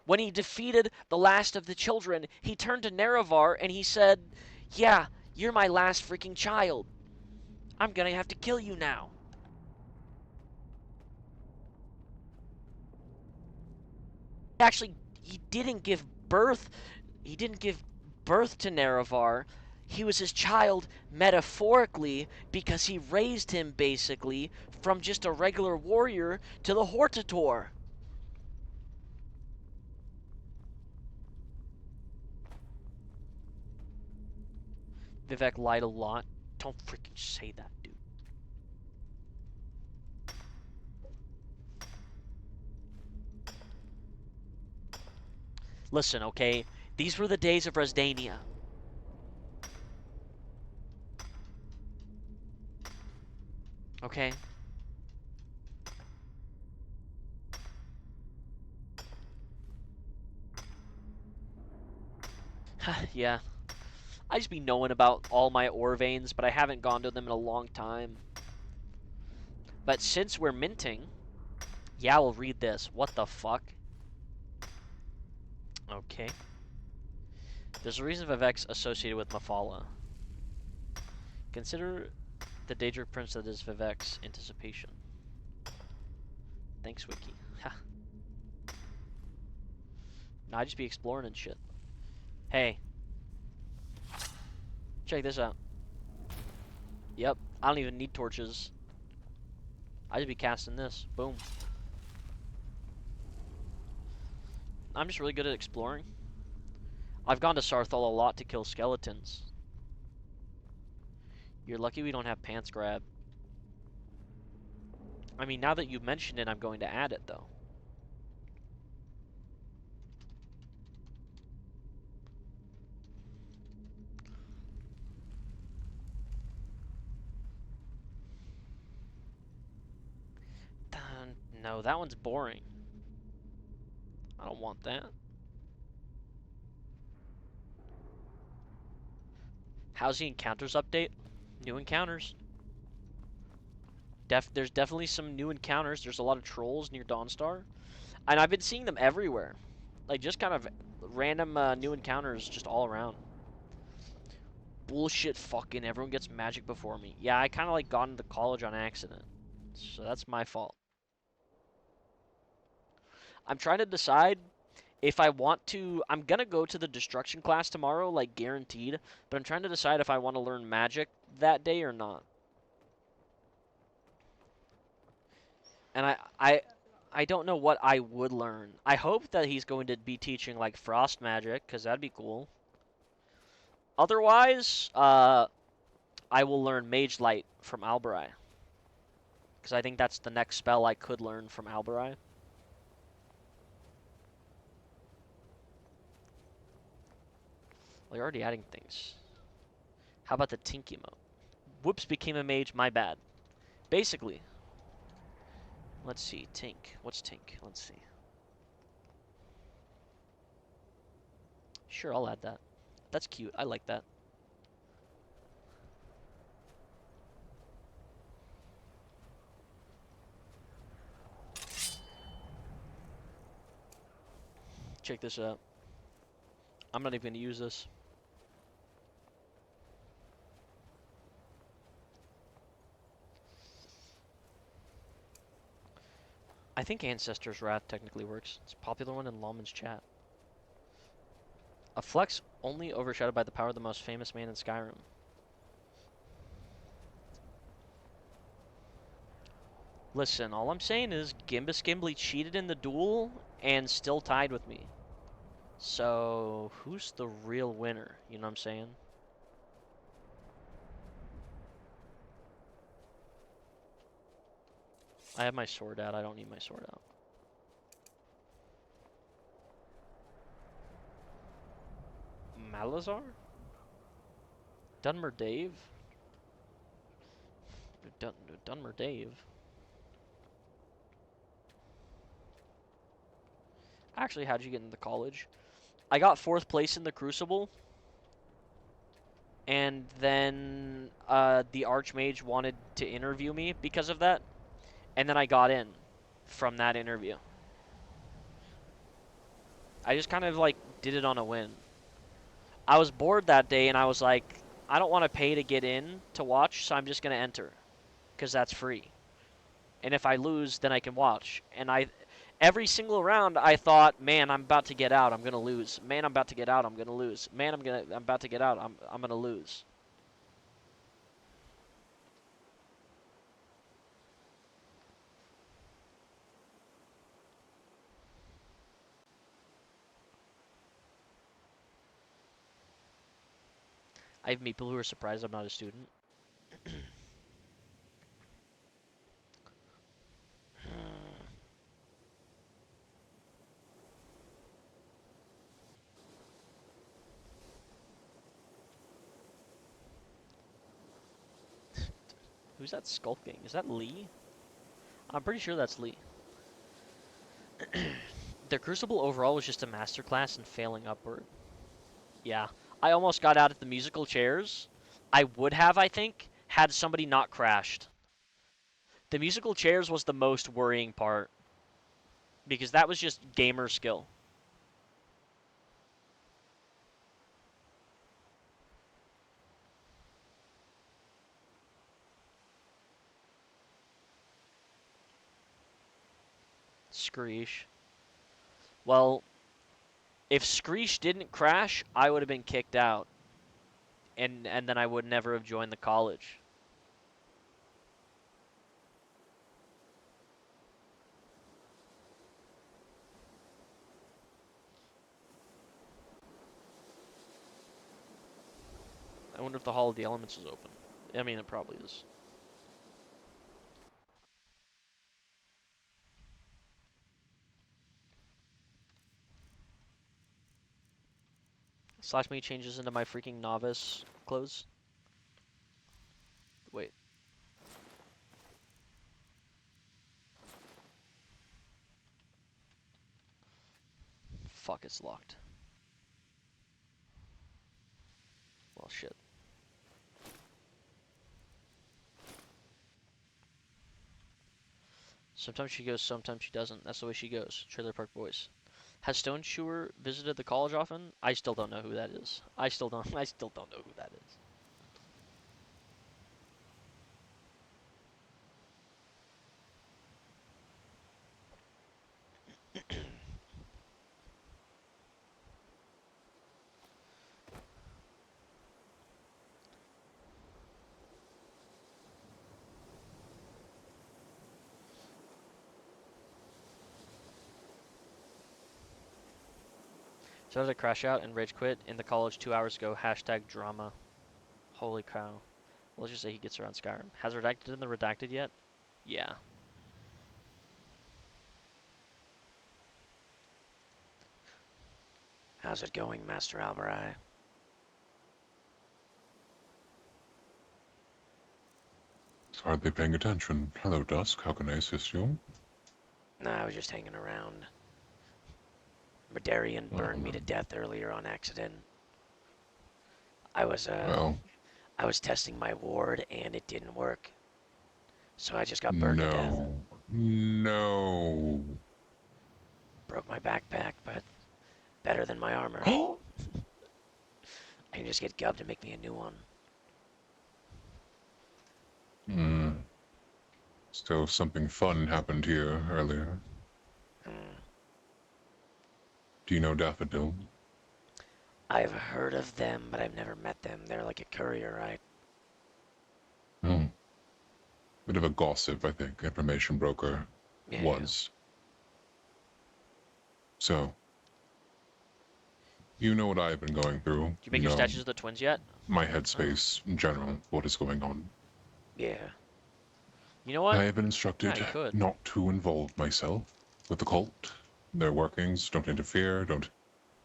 When he defeated the last of the children, he turned to Nerevar and he said, yeah, you're my last freaking child. I'm gonna have to kill you now. Actually, he didn't give birth to Nerevar. He was his child metaphorically because he raised him basically from just a regular warrior to the Hortator. Vivek lied a lot. Don't freaking say that, dude. Listen, okay? These were the days of Resdania. Okay? Yeah. I just be knowing about all my ore veins, but I haven't gone to them in a long time. But since we're minting, yeah, we'll read this. What the fuck? Okay. There's a reason Vivek's associated with Mafala. Consider the Daedric Prince that is Vivek's anticipation. Thanks, Wiki. Ha. Nah, I just be exploring and shit. Hey. Check this out. Yep, I don't even need torches. I just be casting this. Boom. I'm just really good at exploring. I've gone to Sarthal a lot to kill skeletons. You're lucky we don't have pants grab. I mean, now that you've mentioned it, I'm going to add it, though. No, that one's boring. I don't want that. How's the encounters update? New encounters. There's definitely some new encounters. There's a lot of trolls near Dawnstar. And I've been seeing them everywhere. Like, just kind of random new encounters just all around. Bullshit fucking everyone gets magic before me. Yeah, I kind of like got into college on accident. So that's my fault. I'm trying to decide if I want to... I'm going to go to the destruction class tomorrow, like guaranteed. But I'm trying to decide if I want to learn magic that day or not. And I don't know what I would learn. I hope that he's going to be teaching like frost magic, because that'd be cool. Otherwise, I will learn Mage Light from Alberai. Because I think that's the next spell I could learn from Alberai. Well, you're already adding things. How about the Tink emote? Whoops, became a mage, my bad. Basically. Let's see, Tink. What's Tink? Let's see. Sure, I'll add that. That's cute. I like that. Check this out. I'm not even going to use this. I think Ancestor's Wrath technically works. It's a popular one in Lawman's chat. A flex only overshadowed by the power of the most famous man in Skyrim. Listen, all I'm saying is Gimbus Gimli cheated in the duel and still tied with me. So, who's the real winner? You know what I'm saying? I have my sword out. I don't need my sword out. Malazar? Dunmer Dave? Dunmer Dave? Actually, how'd you get into college? I got 4th place in the Crucible. And then the Archmage wanted to interview me because of that. And then I got in from that interview. I just kind of like did it on a whim. I was bored that day and I was like, I don't want to pay to get in to watch, so I'm just going to enter because that's free. And if I lose, then I can watch. And every single round I thought, man, I'm about to get out, I'm going to lose. Man, I'm about to get out, I'm going to lose. Man, I'm about to get out, I'm going to lose. I have people who are surprised I'm not a student. Who's that skulking? Is that Lee? I'm pretty sure that's Lee. The Crucible overall was just a masterclass in failing upward. Yeah. I almost got out at the musical chairs. I would have, I think, had somebody not crashed. The musical chairs was the most worrying part. Because that was just gamer skill. Screesh. Well, if Screesh didn't crash, I would have been kicked out. And then I would never have joined the college. I wonder if the Hall of the Elements is open. I mean, it probably is. Slash me changes into my freaking novice clothes. Wait. Fuck, it's locked. Well, shit. Sometimes she goes, sometimes she doesn't. That's the way she goes. Trailer Park Boys. Has Stone Chewer visited the college often? I still don't know who that is. I still don't know who that is. So to crash out and rage quit in the college 2 hours ago. Hashtag drama. Holy cow. Let's just say he gets around Skyrim. Has Redacted in the Redacted yet? Yeah. How's it going, Master Alberai? Hardly paying attention. Hello, Dusk. How can I assist you? Nah, I was just hanging around. Medarian burned me to death earlier on accident. I was testing my ward and it didn't work. So I just got burned to death. No. Broke my backpack, but better than my armor. I can just get Gub to make me a new one. So something fun happened here earlier. Do you know Daffodil? I've heard of them, but I've never met them. They're like a courier, right? Bit of a gossip, I think. Information broker. Yeah. Was. So, you know what I've been going through. Did you make your statues of the twins yet? My headspace in general, what is going on. Yeah. You know what? I have been instructed Yeah, you could. not to involve myself with the cult, their workings, don't interfere, don't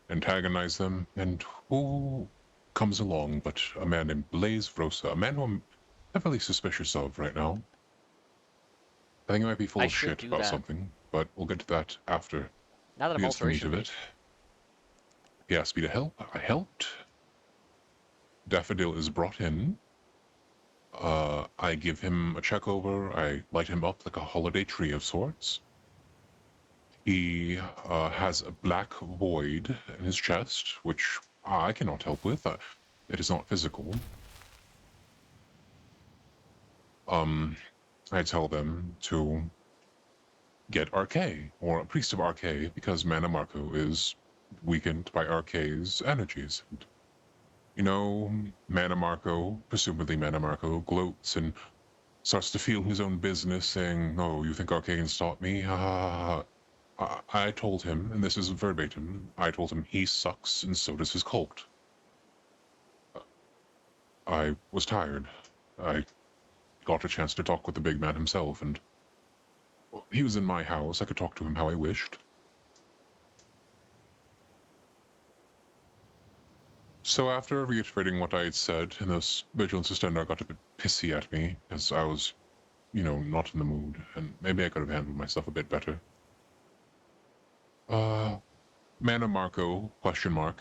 antagonize them, and who comes along but a man named Blaze Rosa, a man who I'm heavily suspicious of right now. I think he might be full of shit about something, but we'll get to that after. Now that I'm we get to the meat alteration of it. He asked me to help. I helped. Daffodil is brought in. I give him a check over. I light him up like a holiday tree of sorts. He has a black void in his chest, which I cannot help with. It is not physical. I tell them to get Arcade, or a priest of Arcade, because Mana Marco is weakened by Arcade's energies. And, you know, Mana Marco, presumably Mana Marco, gloats and starts to feel his own business, saying, "Oh, you think Arcade can stop me? Ha ha ha." I told him, and this is verbatim, I told him he sucks and so does his cult. I was tired. I got a chance to talk with the big man himself, and he was in my house. I could talk to him how I wished. So after reiterating what I had said, and this vigilance sustainer got a bit pissy at me, as I was, you know, not in the mood, and maybe I could have handled myself a bit better. Mana Marco,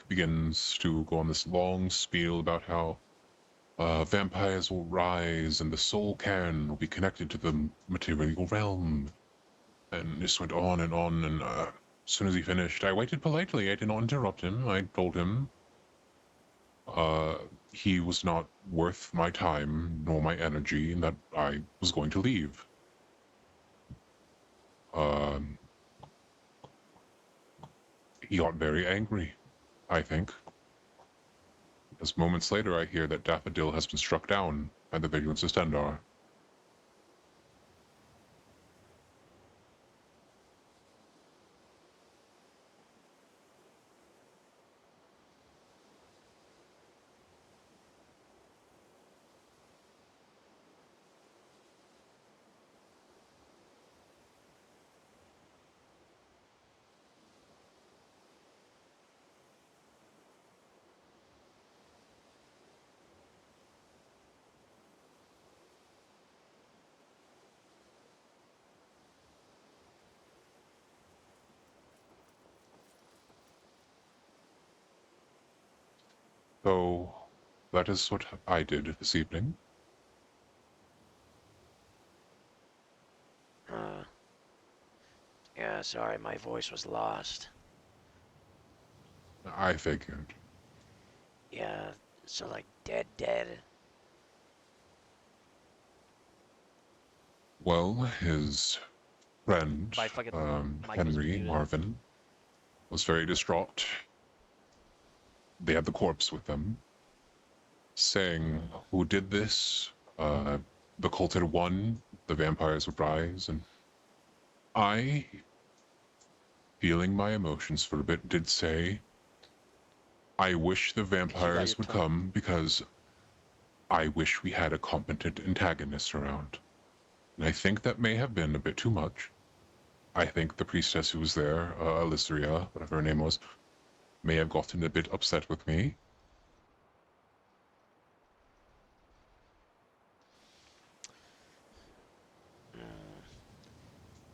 begins to go on this long spiel about how vampires will rise and the soul cairn will be connected to the material realm. And just went on, and as soon as he finished, I waited politely. I did not interrupt him. I told him he was not worth my time nor my energy, and that I was going to leave. He got very angry, I think. Because moments later I hear that Daffodil has been struck down by the Vigilance Sustainer. So, that is what I did this evening. Yeah, sorry, my voice was lost. I figured. Yeah, so like dead. Well, his friend, My fucking mic was Henry muted. Marvin, was very distraught. They had the corpse with them, saying, "Who did this? The cult had won, the vampires would rise," and I, feeling my emotions for a bit, did say, "I wish the vampires would come because I wish we had a competent antagonist around." And I think that may have been a bit too much. I think the priestess who was there, Elysia, whatever her name was, may have gotten a bit upset with me.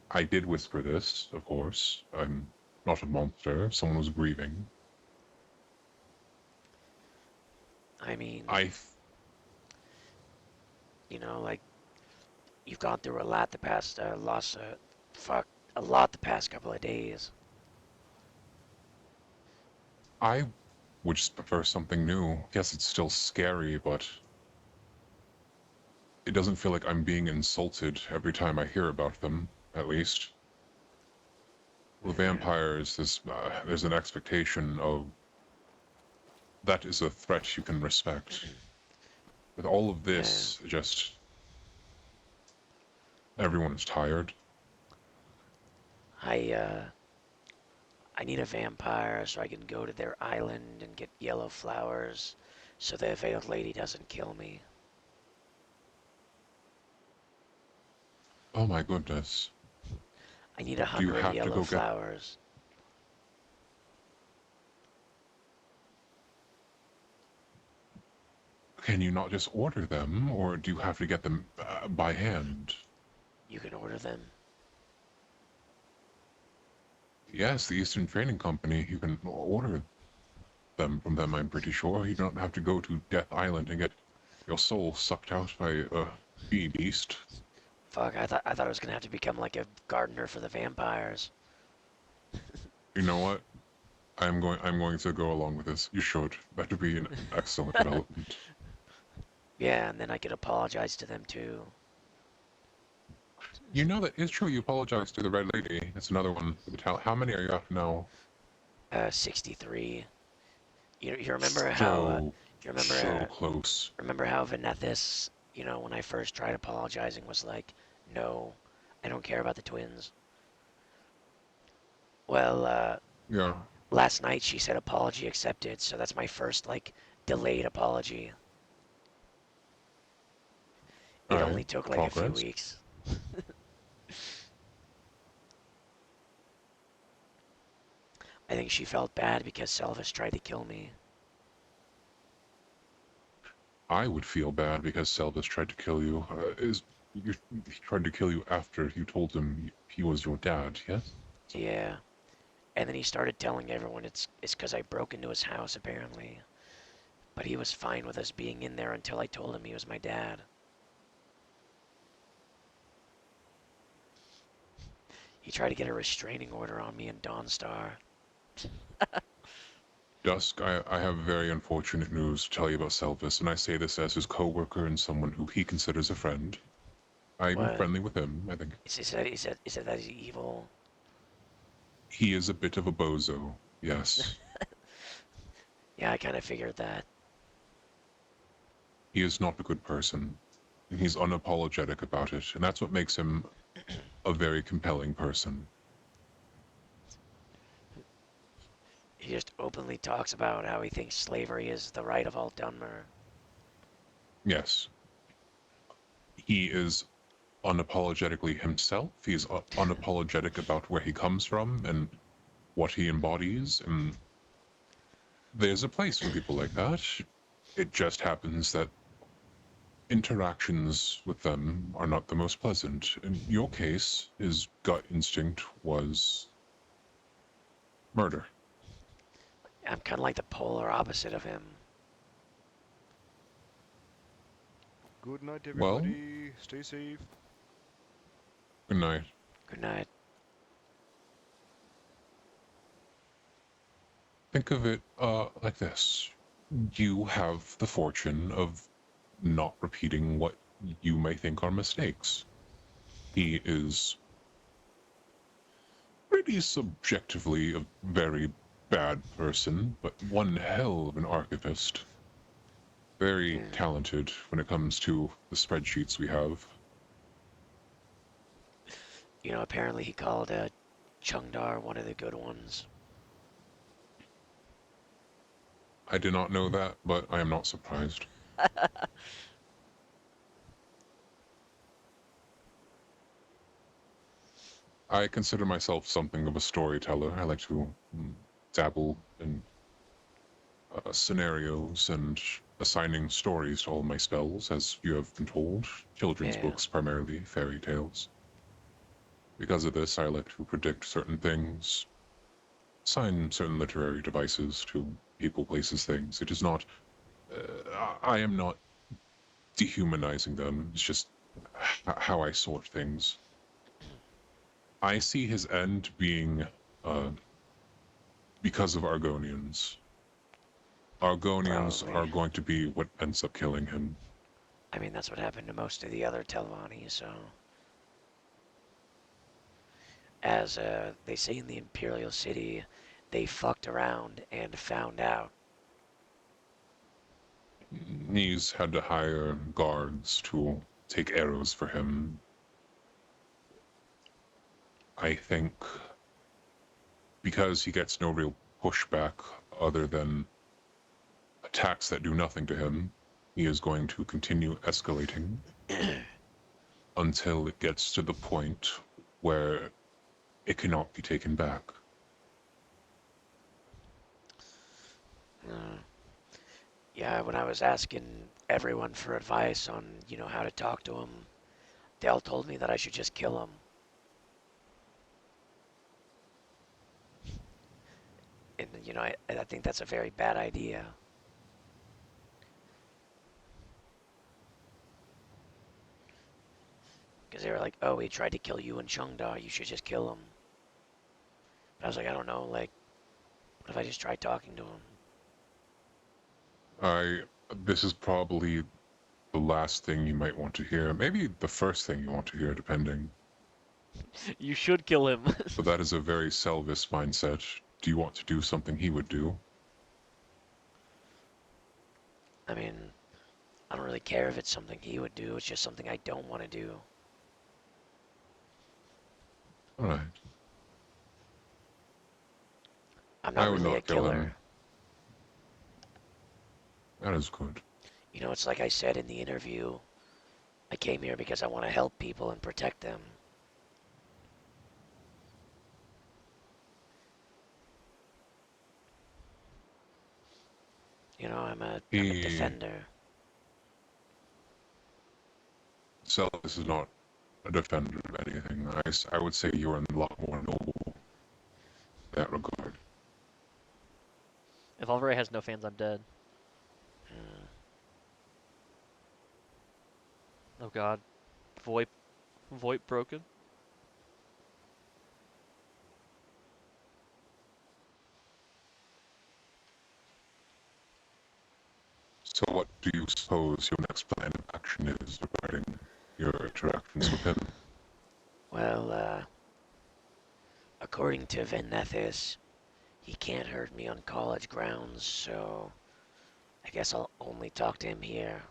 I did whisper this, of course. I'm not a monster. Someone was grieving. I mean, I you know, like, you've gone through a lot the past, a lot the past couple of days. I would just prefer something new. Yes, it's still scary, but it doesn't feel like I'm being insulted every time I hear about them, at least. With vampires, there's an expectation of that is a threat you can respect. With all of this, just everyone is tired. I need a vampire so I can go to their island and get yellow flowers so the veiled lady doesn't kill me. Oh my goodness. I need Do you 100 have to yellow go get... flowers. Can you not just order them, or do you have to get them by hand? You can order them. Yes, the Eastern Trading Company, you can order them from them, I'm pretty sure. You don't have to go to Death Island and get your soul sucked out by a bee beast. Fuck, I thought I was gonna have to become like a gardener for the vampires. You know what? I'm going to go along with this. You should. That would be an excellent development. Yeah, and then I could apologize to them too. You know that it's true. You apologize to the Red Lady. That's another one. How many are you up now? 63. You remember how? You remember? So close. Remember how Venethus, you know, when I first tried apologizing, was like, "No, I don't care about the twins." Well, yeah. Last night she said apology accepted, so that's my first like delayed apology. It only took like a few weeks. I think she felt bad because Selvis tried to kill me. I would feel bad because Selvis tried to kill you. He tried to kill you after you told him he was your dad, yes? Yeah. And then he started telling everyone it's because I broke into his house, apparently. But he was fine with us being in there until I told him he was my dad. He tried to get a restraining order on me and Dawnstar. Dusk, I have very unfortunate news to tell you about Selvis, and I say this as his co-worker and someone who he considers a friend. I'm friendly with him, I think. Is it that he's evil? He is a bit of a bozo, yes. Yeah, I kind of figured that. He is not a good person, and he's unapologetic about it, and that's what makes him a very compelling person. He just openly talks about how he thinks slavery is the right of all Dunmer. Yes. He is unapologetically himself. He's unapologetic about where he comes from and what he embodies, and there's a place for people like that. It just happens that interactions with them are not the most pleasant. In your case, his gut instinct was murder. I'm kind of like the polar opposite of him. Good night, Well- everybody. Stay safe. Good night. Good night. Think of it like this. You have the fortune of not repeating what you may think are mistakes. He is pretty subjectively a very bad person, but one hell of an archivist. Very talented when it comes to the spreadsheets we have. You know, apparently he called Chungdar one of the good ones. I did not know that, but I am not surprised. I consider myself something of a storyteller. I like to dabble in scenarios and assigning stories to all my spells, as you have been told. Children's books, primarily, fairy tales. Because of this, I like to predict certain things. assign certain literary devices to people, places, things. It is not. I am not dehumanizing them. It's just how I sort things. I see his end being because of Argonians. Argonians Probably. are going to be what ends up killing him. I mean, that's what happened to most of the other Telvanni, so... As they say in the Imperial City, they fucked around and found out. He's had to hire guards to take arrows for him. I think because he gets no real pushback other than attacks that do nothing to him, he is going to continue escalating until it gets to the point where it cannot be taken back. Yeah, when I was asking everyone for advice on, how to talk to him, they all told me that I should just kill him. And, I think that's a very bad idea. Because they were like, oh, he tried to kill you and Chengda, you should just kill him. But I was like, I don't know, what if I just try talking to him? This is probably the last thing you might want to hear. Maybe the first thing you want to hear, depending. You should kill him. But that is a very Selvis mindset. Do you want to do something he would do? I mean, I don't really care if it's something he would do, it's just something I don't want to do. Alright. I'm not really a kill him. killer. That is good. It's like I said in the interview, I came here because I want to help people and protect them. I'm a defender. Selvis is not a defender of anything. I would say you're a lot more noble in that regard. If Alvaray has no fans, I'm dead. Oh god. VoIP broken? So what do you suppose your next plan of action is regarding your interactions with him? Well, according to Venethis, he can't hurt me on college grounds, so I guess I'll only talk to him here.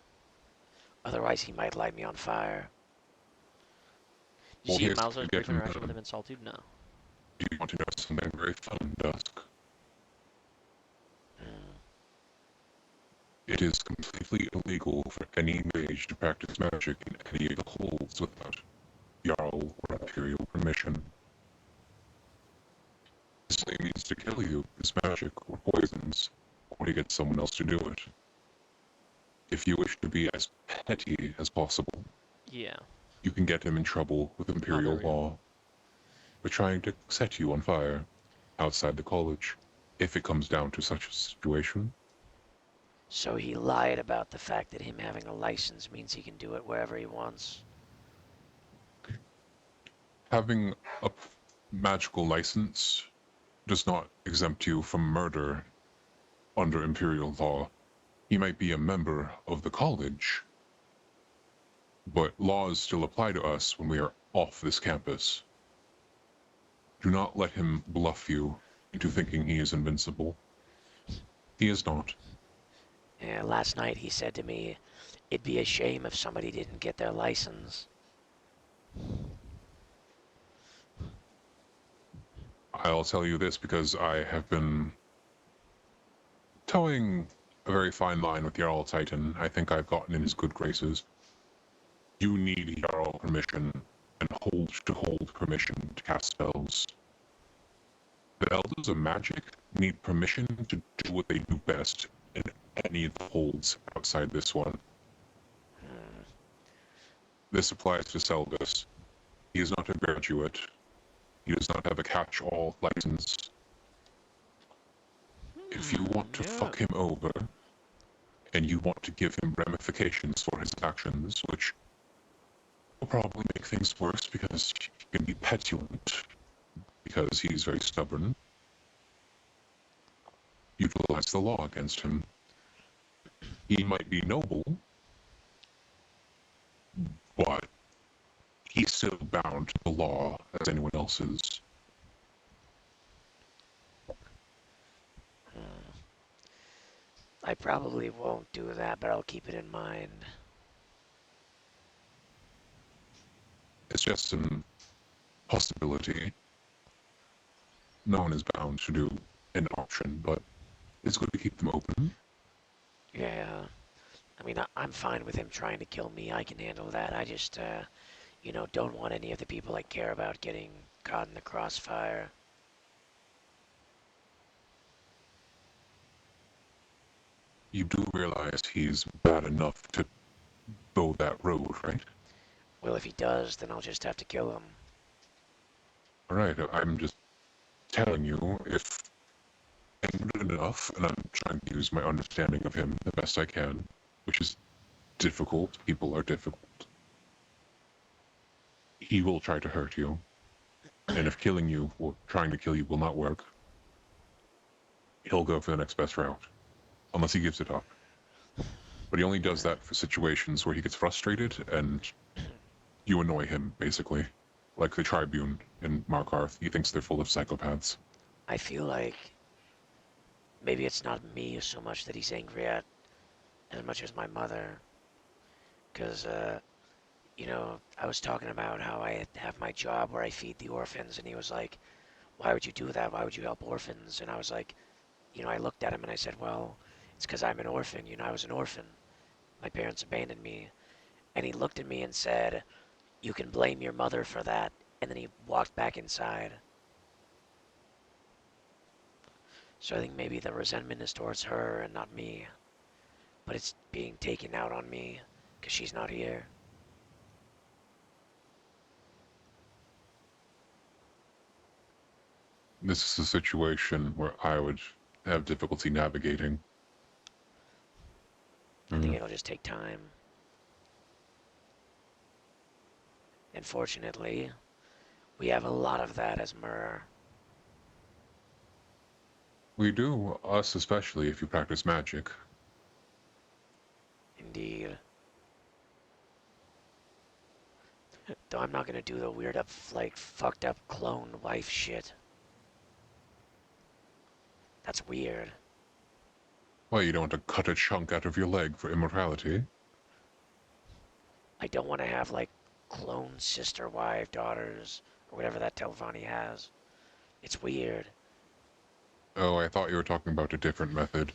Otherwise, he might light me on fire. Did you see Mauser's brief interaction with him in Solitude? No. Do you want to know something very fun, Dusk? It is completely illegal for any mage to practice magic in any of the holds without Jarl or Imperial permission. This only means to kill you is magic or poisons, or to get someone else to do it. If you wish to be as petty as possible, yeah, you can get him in trouble with Imperial law for trying to set you on fire outside the college, if it comes down to such a situation. So he lied about the fact that him having a license means he can do it wherever he wants. Having a magical license does not exempt you from murder under Imperial law. He might be a member of the college, but laws still apply to us when we are off this campus. Do not let him bluff you into thinking he is invincible. He is not. Yeah, last night he said to me, it'd be a shame if somebody didn't get their license. I'll tell you this because I have been towing a very fine line with Jarl Titan. I think I've gotten in his good graces. You need Jarl permission and hold permission to cast spells. The Elders of Magic need permission to do what they do best in any of the holds outside this one. This applies to Selvis. He is not a graduate. He does not have a catch-all license. If you want to fuck him over, and you want to give him ramifications for his actions, which will probably make things worse because he can be petulant, because he's very stubborn, utilize the law against him. He might be noble, but he's still bound to the law as anyone else is. I probably won't do that, but I'll keep it in mind. It's just a possibility. No one is bound to do an option, but it's good to keep them open. Yeah. I mean, I'm fine with him trying to kill me. I can handle that. I just, you know, don't want any of the people I care about getting caught in the crossfire. You do realize he's bad enough to go that road, right? Well, if he does, then I'll just have to kill him. Alright, I'm just telling you, if I'm good enough, and I'm trying to use my understanding of him the best I can, which is difficult, people are difficult, he will try to hurt you. And if killing you or trying to kill you will not work, he'll go for the next best route. Unless he gives it up. But he only does that for situations where he gets frustrated and you annoy him, basically. Like the Tribune in Markarth, he thinks they're full of psychopaths. I feel like maybe it's not me so much that he's angry at as much as my mother. Because, you know, I was talking about how I have my job where I feed the orphans, and he was like, why would you do that? Why would you help orphans? And I was like, you know, I looked at him and I said, well, it's because I'm an orphan. You know, I was an orphan. My parents abandoned me. And he looked at me and said, you can blame your mother for that. And then he walked back inside. So I think maybe the resentment is towards her and not me. But it's being taken out on me because she's not here. This is a situation where I would have difficulty navigating. I think it'll just take time. And fortunately, we have a lot of that as Myrrh. We do, us especially, if you practice magic. Indeed. Though I'm not gonna do the weird up, like, fucked up clone wife shit. That's weird. Well, you don't want to cut a chunk out of your leg for immortality. I don't want to have, like, clone sister, wife, daughters, or whatever that Telvanni has. It's weird. Oh, I thought you were talking about a different method.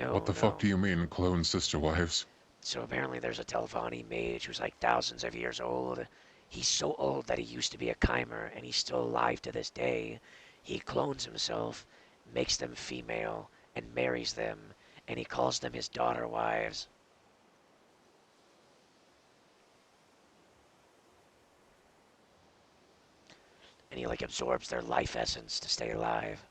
No, What the no. fuck do you mean, clone sister wives? So apparently there's a Telvanni mage who's like thousands of years old. He's so old that he used to be a Chimer, and he's still alive to this day. He clones himself, makes them female, and marries them, and he calls them his daughter wives. And he like absorbs their life essence to stay alive.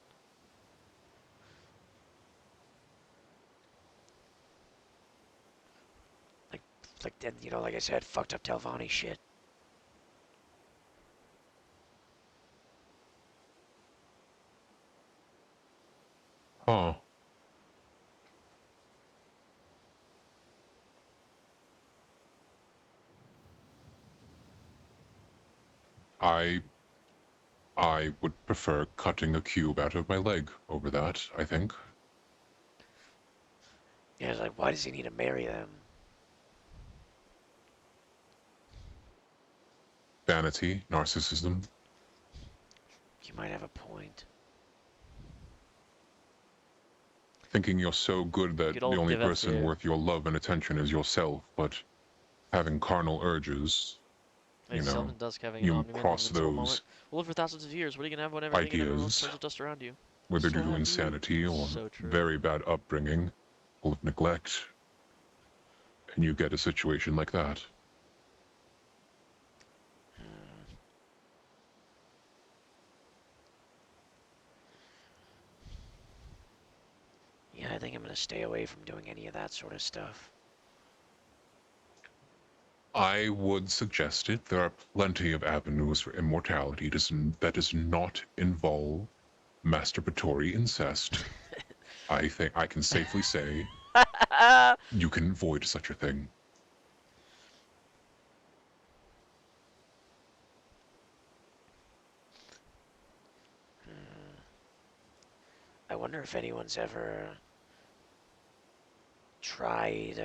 Like then, you know, like I said, fucked up Telvanni shit. Huh. I would prefer cutting a cube out of my leg over that, I think. Yeah, it's like, why does he need to marry them? Vanity, narcissism. You might have a point. Thinking you're so good that Good the old only Diveth person here. worth your love and attention is yourself, but having carnal urges, Hey, you know, Selden does having you an omni-man cross its own moment. those Well, live for thousands of years. What are you gonna have when everything and everyone ideas, turns to dust around you? whether So due to happy. insanity or So true. very bad upbringing, full of neglect, and you get a situation like that. stay away from doing any of that sort of stuff. I would suggest it. There are plenty of avenues for immortality that does not involve masturbatory incest. I think I can safely say you can avoid such a thing. I wonder if anyone's ever tried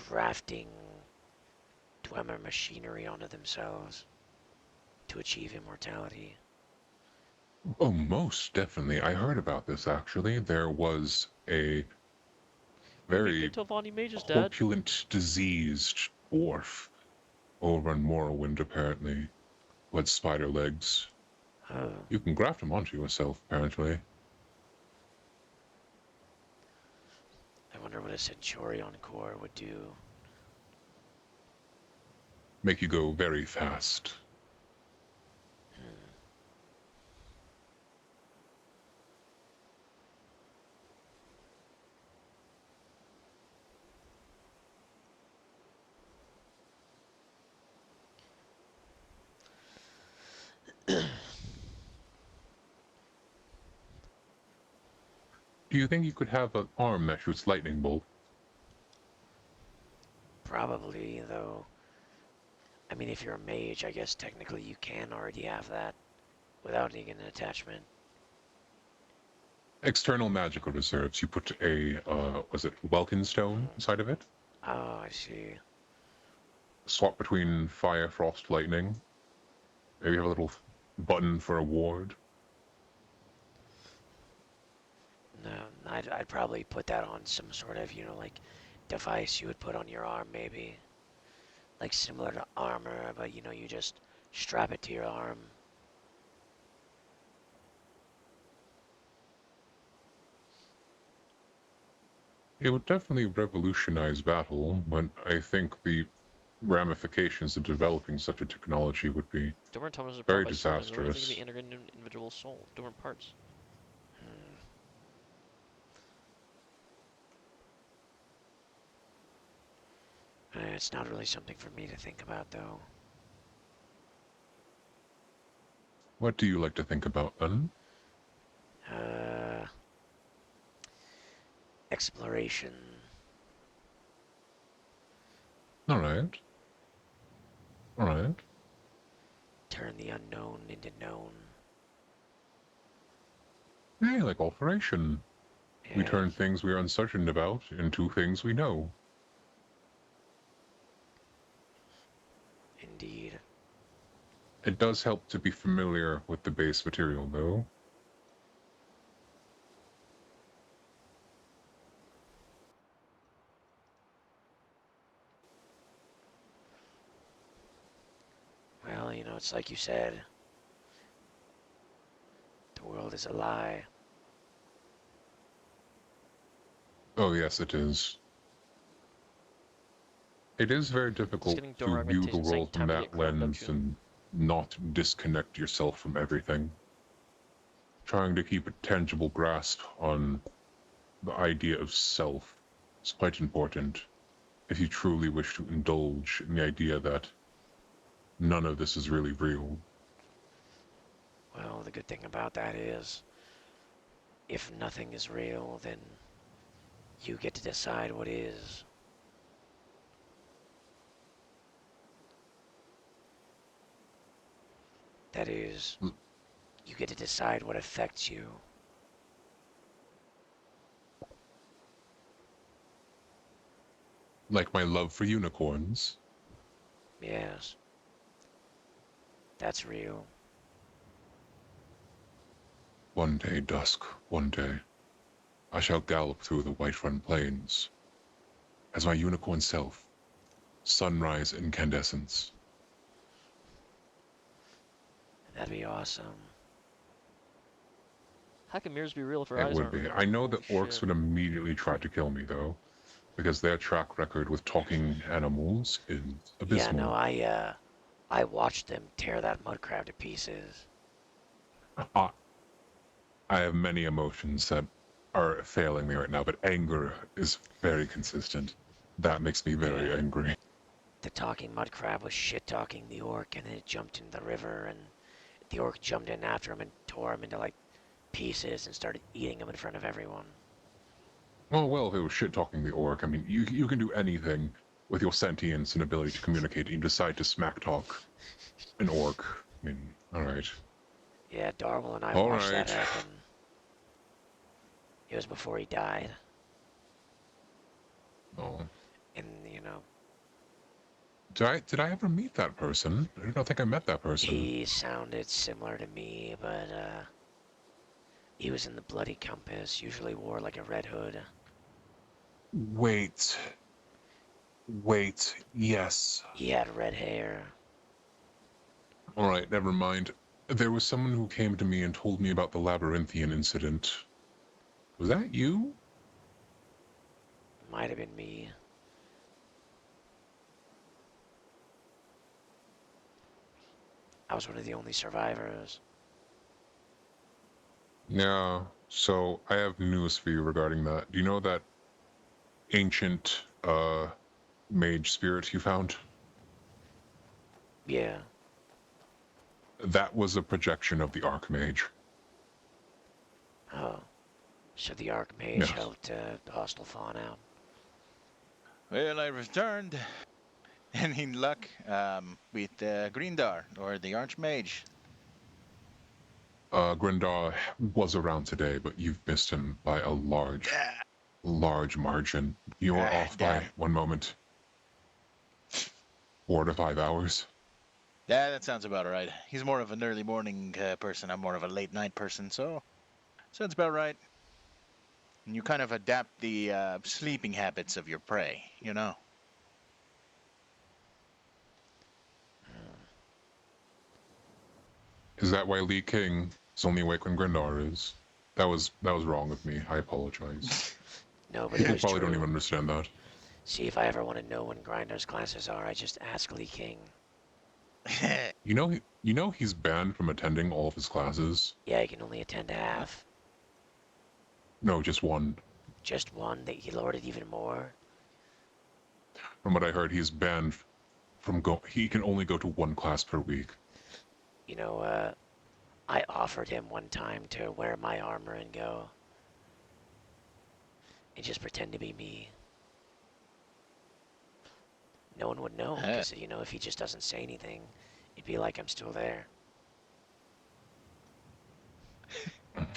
grafting Dwemer machinery onto themselves to achieve immortality. Oh, most definitely. I heard about this actually. There was a very Until Vonnie Mage is dead. corpulent, diseased dwarf over in Morrowind, apparently, who had spider legs. Oh. You can graft them onto yourself, apparently. I wonder what a Centurion core would do. Make you go very fast. Do you think you could have an arm that shoots lightning bolt? Probably, though. I mean, if you're a mage, I guess technically you can already have that without needing an attachment. External magical reserves. You put a, was it Welkin stone inside of it? Oh, I see. Swap between fire, frost, lightning. Maybe have a little button for a ward. No, I'd probably put that on some sort of, like, device you would put on your arm, maybe. Like similar to armor, but, you just strap it to your arm. It would definitely revolutionize battle, but I think the ramifications of developing such a technology would be Dormant atoms are very powered by souls, and disastrous. can be integrated into individual soul, dormant parts. It's not really something for me to think about, though. What do you like to think about, then? Exploration. Alright. Alright. Turn the unknown into known. Hey, like alteration. We turn things we are uncertain about into things we know. Indeed. It does help to be familiar with the base material, though. Well, it's like you said. The world is a lie. Oh, yes, it is. It is very difficult getting to door view the augmentation saying world from time to that get crowned, don't lens you? and not disconnect yourself from everything. Trying to keep a tangible grasp on the idea of self is quite important if you truly wish to indulge in the idea that none of this is really real. Well, the good thing about that is, if nothing is real, then you get to decide what is. That is, you get to decide what affects you. Like my love for unicorns. Yes. That's real. One day, dusk, one day, I shall gallop through the Whiterun plains as my unicorn self, sunrise incandescence. That'd be awesome. How can mirrors be real if our It eyes would aren't be. real? I know Holy that orcs shit. would immediately try to kill me, though, because their track record with talking animals is abysmal. Yeah, no, I watched them tear that mud crab to pieces. I have many emotions that are failing me right now, but anger is very consistent. That makes me very angry. The talking mud crab was shit-talking the orc, and then it jumped into the river, and the orc jumped in after him and tore him into, like, pieces and started eating him in front of everyone. Oh, well, if it was shit-talking the orc, I mean, you can do anything with your sentience and ability to communicate, and you decide to smack-talk an orc. I mean, alright. Yeah, Darwell and I All watched that right. happen. It was before he died. Oh. And, you know, Did I ever meet that person? I don't think I met that person. he sounded similar to me, but, he was in the Bloody Compass, usually wore, like, a red hood. Wait, yes. He had red hair. Alright, never mind. There was someone who came to me and told me about the Labyrinthian incident. Was that you? Might have been me. I was one of the only survivors. Yeah, so I have news for you regarding that. Do you know that ancient, mage spirit you found? Yeah. That was a projection of the Archmage. Oh. So the Archmage Yes. helped the hostile fawn out. Well, I returned. And in luck, with Grindar, or the Archmage. Grindar was around today, but you've missed him by a large margin. You're off by one moment. 4 to 5 hours. Yeah, that sounds about right. He's more of an early morning person. I'm more of a late night person, so sounds about right. And you kind of adapt the sleeping habits of your prey, you know? Is that why Lee King is only awake when Grindar is? That was wrong of me. I apologize. No, but it People was probably true. don't even understand that. See, if I ever want to know when Grinder's classes are, I just ask Lee King. You know he's banned from attending all of his classes. Yeah, he can only attend half. No, just one. Just one, that he lowered it even more. From what I heard, he's banned from he can only go to one class per week. You know, I offered him one time to wear my armor and go. And just pretend to be me. No one would know, because, you know, if he just doesn't say anything, it'd be like I'm still there.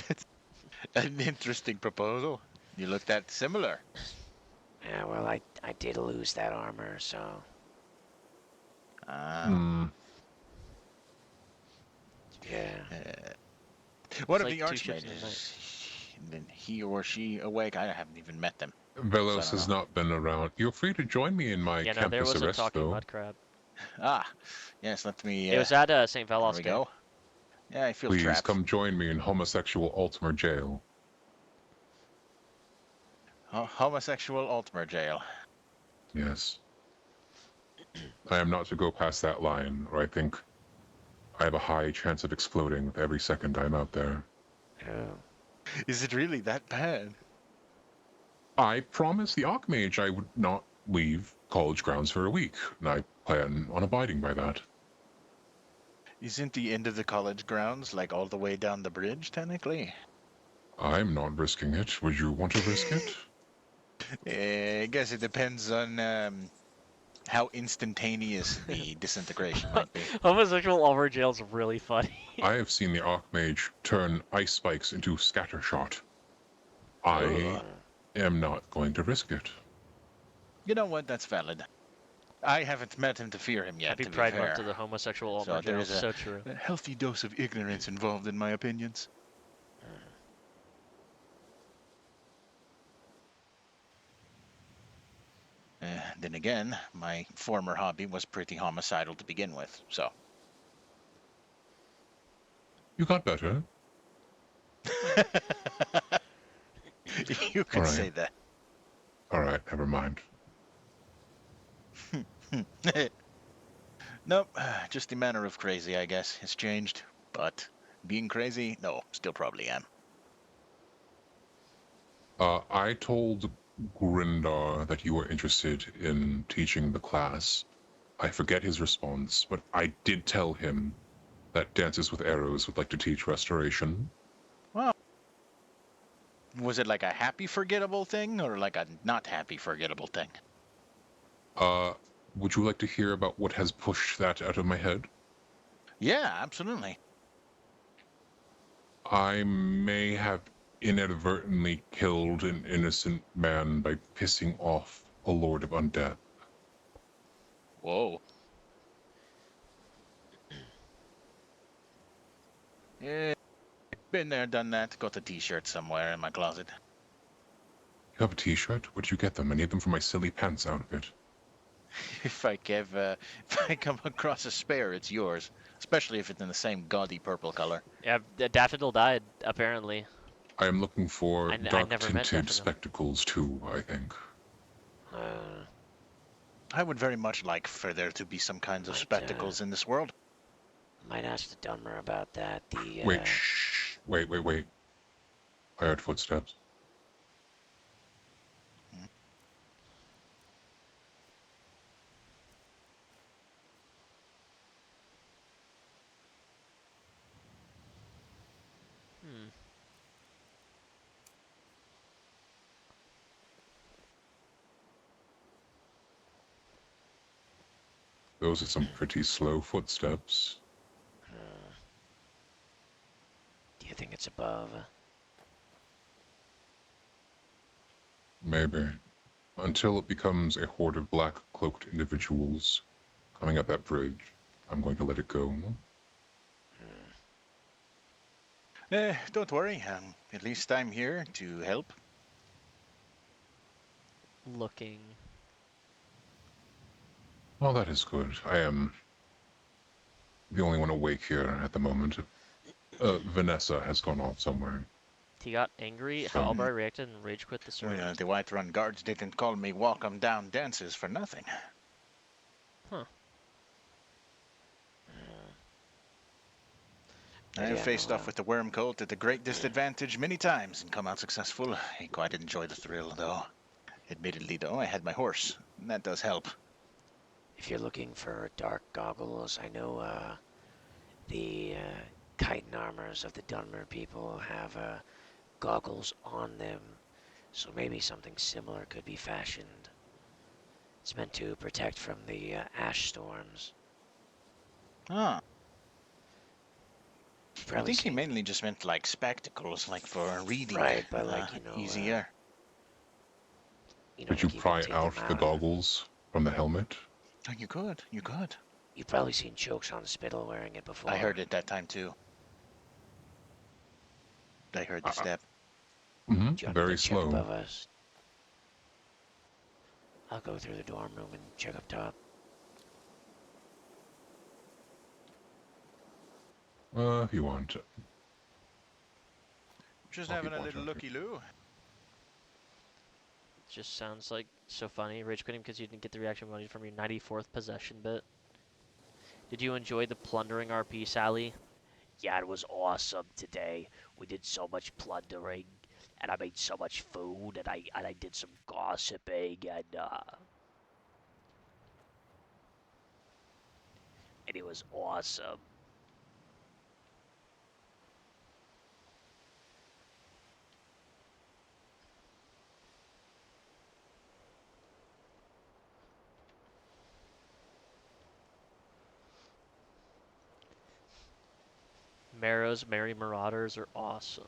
That's an interesting proposal. You look that similar. Yeah, well, I did lose that armor, so... Yeah. What It's if like the 2 shifts in the Archmage? Then he or she awake? I haven't even met them. Velos So I has don't know. not been around. You're free to join me in my Yeah, no, there campus was a arrest, talking though. mud crab. Ah, yes, let me... It was at St. Velos There we camp. go. Yeah, I feel Please trapped. come join me in homosexual Ultimate Jail. Homosexual Ultimate Jail. Yes. I am not to go past that line, or I think I have a high chance of exploding with every second I'm out there. Is it really that bad? I promised the Archmage I would not leave college grounds for a week, and I plan on abiding by that. Isn't the end of the college grounds like all the way down the bridge, technically? I'm not risking it. Would you want to risk it? I guess it depends on how instantaneous the disintegration might be. Homosexual Ulver Jail's really funny. I have seen the Archmage turn ice spikes into scattershot. I am not going to risk it. You know what? That's valid. I haven't met him to fear him yet. Happy to be Pride fair. Month to the homosexual So Ulver there Jail. is So true. a healthy dose of ignorance involved in my opinions. Then again, my former hobby was pretty homicidal to begin with, so. You got better. You could Alright. say that. Alright, never mind. Nope, just the manner of crazy, I guess, has changed. But being crazy, no, still probably am. I told Grindar that you were interested in teaching the class. I forget his response, but I did tell him that Dances with Arrows would like to teach restoration. Well, was it like a happy forgettable thing or like a not happy forgettable thing? Would you like to hear about what has pushed that out of my head? Yeah, absolutely. I may have inadvertently killed an innocent man by pissing off a Lord of Undeath. Whoa. Yeah, been there, done that. Got the t-shirt somewhere in my closet. You have a t-shirt? Where'd you get them? I need them for my silly pants outfit. If I come across a spare, it's yours. Especially if it's in the same gaudy purple color. Yeah, Daffodil died, apparently. I am looking for I never met dark-tinted Daffodil. spectacles, too, I think. I would very much like for there to be some kinds of spectacles in this world. Might ask the Dunmer about that. The Wait, shh. Wait. I heard footsteps. Those are some pretty slow footsteps. Do you think it's above? Maybe. Until it becomes a horde of black-cloaked individuals coming up that bridge, I'm going to let it go. Don't worry. At least I'm here to help. Looking. Oh, that is good. I am the only one awake here at the moment. Vanessa has gone off somewhere. He got angry. So- How Albright reacted and rage quit the server. The Whiterun guards didn't call me welcome down dances for nothing. Huh. I have faced off with the worm cult at a great disadvantage many times and come out successful. I quite enjoy the thrill, though. Admittedly, though, I had my horse. And that does help. If you're looking for dark goggles, I know the chitin armors of the Dunmer people have goggles on them, so maybe something similar could be fashioned. It's meant to protect from the ash storms. Ah. I Probably think he mainly just meant like spectacles, like for reading. Right, but like, you know, easier. Could you pry out the goggles from the helmet? Oh, you could. You could. You've probably seen Chokes on Spittle wearing it before. I heard it that time too. I heard the step. Very Check slow. above us. I'll go through the dorm room and check up top. If you want. Just I'll having keep a little looky-loo. Just sounds like so funny. Rage quitting because you didn't get the reaction we wanted from your 94th possession bit. Did you enjoy the plundering RP, Sally? Yeah, it was awesome today. We did so much plundering, and I made so much food, and I did some gossiping, and it was awesome. Marrow's Merry Marauders are awesome.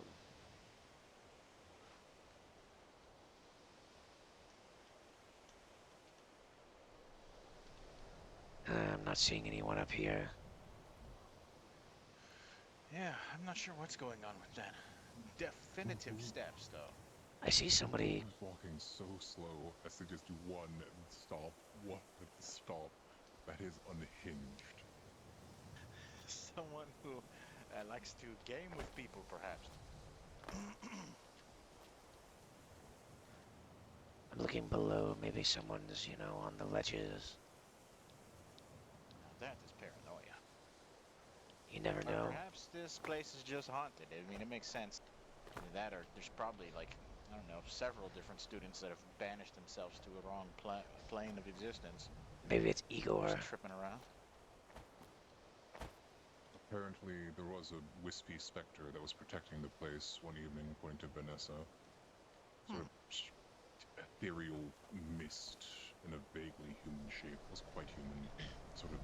I'm not seeing anyone up here. Yeah, I'm not sure what's going on with that. Definitive steps, though. I see somebody. Who's walking so slow as to just do one and stop, one and stop. That is unhinged. Someone who likes to game with people, perhaps. I'm looking below. Maybe someone's, you know, on the ledges. That is paranoia. You never know. Perhaps this place is just haunted. I mean, it makes sense. That or there's probably like I don't know, several different students that have banished themselves to a wrong plane of existence. Maybe it's Igor. Just tripping around. Apparently, there was a wispy specter that was protecting the place one evening, according to Vanessa. Sort of ethereal mist in a vaguely human shape. It was quite human, sort of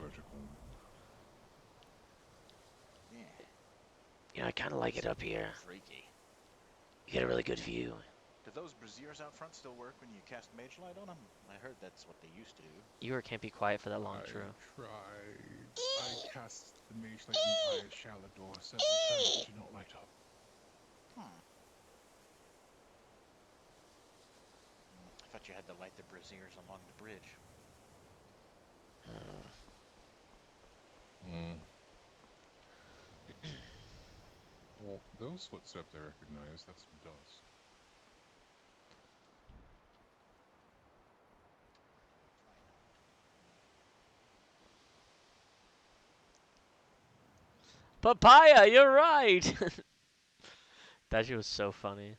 vertical. Yeah. You know, I kind of like it up here. Freaky. You get a really good view. Do those braziers out front still work when you cast mage light on them? I heard that's what they used to do. Igor can't be quiet for that long, I true. tried. I cast the mage light in the eye of Shalador several times. It did not light up. I thought you had to light the braziers along the bridge. Well, those footsteps I recognize, that's dust. Papaya, you're right! That shit was so funny.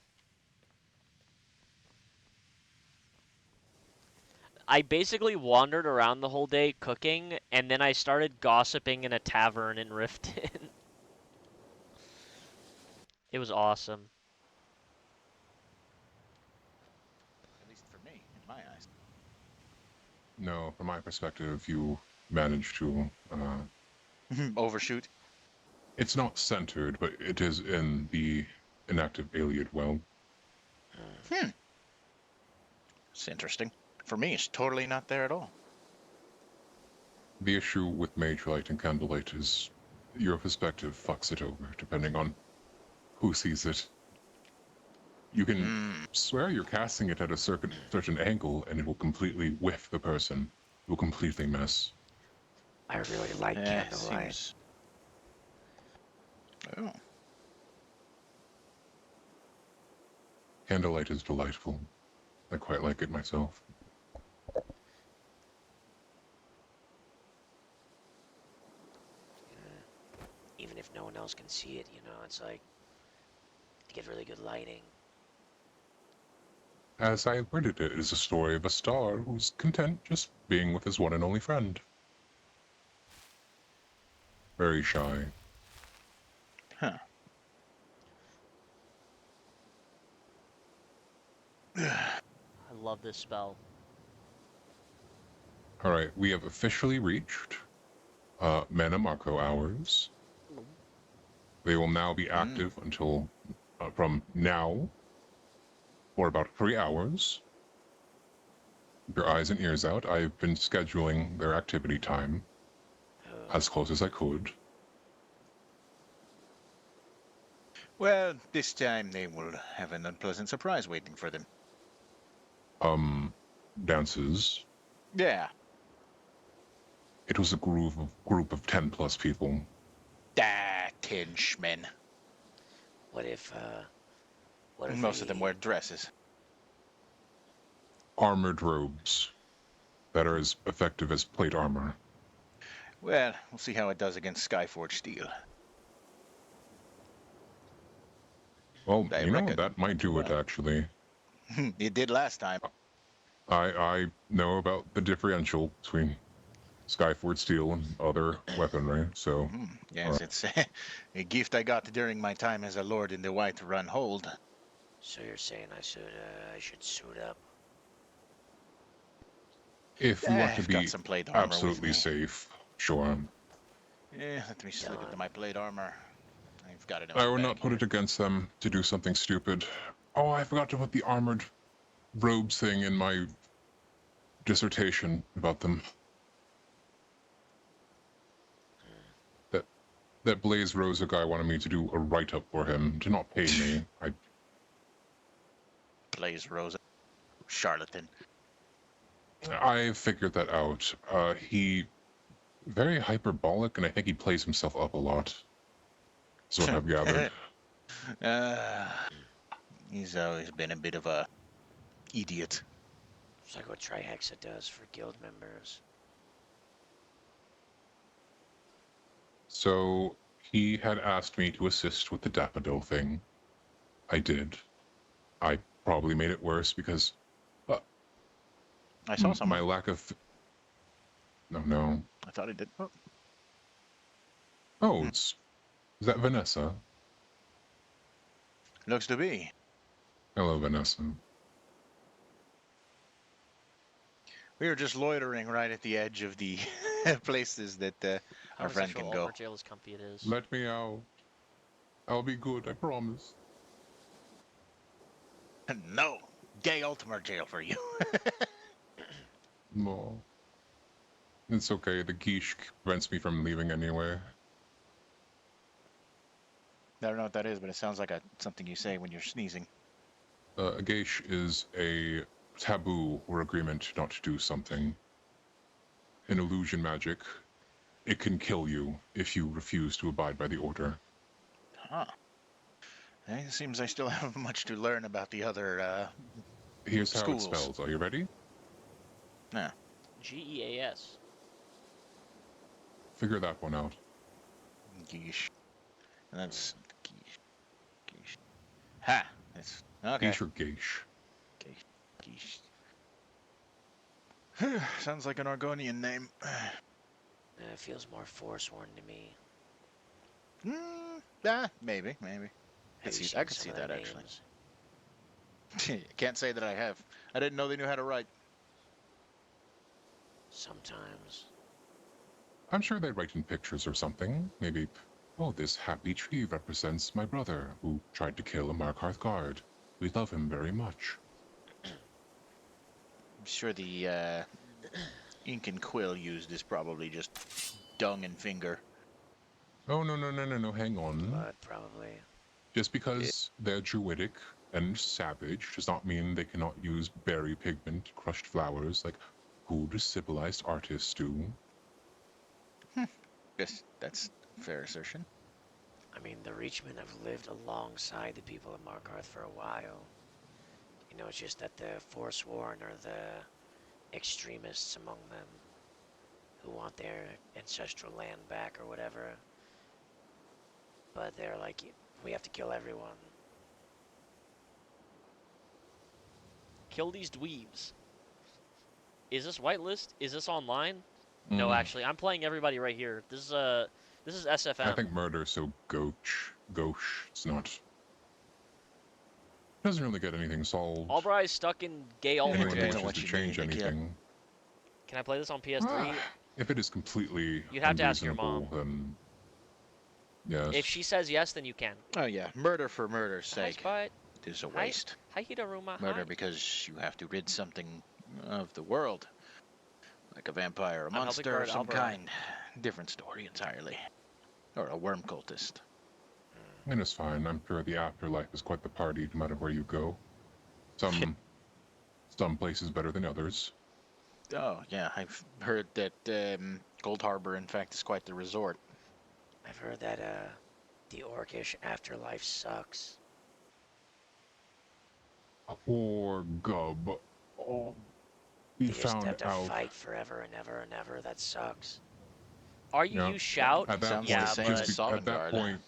I basically wandered around the whole day cooking, and then I started gossiping in a tavern in Riften. It was awesome. At least for me, in my eyes. No, from my perspective, you managed to, overshoot? It's not centered, but it is in the inactive Iliad well. It's interesting. For me, it's totally not there at all. The issue with Mage Light and Candlelight is your perspective fucks it over, depending on who sees it. You can swear you're casting it at a certain angle, and it will completely whiff the person. It will completely miss. I really like Candlelight. Seems... Oh. Candlelight is delightful. I quite like it myself. Even if no one else can see it, you know, it's like to get really good lighting. As I have worded it, it is a story of a star who's content just being with his one and only friend. Very shy. Huh. I love this spell. Alright, we have officially reached Mana Marco hours. They will now be active until from now for about 3 hours. Keep your eyes and ears out. I've been scheduling their activity time as close as I could. Well, this time they will have an unpleasant surprise waiting for them. Dances. Yeah. It was a group of 10 plus people. 10 shmen. What if Most of them wear dresses. Armored robes that are as effective as plate armor. Well, we'll see how it does against Skyforge steel. Well, you know, that might do it, actually. It did last time. I know about the differential between Skyforge steel and other weaponry, so... Yes, it's a gift I got during my time as a lord in the White Run Hold. So you're saying I should suit up? If you want to I've got be some plate armor with absolutely me. safe, sure. Yeah, let me just look into my plate armor. I've got it in I my will bag not put here. it against them to do something stupid. Oh, I forgot to put the armored robes thing in my dissertation about them. That Blaze Rosa guy wanted me to do a write-up for him. Did not pay me. Blaze Rosa. Charlatan. I figured that out. He very hyperbolic, and I think he plays himself up a lot. That's what I've gathered. He's always been a bit of a idiot. It's like what Trihexa does for guild members. So he had asked me to assist with the daffodil thing. I did. I probably made it worse because I saw my someone. lack of. No. I thought he did. Oh. Oh, is that Vanessa? Looks to be. Hello, Vanessa. We were just loitering right at the edge of the places that our friend can go. Jail as comfy it is. Let me out. I'll be good, I promise. No, gay Ultimate jail for you. No. It's okay, the quiche prevents me from leaving anyway. I don't know what that is, but it sounds like something you say when you're sneezing. A geish is a taboo or agreement not to do something. In illusion magic, it can kill you if you refuse to abide by the order. Huh. It seems I still have much to learn about the other Here's how schools. it's spelled. Are you ready? Yeah. Geas. Figure that one out. Geesh. And that's geesh. Geesh. Ha! It's okay. Geish or geish? Geesh. Geesh. Sounds like an Argonian name. It feels more forsworn to me. Maybe. I could see that actually. Can't say that I have. I didn't know they knew how to write. Sometimes. I'm sure they write in pictures or something. Maybe, oh, this happy tree represents my brother who tried to kill a Markarth guard. We love him very much. I'm sure the ink and quill used is probably just dung and finger. Oh, no, hang on. Blood, probably. Just because they're druidic and savage does not mean they cannot use berry pigment, crushed flowers, like good civilized artists do. Yes, that's a fair assertion. I mean, the Reachmen have lived alongside the people of Markarth for a while. You know, it's just that the Forsworn are the extremists among them who want their ancestral land back or whatever. But they're like, we have to kill everyone. Kill these dweebs. Is this whitelist? Is this online? No, actually, I'm playing everybody right here. This is SFM. I think murder, so gauche. It's not. Doesn't really get anything solved. Albright's stuck in gay Anyone Ultimate who jail. wishes to change anything. Can I play this on PS3? If it is completely You'd have to ask your mom. then yes. If she says yes, then you can. Oh yeah, murder for murder's sake Spite. is a waste. Hi, Hidaruma. Murder Hi. because you have to rid something of the world. Like a vampire, a I'm helping monster guard of some Albright. kind. Different story entirely. Or a worm cultist. And it's fine. I'm sure the afterlife is quite the party no matter where you go. Some places better than others. Oh, yeah, I've heard that Gold Harbor, in fact, is quite the resort. I've heard that the orcish afterlife sucks. Poor Gub. Oh, he You just found have to out. fight forever and ever and ever. That sucks. Are you Yeah. use shout? At that Sounds yeah, the same but as at that Sovngarde. point,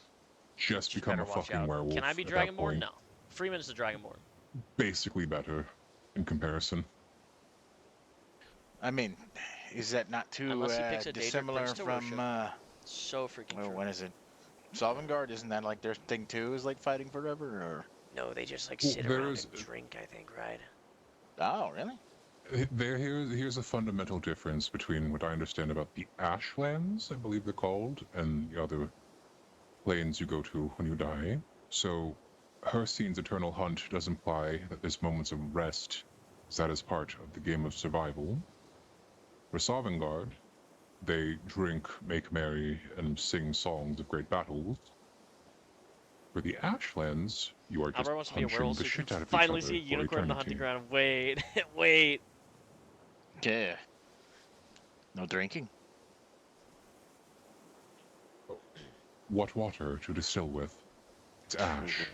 just become better a watch fucking out. werewolf. Can I be at that Dragonborn? point. No. Freeman's the Dragonborn. Basically better, in comparison. I mean, is that not too Unless he picks a Daedric dissimilar prince to from, worship. So freaking well, true. when is it? Sovngarde, isn't that like their thing too, is like fighting forever, or? No, they just like Well, sit there around is- and drink, I think, right? Oh, really? Here's a fundamental difference between what I understand about the Ashlands, I believe they're called, and the other planes you go to when you die. So, Hercine's eternal hunt does imply that there's moments of rest, as that is part of the game of survival. For Sovngarde, they drink, make merry, and sing songs of great battles. For the Ashlands, you are just Albert wants to be a punching werewolf the so you shit can out of each finally other see a for unicorn in the eternity. hunting ground. Wait, wait. Yeah. No drinking? What water to distill with? It's ash.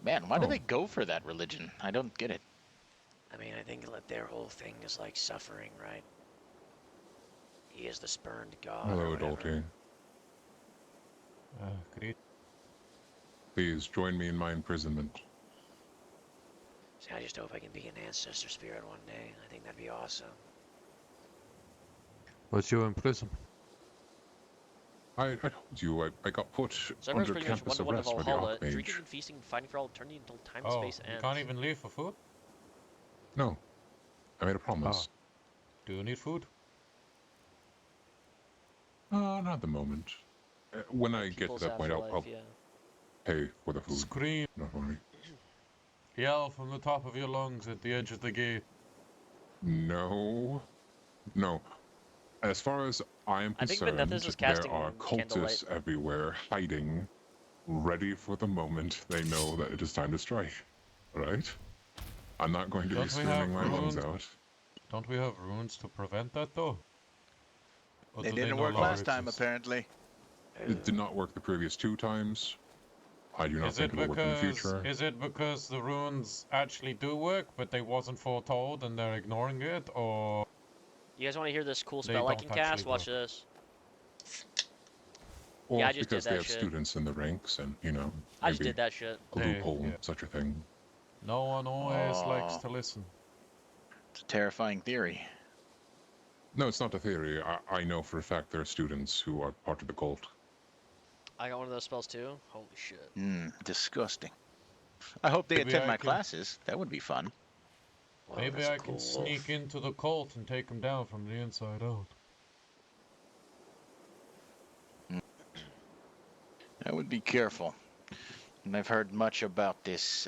Man, why do Oh. they go for that religion? I don't get it. I mean, I think that their whole thing is like suffering, right? He is the spurned god. Hello, or whatever. Adulty. Great. Please join me in my imprisonment. See, I just hope I can be an ancestor spirit one day. I think that'd be awesome. But you're in prison. I told you, I got put So everyone's under pretty much campus one-to-one to arrest by the Valhalla, Archmage. drinking and feasting, fighting for all eternity until time and Oh, space you ends. can't even leave for food? No. I made a promise. Do you need food? Not at the moment. When I get to that point, I'll yeah. pay for the food. Scream. Not worry. Yell from the top of your lungs at the edge of the gate. No. No. As far as I am I think concerned, Vanethus is there casting are cultists Candlelight. everywhere, hiding, ready for the moment they know that it is time to strike. Right? I'm not going to be screaming my lungs out. Don't we have runes to prevent that, though? Or They do didn't no work longer last time, exist? apparently. It did not work the previous 2 times. I do not think it will work in the future. Is it because the runes actually do work, but they wasn't foretold and they're ignoring it, or... You guys want to hear this cool They spell I don't can cast? actually Watch work. this. Or Yeah, I it's just because did they that have shit. students in the ranks and, you know, I just maybe did that shit. a loophole, such a thing. No one always likes Oh. to listen. It's a terrifying theory. No, it's not a theory. I know for a fact there are students who are part of the cult. I got one of those spells too. Holy shit. Disgusting. I hope they Maybe attend I my can- classes. That would be fun. Maybe I can sneak into the cult and take them down from the inside out. I would be careful. And I've heard much about this,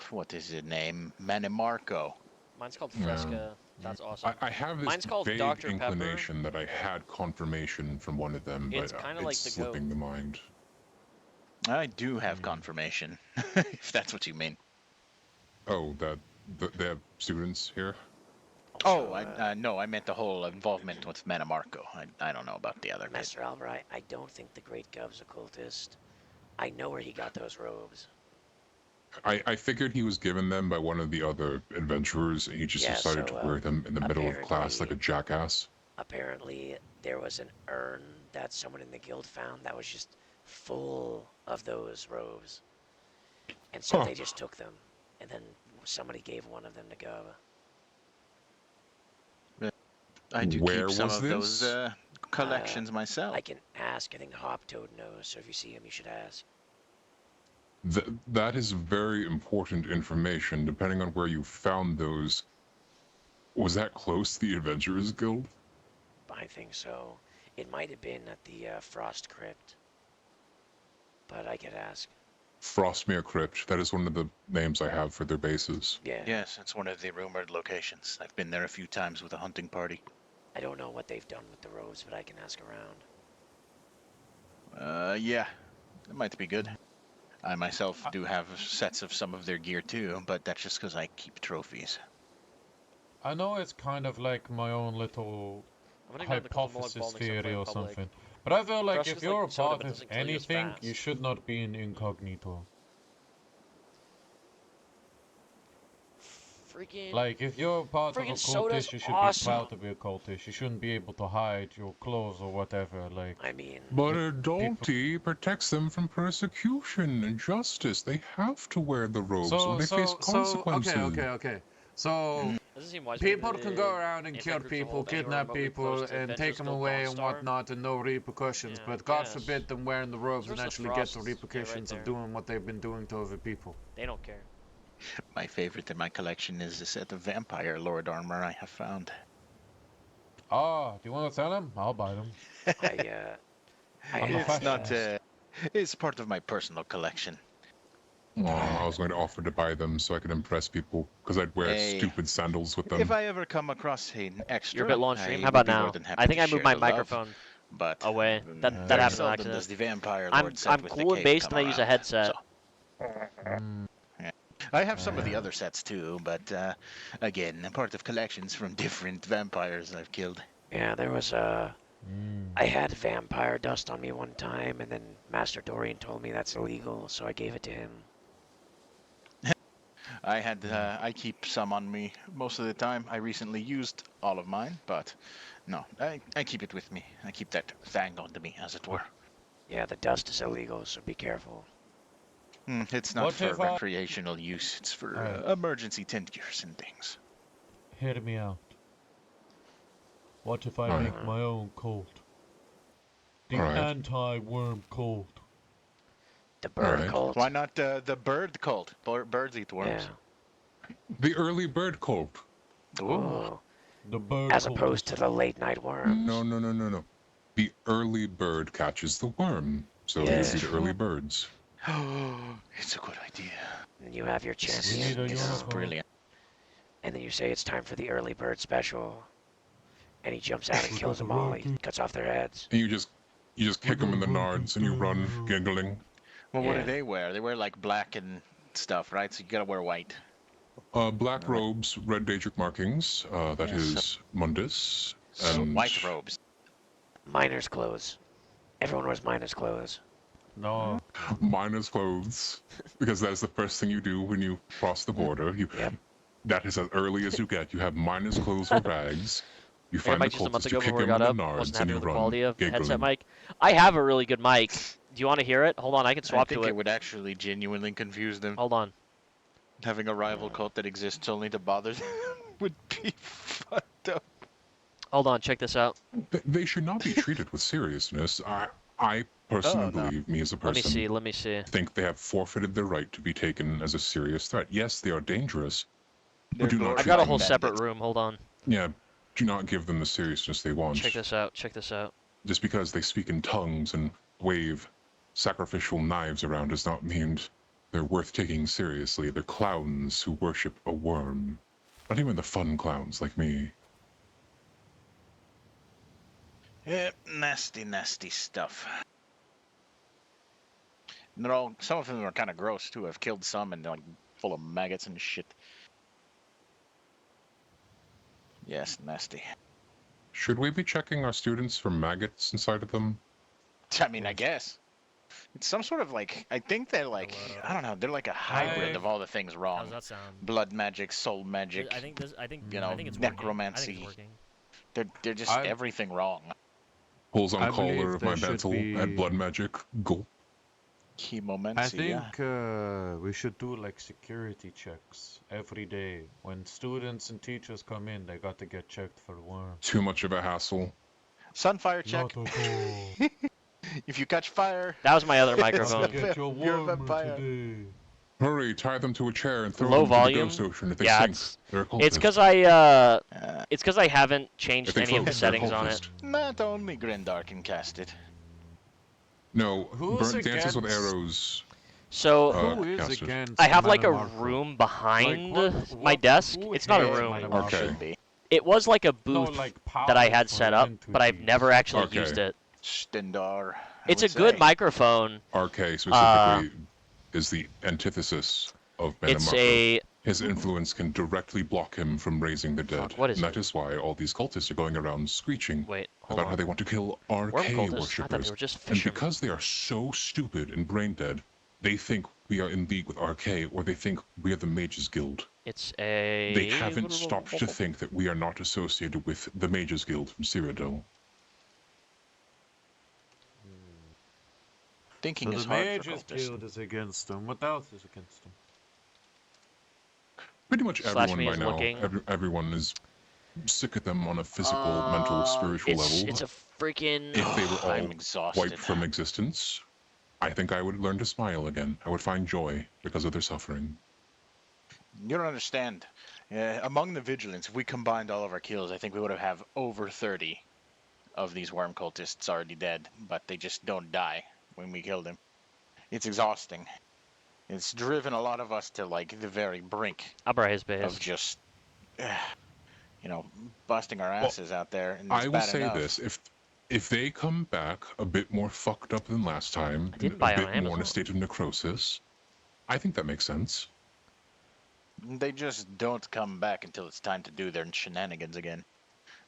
what is his name? Manimarco. Mine's called Fresca. That's awesome. I have this Mine's called vague Dr. Pepper. inclination that I had confirmation from one of them, It's but kinda it's like the slipping the mind. I do have confirmation, if that's what you mean. Oh, they have students here? Oh, no, I meant the whole involvement with Manimarco. I don't know about the other kid. Master Alvar, I don't think the Great Gov's a cultist. I know where he got those robes. I figured he was given them by one of the other adventurers, and he just Yeah, decided so, to wear them in the middle of class like a jackass. Apparently, there was an urn that someone in the guild found that was just full of those robes. And so Huh. they just took them, and then somebody gave one of them to Gov. I do Where keep some was of this? those collections myself. I can ask. I think Hoptoad knows, so if you see him, you should ask. That is very important information. Depending on where you found those, was that close to the Adventurers Guild? I think so. It might have been at the Frost Crypt. But I could ask. Frostmere Crypt. That is one of the names I have for their bases. Yeah. Yes, it's one of the rumored locations. I've been there a few times with a hunting party. I don't know what they've done with the robes, but I can ask around. Yeah, it might be good. I myself do have sets of some of their gear too, but that's just because I keep trophies. I know it's kind of like my own little I'm gonna grab the Cosmologic hypothesis Ball next time theory we're or in public. something. But I feel like Crush if is you're like a soda, part but of doesn't kill you as anything, fast. you should not be an incognito. Freaking. Like, if you're part of a Freaking soda's cultist, you should awesome. be proud to be a cultist. You shouldn't be able to hide your clothes or whatever, like... I mean... But Adulti protects them from persecution and justice. They have to wear the robes or they face consequences. okay. So, Doesn't seem wise people for can the go around and infant kill groups to people, hold anywhere kidnap remotely people, close to and adventures take them till away Dawn and Star. whatnot, and no repercussions. Yeah, But God yes. forbid them wearing the robes Where's and the actually get frosts? the Yeah, right repercussions there. of doing what they've been doing to other people. They don't care. My favorite in my collection is a set of Vampire Lord armor I have found. Ah, do you want to sell them? I'll buy them. It's not, it's part of my personal collection. I was going to offer to buy them so I could impress people, because I'd wear Hey, stupid sandals with them. If I ever come across an extra, You're a bit low on I stream. would How about be more now? than happy I think to I moved share my the love, microphone but away. That very happened on seldom accident. does the Vampire I'm Lord set I'm with cool the and cape based come and I use a around, headset. so- Yeah. I have some of the other sets too, but again, part of collections from different vampires I've killed. Yeah, there was I had vampire dust on me one time, and then Master Dorian told me that's illegal, so I gave it to him. I keep some on me most of the time. I recently used all of mine, but no, I keep it with me. I keep that thing onto me, as it were. Yeah, the dust is illegal, so be careful. It's not What for if I- recreational use. It's for Alright. emergency tinctures and things. Hear me out. What if I Alright. make my own cult? The Alright. anti-worm cult. The bird Alright. cult. Why not the bird cult? Birds eat worms. The early bird cult. Ooh. The bird As cult opposed to the late night worms. No. The early bird catches the worm, so Yeah. these are the early birds. Oh, it's a good idea. And you have your This champion. is brilliant. And then you say it's time for the early bird special. And he jumps out and kills them all. He cuts off their heads. And you just kick them in the nards and you run, giggling. Well, what Yeah. do they wear? They wear like black and stuff, right? So you gotta wear white. Black robes, red Daedric markings. That is Mundus. So And white robes. Miner's clothes. Everyone wears miner's clothes. No. miners' clothes, because that is the first thing you do when you cross the border. That is as early as you get. You have miners' clothes or rags. You Yeah, find the Mike just a month cultists, you ago kick before we them got in the up. Wasn't nards, and happy you with the run, quality of giggling. headset mic. I have a really good mic. Do you want to hear it? Hold on, I can I swap think to it it. would actually genuinely confuse them. Hold on. Having a rival cult that exists only to bother them would be fucked up. Hold on, check this out. They should not be treated with seriousness. I personally Oh, no. believe, me as a Let me person, let me see. think they have forfeited their right to be taken as a serious threat. Yes, they are dangerous, They're but do not. I've got a whole bandits. separate room. Hold on. Yeah, do not give them the seriousness they want. Check this out. Check this out. Just because they speak in tongues and wave sacrificial knives around does not mean they're worth taking seriously. They're clowns who worship a worm. Not even the fun clowns like me. Yep, nasty, nasty stuff. And they're all, some of them are kind of gross too. I've killed some and they're like full of maggots and shit. Yes, nasty. Should we be checking our students for maggots inside of them? I mean, I guess. It's some sort of like, I think they're like, I don't know, they're like a hybrid of all the things wrong. How's that sound? Blood magic, soul magic, I think you know, I think it's working. I think necromancy. it's working. They're just everything wrong. Holes on I collar believe of my there should mantle be- and blood magic. Gulp. Chemomancy, I think we should do like security checks every day. When students and teachers come in, they got to get checked for worms. Too much of a hassle. Sunfire check. Not at all. If you catch fire. That was my other Don't microphone. forget your You're a wormer vampire. today. Hurry, tie them to a chair and throw Low them volume. into the ghost ocean. If they Yeah, sink, it's they're a it's cultist. because I haven't If changed they any of the focus, they're a settings on it. cultist. Not only Grindark can cast it. No, Who's burnt dances with against- arrows. So Who is cast it. against I have like a Manamorpho? room behind Like, my desk. who It's not a hates room. Manamorpho? Okay. Should be. It was like a No, booth like that I power had for set up, but I've entities. never actually Okay. used it. Stendar. It's a good microphone. RK specifically is the antithesis of It's Manamorpho. a His influence can directly block him from raising the dead. what is and that is why all these cultists are going around screeching wait. Hold about how on. they want to kill Worm RK cultists? I thought they worshippers. were just And fishermen. because they are so stupid and brain dead, they think we are in league with RK, or they think we are the Mages Guild. It's a. They haven't stopped to think that we are not associated with the Mages Guild from Cyrodiil. Thinking So is the hard Mages for cultists. Guild is against them. What else is against them? Pretty much Slash everyone me by is now. looking. Everyone is sick of them on a physical, mental, spiritual level. It's a freaking. If they were all I'm exhausted. wiped from existence, I think I would learn to smile again. I would find joy because of their suffering. You don't understand. Among the Vigilants, if we combined all of our kills, I think we would have over 30 of these worm cultists already dead, but they just don't die when we kill them. It's exhausting. It's driven a lot of us to like the very brink Abra his base. of just, you know, busting our asses out there. And it's I will bad say enough. this: if they come back a bit more fucked up than last time, didn't and buy a it bit on more in Amazon. a state of necrosis, I think that makes sense. They just don't come back until it's time to do their shenanigans again.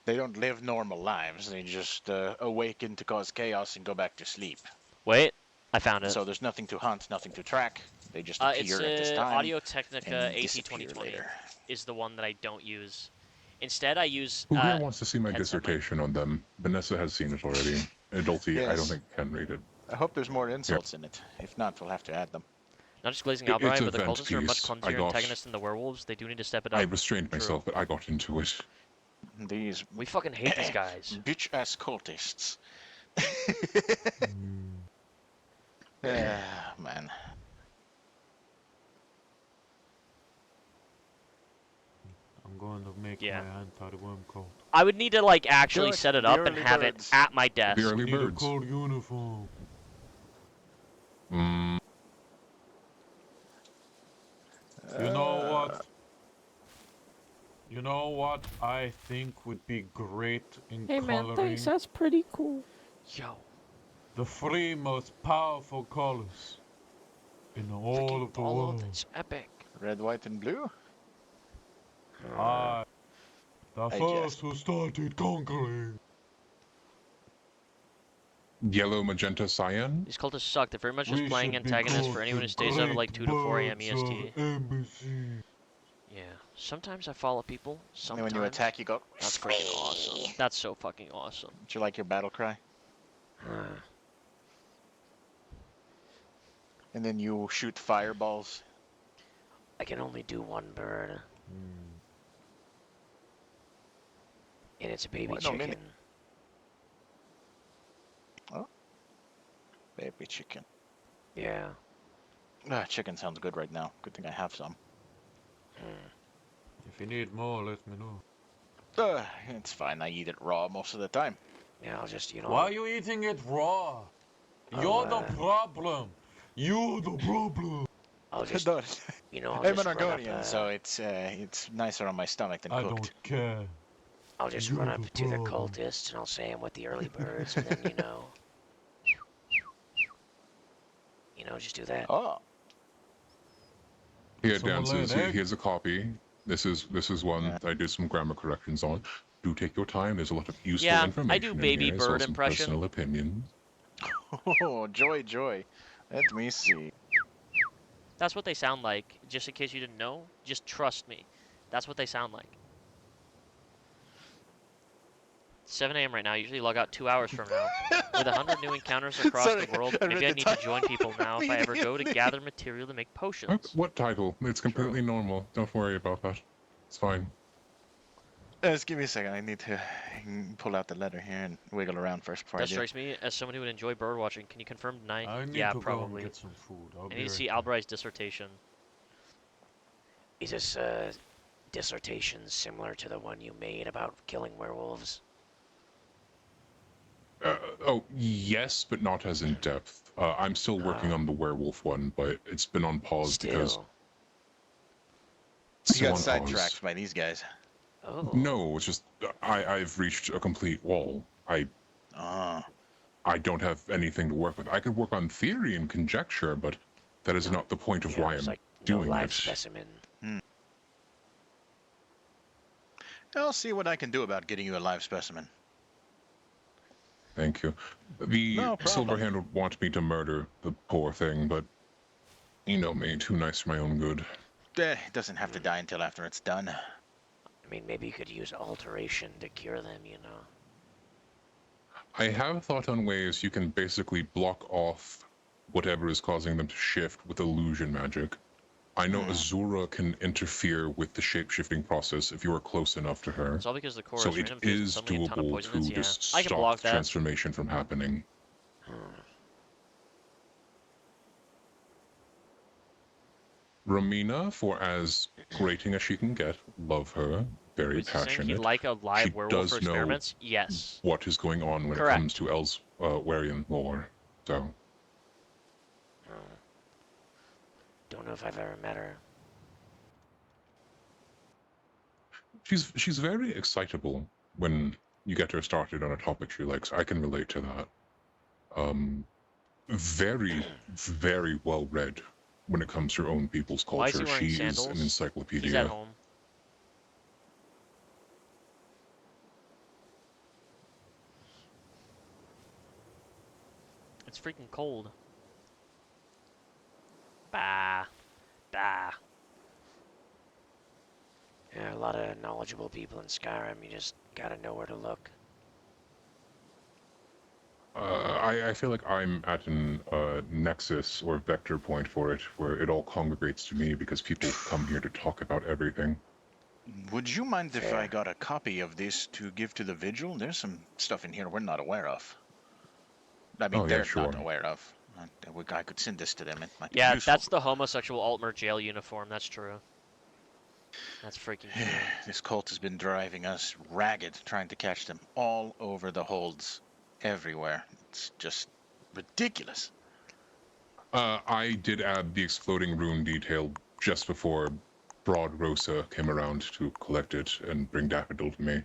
They don't live normal lives. They just awaken to cause chaos and go back to sleep. Wait, I found it. So there's nothing to hunt, nothing to track. They just It's appear at this time. Audio Technica and disappear AT2020 later. is the one that I don't use. Instead, I use. Who here wants to see my headset mic. dissertation on them? Vanessa has seen it already. Adulty, I don't Yes. think can read it. I hope there's more insults in it. If not, we'll have to add them. Not just glazing It's Albright, a but the vent cultists are much piece. clumsier antagonists than the werewolves. They do need to step it up. I restrained myself, but I got into it. These We fucking hate these guys. bitch ass cultists. Man. I'm going to make Yeah. my anti-worm coat. I would need to like actually Do it. set it The up and early have birds. it at my desk. The early We need a birds. cold uniform. Mm, You know what? You know what I think would be great in Hey man, coloring? thanks. That's pretty cool. Yo. The three most powerful colors in all of the world. It's epic. Red, white, and blue? I, the I first who started conquering. yellow, magenta, cyan. These cultists suck. They're very much just We playing should be antagonists called for the anyone who stays up at like great 2 to 4 a.m. birds of EST. embassy. Yeah. Sometimes I follow people. And Sometimes. when you attack, you go, That's freaking awesome. That's so fucking awesome. Do you like your battle cry? And then you shoot fireballs. I can only do one bird. And it's a baby Why no chicken. mini- Oh. Baby chicken. Yeah. Chicken sounds good right now. Good thing I have some. If you need more, let me know. It's fine. I eat it raw most of the time. Yeah, I'll just, Why are you eating it raw? You're the problem. You're the problem. I'll just, you know, I'll I'm just an run up, Argonian, so it's nicer on my stomach than I cooked. don't care. I'll just run up to the cultists and I'll say I'm with the early birds, and then just do that. Oh. Here, Someone lay dances. an egg? Here's a copy. This is one I did some grammar corrections on. Do take your time. There's a lot of useful Yeah, information. I do baby in here, as well bird as some impression. Personal opinions. Oh, joy. Let me see. That's what they sound like. Just in case you didn't know, just trust me. That's what they sound like. 7 a.m. right now. I usually log out 2 hours from now. With 100 new encounters across Sorry, the world, I read maybe I the need to title join people now if I ever go to immediately. gather material to make potions. What title? It's completely normal. Don't worry about that. It's fine. Just give me a second. I need to pull out the letter here and wiggle around first before That I do. strikes me as someone who would enjoy bird watching. Can you confirm tonight? I need Yeah, to probably. go and get some food. I'll I be need to right see back. Albright's dissertation. Is this dissertation similar to the one you made about killing werewolves? Oh, yes, but not as in depth. I'm still working on the werewolf one, but it's been on pause because... Still. You got on pause. sidetracked by these guys. Oh. No, it's just I've reached a complete wall. I don't have anything to work with. I could work on theory and conjecture, but that is not the point of Yeah, why it's I'm like no doing live it. specimen. I'll see what I can do about getting you a live specimen. Thank you. The No problem. Silverhand would want me to murder the poor thing, but you know me, too nice for my own good. It doesn't have to die until after it's done. I mean, maybe you could use alteration to cure them, I have thought on ways you can basically block off whatever is causing them to shift with illusion magic. I know Azura can interfere with the shape-shifting process if you are close enough to her. It's all because the core So is it random fuse and is suddenly a ton of doable poisonous, to yeah. just I can stop block the that. transformation from happening. Romina, for as grating as she can get, love her, very Wait, so saying passionate. he'd like a live She werewolf does for know experiments? Yes. what is going on when Correct. it comes to Elsewherian lore. So, Don't know if I've ever met her. she's very excitable when you get her started on a topic she likes. I can relate to that. Very, very well read when it comes to her own people's Why is he culture. wearing She is sandals? an encyclopedia. He's at home. It's freaking cold. Bah. Bah. There are a lot of knowledgeable people in Skyrim. You just gotta know where to look. I feel like I'm at an nexus or vector point for it, where it all congregates to me because people come here to talk about everything. Would you mind if I got a copy of this to give to the Vigil? There's some stuff in here we're not aware of. I mean, Oh, yeah, they're sure. not aware of. I could send this to them. It might be Yeah, useful. that's the homosexual Altmer jail uniform. That's true. That's freaking true. This cult has been driving us ragged, trying to catch them all over the holds, everywhere. It's just ridiculous. I did add the exploding rune detail just before Broad Rosa came around to collect it and bring Daffodil to me.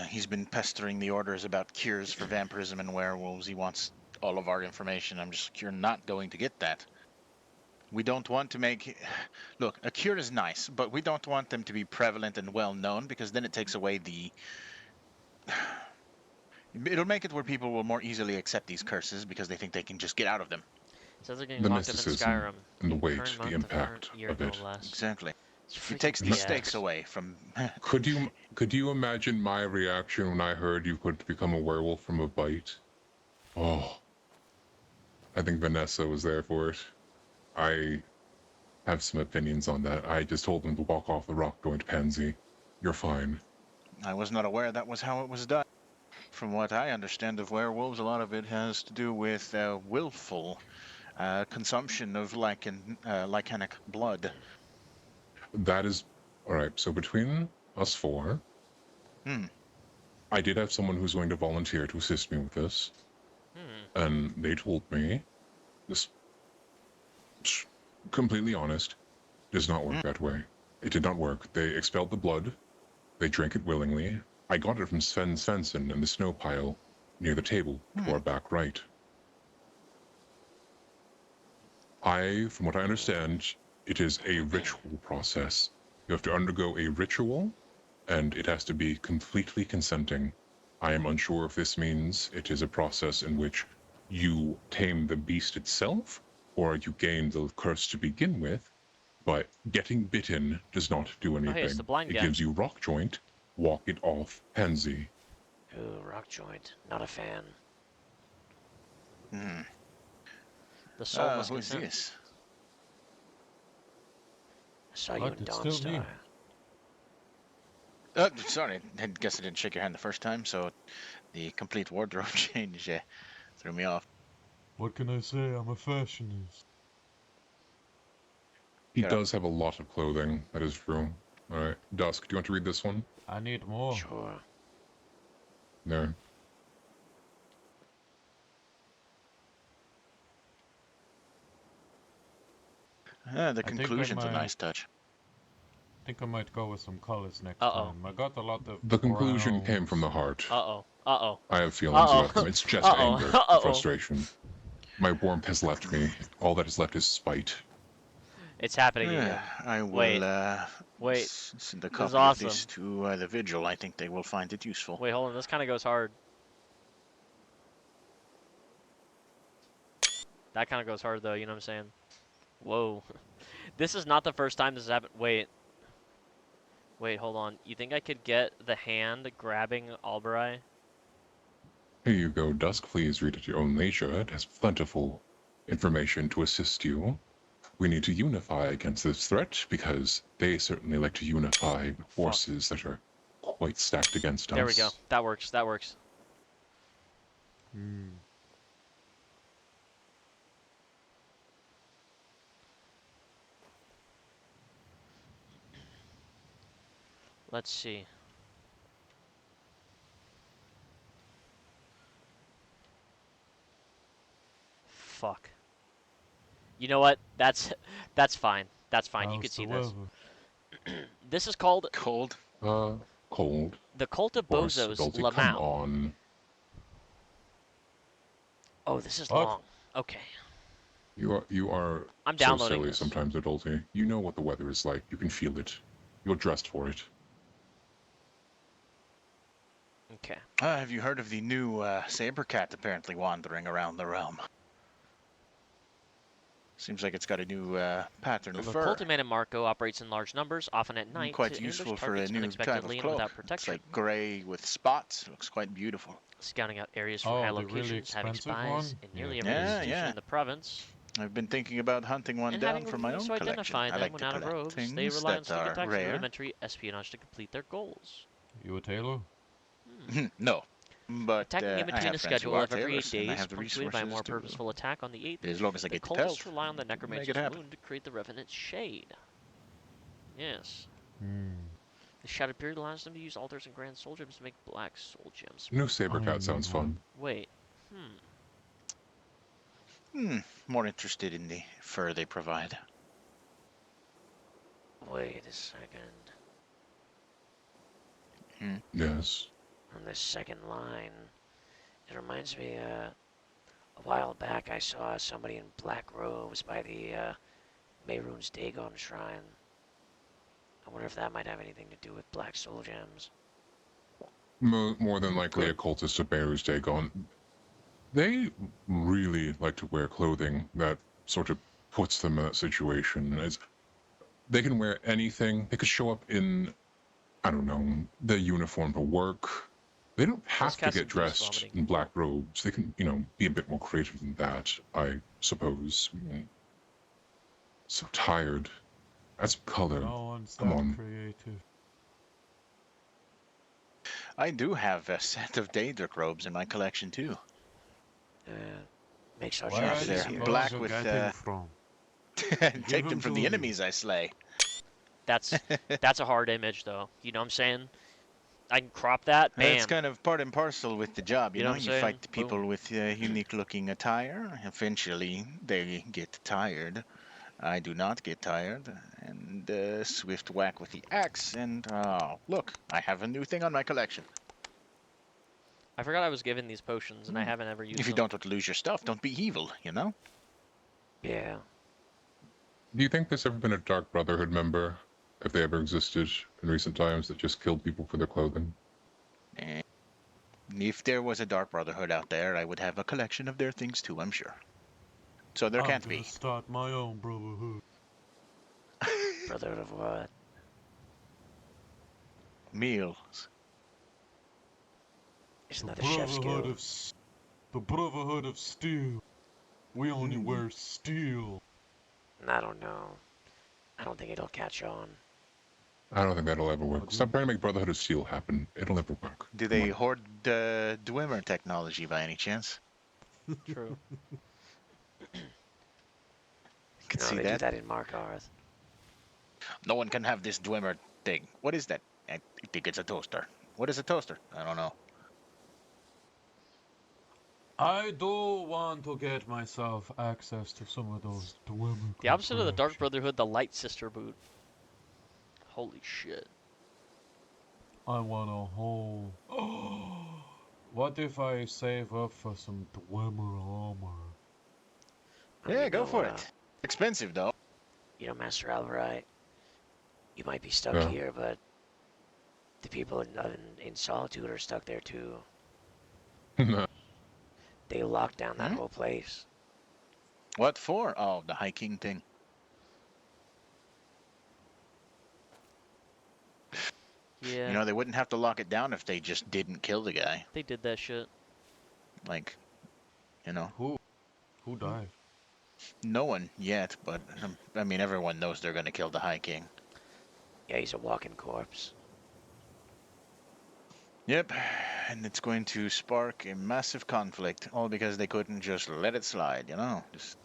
He's been pestering the orders about cures for vampirism and werewolves. He wants all of our information. You're not going to get that. We don't want to make... Look, a cure is nice, but we don't want them to be prevalent and well known, because then it takes away the... It'll make it where people will more easily accept these curses because they think they can just get out of them. Sounds like getting The locked up in mysticism Skyrim. and the in weight, current the month impact current year, of it. no less. Exactly. It's It takes the freaking stakes BS. away from... Could you imagine my reaction when I heard you could become a werewolf from a bite? Oh. I think Vanessa was there for it. I have some opinions on that. I just told them to walk off the rock joint pansy. You're fine. I was not aware that was how it was done. From what I understand of werewolves, a lot of it has to do with willful consumption of lycanic blood. That is... Alright, so between us four, I did have someone who's going to volunteer to assist me with this. And they told me, this, completely honest, does not work that way. It did not work. They expelled the blood. They drank it willingly. I got it from Sven Svensson in the snow pile near the table to our back right. From what I understand, it is a ritual process. You have to undergo a ritual, and it has to be completely consenting. I am unsure if this means it is a process in which you tame the beast itself, or you gain the curse to begin with, but getting bitten does not do anything. hey, it's the blind it guy. gives you rock joint, walk it off, pansy. Ooh, rock joint. Not a fan. The soul must Who's consent. this? I saw you in It's still me. Dawnstar. Sorry, I guess I didn't shake your hand the first time, so the complete wardrobe change threw me off. What can I say? I'm a fashionist. He does have a lot of clothing, that is true. Alright, Dusk, do you want to read this one? I need more. Sure. There. The conclusion's a nice touch. I think I might go with some colors next Uh-oh. time. I got a lot of The conclusion browns. came from the heart. Uh-oh. Uh-oh. I have feelings Uh-oh. about them. It's just Uh-oh. anger, Uh-oh. frustration. My warmth has left me. All that is left is spite. It's happening again. I will Wait. send a This is copy awesome. of this to the Vigil. I think they will find it useful. Wait, hold on. This kind of goes hard. That kind of goes hard, though. You know what I'm saying? Whoa. This is not the first time this has happened. Wait. Wait, hold on. You think I could get the hand grabbing Alberai? Here you go, Dusk. Please read at your own leisure. It has plentiful information to assist you. We need to unify against this threat, because they certainly like to unify forces that are quite stacked against us. There we go. That works. That works. Let's see. Fuck. You know what? That's fine. That's fine. You How's could see the this. weather? This is called Cold. Cold. The Cult of Of course, Bozos Dulcie, Lamau. come on. Oh, this is What? long. Okay. You are I'm so downloading silly this. sometimes, Adulty. You know what the weather is like. You can feel it. You're dressed for it. Okay. Have you heard of the new saber cat apparently wandering around the realm? Seems like it's got a new pattern of The fur. cultivated Marco operates in large numbers, often at night, Quite to useful ambush for a targets new type unexpectedly of and without cloak. It's protection. like grey with spots. Looks quite beautiful. Scouting out areas for high Oh, the really locations, having expensive spies one? in nearly Yeah, every Yeah, institution yeah. in the province. I've been thinking about hunting one And down having for my ways own to collection. identify I them like when to out of collect robes, things they rely on that sneak are attacks and rare. rudimentary espionage to complete their goals. You a tailor? No, but Attacking in I between have a friends who schedule are of every 8 tailors, and I days, have the punctuated by a more resources to, purposeful attack on the 8th, as long as I the get the pelt, cultists rely on the make necromancer's it happen. wound to create the revenant's shade. Yes. Hmm. The Shattered Period allows them to use altars and grand soul gems to make black soul gems. New Sabercat sounds fun. Wait. More interested in the fur they provide. Wait a second. Yes. On this second line, it reminds me, a while back I saw somebody in black robes by the, Mehrunes Dagon shrine. I wonder if that might have anything to do with black soul gems. More than likely a cultist of Bear's Dagon. They really like to wear clothing that sort of puts them in that situation. They can wear anything. They could show up in, I don't know, the uniform for work. They don't have to get dressed in black robes. They can, be a bit more creative than that, I suppose. So tired. That's color. No one's Come that on. creative. I do have a set of Daedric robes in my collection too. Makes our Where job are you They're easier. black supposed with to get them from? take them them from to the me. enemies I slay. That's a hard image, though. You know what I'm saying? I can crop that. Bam. That's kind of part and parcel with the job, you know. what I'm You saying? fight the people with unique-looking attire. Eventually, they get tired. I do not get tired. And swift whack with the axe, and look, I have a new thing on my collection. I forgot I was given these potions, and I haven't ever used If you them. don't want to lose your stuff, don't be evil, you know. Yeah. Do you think there's ever been a Dark Brotherhood member, if they ever existed in recent times, that just killed people for their clothing? If there was a Dark Brotherhood out there, I would have a collection of their things too, I'm sure. So there can't I'm be. gonna start my own brotherhood. Brotherhood of what? Meals. Isn't that the chef's guild? The Brotherhood of Steel. We only wear steel. I don't know. I don't think it'll catch on. I don't think that'll ever work. Stop trying to make Brotherhood of Steel happen. It'll never work. Do they hoard Dwemer technology by any chance? True. Can No, see they that. do that in Markarth. No one can have this Dwemer thing. What is that? I think it's a toaster. What is a toaster? I don't know. I do want to get myself access to some of those Dwemer. The opposite of the Dark Brotherhood, the Light Sister boot. Holy shit. I want a whole. What if I save up for some Dwemer armor? Yeah, go for it. Expensive though. You know, Master Alvarite, you might be stuck Yeah. here, but the people in Solitude are stuck there too. They locked down that whole place. What for? Oh, the High King thing. Yeah. You know, they wouldn't have to lock it down if they just didn't kill the guy. They did that shit. Like, you know. Who died? No one yet, but I mean, everyone knows they're gonna kill the High King. Yeah, he's a walking corpse. Yep, and it's going to spark a massive conflict, all because they couldn't just let it slide, you know? Just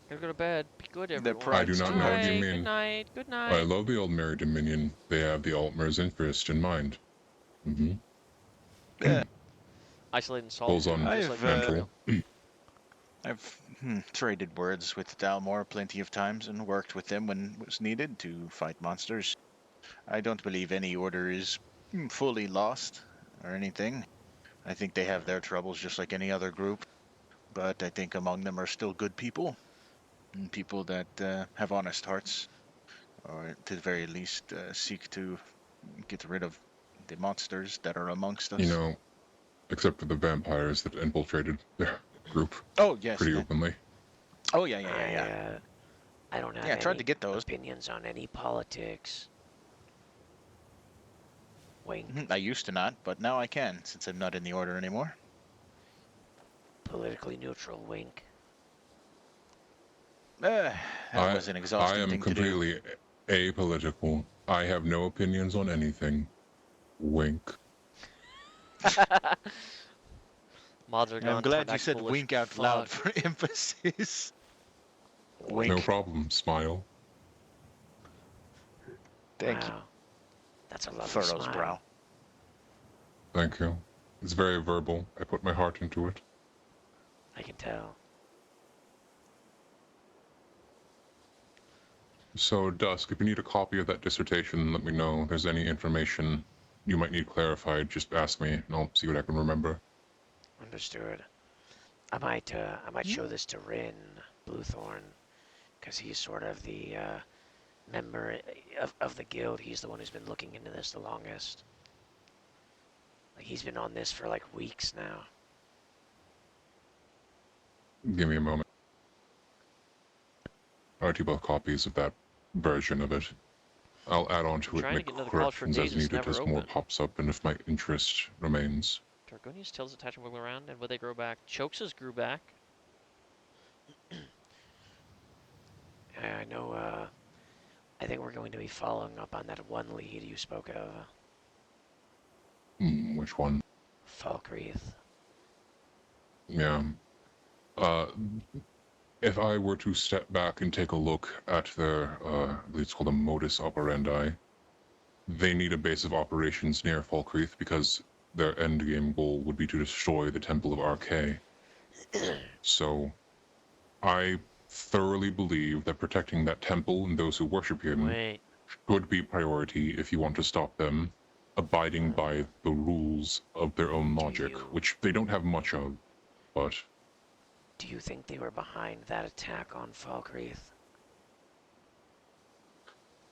Gotta go to bed. Be good, Their everyone. pride I do not know what you mean. Good night. Good night. I love the old Mary Dominion. They have the Altmer's interest in mind. Mm-hmm. Yeah. Isolated and Pulls solid. on mental. I've traded words with Dalmor plenty of times and worked with them when it was needed to fight monsters. I don't believe any order is fully lost or anything. I think they have their troubles just like any other group, but I think among them are still good people, and people that have honest hearts, or to the very least seek to get rid of the monsters that are amongst us. You know, except for the vampires that infiltrated their group Oh, yes. pretty openly. Oh, yeah. I don't have Yeah, I tried any to get those. opinions on any politics. Wink. I used to not, but now I can, since I'm not in the order anymore. Politically neutral. Wink. That was an I exhausting am thing to do. completely apolitical. I have no opinions on anything. Wink. Mods are I'm gone. glad you Tarnak said foolish wink out fuck. loud for emphasis. No problem. Smile. Thank you. Wow. That's a lovely Furrow's smile. brow. Thank you. It's very verbal. I put my heart into it. I can tell. So, Dusk, if you need a copy of that dissertation, let me know. If there's any information you might need clarified, just ask me, and I'll see what I can remember. Understood. I might show this to Rin Bluethorn, because he's sort of the member of the guild. He's the one who's been looking into this the longest. Like, he's been on this for like weeks now. Give me a moment. I'll do both copies of that version of it. I'll add on to it, Trying to make get into the College for corrections as Days is needed never as more open. pops up and if my interest remains. Targonia's tails attach and wiggle around, and will they grow back? Chokes' grew back. I know, I think we're going to be following up on that one lead you spoke of. Which one? Falkreath. Yeah. If I were to step back and take a look at their, I believe it's called a modus operandi, they need a base of operations near Falkreath because their endgame goal would be to destroy the Temple of Archay. So, I thoroughly believe that protecting that temple and those who worship him should be priority if you want to stop them abiding by the rules of their own logic, which they don't have much of, but... Do you think they were behind that attack on Falkreath?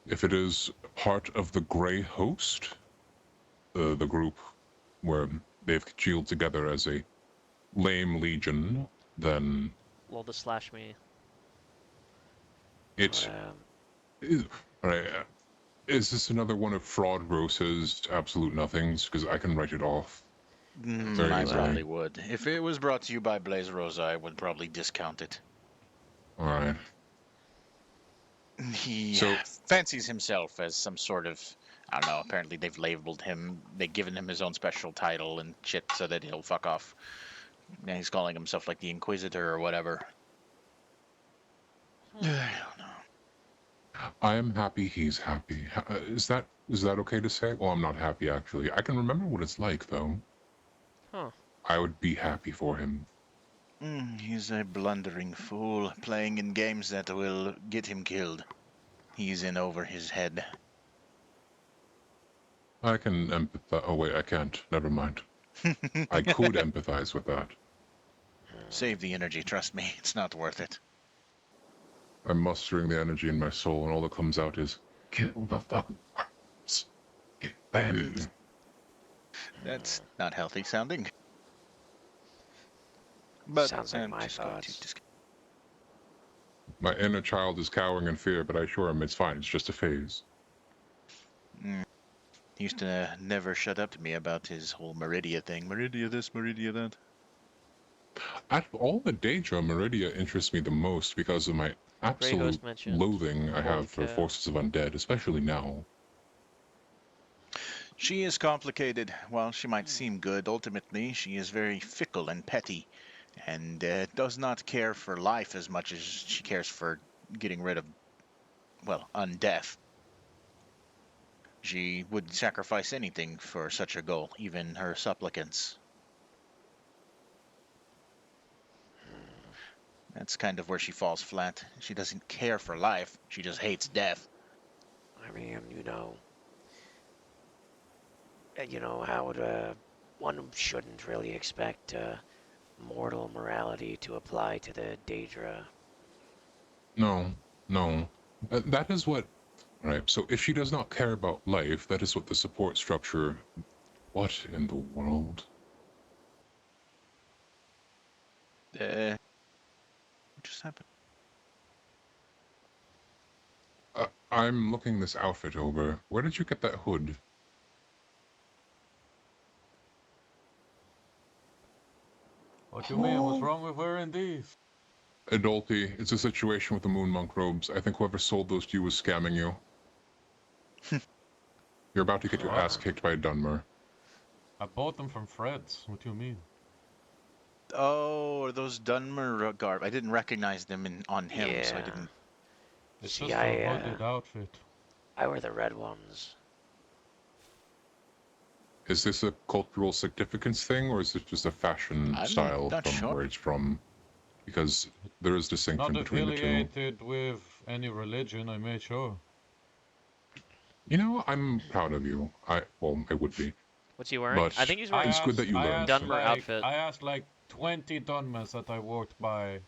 If it is part of the Grey Host, the group where they've congealed together as a lame legion, then Lol the slash me. it's... Alright, is this another one of Fraud Rosa's absolute nothings? Because I can write it off. Very I easily. probably would. If it was brought to you by Blaze Rosa, I would probably discount it. Alright. He fancies himself as some sort of, I don't know, apparently they've labeled him, they've given him his own special title and shit so that he'll fuck off. And he's calling himself like the Inquisitor or whatever. I don't know. I am happy he's happy. Is that okay to say? Well, I'm not happy, actually. I can remember what it's like, though. Huh. I would be happy for him. He's a blundering fool, playing in games that will get him killed. He's in over his head. I can empathize. Oh, wait, I can't. Never mind. I could empathize with that. Save the energy, trust me. It's not worth it. I'm mustering the energy in my soul, and all that comes out is, kill the fucking worms. Get them. That's not healthy sounding. But sounds like I'm my just going thoughts. to My inner child is cowering in fear, but I assure him it's fine. It's just a phase. He used to never shut up to me about his whole Meridia thing. Meridia this, Meridia that. Out of all the Daedra, Meridia interests me the most because of my absolute mentioned. loathing I Holy have for cow. forces of undead, especially now. She is complicated. While she might seem good, ultimately she is very fickle and petty, and does not care for life as much as she cares for getting rid of, well, undeath. She would sacrifice anything for such a goal, even her supplicants. That's kind of where she falls flat. She doesn't care for life, she just hates death. I mean, how would one shouldn't really expect mortal morality to apply to the Daedra. No. That is what... Right, so if she does not care about life, that is what the support structure... What in the world? What just happened? I'm looking this outfit over. Where did you get that hood? What do you mean? What's wrong with wearing these? Adulty, it's a situation with the moon monk robes. I think whoever sold those to you was scamming you. You're about to get your ass kicked by a Dunmer. I bought them from Fred's. What do you mean? Oh, are those Dunmer garb? I didn't recognize them on him, so I didn't. It's See, just a hooded outfit. I wear the red ones. Is this a cultural significance thing, or is it just a fashion I'm style not from sure. where it's from? Because there is distinction Not between the two. affiliated with any religion, I made sure. You know, I'm proud of you. I would be. What's he wearing? But I think he's wearing it's good that you I learned. asked, Dunmer outfit. I asked like 20 Dunmers that I walked by,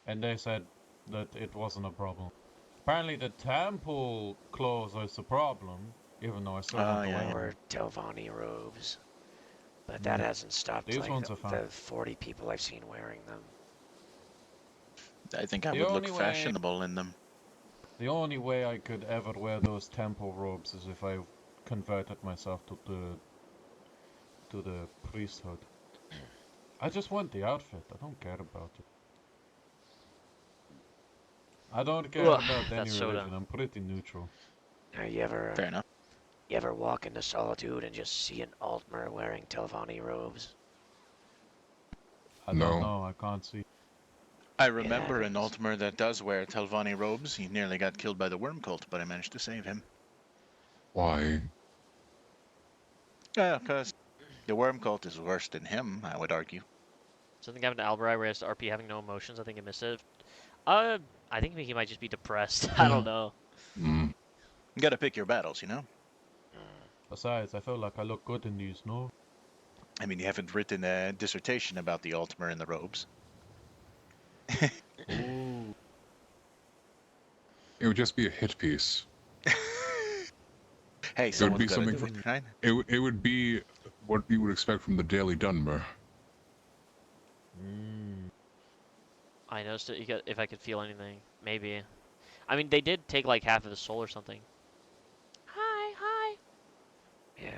and they said that it wasn't a problem. Apparently the temple clothes is the problem, even though I still want to I wear wear them. Telvanni robes. But that hasn't stopped These like ones are fine. the 40 people I've seen wearing them. I think I The would look only way- fashionable in them. The only way I could ever wear those temple robes is if I converted myself to the priesthood. I just want the outfit. I don't care about it. I don't care Ugh, about any that soda. religion. I'm pretty neutral. Now, you ever Fair enough. You ever walk into Solitude and just see an Altmer wearing Telvanni robes? I don't know. I can't see. I remember an Altmer that does wear Telvanni robes. He nearly got killed by the worm cult, but I managed to save him. Why? Yeah, because the worm cult is worse than him, I would argue. Something happened to Albury where he has RP having no emotions. I think I missed it. I think he might just be depressed. I don't know. You gotta pick your battles, you know? Besides, I feel like I look good in these, no? I mean, you haven't written a dissertation about the Altmer in the robes. Ooh. It would just be a hit piece. Hey, It would someone's be gotta something do from, it, right? it would be what you would expect from the Daily Dunmer. I noticed it. If I could feel anything, maybe. I mean, they did take like half of his soul or something. Hi. Yeah.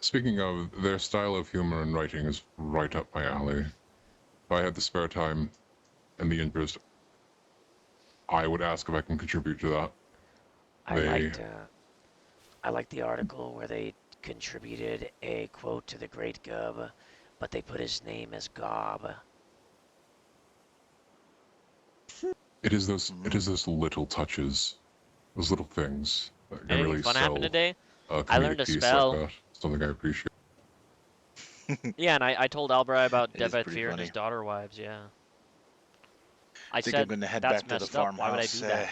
Speaking of, their style of humor and writing is right up my alley. If I had the spare time and the interest, I would ask if I can contribute to that. I liked the article where they contributed a quote to the Great Gub, but they put his name as Gob. It is those little touches, those little things that can Anything really fun sell happened today? a I learned comedic a piece spell. like that. Something I appreciate. Yeah, and I told Albury about It is Death by pretty Fear and his funny. daughter wives. Yeah. I think said I'm gonna head that's back to the messed up. Why would I farmhouse. do that?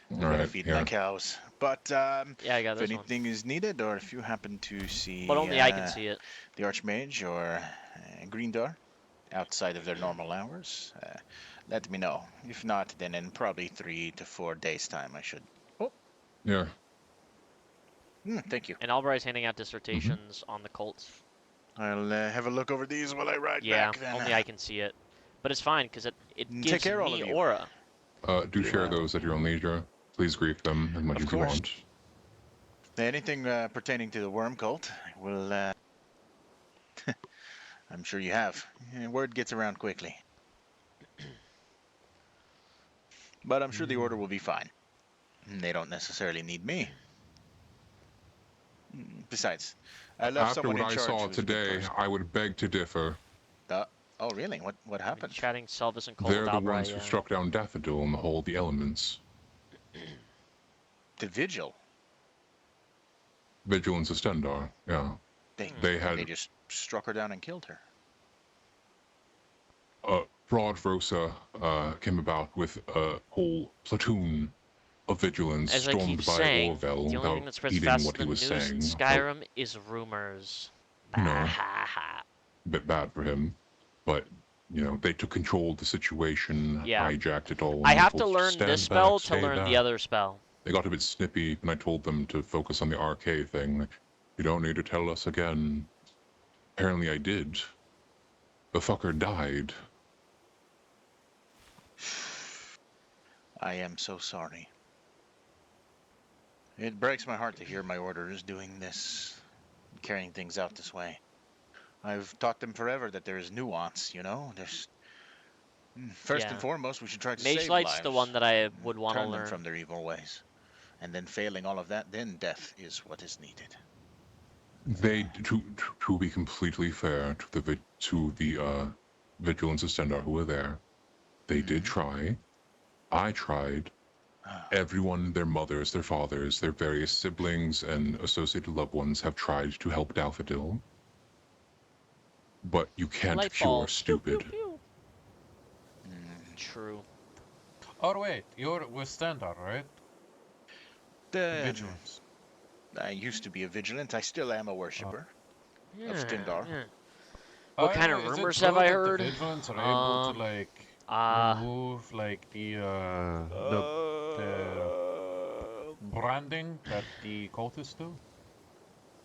I gotta Alright, feed yeah. my cows. But Yeah, I got if this one. anything is needed, or if you happen to see, But only I can see it. the Archmage or Green Door outside of their normal hours, let me know. If not, then in probably 3 to 4 days' time, I should. Yeah. Thank you. And Albury's handing out dissertations on the cults. I'll have a look over these while I ride Yeah, back. Then only I can see it. But it's fine because it Take gives care, all me of you. aura. Do share those at your own leisure. Please grief them as much Of as you course. want. Anything pertaining to the worm cult, will. I'm sure you have. Word gets around quickly. But I'm sure the order will be fine. They don't necessarily need me. Besides, I left After someone what in I charge saw who's a good today, person. I would beg to differ. Oh, really? What happened? Chatting Selvis and Cole They're with the Albury, ones who yeah. struck down Daffodil and the whole the elements. The vigil. Vigilance of Stendar, yeah. They just struck her down and killed her. Broad Rosa came about with a whole platoon of vigilance As I stormed keep by saying, Orvel the only thing without that spreads heeding faster what he than was news saying. in Skyrim is rumors. You know, a bit bad for him, but you know they took control of the situation, Yeah. hijacked it all. I and have told to learn "Stand this back, spell to stay learn the back." other spell. They got a bit snippy when I told them to focus on the RK thing. Like, you don't need to tell us again. Apparently I did. The fucker died. I am so sorry. It breaks my heart to hear my orders doing this, carrying things out this way. I've taught them forever that there is nuance, you know? There's first and Yeah. foremost, we should try to Mage save Knight's lives, the one that I would want to turn them learn. from their evil ways. And then failing all of that, then death is what is needed. They, to be completely fair to the vigilance of Stendar who were there, they did try. I tried. Everyone, their mothers, their fathers, their various siblings and associated loved ones have tried to help Daffodil. But you can't Light cure bulb. stupid. True. Oh wait, you're with Stendar, right? Vigilance. I used to be a vigilant. I still am a worshipper of Stendar. Yeah. What kind of Is it rumors true have I that heard? The Vigilants are able to like remove like the branding that the cultists do?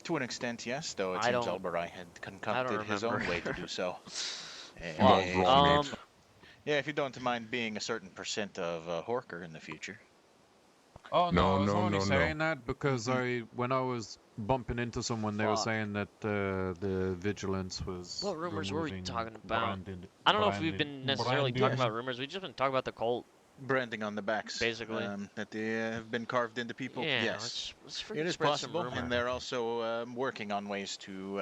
To an extent, yes, though it I seems don't- Alberai had concocted his own remember. way to do so. Yeah, if you don't mind being a certain percent of Horker in the future. Oh no, I was no, only no, saying that because when I was bumping into someone, they were Fuck. saying that the vigilance was. What rumors were we removing talking about? branded- I don't know if we've branding- been necessarily talking branding. about rumors. We've just been talking about the cult. Branding on the backs, Basically. that they have been carved into people. Yeah, Yes, let's freaking it is spread some possible, rumor. and they're also working on ways to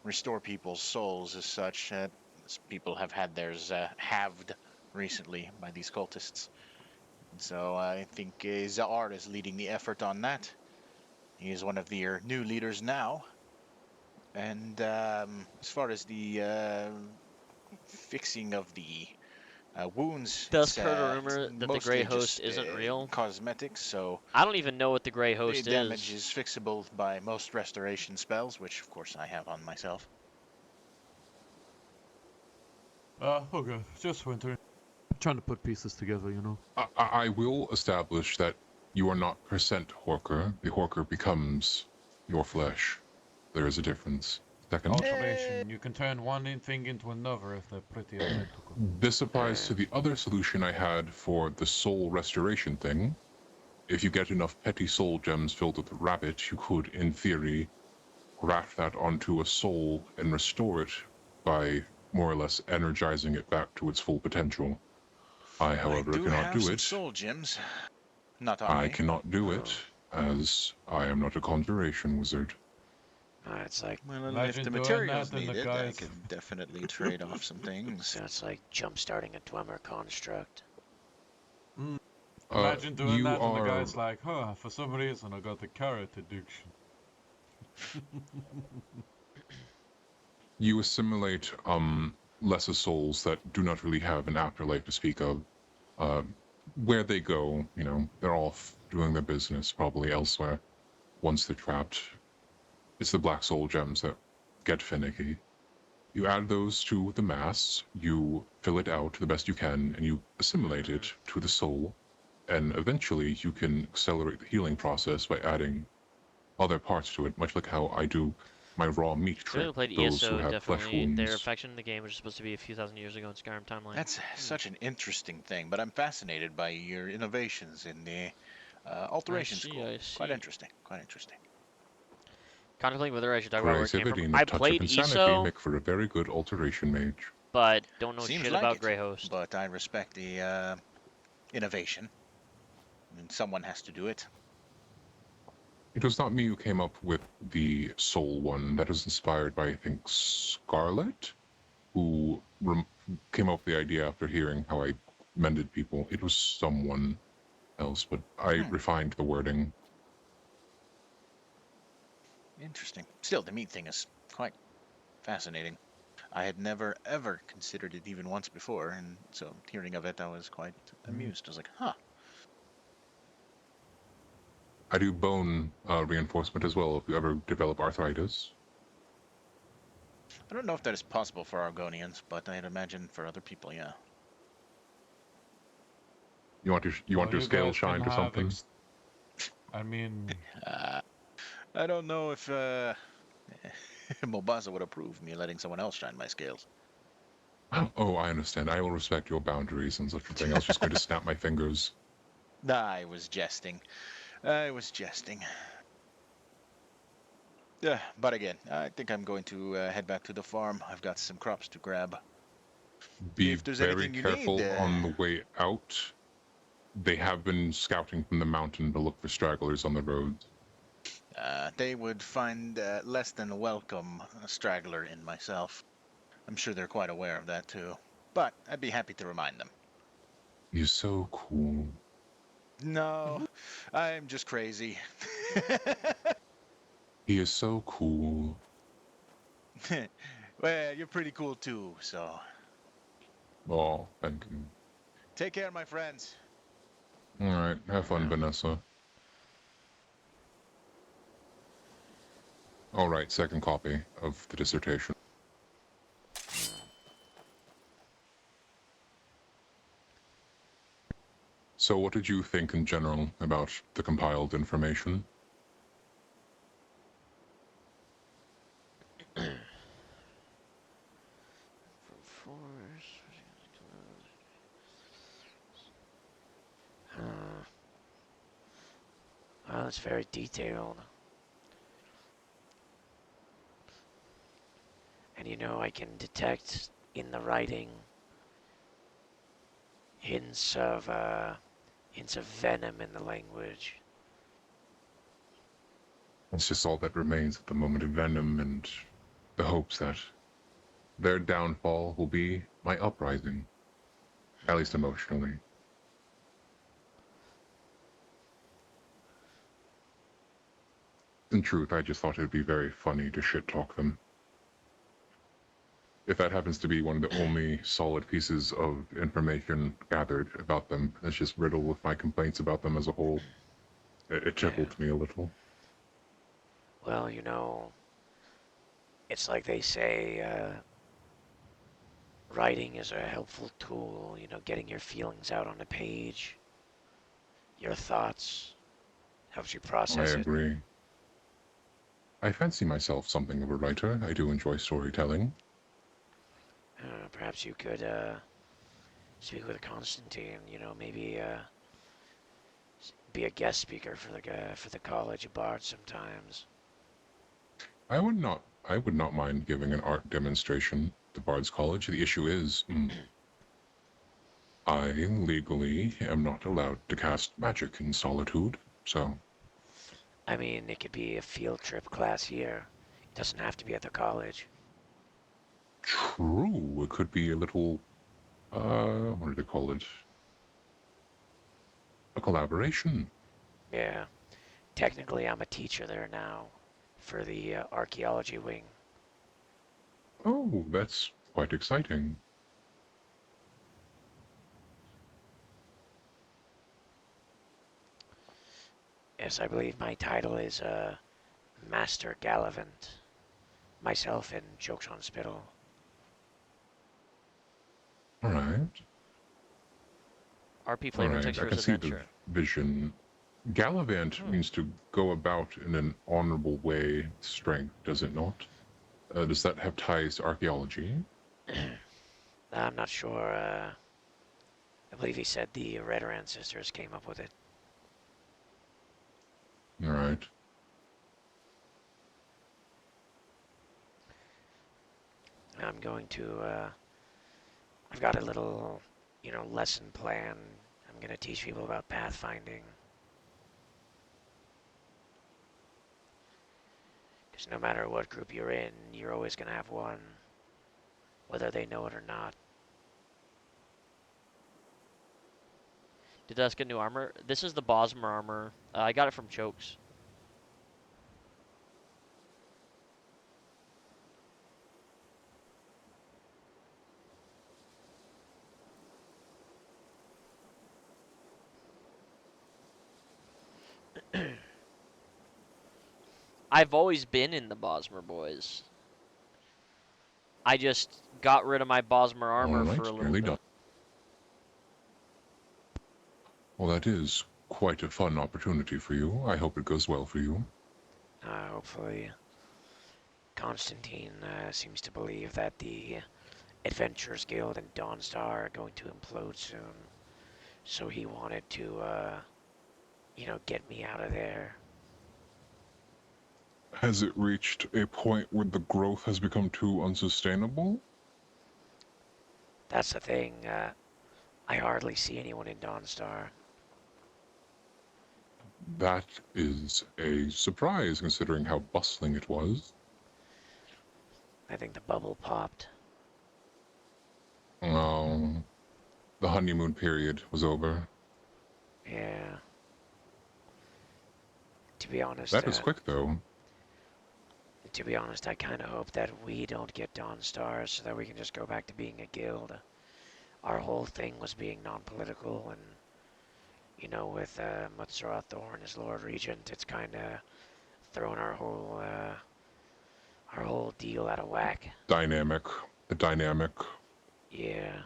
restore people's souls as such. People have had theirs halved recently by these cultists. So I think Zaar is leading the effort on that. He is one of their new leaders now. And as far as the fixing of the wounds, Thus it's, heard a rumor that the mostly Grey Host just, isn't real. Cosmetics, so I don't even know what the Grey the Host damage is. is fixable by most restoration spells, which of course I have on myself. Okay, just wondering. Trying to put pieces together, you know. I will establish that you are not percent Horker. The Horker becomes your flesh. There is a difference. Second, Alteration. You can turn one thing into another if they're pretty identical. this applies to the other solution I had for the soul restoration thing. If you get enough petty soul gems filled with rabbit, you could, in theory, graft that onto a soul and restore it by more or less energizing it back to its full potential. I, however, cannot have do some it. soul gems. Not on I me. cannot do it, as I am not a conjuration wizard. It's like Well, if Imagine the doing materials that and the needed, I guys- could definitely trade off some things. so it's like jump starting a Dwemer construct. Imagine doing you that and the are- guy's like, for some reason I got the carrot addiction. You assimilate lesser souls that do not really have an afterlife to speak of. Where they go, you know, they're off doing their business, probably elsewhere, once they're trapped. It's the black soul gems that get finicky. You add those to the mass, you fill it out the best you can, and you assimilate it to the soul, and eventually you can accelerate the healing process by adding other parts to it, much like how I do my raw meat Those trick. who played Those ESO who have flesh definitely wounds. their affection in the game, which is supposed to be a few thousand years ago in Skyrim timeline. That's such an interesting thing, but I'm fascinated by your innovations in the alteration school. I see. Quite interesting. Quite interesting. Contemplating whether I should talk about where it came Creativity from. and a I touch played of insanity ESO, make for a very good alteration mage. but don't know Seems shit like about it, Grey Host. But I respect the innovation. I mean, someone has to do it. It was not me who came up with the soul one. That was inspired by, I think, Scarlet, who came up with the idea after hearing how I mended people. It was someone else, but I refined the wording. Interesting. Still, the meat thing is quite fascinating. I had never, ever considered it even once before, and so hearing of it, I was quite amused. I was like, huh. I do bone reinforcement as well if you ever develop arthritis. I don't know if that is possible for Argonians, but I'd imagine for other people, yeah. You want your scale guys shined can or have something? I mean, I don't know if Mobaza would approve me letting someone else shine my scales. Oh, I understand. I will respect your boundaries and such a thing. I was just going to snap my fingers. Nah, I was jesting. I was jesting. Yeah, but again, I think I'm going to head back to the farm. I've got some crops to grab. Be If there's very anything you need, careful on the way out. They have been scouting from the mountain to look for stragglers on the roads. they would find less than a welcome straggler in myself. I'm sure they're quite aware of that too. But I'd be happy to remind them. You're so cool. No, I'm just crazy. He is so cool. Well, you're pretty cool too, so. Oh, thank you. Take care, my friends. Alright, have fun, Vanessa. Alright, second copy of the dissertation. So what did you think in general about the compiled information? Well, it's very detailed. And you know, I can detect in the writing hints of venom in the language. It's just all that remains at the moment of Venom and the hopes that their downfall will be my uprising. At least emotionally. In truth, I just thought it would be very funny to shit-talk them. If that happens to be one of the only solid pieces of information gathered about them, it's just riddled with my complaints about them as a whole. It tickled me a little. Well, you know, it's like they say, writing is a helpful tool, you know, getting your feelings out on the page, your thoughts, helps you process I it. agree. I fancy myself something of a writer. I do enjoy storytelling. Perhaps you could speak with Constantine, you know, maybe be a guest speaker for the College of Bards sometimes. I would not mind giving an art demonstration at the Bard's College. The issue is, I legally am not allowed to cast magic in solitude, so... I mean, it could be a field trip class year. It doesn't have to be at the college. True, it could be a little, what do they call it? A collaboration. Yeah. Technically, I'm a teacher there now for the archaeology wing. Oh, that's quite exciting. Yes, I believe my title is Master Gallivant. Myself and Jokes on Spittle. Alright. RP flavor Alright, I texture can is see adventure. the vision. Gallivant means to go about in an honorable way, strength, does it not? Does that have ties to archaeology? I'm not sure. I believe he said the Redder ancestors came up with it. Alright. I'm going to, I've got a little, you know, lesson plan. I'm going to teach people about pathfinding. Because no matter what group you're in, you're always going to have one, whether they know it or not. Did Dust get new armor? This is the Bosmer armor. I got it from Chokes. I've always been in the Bosmer boys. I just got rid of my Bosmer armor for a little bit. Done. Well, that is quite a fun opportunity for you. I hope it goes well for you. Hopefully. Constantine seems to believe that the Adventurers Guild and Dawnstar are going to implode soon. So he wanted to get me out of there. Has it reached a point where the growth has become too unsustainable? That's the thing. I hardly see anyone in Dawnstar. That is a surprise, considering how bustling it was. I think the bubble popped. Oh, the honeymoon period was over. Yeah. To be honest, That is quick, though. To be honest, I kind of hope that we don't get Dawnstar so that we can just go back to being a guild. Our whole thing was being non-political, and with Mutsurat Thorn as Lord Regent, it's kind of thrown our whole deal out of whack. The dynamic. Yeah.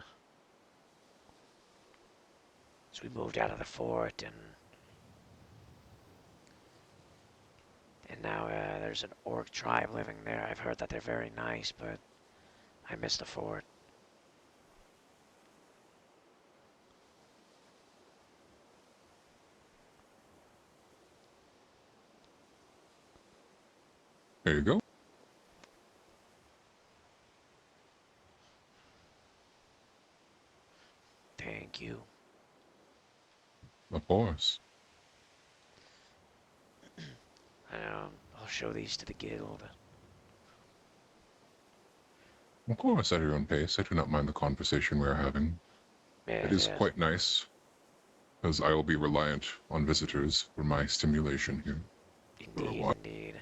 So we moved out of the fort, and now there's an orc tribe living there. I've heard that they're very nice, but I miss the fort. There you go. Thank you. Of course. I'll show these to the guild. Of course, at your own pace. I do not mind the conversation we are having. Yeah, It is quite nice, as I will be reliant on visitors for my stimulation here. Indeed.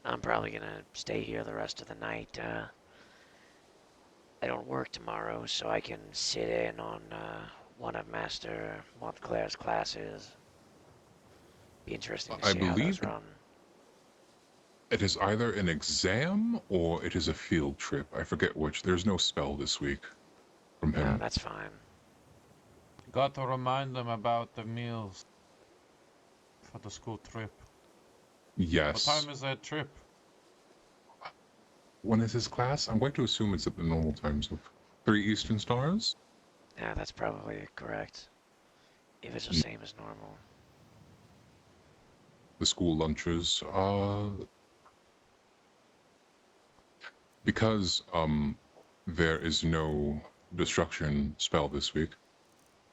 I'm probably gonna stay here the rest of the night. I don't work tomorrow, so I can sit in on one of Master Montclair's classes. Be interesting to I see how those believe run. it is either an exam or it is a field trip. I forget which. There's no spell this week from him. No, that's fine. Got to remind them about the meals for the school trip. Yes. What time is that trip? When is his class? I'm going to assume it's at the normal times of 3 Eastern Stars. Yeah, that's probably correct. If it's the same as normal. The school lunches. Because there is no destruction spell this week,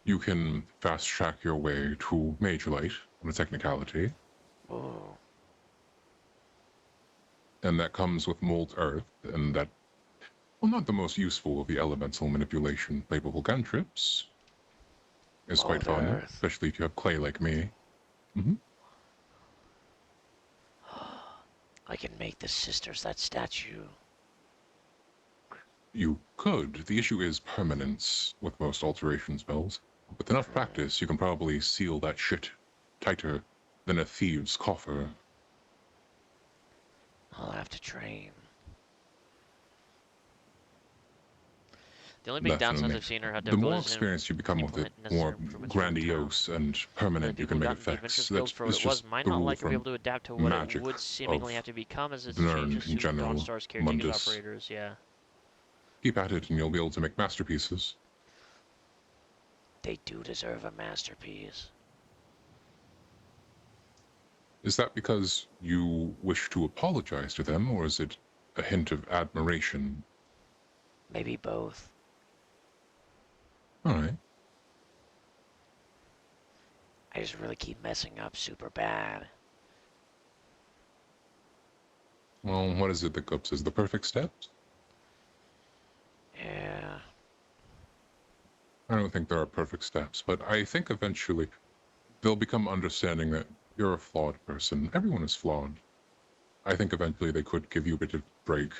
you can fast track your way to Mage Light on a technicality. Ooh. And that comes with Mold Earth, and that, well, not the most useful of the elemental manipulation playable cantrips. It's quite Mold fun, Earth. especially if you have clay like me. Mm-hmm. I can make the sisters that statue. You could. The issue is permanence with most alteration spells. With enough practice, you can probably seal that shit tighter than a thieves' coffer. I'll have to train. The only big Definitely. downsides I've seen are how The difficult more it is to experience you become with it, implement more necessary improvements for the grandiose and permanent you people can who make got the adventure effects. skills That for what is it was just might the not rule like to be able from to adapt to what it magic would seemingly of have to become as it's Nern changes in to general, Dawnstar's caretakers Mundus. operators, yeah. Keep at it and you'll be able to make masterpieces. They do deserve a masterpiece. Is that because you wish to apologize to them, or is it a hint of admiration? Maybe both. Alright. I just really keep messing up super bad. Well, what is it that Gup says? The perfect steps? Yeah. I don't think there are perfect steps, but I think eventually they'll become understanding that you're a flawed person. Everyone is flawed. I think eventually they could give you a bit of break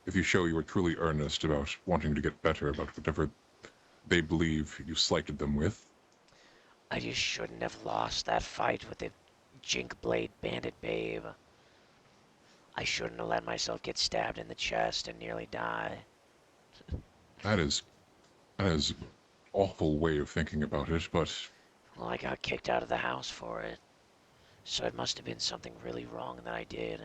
if you show you are truly earnest about wanting to get better about whatever they believe you slighted them with. I just shouldn't have lost that fight with the Jinkblade Bandit Babe. I shouldn't have let myself get stabbed in the chest and nearly die. That is awful way of thinking about it, but Well, I got kicked out of the house for it. So it must have been something really wrong that I did.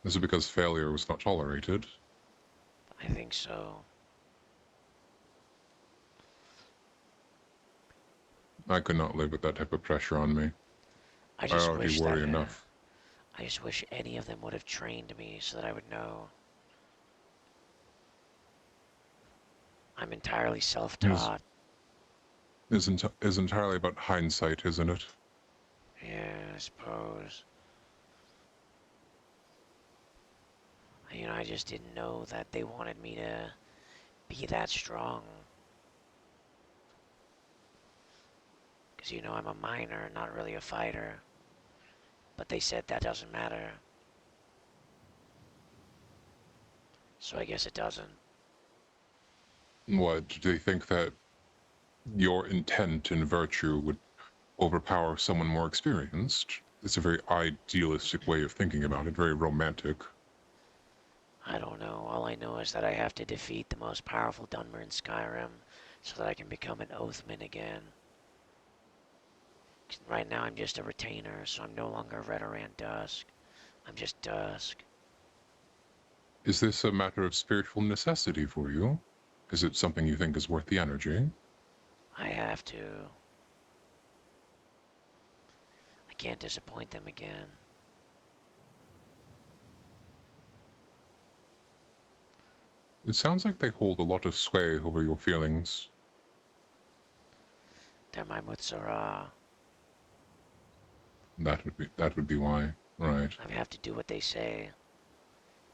is it because failure was not tolerated? I think so. I could not live with that type of pressure on me. I just already wish worry that, enough. I just wish any of them would have trained me so that I would know. I'm entirely self-taught. Is entirely about hindsight, isn't it? Yeah, I suppose. You know, I just didn't know that they wanted me to be that strong. Because, you know, I'm a miner, not really a fighter. But they said that doesn't matter. So I guess it doesn't. What, do they think that your intent and virtue would overpower someone more experienced? It's a very idealistic way of thinking about it, very romantic. I don't know. All I know is that I have to defeat the most powerful Dunmer in Skyrim so that I can become an Oathman again. Right now I'm just a retainer, so I'm no longer Redoran Dusk. I'm just Dusk. Is this a matter of spiritual necessity for you? Is it something you think is worth the energy? I have to. I can't disappoint them again. It sounds like they hold a lot of sway over your feelings. They're my Mutsara. That would be why, right? I have to do what they say.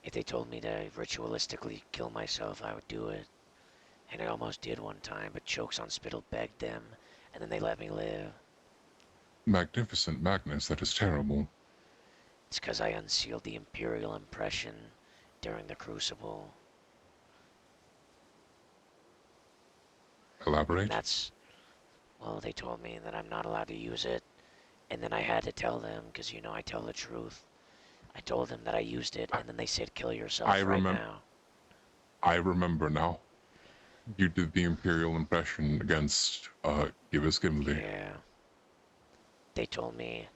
If they told me to ritualistically kill myself, I would do it. And I almost did one time, but Chokes on Spittle begged them, and then they let me live. Magnificent Magnus, that is terrible. It's because I unsealed the Imperial impression during the Crucible. Elaborate? And that's, well, they told me that I'm not allowed to use it. And then I had to tell them, because, you know, I tell the truth. I told them that I used it, and then they said, kill yourself right now. I remember now. You did the Imperial impression against, Givus Gimli. Yeah. They told me,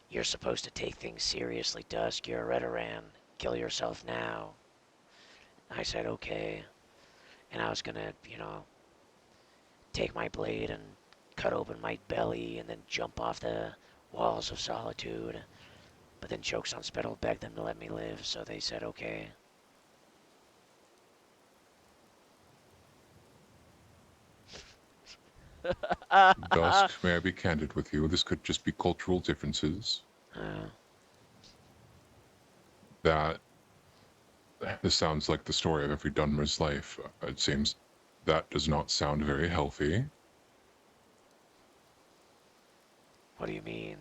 you're supposed to take things seriously, Dusk. You're a Redoran. Kill yourself now. I said, okay. And I was gonna, you know, take my blade and cut open my belly and then jump off the walls of solitude. But then Chokes on Spittle begged them to let me live, so they said, okay. Dusk, may I be candid with you? This could just be cultural differences. This sounds like the story of every Dunmer's life. It seems that does not sound very healthy. What do you mean?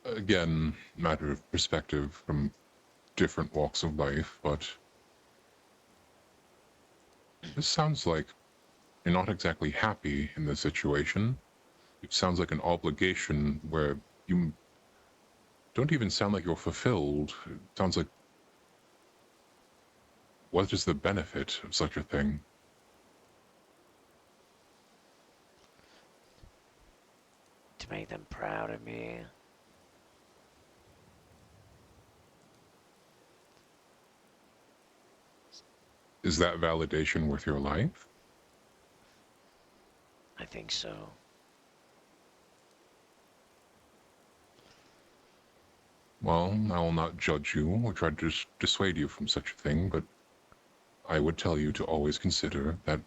Again, matter of perspective from different walks of life, but this sounds like you're not exactly happy in this situation. It sounds like an obligation where you don't even sound like you're fulfilled. It sounds like, what is the benefit of such a thing? To make them proud of me. Is that validation worth your life? I think so. Well, I will not judge you or try to dissuade you from such a thing, but I would tell you to always consider that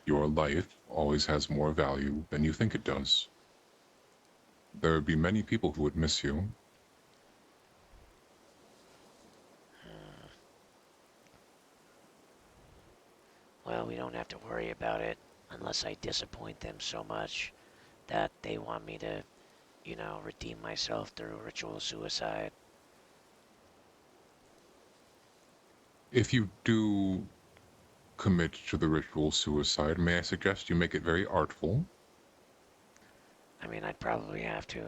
your life always has more value than you think it does. There would be many people who would miss you. Well, we don't have to worry about it unless I disappoint them so much that they want me to, you know, redeem myself through ritual suicide. If you do commit to the ritual suicide, may I suggest you make it very artful? I mean, I'd probably have to.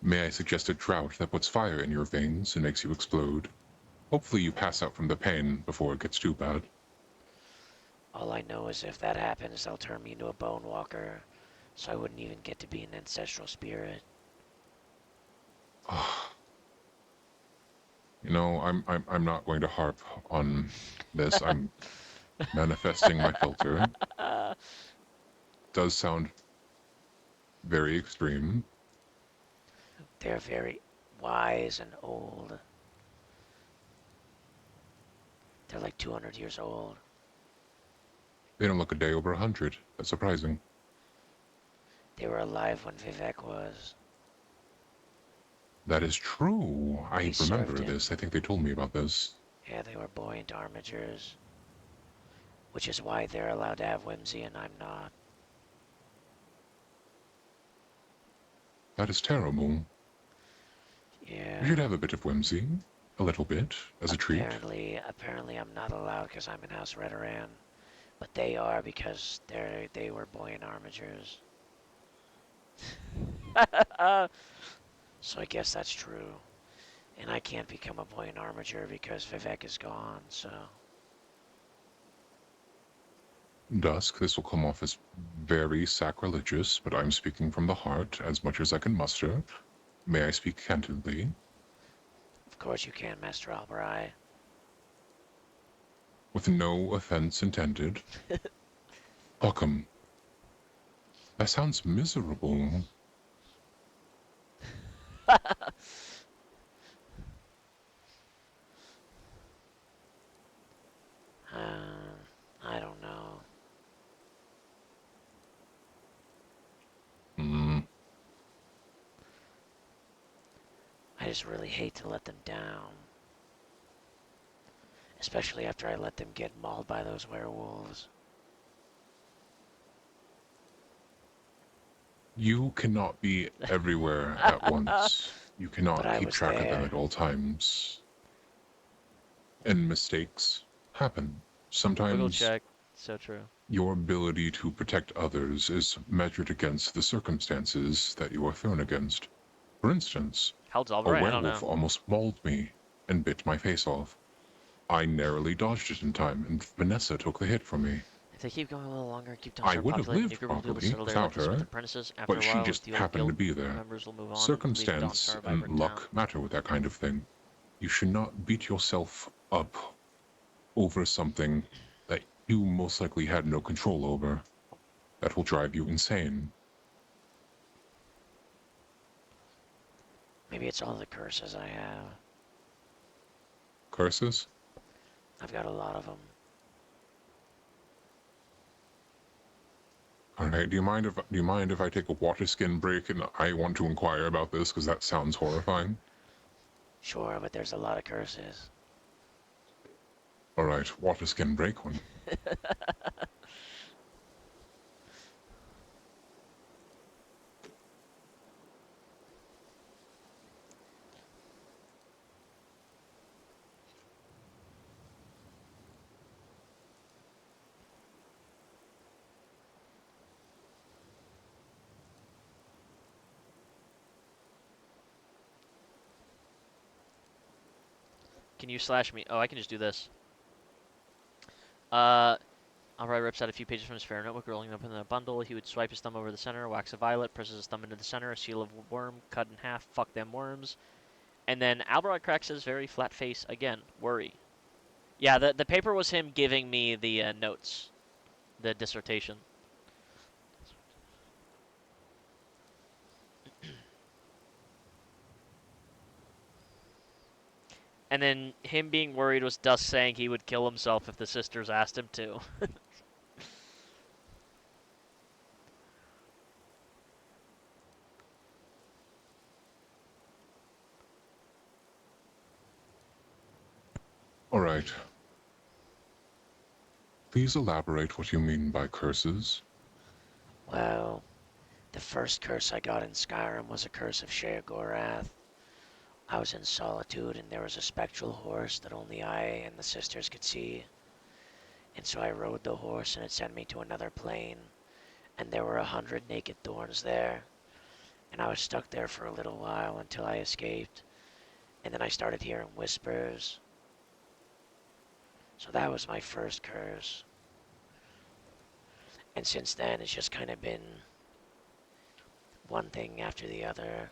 May I suggest a drought that puts fire in your veins and makes you explode? Hopefully you pass out from the pain before it gets too bad. All I know is if that happens, they'll turn me into a bone walker, so I wouldn't even get to be an ancestral spirit. You know, I'm not going to harp on this. I'm manifesting my filter. Does sound very extreme. They're very wise and old. They're like 200 years old. They don't look a day over 100. That's surprising. They were alive when Vivek was. That is true. I They remember served him. this. I think they told me about this. Yeah, they were buoyant armigers. Which is why they're allowed to have whimsy and I'm not. That is terrible. Yeah. You should have a bit of whimsy. A little bit, as a treat. Apparently I'm not allowed because I'm in House Redoran. But they are because they were buoyant armigers. So I guess that's true. And I can't become a buoyant armiger because Vivek is gone, so... Dusk, this will come off as very sacrilegious, but I'm speaking from the heart as much as I can muster. May I speak candidly? Of course you can, Master Alberai. With no offense intended. Welcome. That sounds miserable. I don't know. I just really hate to let them down. Especially after I let them get mauled by those werewolves. You cannot be everywhere at once. You cannot But I keep was track of them there. at all times. And mistakes happen. Wiggle Sometimes check. So true. your ability to protect others is measured against the circumstances that you are thrown against. For instance, How's all a right? I don't werewolf know. almost mauled me and bit my face off. I narrowly dodged it in time, and Vanessa took the hit from me. If they keep going a little longer, keep I would have lived new group will be able to properly settle their like without this with her, apprentices. After but a she while, just the old happened to guild be there. members will move on. Circumstance leave Dawnstar a and vibrant luck town. matter with that kind of thing. You should not beat yourself up over something that you most likely had no control over. That will drive you insane. Maybe it's all the curses I have. Curses? I've got a lot of them. Alright, do you mind if I take a water skin break and I want to inquire about this because that sounds horrifying? Sure, but there's a lot of curses. Alright, water skin break one. Can you slash me? Oh, I can just do this. Alright rips out a few pages from his fair notebook, rolling them up in a bundle. He would swipe his thumb over the center, wax a violet, presses his thumb into the center, a seal of worm cut in half, fuck them worms. And then Alberod cracks his very flat face again. Worry. Yeah, the paper was him giving me the notes. The dissertation. And then him being worried was Dusk saying he would kill himself if the sisters asked him to. Alright. Please elaborate what you mean by curses. Well, the first curse I got in Skyrim was a curse of Sheogorath. I was in solitude and there was a spectral horse that only I and the sisters could see. And so I rode the horse and it sent me to another plane. And there were 100 naked thorns there. And I was stuck there for a little while until I escaped. And then I started hearing whispers. So that was my first curse. And since then, it's just kind of been one thing after the other.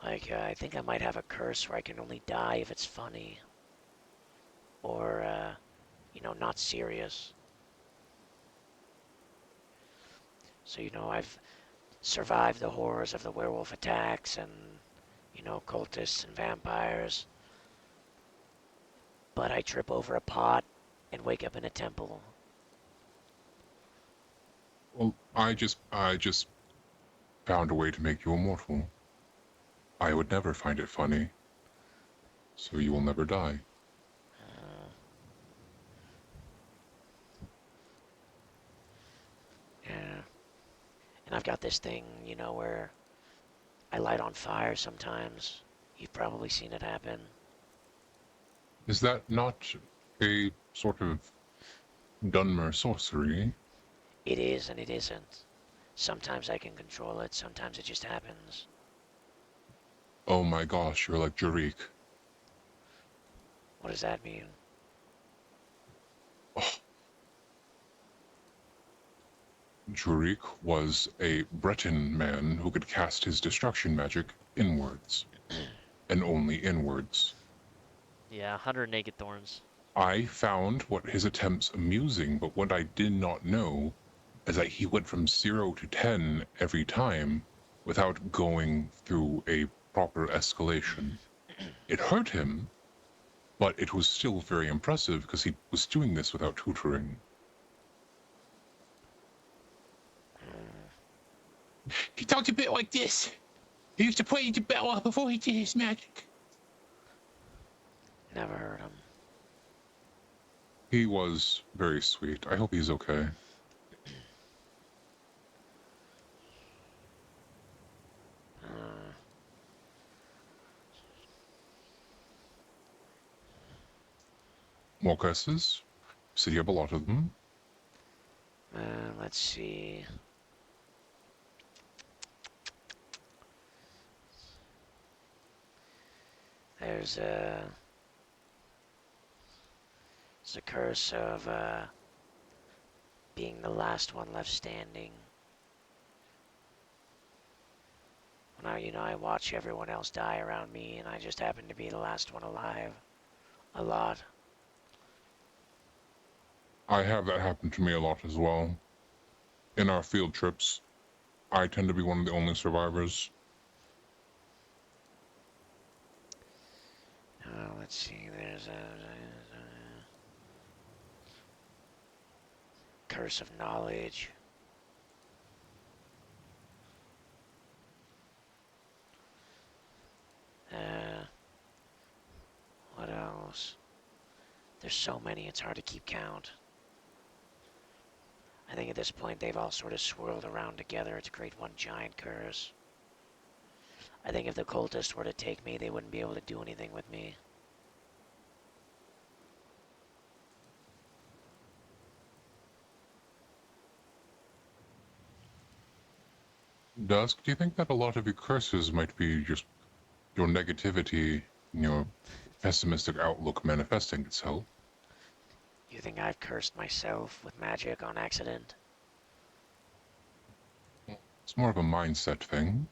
Like, I think I might have a curse where I can only die if it's funny. Or, you know, not serious. So, you know, I've survived the horrors of the werewolf attacks and, you know, cultists and vampires. But I trip over a pot and wake up in a temple. Well, I just found a way to make you immortal. I would never find it funny, so you will never die. Yeah. And I've got this thing, you know, where I light on fire sometimes. You've probably seen it happen. Is that not a sort of Dunmer sorcery? It is and it isn't. Sometimes I can control it, sometimes it just happens. Oh my gosh, you're like Jarik. What does that mean? Jurik was a Breton man who could cast his destruction magic inwards, and only inwards. Yeah, 100 naked thorns. I found what his attempts amusing, but what I did not know is that he went from 0 to 10 every time without going through a proper escalation. It hurt him, but it was still very impressive because he was doing this without tutoring. He talked a bit like this. He used to pray to Bella before he did his magic. Never heard him. He was very sweet. I hope he's okay. More curses? So you have a lot of them. Let's see. There's a curse of being the last one left standing. Now, you know, I watch everyone else die around me, and I just happen to be the last one alive. A lot. I have that happen to me a lot as well. In our field trips, I tend to be one of the only survivors. Let's see, there's a curse of knowledge. What else? There's so many, it's hard to keep count. I think at this point they've all sort of swirled around together to create one giant curse. I think if the cultists were to take me, they wouldn't be able to do anything with me. Dusk, do you think that a lot of your curses might be just your negativity, your pessimistic outlook manifesting itself? You think I've cursed myself with magic on accident? It's more of a mindset thing.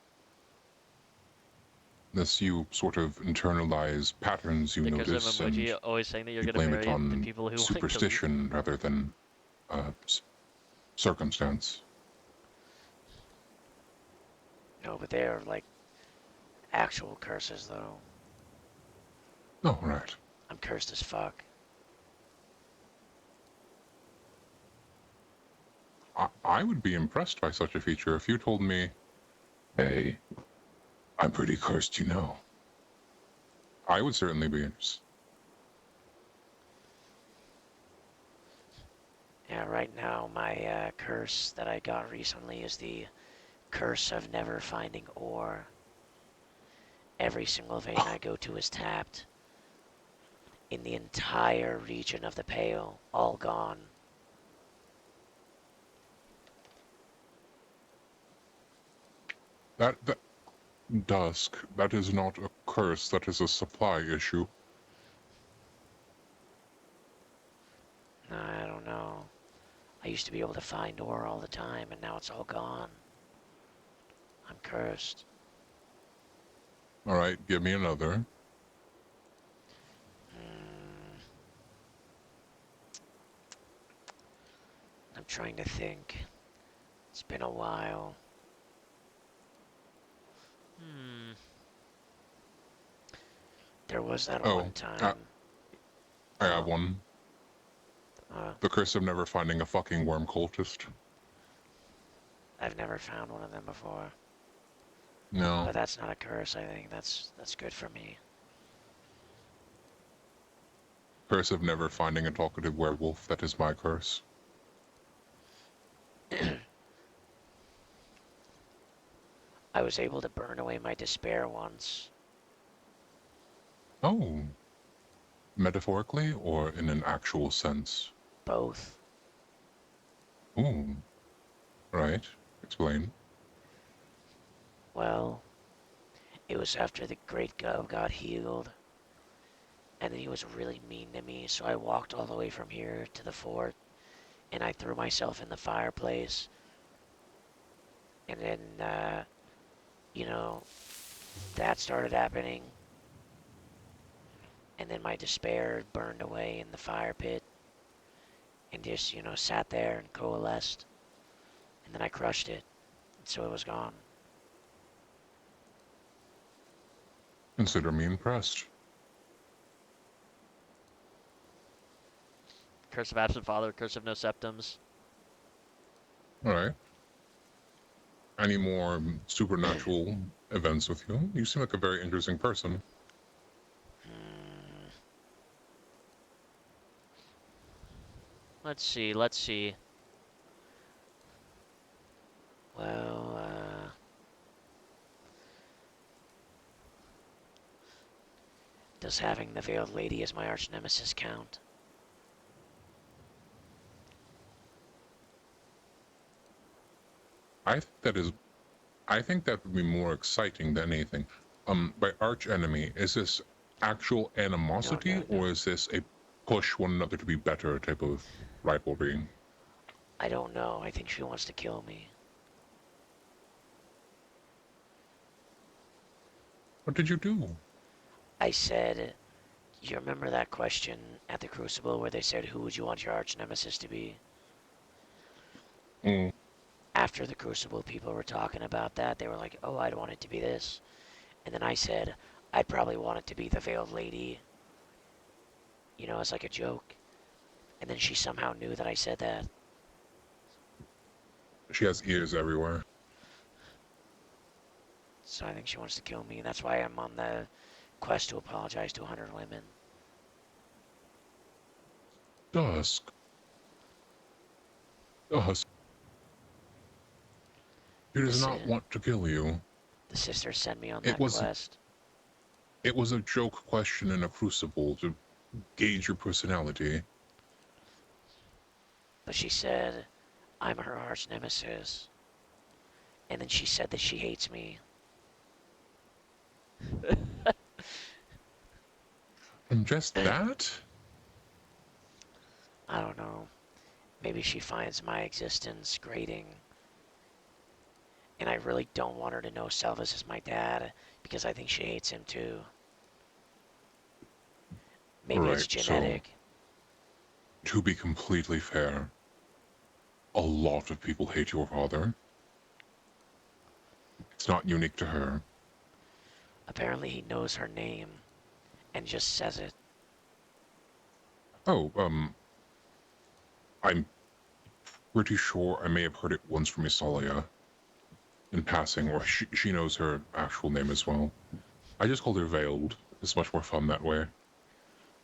Unless you sort of internalize patterns you Because notice of and Emoji always saying that you're you going to blame it marry the on people who like superstition rather than circumstance. No, but they're like actual curses, though. Oh, right. I'm cursed as fuck. I would be impressed by such a feature if you told me, hey, I'm pretty cursed, you know. I would certainly be interested. Yeah, right now my curse that I got recently is the curse of never finding ore. Every single vein I go to is tapped. In the entire region of the Pale, all gone. That Dusk, that is not a curse, that is a supply issue. I don't know. I used to be able to find ore all the time, and now it's all gone. I'm cursed. Alright, give me another. I'm trying to think. It's been a while. There was that one time. I have one. Uh, The curse of never finding a fucking worm cultist. I've never found one of them before. No. But that's not a curse, I think. That's good for me. Curse of never finding a talkative werewolf. That is my curse. I was able to burn away my despair once. Oh. Metaphorically or in an actual sense? Both. Ooh. Right. Explain. Well, it was after the Great Gov got healed. And then he was really mean to me, so I walked all the way from here to the fort. And I threw myself in the fireplace. And then, you know, that started happening. And then my despair burned away in the fire pit. And just, you know, sat there and coalesced. And then I crushed it. And so it was gone. Consider me impressed. Curse of absent father, curse of no septums. Alright. Any more supernatural events with you? You seem like a very interesting person. Let's see. Well, does having the Veiled Lady as my arch nemesis count? I think that would be more exciting than anything. By arch enemy, is this actual animosity or is this a push one another to be better type of rivalry? I don't know. I think she wants to kill me. What did you do? I said, you remember that question at the Crucible where they said, who would you want your arch nemesis to be? After the Crucible, people were talking about that. They were like, oh, I'd want it to be this. And then I said, I'd probably want it to be the Veiled Lady. You know, as like a joke. And then she somehow knew that I said that. She has ears everywhere. So I think she wants to kill me. That's why I'm on the quest to apologize to 100 women. Dusk. She does not want to kill you. The sisters sent me on that quest. It was a joke question in a crucible to gauge your personality. But she said, I'm her arch nemesis. And then she said that she hates me. And just that? I don't know. Maybe she finds my existence grating. And I really don't want her to know Selvis is my dad, because I think she hates him too. Maybe it's genetic. So, to be completely fair, a lot of people hate your father. It's not unique to her. Apparently he knows her name and just says it. Oh, I'm pretty sure I may have heard it once from Isalia in passing, or she knows her actual name as well. I just called her Veiled. It's much more fun that way.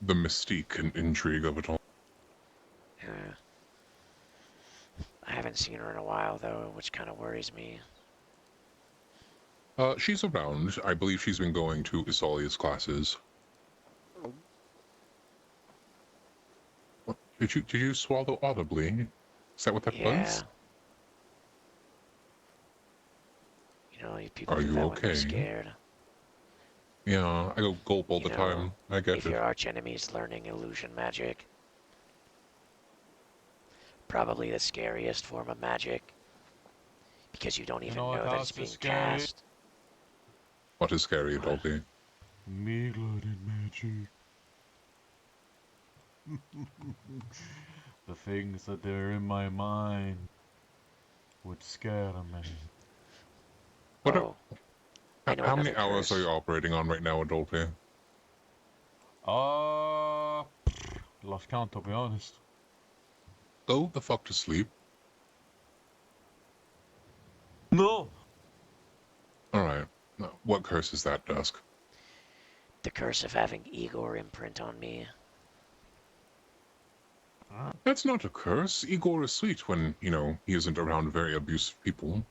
The mystique and intrigue of it all. Yeah. I haven't seen her in a while, though, which kind of worries me. She's around. I believe she's been going to Isalia's classes. What, did you swallow audibly? Is that what that was? You know, people Are do you that when they're okay? scared. Yeah, I go gulp all the time. I get if it. your arch enemy is learning illusion magic, probably the scariest form of magic, because you don't even know that it's being cast. What is scary, Dolby? Me-blooded magic. The things that are in my mind would scare me. What Oh, I know how many another hours are curse. you operating on right now, Adolphe? Lost count, to be honest. Go the fuck to sleep. No! Alright. What curse is that, Dusk? The curse of having Igor imprint on me. That's not a curse. Igor is sweet when, you know, he isn't around very abusive people.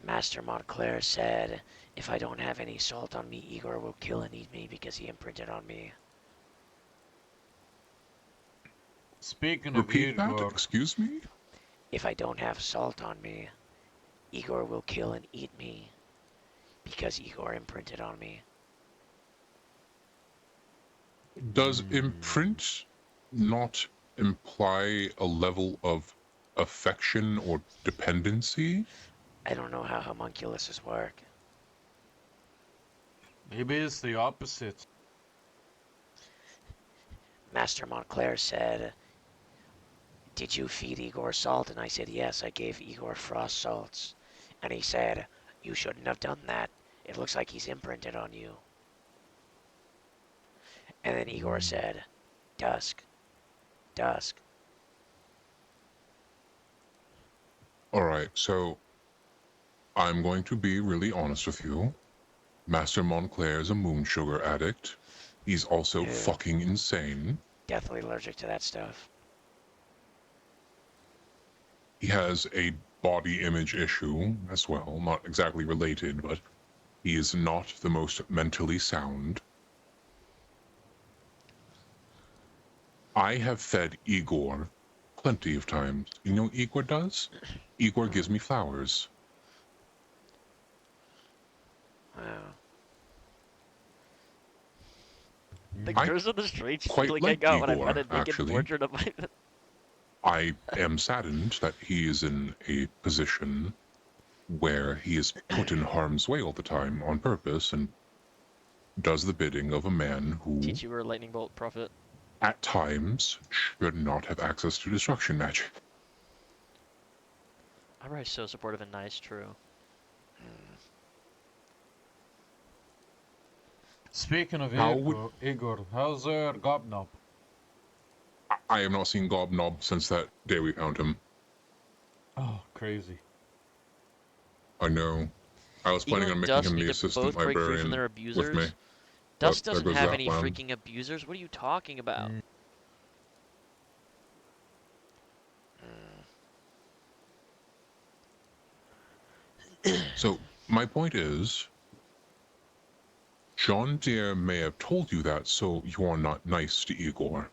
Master Montclair said, if I don't have any salt on me, Igor will kill and eat me because he imprinted on me. Speaking of Repeat that? Igor, Excuse me? If I don't have salt on me, Igor will kill and eat me because Igor imprinted on me. Does imprint not imply a level of affection or dependency? I don't know how homunculuses work. maybe it's the opposite. Master Montclair said, did you feed Igor salt? And I said, yes, I gave Igor frost salts. And he said, you shouldn't have done that. It looks like he's imprinted on you. And then Igor said, Dusk, Dusk. Alright, so I'm going to be really honest with you. Master Montclair is a moon sugar addict. He's also fucking insane. Deathly allergic to that stuff. He has a body image issue as well, not exactly related, but he is not the most mentally sound. I have fed Igor plenty of times. You know what Igor does? Igor gives me flowers. Wow. The I curse of the strange quite feeling like I got when I Igor, met a naked actually. portrait of my... I am saddened that he is in a position where he is put in harm's way all the time on purpose and does the bidding of a man who, Teach you were a lightning bolt prophet. at times, should not have access to destruction magic. I'm really so supportive and nice, true. Speaking of How Igor, how's Gobnob? I have not seen Gobnob since that day we found him. Oh, crazy. I know. I was planning Igor on and making Dust him the need to assistant both break free librarian from their with me. abusers. But Dust there doesn't goes have that any plan. freaking abusers. What are you talking about? So, my point is, Jean Deere may have told you that so you are not nice to Igor.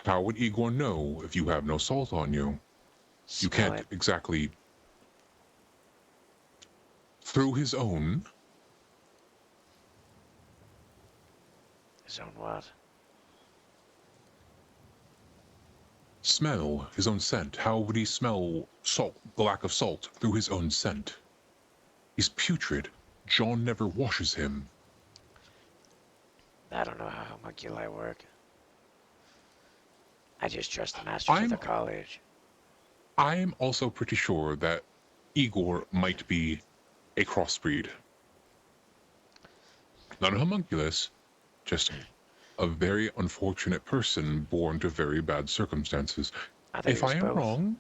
How would Igor know if you have no salt on you? You Smell can't it. exactly... Through his own... His own what? Smell his own scent. How would he smell salt, the lack of salt, through his own scent? He's putrid. John never washes him. I don't know how homunculi work. I just trust the masters of the college. I'm also pretty sure that Igor might be a crossbreed. Not a homunculus, just a very unfortunate person born to very bad circumstances. If I am wrong,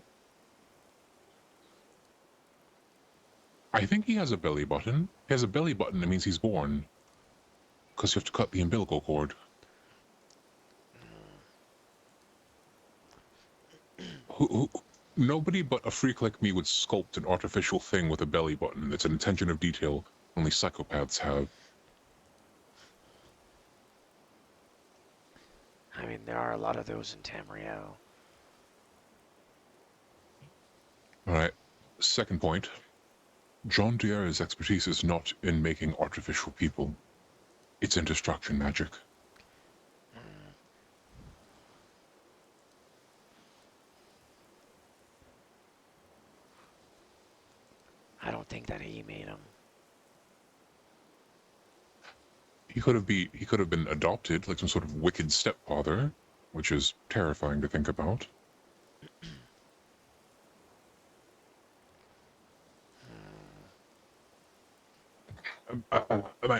I think he has a belly button. He has a belly button, that means he's born. Because you have to cut the umbilical cord. Nobody but a freak like me would sculpt an artificial thing with a belly button. It's an attention of detail only psychopaths have. I mean, there are a lot of those in Tamriel. Alright, second point. John Dier's expertise is not in making artificial people. It's in destruction magic. I don't think that he made them. he could have been adopted, like some sort of wicked stepfather, which is terrifying to think about.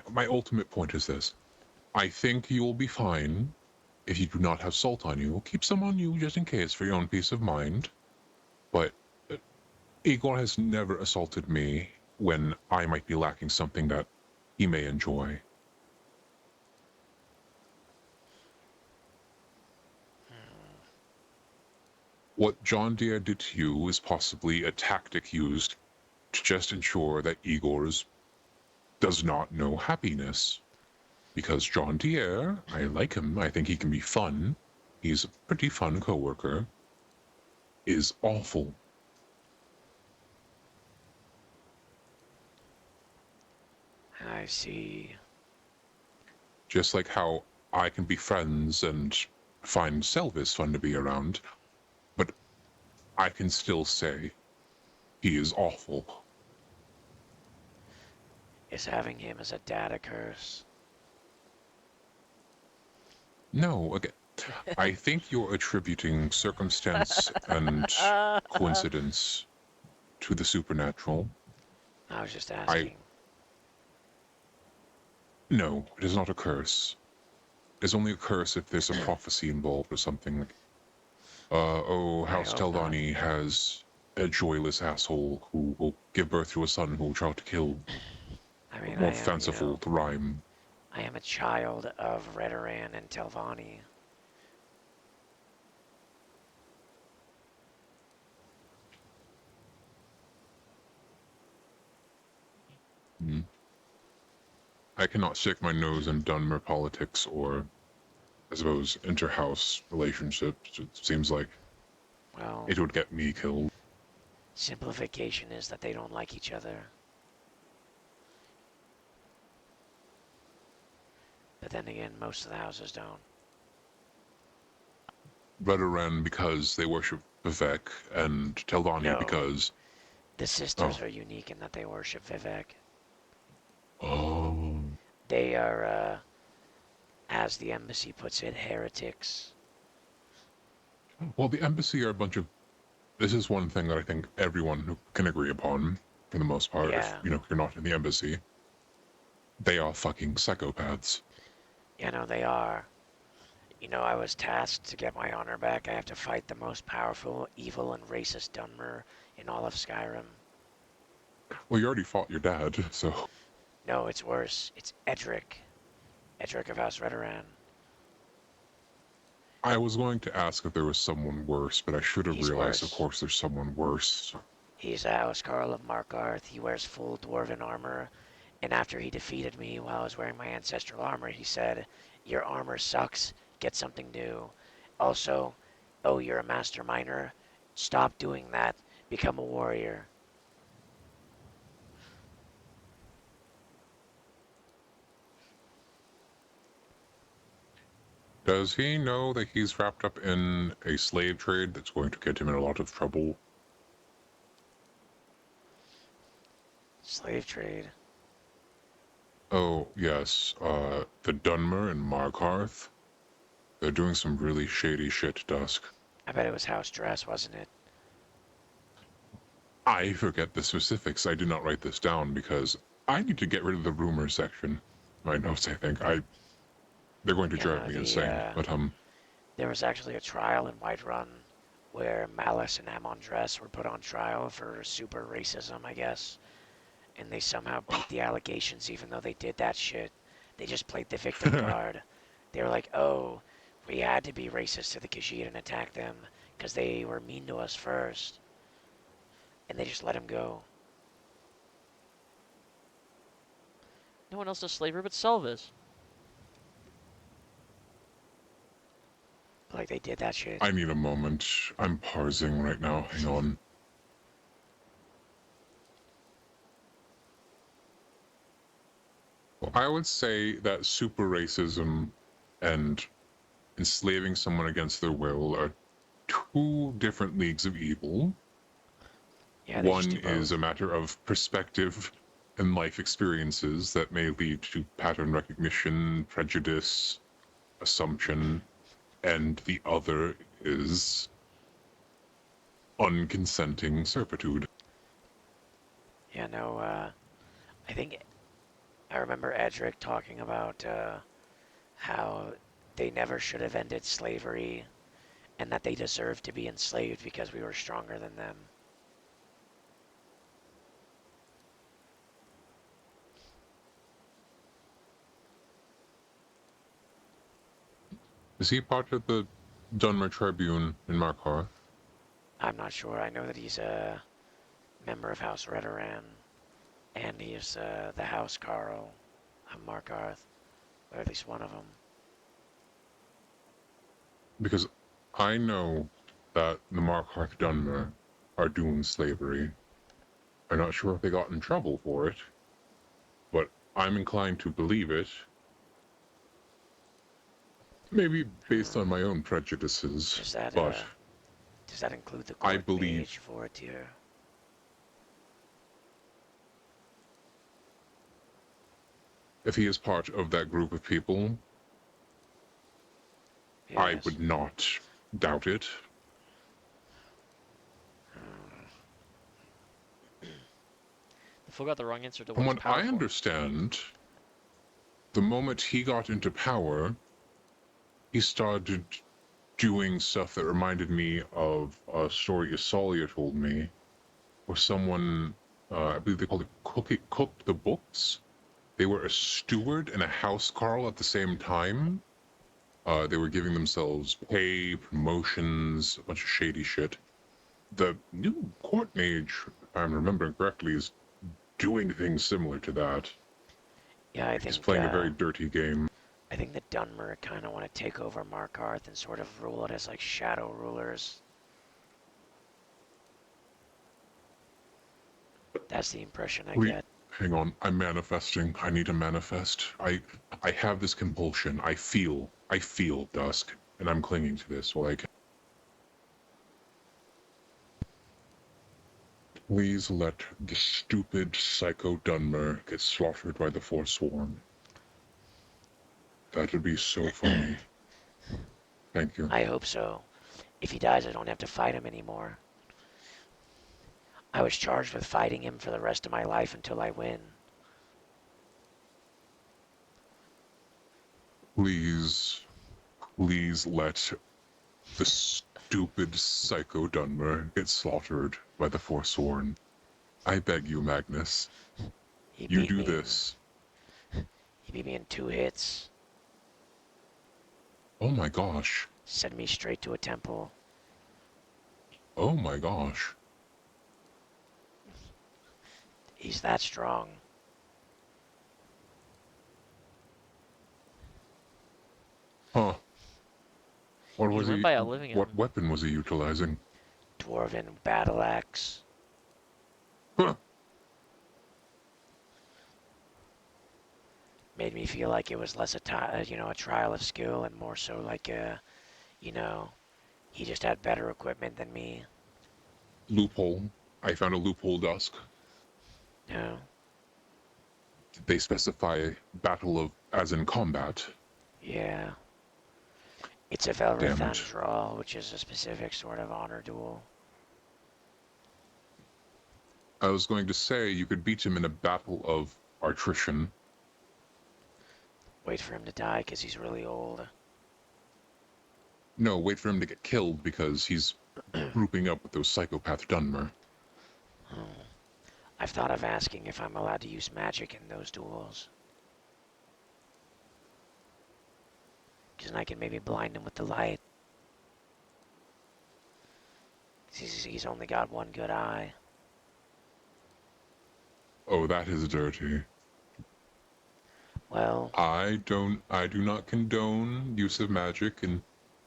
My ultimate point is this. I think you will be fine if you do not have salt on you. Keep some on you just in case for your own peace of mind. But Igor has never assaulted me when I might be lacking something that he may enjoy. What John Deere did to you is possibly a tactic used to just ensure that Igor's does not know happiness. Because John Deere, I like him, I think he can be fun, he's a pretty fun coworker, is awful. I see. Just like how I can be friends and find Selvis fun to be around, but I can still say he is awful. Is having him as a dad a curse? No, again, I think you're attributing circumstance and coincidence to the supernatural. I was just asking. No, it is not a curse. It is only a curse if there's a prophecy involved or something. House Teldani has a joyless asshole who will give birth to a son who will try to kill. I mean, More fanciful to rhyme. I am a child of Redoran and Telvanni. Hmm. I cannot stick my nose in Dunmer politics or, I suppose, inter-house relationships. It seems like it would get me killed. Simplification is that they don't like each other. But then again, most of the houses don't. Redoran because they worship Vivek, and Teldani because... The sisters are unique in that they worship Vivek. Oh. They are, as the embassy puts it, heretics. Well, the embassy are a bunch of... This is one thing that I think everyone can agree upon, for the most part, if, you're not in the embassy. They are fucking psychopaths. You know, they are. You know, I was tasked to get my honor back. I have to fight the most powerful, evil, and racist Dunmer in all of Skyrim. Well, you already fought your dad, so... No, it's worse. It's Edric. Edric of House Redoran. I was going to ask if there was someone worse, but I should have realized, of course, there's someone worse. He's a Housecarl of Markarth. He wears full dwarven armor. And after he defeated me while I was wearing my ancestral armor, he said, "Your armor sucks. Get something new. Also, oh, you're a master miner. Stop doing that. Become a warrior." Does he know that he's wrapped up in a slave trade that's going to get him in a lot of trouble? Slave trade? Oh, yes. The Dunmer and Markarth. They're doing some really shady shit, Dusk. I bet it was house dress, wasn't it? I forget the specifics. I did not write this down because I need to get rid of the rumors section. My notes, I think. They're going to drive me insane, but There was actually a trial in Whiterun where Malice and Amondress were put on trial for super racism, I guess. And they somehow beat the allegations even though they did that shit. They just played the victim card. They were like, oh, we had to be racist to the Khajiit and attack them because they were mean to us first. And they just let him go. No one else does slavery but Selvis. Like, they did that shit. I need a moment. I'm parsing right now. Hang on. Well, I would say that super racism and enslaving someone against their will are two different leagues of evil. Yeah, one is a matter of perspective, and life experiences that may lead to pattern recognition, prejudice, assumption, and the other is unconsenting servitude. Yeah, no, I think I remember Edric talking about how they never should have ended slavery and that they deserved to be enslaved because we were stronger than them. Is he part of the Dunmer Tribune in Markarth? I'm not sure. I know that he's a member of House Redoran, and he is the House Carl of Markarth, or at least one of them. Because I know that the Markarth Dunmer are doing slavery. I'm not sure if they got in trouble for it, but I'm inclined to believe it. Maybe based on my own prejudices, Does that, but does that include the I court believe page for it here? if he is part of that group of people, I Yes. would not doubt it. The fool got the wrong answer to From what's what powerful. I understand, the moment he got into power, he started doing stuff that reminded me of a story Isalia told me, where someone, I believe they called it cooked the books. They were a steward and a housecarl at the same time. They were giving themselves pay, promotions, a bunch of shady shit. The new court mage, if I'm remembering correctly, is doing things similar to that. Yeah, I He's think playing a very dirty game. I think the Dunmer kind of want to take over Markarth and sort of rule it as like shadow rulers. That's the impression I get. Hang on, I'm manifesting. I need to manifest. I have this compulsion. I feel Dusk, and I'm clinging to this while I can. Please let the stupid Psycho Dunmer get slaughtered by the Forsworn. That would be so funny. Thank you. I hope so. If he dies, I don't have to fight him anymore. I was charged with fighting him for the rest of my life until I win. Please let the stupid Psycho Dunmer get slaughtered by the Forsworn. I beg you, Magnus. You do this. He beat me in 2 hits. Oh my gosh. Sent me straight to a temple. Oh my gosh. He's that strong. Huh. What He's was run he? by a living What weapon was he utilizing? Dwarven battle axe. Huh. Made me feel like it was less a trial of skill and more so like he just had better equipment than me. Loophole. I found a loophole, Dusk. No. Did they specify battle of as in combat? Yeah. It's a Damn Velrethan it. draw, which is a specific sort of honor duel. I was going to say you could beat him in a battle of attrition. Wait for him to die because he's really old. No, wait for him to get killed because he's grouping up with those psychopath Dunmer. I've thought of asking if I'm allowed to use magic in those duels. Because then I can maybe blind him with the light. He's only got one good eye. Oh, that is dirty. Well, I do not condone use of magic in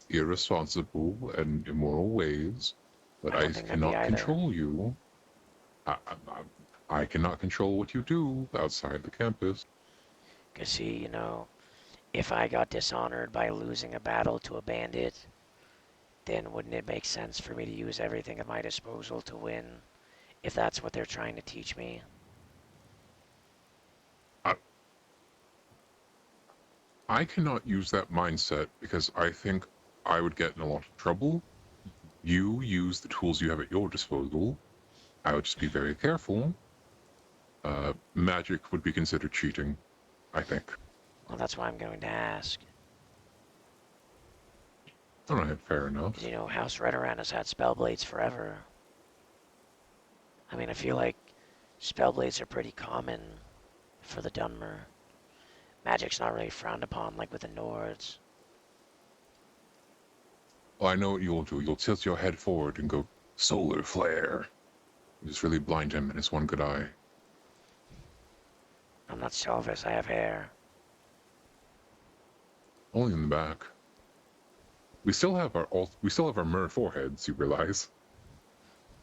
irresponsible and immoral ways, but I don't think that'd be cannot either. control you. I cannot control what you do outside the campus. Because see, if I got dishonored by losing a battle to a bandit, then wouldn't it make sense for me to use everything at my disposal to win, if that's what they're trying to teach me? I cannot use that mindset because I think I would get in a lot of trouble. You use the tools you have at your disposal. I would just be very careful. Magic would be considered cheating, I think. Well, that's why I'm going to ask. Alright, fair enough. 'Cause, you know, House Redoran has had spellblades forever. I mean, I feel like spellblades are pretty common for the Dunmer. Magic's not really frowned upon like with the Nords. Well, I know what you'll do. You'll tilt your head forward and go, solar flare. You just really blind him in his one good eye. I'm not Selvis, I have hair. Only in the back. We still have our mer foreheads, you realize?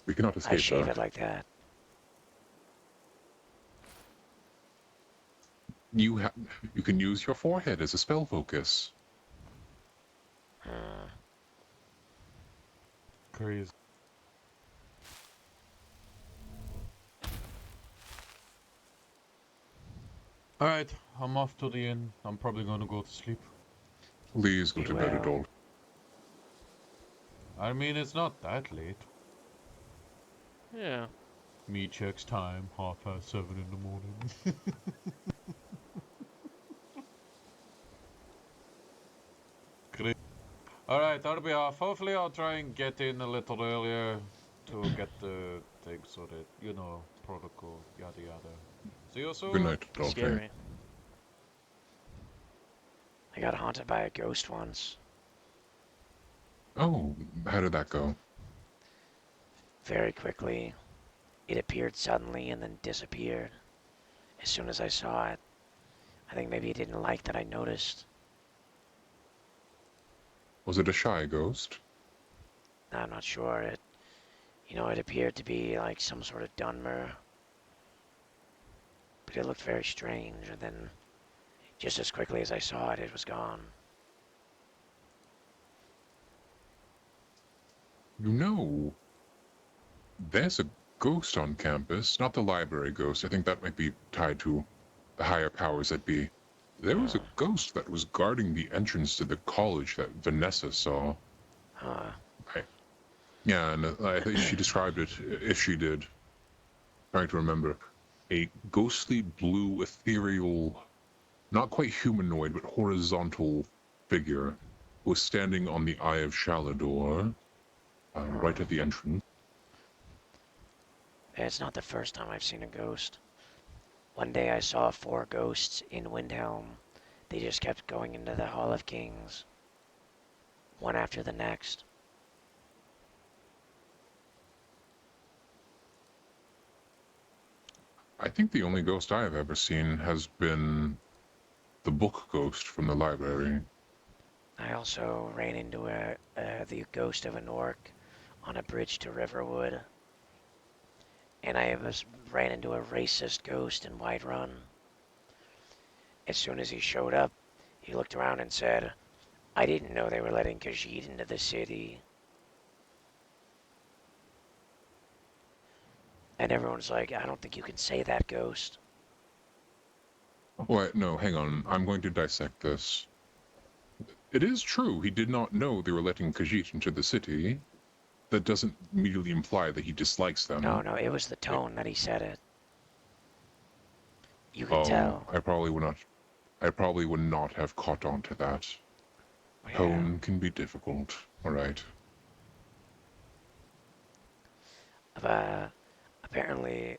We cannot escape I shave that. it like that. You can use your forehead as a spell focus. Crazy. Alright, I'm off to the inn. I'm probably gonna go to sleep. Please go to bed, adult. I mean, it's not that late. Yeah. Me checks time, 7:30 in the morning. Great. Alright, I'll be off. Hopefully I'll try and get in a little earlier to get the thing so that, you know, protocol, yada yada. See you soon. Good night, adult. Scary. I got haunted by a ghost once. Oh, how did that go? Very quickly. It appeared suddenly and then disappeared. As soon as I saw it, I think maybe it didn't like that I noticed. Was it a shy ghost? I'm not sure. It appeared to be like some sort of Dunmer. But it looked very strange, and then just as quickly as I saw it, it was gone. You know, there's a ghost on campus, not the library ghost. I think that might be tied to the higher powers that be. There was a ghost that was guarding the entrance to the college that Vanessa saw. Yeah, and I think she described it, if she did, trying to remember, a ghostly blue ethereal, not quite humanoid, but horizontal figure who was standing on the Eye of Shalador, right at the entrance. It's not the first time I've seen a ghost. One day I saw 4 ghosts in Windhelm. They just kept going into the Hall of Kings, one after the next. I think the only ghost I have ever seen has been the book ghost from the library. I also ran into the ghost of an orc on a bridge to Riverwood. And I ran into a racist ghost in Whiterun. As soon as he showed up, he looked around and said, "I didn't know they were letting Khajiit into the city." And everyone's like, "I don't think you can say that, ghost." Wait, no, hang on. I'm going to dissect this. It is true, he did not know they were letting Khajiit into the city. That doesn't immediately imply that he dislikes them. No, it was the tone that he said it. You could tell. I probably would not have caught on to that. Yeah. Tone can be difficult. Alright. Apparently,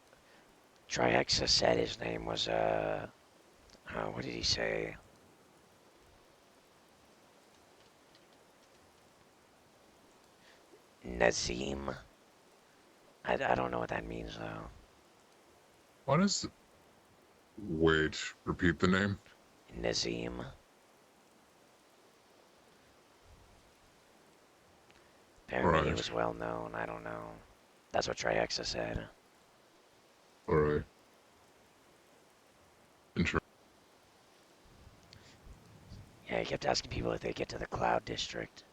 Trihexa said his name was, what did he say? Nazim. I don't know what that means, though. What is... Wait, repeat the name? Nazim. Apparently he Right. was well known, I don't know. That's what Trihexa said. Alright. Interesting. Yeah, he kept asking people if they get to the Cloud District.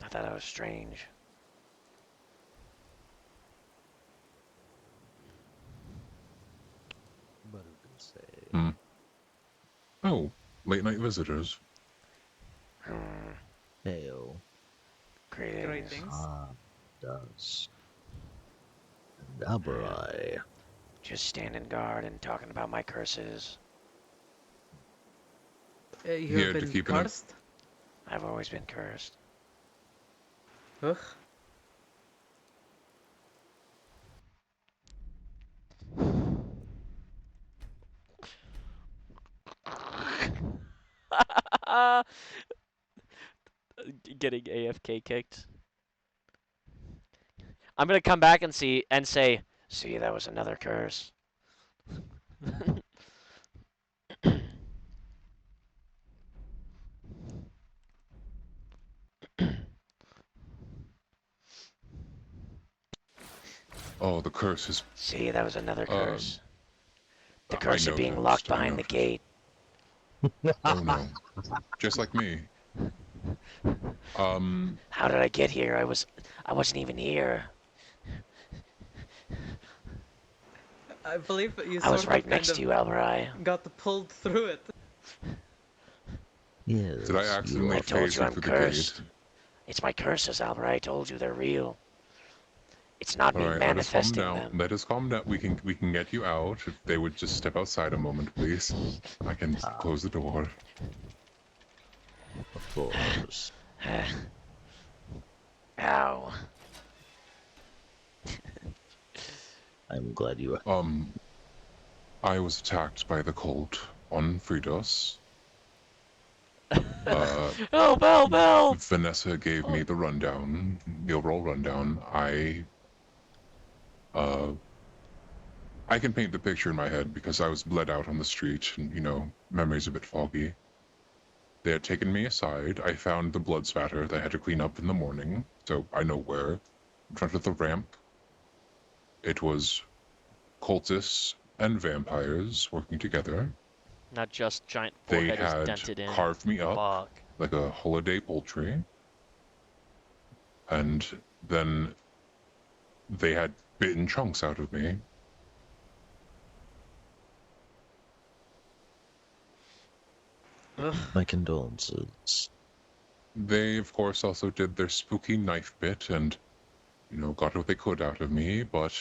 I thought that was strange. Hmm. Oh, late night visitors. Heyo. Greetings. Ah, does. And Alberai. Just standing guard and talking about my curses. You Here have to been keep an eye- cursed? I've always been cursed. Ugh. Getting AFK kicked. I'm gonna come back and say, See, that was another curse. Oh, the curse is. See, that was another curse. The I curse of being noticed, locked I behind the noticed. gate. Oh no. Just like me. How did I get here? I wasn't even here. I believe that you I was sort right of next kind to you, of Alberai. got pulled through it. Yes. Did I accidentally I told phase you you I'm through the cursed. gate? It's my curses, Alberai. I told you they're real. It's not me Alright, let us calm manifesting down. them. Let us calm down. We can get you out. If they would just step outside a moment, please. I can close the door. Of course. Ow. I'm glad you I was attacked by the cult on Fridos. Help! Vanessa gave me the rundown, the overall rundown. I can paint the picture in my head because I was bled out on the street and, memory's a bit foggy. They had taken me aside. I found the blood spatter that I had to clean up in the morning, so I know where. In front of the ramp. It was cultists and vampires working together. not just giant They forehead is had dented in. carved me up Fuck. like a holiday poultry. And then they had bitten chunks out of me. My condolences. They, of course, also did their spooky knife bit and, got what they could out of me, but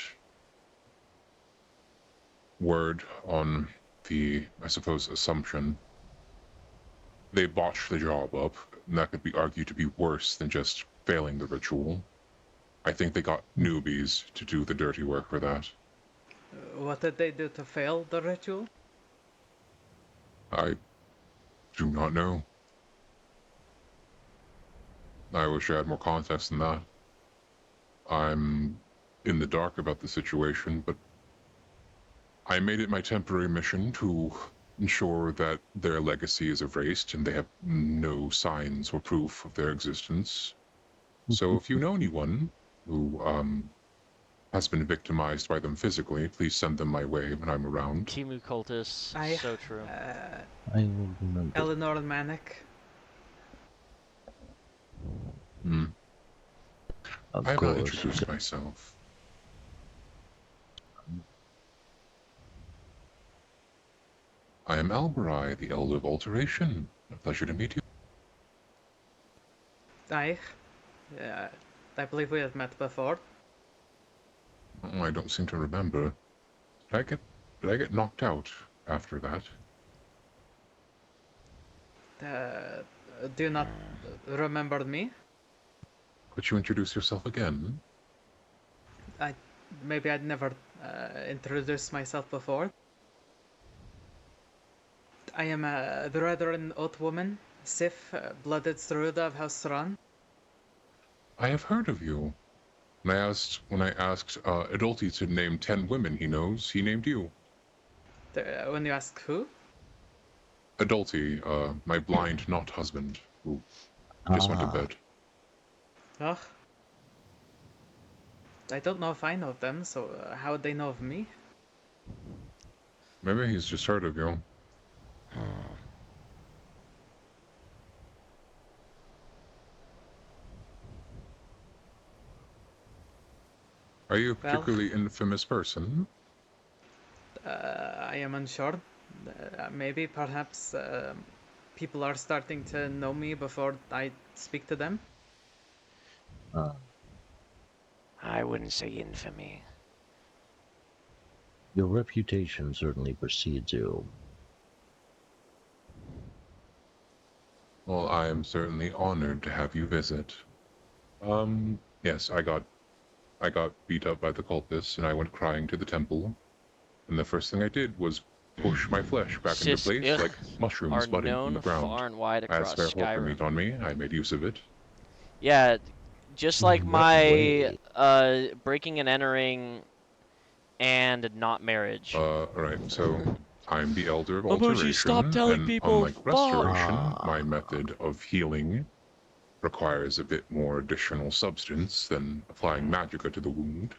word on the, I suppose, assumption, they botched the job up, and that could be argued to be worse than just failing the ritual. I think they got newbies to do the dirty work for that. What did they do to fail the ritual? I do not know. I wish I had more context than that. I'm in the dark about the situation, but I made it my temporary mission to ensure that their legacy is erased and they have no signs or proof of their existence. So if you know anyone who has been victimized by them physically, please send them my way when I'm around. Timu cultists, so true. I will remember. Eleanor and Manic. Of I have course. not introduced myself. I am Alberai, the Elder of Alteration. A pleasure to meet you. I believe we have met before. Oh, I don't seem to remember. Did I get knocked out after that? Do you not remember me? Could you introduce yourself again? Maybe I'd never introduced myself before. I am the Reverend Oath Woman, Sif, Blooded Struda of House Ran. I have heard of you. When I asked Adulti to name 10 women he knows, he named you. When you ask who? Adulti, my blind not husband, who just went to bed. Ugh. I don't know if I know them, so how would they know of me? Maybe he's just heard of you. Are you a particularly infamous person? I am unsure. Maybe, perhaps, people are starting to know me before I speak to them. I wouldn't say infamy. Your reputation certainly precedes you. Well, I am certainly honored to have you visit. Yes, I got beat up by the cultists, and I went crying to the temple. And the first thing I did was push my flesh back into Cis place like are mushrooms budding from known the ground. far and wide I had across spare horker Skyrim. meat on me. I made use of it. Yeah, just like No my way. breaking and entering and not marriage. Right, so I'm the Elder of Mabushi, stop Alteration, telling and people. unlike Restoration, my Ah. method of healing requires a bit more additional substance than applying magicka to the wound.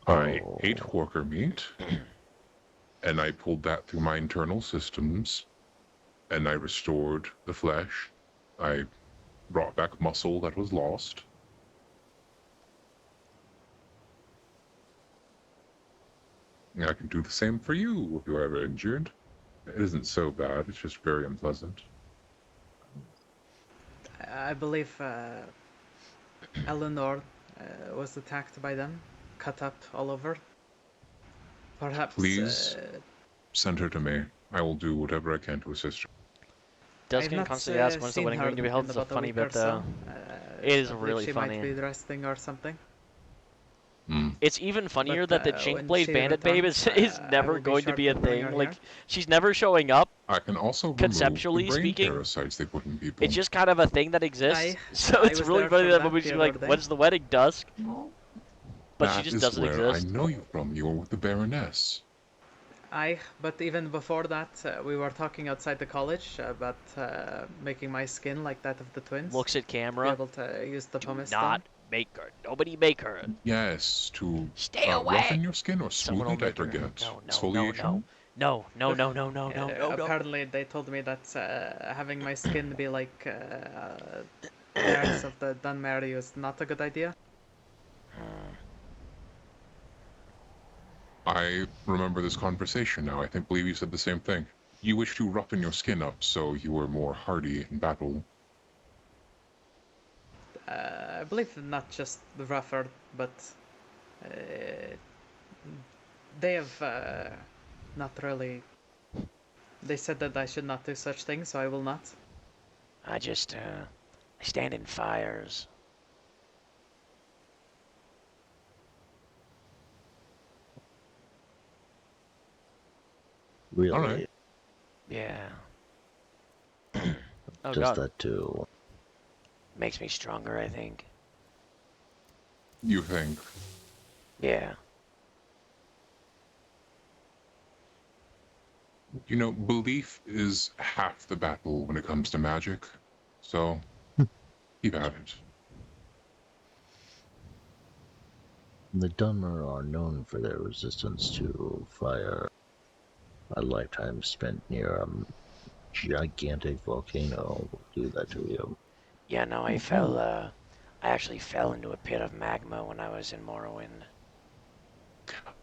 I ate Oh. horker meat, and I pulled that through my internal systems, and I restored the flesh. I brought back muscle that was lost. I can do the same for you if you're ever injured. It isn't so bad, it's just very unpleasant. I believe Eleanor was attacked by them, cut up all over. Perhaps. Please send her to me. I will do whatever I can to assist her. Dusk I've can not constantly ask when's the seen wedding her going to be held. in It's a about a funny week bit or so. though. It is I believe really she funny. might be resting or something. It's even funnier But, that the when Chinkblade she Bandit Babe returns, is I never will be going to sure be a to bring thing. her Like, here. she's never showing up. I can also remove the Conceptually brain speaking, parasites they put in people. it's just kind of a thing that exists. So I it's was really there funny for that that Mabuchi's the like, other day. when's the wedding, Dusk? But she That just is doesn't where I exist. know you from. You were with the Baroness. But even before that, we were talking outside the college about making my skin like that of the twins. Looks at To be camera. able to use the pumice Not stone. make her. Nobody make her. Yes, to Stay away. roughen your skin or Someone smooth will it, I make her. forget. No. Exfoliation? No. Apparently, they told me that having my skin be like theirs of the Dunmary is not a good idea. I remember this conversation now. Believe you said the same thing. You wish to roughen your skin up so you are more hardy in battle. I believe not just the rougher, but they have not really. They said that I should not do such things, so I will not. I stand in fires. Really? All right. Yeah. Oh, Does God. that too? Makes me stronger, I think. You think? Yeah. You know, belief is half the battle when it comes to magic. So, keep at it. The Dunmer are known for their resistance to fire. A lifetime spent near a gigantic volcano will do that to you. Yeah, no, I actually fell into a pit of magma when I was in Morrowind.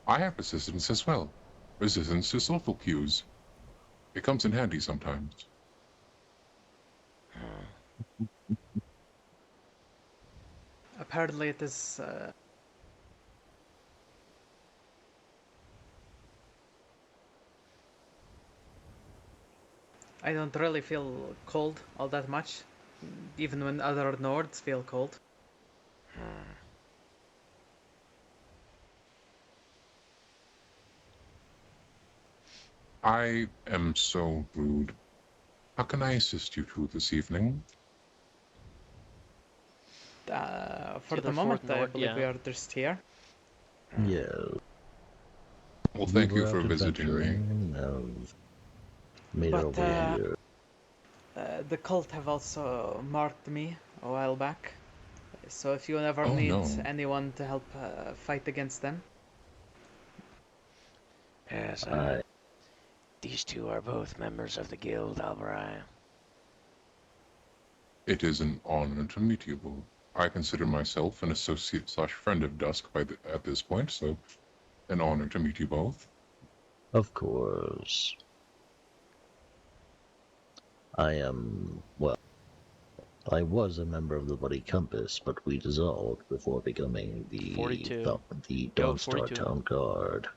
I have resistance as well. Resistance to social cues. It comes in handy sometimes. Apparently, it is. I don't really feel cold all that much, even when other Nords feel cold. I am so rude. How can I assist you two this evening? For To the the moment, fourth I Nord, believe we yeah. are just here. Yeah. Well, thank We you were for out visiting me. adventuring and have made our But way here. the cult have also marked me a while back. So if you ever Oh, need no. anyone to help fight against them, Yes, these two are both members of the guild, Alvarai. It is an honor to meet you both. I consider myself an associate/friend of Dusk at this point, so an honor to meet you both. Of course. I was a member of the Bloody Compass, but we dissolved before becoming the 42. the Go, Dawnstar 42. Town Guard.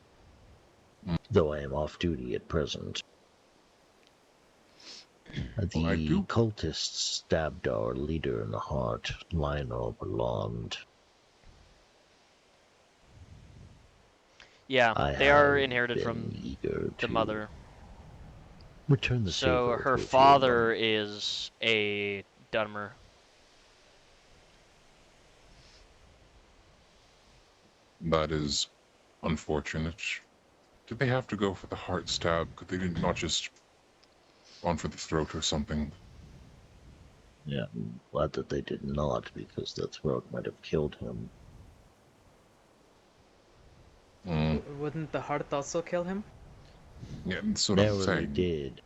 Though I am off duty at present. The cultists stabbed our leader in the heart, Lionel Blonde. Yeah, I they are have inherited been from eager the to mother. return the So favor her to a few of father them. is a Dunmer. That is unfortunate. Did they have to go for the heart stab? Could they not just gone for the throat or something? Yeah, I'm glad that they did not, because the throat might have killed him. Wouldn't the heart also kill him? Yeah, that's what I'm Narrowly saying. did.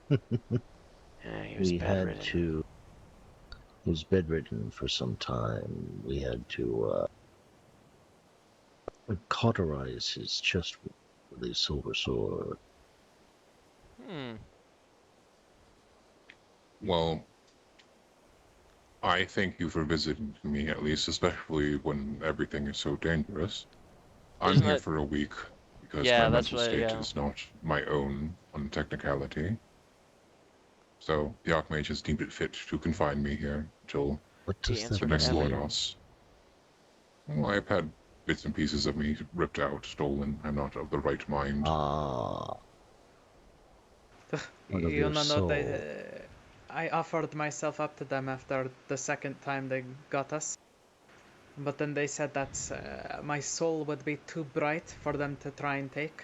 He was We had bedridden. to. He was bedridden for some time. We had to cauterize his chest with a silver sword. Well, I thank you for visiting me, at least, especially when everything is so dangerous. I'm Isn't here that- for a week because Yeah, my that's mental what- state yeah. is not my own on technicality. So the Archmage has deemed it fit to confine me here until the next Lordos. Well, I've had bits and pieces of me ripped out, stolen. I'm not of the right mind. Ah. You know that I offered myself up to them after the second time they got us. But then they said that my soul would be too bright for them to try and take.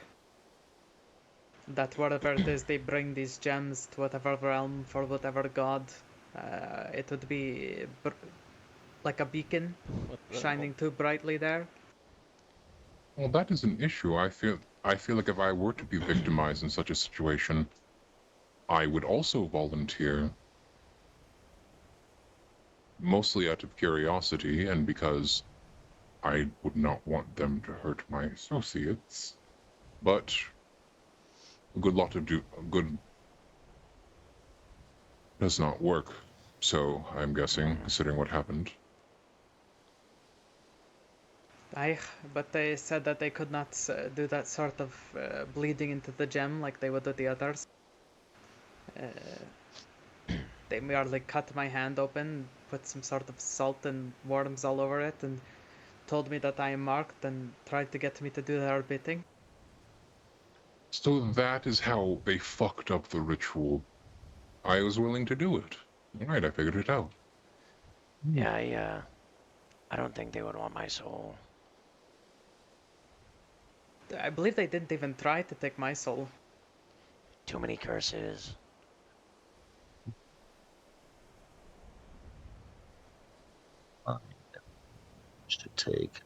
That whatever it is they bring these gems to whatever realm for whatever god, it would be like a beacon shining too brightly there. Well, that is an issue. I feel like if I were to be victimized in such a situation, I would also volunteer. Mostly out of curiosity and because I would not want them to hurt my associates. But a good does not work. So I'm guessing, considering what happened. But they said that they could not do that sort of bleeding into the gem like they would with the others. They merely cut my hand open, put some sort of salt and worms all over it, and told me that I am marked and tried to get me to do their bidding. So that is how they fucked up the ritual. I was willing to do it. Alright, I figured it out. Yeah, I don't think they would want my soul. I believe they didn't even try to take my soul. Too many curses. To take.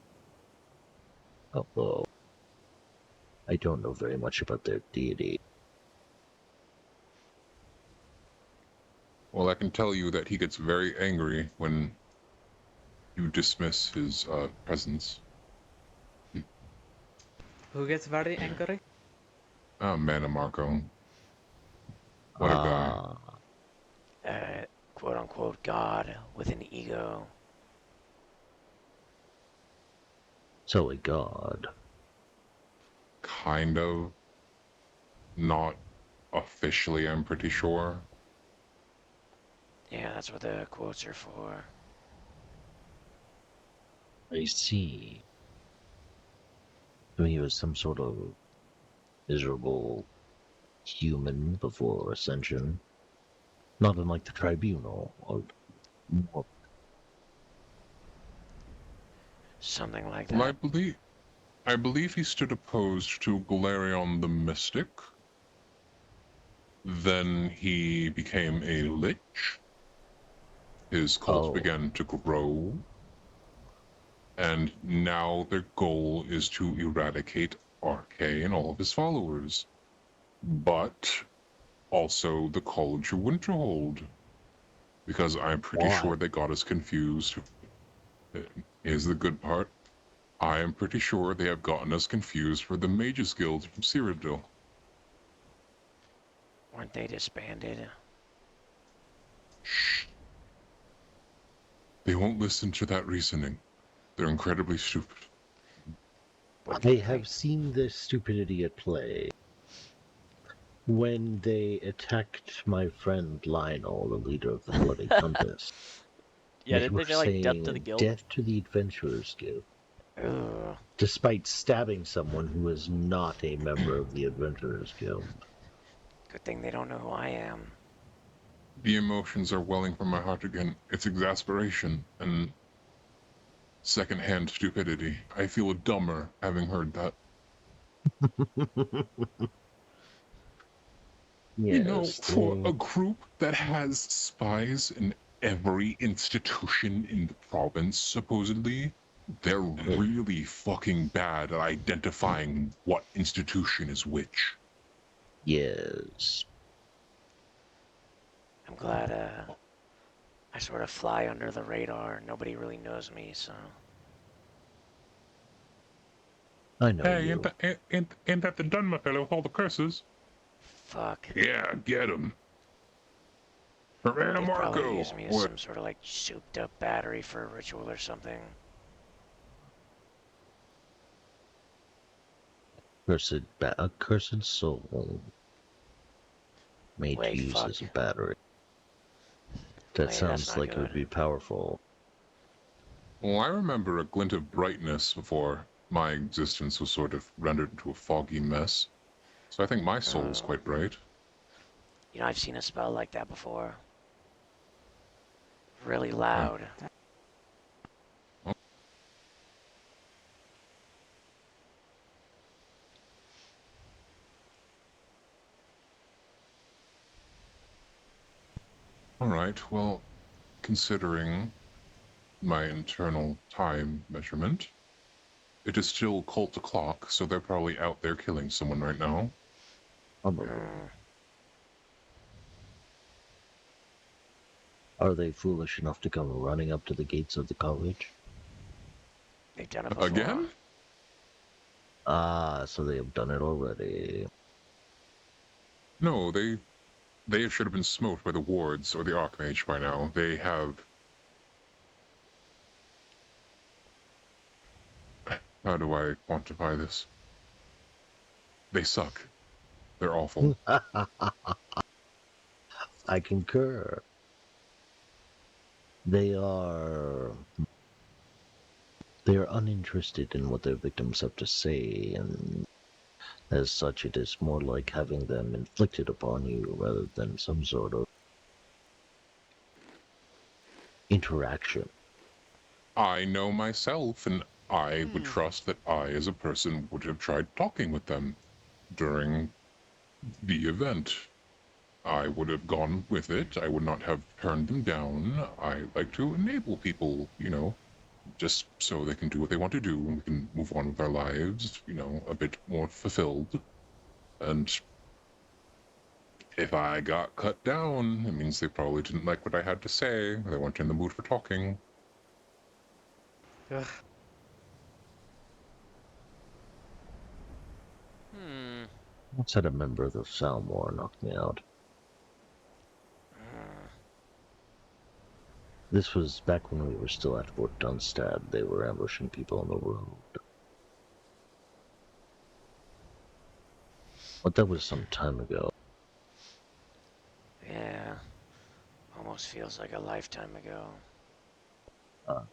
Although, I don't know very much about their deity. Well, I can tell you that he gets very angry when you dismiss his presence. Who gets very angry? Mana Marco. What a guy. Quote-unquote god with an ego. So a god. Kind of. Not officially, I'm pretty sure. Yeah, that's what the quotes are for. I see. So he was some sort of miserable human before ascension. Not unlike the tribunal, or more. Something like that. Well, I believe he stood opposed to Galerion the Mystic. Then he became a lich. His cult began to grow. And now their goal is to eradicate RK and all of his followers. But also the College of Winterhold. Because I'm pretty sure they got us confused. Here's the good part. I am pretty sure they have gotten us confused for the Mages Guild from Cyrodiil. Weren't they disbanded? Shh. They won't listen to that reasoning. They're incredibly stupid. I have seen this stupidity at play. When they attacked my friend Lionel, the leader of the Bloody Compass, Yeah, they didn't were they say, like, death saying to the guild? death to the Adventurers Guild. Ugh. Despite stabbing someone who is not a member of the Adventurers Guild. Good thing they don't know who I am. The emotions are welling from my heart again. It's exasperation and secondhand stupidity. I feel dumber having heard that. Yes, you know, for a group that has spies in every institution in the province, supposedly, they're really fucking bad at identifying what institution is which. Yes. I'm glad, I sort of fly under the radar. Nobody really knows me, so... I know Hey, you. ain't that the Dunma fellow with all the curses? Fuck. Yeah, get him. Hermano They Marco! probably use me as What? some sort of, like, souped-up battery for a ritual or something. A cursed soul made Wait, to use fuck. as a battery. That Wait, sounds that's not like it would good. be powerful. Well, I remember a glint of brightness before my existence was sort of rendered into a foggy mess. So I think my soul is quite bright. You know, I've seen a spell like that before. Really loud. Alright, well, considering my internal time measurement, it is still cult o'clock, so they're probably out there killing someone right now. Are they foolish enough to come running up to the gates of the college? They've done it before. Again? Ah, so they have done it already. No, they should have been smote by the wards or the Archmage by now. They have... How do I quantify this? They suck. They're awful. I concur. They are uninterested in what their victims have to say, and as such it is more like having them inflicted upon you rather than some sort of interaction. I know myself, and I would trust that I, as a person, would have tried talking with them during the event. I would have gone with it. I would not have turned them down. I like to enable people, you know, just so they can do what they want to do and we can move on with our lives, you know, a bit more fulfilled. And if I got cut down, it means they probably didn't like what I had to say, or they weren't in the mood for talking. Ugh. Once had a member of the Salmore knock me out. This was back when we were still at Fort Dunstad. They were ambushing people on the road. But that was some time ago. Yeah. Almost feels like a lifetime ago. But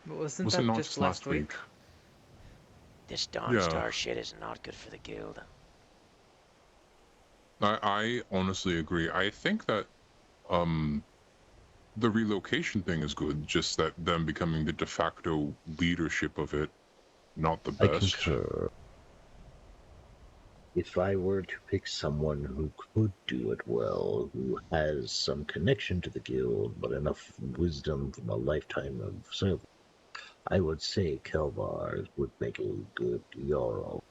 wasn't Was it that not just last week? This Dawn Yeah. Star shit is not good for the guild. I honestly agree. I think that the relocation thing is good, just that them becoming the de facto leadership of it, not the I best. concur. If I were to pick someone who could do it well, who has some connection to the guild, but enough wisdom from a lifetime of service, I would say Kelvar would make a good Jarl.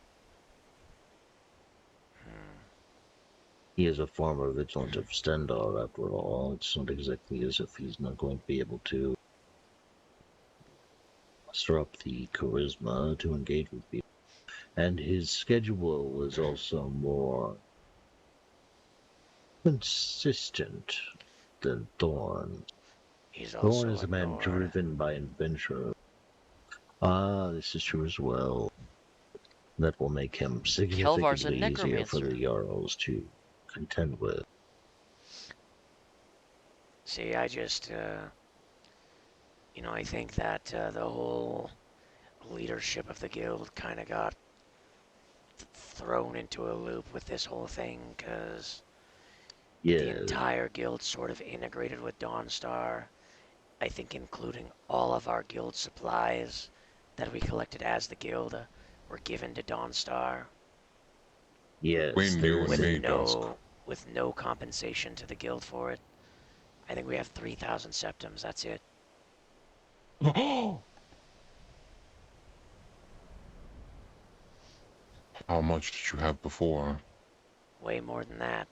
He is a former vigilant of Stendar, after all. It's not exactly as if he's not going to be able to muster up the charisma to engage with people. And his schedule was also more consistent than Thorn. He's Thorn also is a a man Nord. driven by adventure. Ah, this is true as well. That will make him Kelvar's a significantly easier for necromancer. the Jarls to contend with. See, I just, I think that the whole leadership of the guild kind of got thrown into a loop with this whole thing, because the Yes. entire guild sort of integrated with Dawnstar. I think including all of our guild supplies that we collected as the guild were given to Dawnstar. Yes, Between you and me, Dusk. With no compensation to the guild for it. I think we have 3,000 septums, that's it. How much did you have before? Way more than that.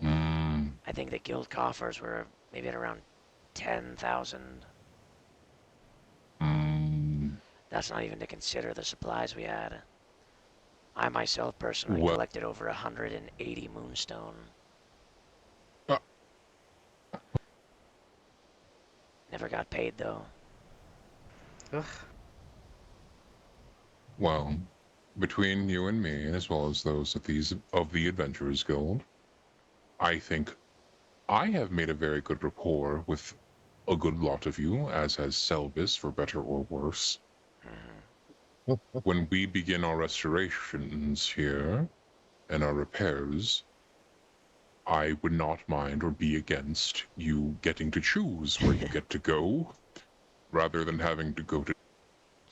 Hmm. I think the guild coffers were maybe at around 10,000. That's not even to consider the supplies we had. I myself personally Well- collected over 180 moonstone. Never got paid though. Ugh. Well, between you and me, as well as those of the Adventurers Guild, I think I have made a very good rapport with a good lot of you, as has Selbis, for better or worse. When we begin our restorations here and our repairs, I would not mind or be against you getting to choose where you get to go, rather than having to go to.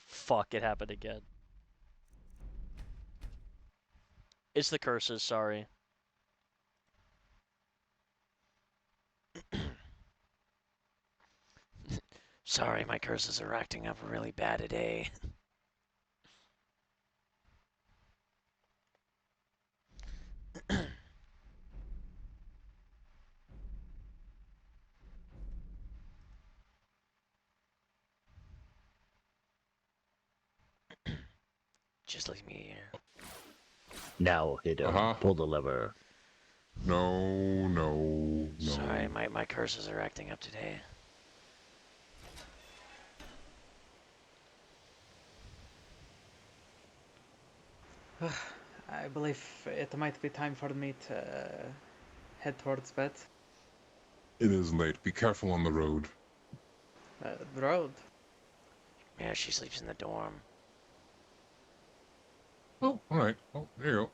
Fuck, it happened again. It's the curses, sorry. Sorry, my curses are acting up really bad today. Just leave me here. Now hit him. Pull the lever. No. Sorry, my curses are acting up today. I believe it might be time for me to head towards bed. It is late. Be careful on the road. The road? Yeah, she sleeps in the dorm. Oh, alright. Oh, there you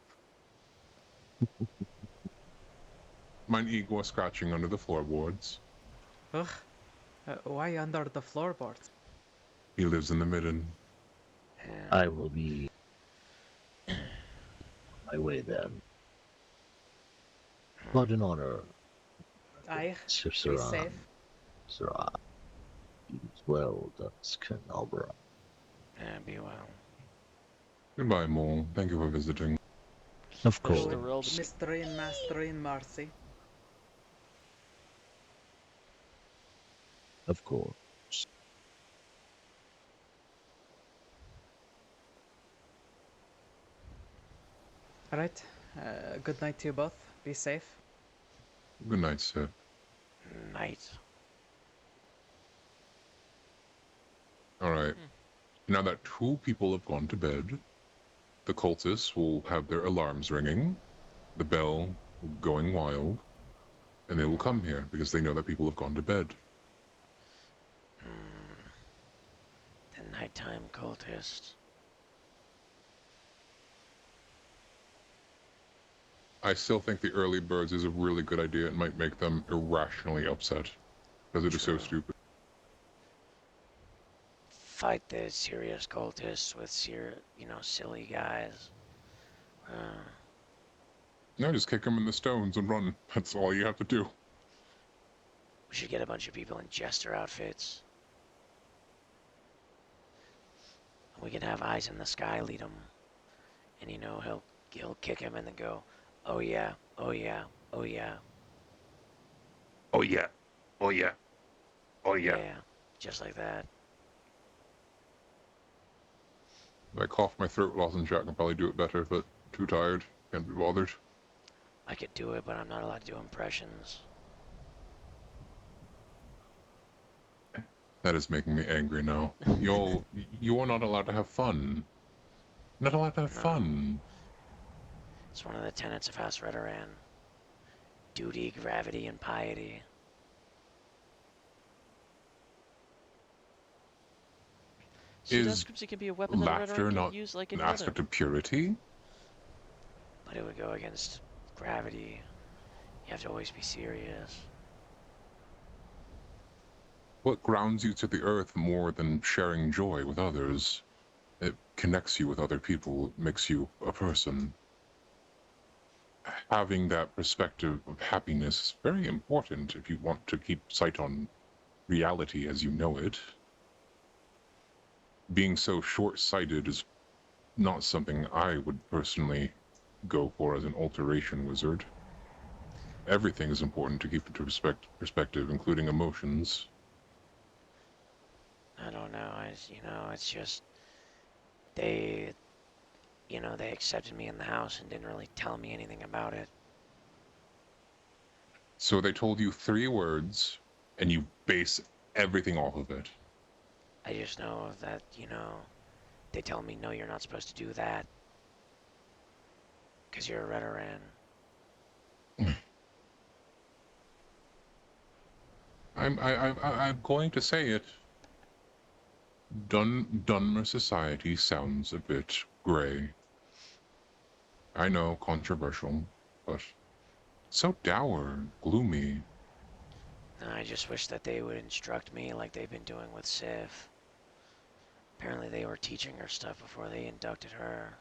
go. Mine Igor scratching under the floorboards. Ugh. Why under the floorboards? He lives in the midden. I will be on my way then. Blood and honor. Aye. Be Sirsaran. safe. Sirah. Well, Dusk and Albera. Yeah, be well. Goodbye, Mole. Thank you for visiting. Of Push course. the ropes. Mystery and Mastery and Mercy. Of course. Alright. Good night to you both. Be safe. Good night, sir. Night. Alright. Now that 2 people have gone to bed, the cultists will have their alarms ringing, the bell going wild, and they will come here because they know that people have gone to bed. The nighttime cultist. I still think the early birds is a really good idea. It might make them irrationally upset because it is so stupid. Fight the serious cultists with silly guys. No, just kick them in the stones and run. That's all you have to do. We should get a bunch of people in jester outfits. We can have Eyes in the Sky lead him. And he'll kick him and then go, oh yeah, oh yeah, oh yeah. Oh yeah, oh yeah, oh yeah. Yeah, just like that. If I cough my throat lozenge, I can probably do it better, but too tired, can't be bothered. I could do it, but I'm not allowed to do impressions. That is making me angry now. You are not allowed to have fun. Not allowed to have fun. It's one of the tenets of House Redoran. Duty, gravity, and piety. Is Pseudoscopy can be a weapon that a laughter Redoran can not use like an any other. aspect of purity? But it would go against gravity. You have to always be serious. What grounds you to the earth more than sharing joy with others? It connects you with other people, it makes you a person. Having that perspective of happiness is very important if you want to keep sight on reality as you know it. Being so short-sighted is not something I would personally go for as an alteration wizard. Everything is important to keep into perspective, including emotions. I don't know. It's just they accepted me in the house and didn't really tell me anything about it. So they told you 3 words, and you base everything off of it. I just know that, they tell me, no, you're not supposed to do that. Because you're a Redoran. I'm going to say it. Dunmer society sounds a bit gray. I know, controversial, but so dour, gloomy. I just wish that they would instruct me like they've been doing with Sif. Apparently they were teaching her stuff before they inducted her.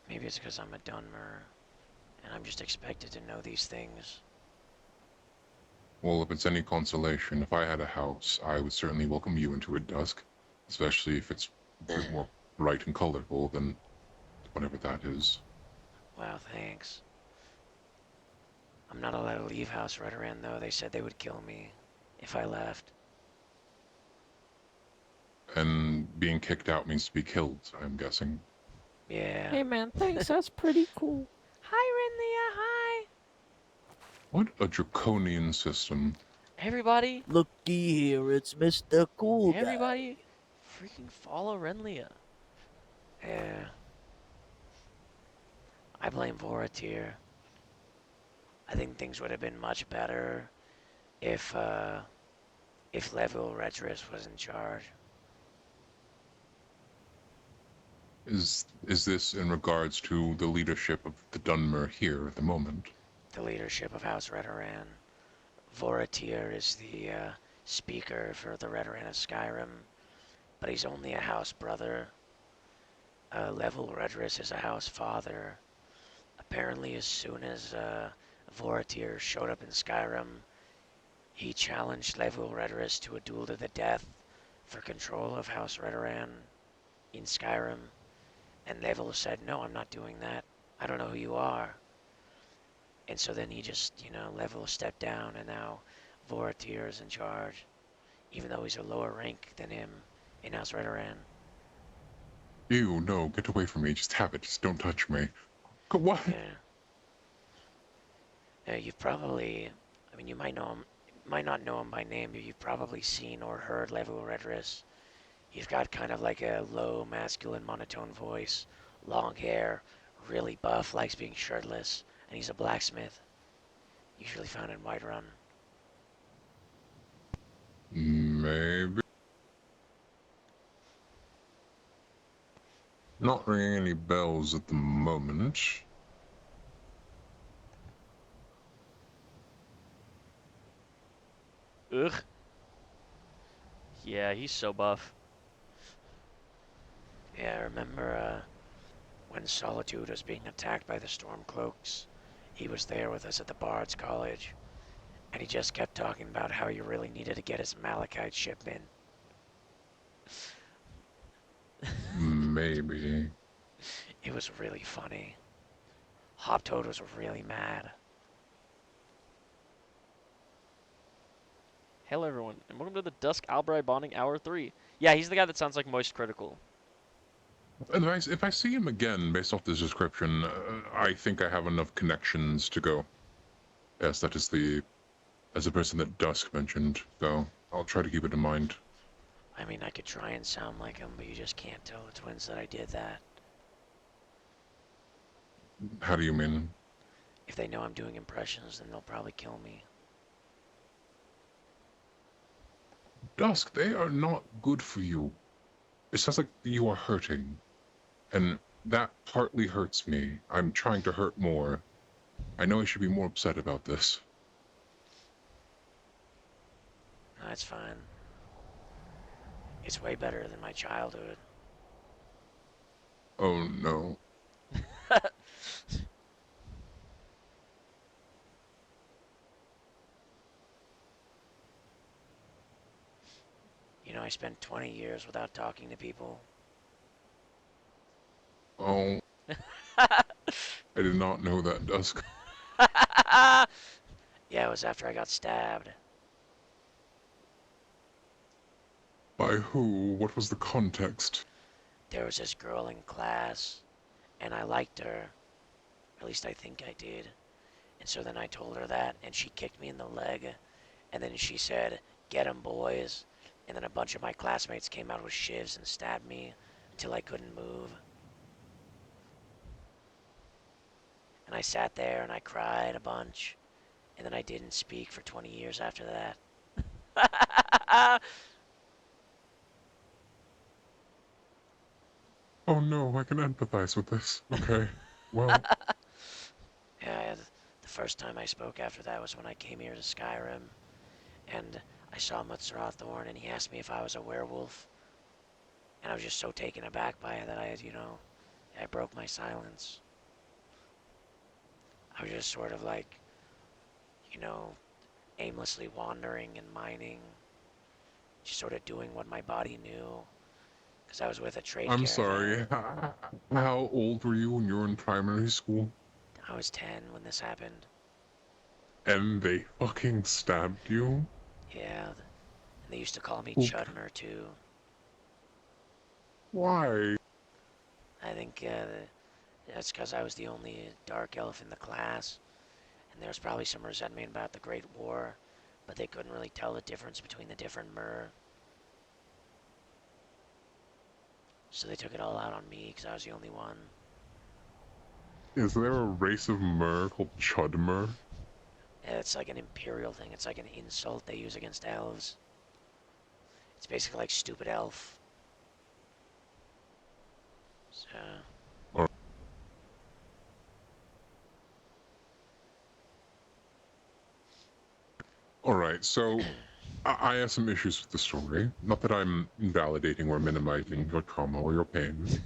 Maybe it's because I'm a Dunmer, and I'm just expected to know these things. Well, if it's any consolation, if I had a house, I would certainly welcome you into a dusk, especially if it's a bit more bright and colorful than whatever that is. Wow, thanks. I'm not allowed to leave House Redoran, though. They said they would kill me if I left. And being kicked out means to be killed, I'm guessing. Yeah. Hey man, thanks, that's pretty cool. Hi, Renlia, hi! What a draconian system. Everybody! Looky here, it's Mr. Cool Guy. Everybody! Freaking follow Renlia. Yeah. I blame Voratir. I think things would have been much better if Level Retris was in charge. Is this in regards to the leadership of the Dunmer here at the moment? The leadership of House Redoran. Voratir is the speaker for the Redoran of Skyrim, but he's only a house brother. Level Retris is a house father. Apparently, as soon as Voratir showed up in Skyrim, he challenged Level Retris to a duel to the death for control of House Redoran in Skyrim. And Level said, no, I'm not doing that. I don't know who you are. And so then he just, Level stepped down, and now Voratir is in charge, even though he's a lower rank than him in House Redoran. Ew, no, get away from me, just have it, just don't touch me. What? Yeah. You've probably, you might not know him by name, but you've probably seen or heard Level Retris. He's got kind of like a low, masculine, monotone voice, long hair, really buff, likes being shirtless, and he's a blacksmith. Usually found in Whiterun. Maybe. Not ringing any bells at the moment. Ugh. Yeah, he's so buff. Yeah, I remember when Solitude was being attacked by the Stormcloaks. He was there with us at the Bard's College, and he just kept talking about how he really needed to get his Malachite ship in. Maybe. It was really funny. Hoptoad was really mad. Hello, everyone, and welcome to the Dusk Albrai Bonding Hour 3. Yeah, he's the guy that sounds like Moist Critical. And if I see him again, based off this description, I think I have enough connections to go. Yes, that is the person that Dusk mentioned, so I'll try to keep it in mind. I mean, I could try and sound like him, but you just can't tell the twins that I did that. How do you mean? If they know I'm doing impressions, then they'll probably kill me. Dusk, they are not good for you. It sounds like you are hurting. And that partly hurts me. I'm trying to hurt more. I know I should be more upset about this. No, it's fine. It's way better than my childhood. Oh no. You know, I spent 20 years without talking to people. Oh. I did not know that, Dusk. Yeah, it was after I got stabbed. By who? What was the context? There was this girl in class, and I liked her. At least I think I did. And so then I told her that, and she kicked me in the leg. And then she said, "Get 'em, boys." And then a bunch of my classmates came out with shivs and stabbed me until I couldn't move. And I sat there and I cried a bunch. And then I didn't speak for 20 years after that. Oh no, I can empathize with this. Okay, well. Yeah, the first time I spoke after that was when I came here to Skyrim. And I saw Mutzrothorn, and he asked me if I was a werewolf. And I was just so taken aback by it that I broke my silence. I was just sort of like, aimlessly wandering and mining. Just sort of doing what my body knew. Because I was with a trade I'm caravan. sorry. How old were you when you were in primary school? I was 10 when this happened. And they fucking stabbed you? Yeah, and they used to call me Okay. Chudmer too. Why? I think that's because I was the only dark elf in the class. And there was probably some resentment about the Great War, but they couldn't really tell the difference between the different Mer. So they took it all out on me because I was the only one. Is there a race of Mer called Chudmer? Yeah, it's like an imperial thing. It's like an insult they use against elves. It's basically like stupid elf. So... Alright, so I have some issues with the story. Not that I'm invalidating or minimizing your trauma or your pain.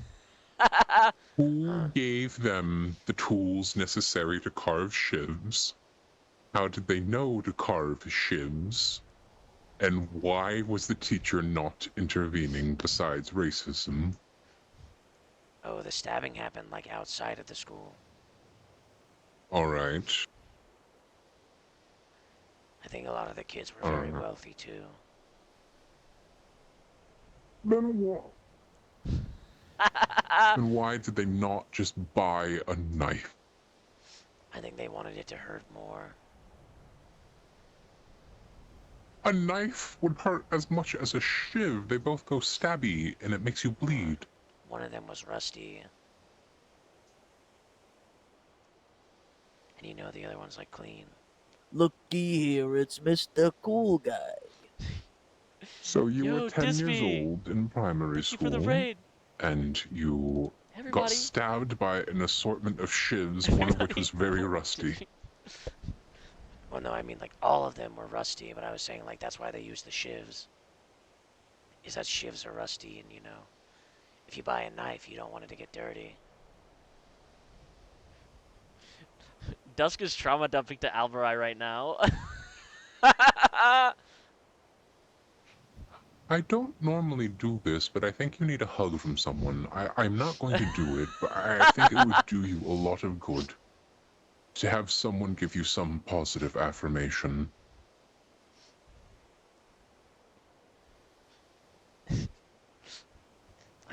Who gave them the tools necessary to carve shivs? How did they know to carve shivs? And why was the teacher not intervening besides racism? Oh, the stabbing happened like outside of the school. Alright. I think a lot of the kids were very wealthy too. Then what? And why did they not just buy a knife? I think they wanted it to hurt more. A knife would hurt as much as a shiv. They both go stabby, and it makes you bleed. One of them was rusty. And the other one's like clean. Looky here, it's Mr. Cool Guy. So you Yo, were 10 years Disney. old in primary Thank you school, for the raid. and you Everybody. got stabbed by an assortment of shivs, one of which was very rusty. Well, no, I mean like all of them were rusty, but I was saying like that's why they use the shivs. Is that shivs are rusty, and if you buy a knife, you don't want it to get dirty. Dusk is trauma dumping to Alvarai right now. I don't normally do this, but I think you need a hug from someone. I'm not going to do it, but I think it would do you a lot of good to have someone give you some positive affirmation.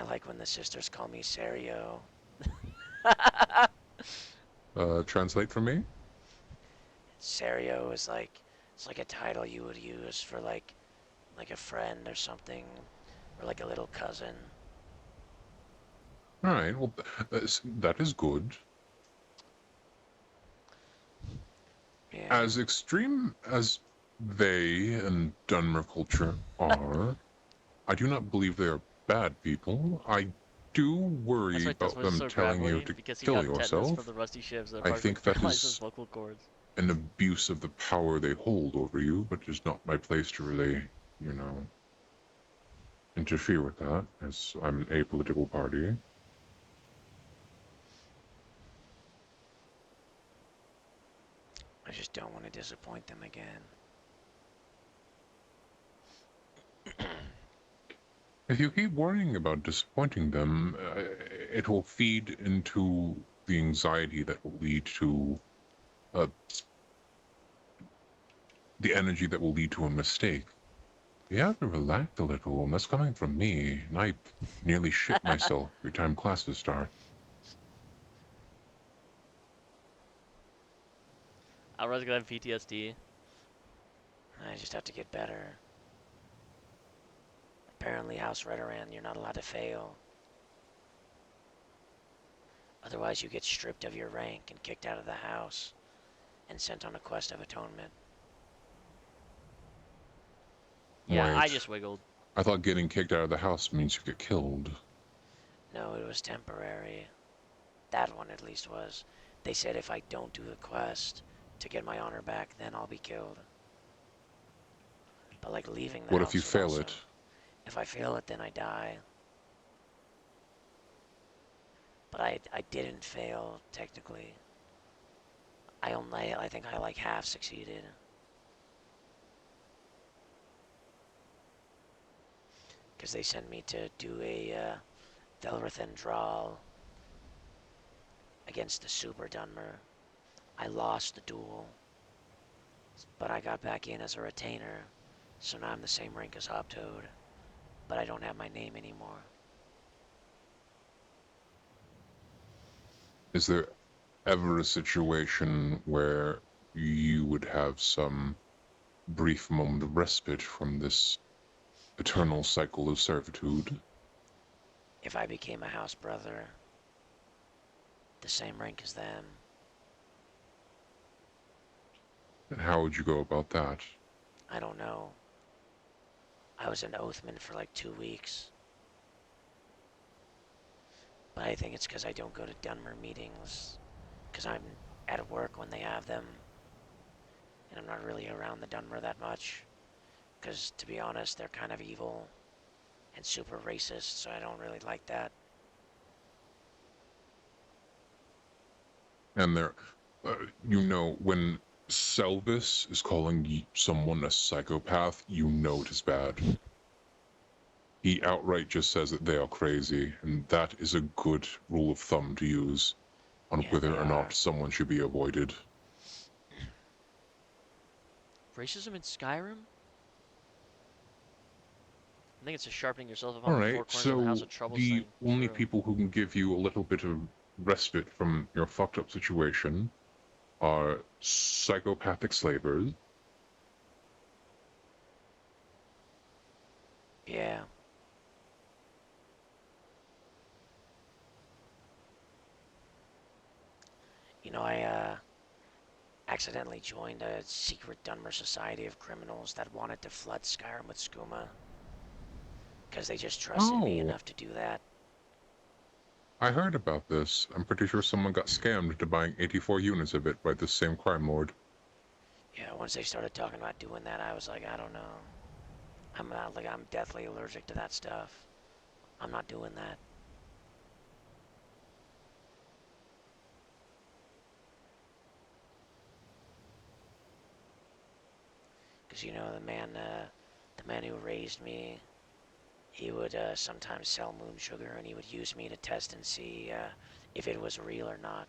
I like when the sisters call me Serio. Translate for me? Serio is like, it's like a title you would use for like a friend or something, or like a little cousin. Alright, well, that is good. Yeah. As extreme as they and Dunmer culture are, I do not believe they are bad people. I do worry That's why about Desmond is them so telling you gravelly, to because he kill got tetanus yourself. from the rusty ships that I partially think that paralyzed his is vocal cords. an abuse of the power they hold over you, but it's not my place to really, you know, interfere with that, as I'm an apolitical party. I just don't want to disappoint them again. If you keep worrying about disappointing them, it will feed into the anxiety that will lead to the energy that will lead to a mistake. You have to relax a little, and that's coming from me, and I nearly shit myself every time classes start. I was gonna have PTSD. I just have to get better. Apparently, House Redoran, you're not allowed to fail. Otherwise, you get stripped of your rank and kicked out of the house and sent on a quest of atonement. Yeah, Wait, I just wiggled. I thought getting kicked out of the house means you get killed. No, it was temporary. That one at least was. They said if I don't do the quest to get my honor back, then I'll be killed. But like leaving the What house if you would fail also, it? If I fail it, then I die. But I didn't fail, technically. I think I like half succeeded. Because they sent me to do a Velrethan draw against the Super Dunmer. I lost the duel, but I got back in as a retainer, so now I'm the same rank as Hobtoad, but I don't have my name anymore. Is there ever a situation where you would have some brief moment of respite from this eternal cycle of servitude? If I became a house brother, the same rank as them, And how would you go about that? I don't know. I was an Oathman for like 2 weeks. But I think it's because I don't go to Dunmer meetings, because I'm at work when they have them, and I'm not really around the Dunmer that much, because to be honest, they're kind of evil and super racist, so I don't really like that. And there, you know, when Selvis is calling someone a psychopath, you know it is bad. He outright just says that they are crazy, and that is a good rule of thumb to use on whether or not someone should be avoided. Racism in Skyrim? I think it's just sharpening yourself upon the four Alright, corners of the House so of Troubles the thing. only True. people who can give you a little bit of respite from your fucked up situation are psychopathic slavers. Yeah. You know, I accidentally joined a secret Dunmer Society of criminals that wanted to flood Skyrim with skooma. Because they just trusted me enough to do that. I heard about this. I'm pretty sure someone got scammed into buying 84 units of it by this same crime lord. Yeah, once they started talking about doing that, I was like, I don't know. I'm deathly allergic to that stuff. I'm not doing that. Because, you know, the man who raised me, he would sometimes sell moon sugar, and he would use me to test and see if it was real or not.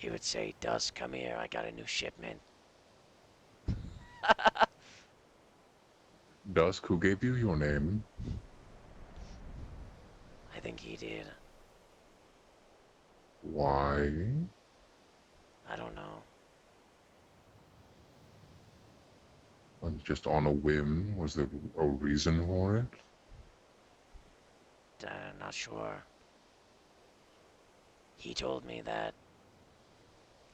he would say, Dusk, come here, I got a new shipment. Dusk, who gave you your name? I think he did. Why? I don't know. Just on a whim? Was there a reason for it? I'm not sure. He told me that,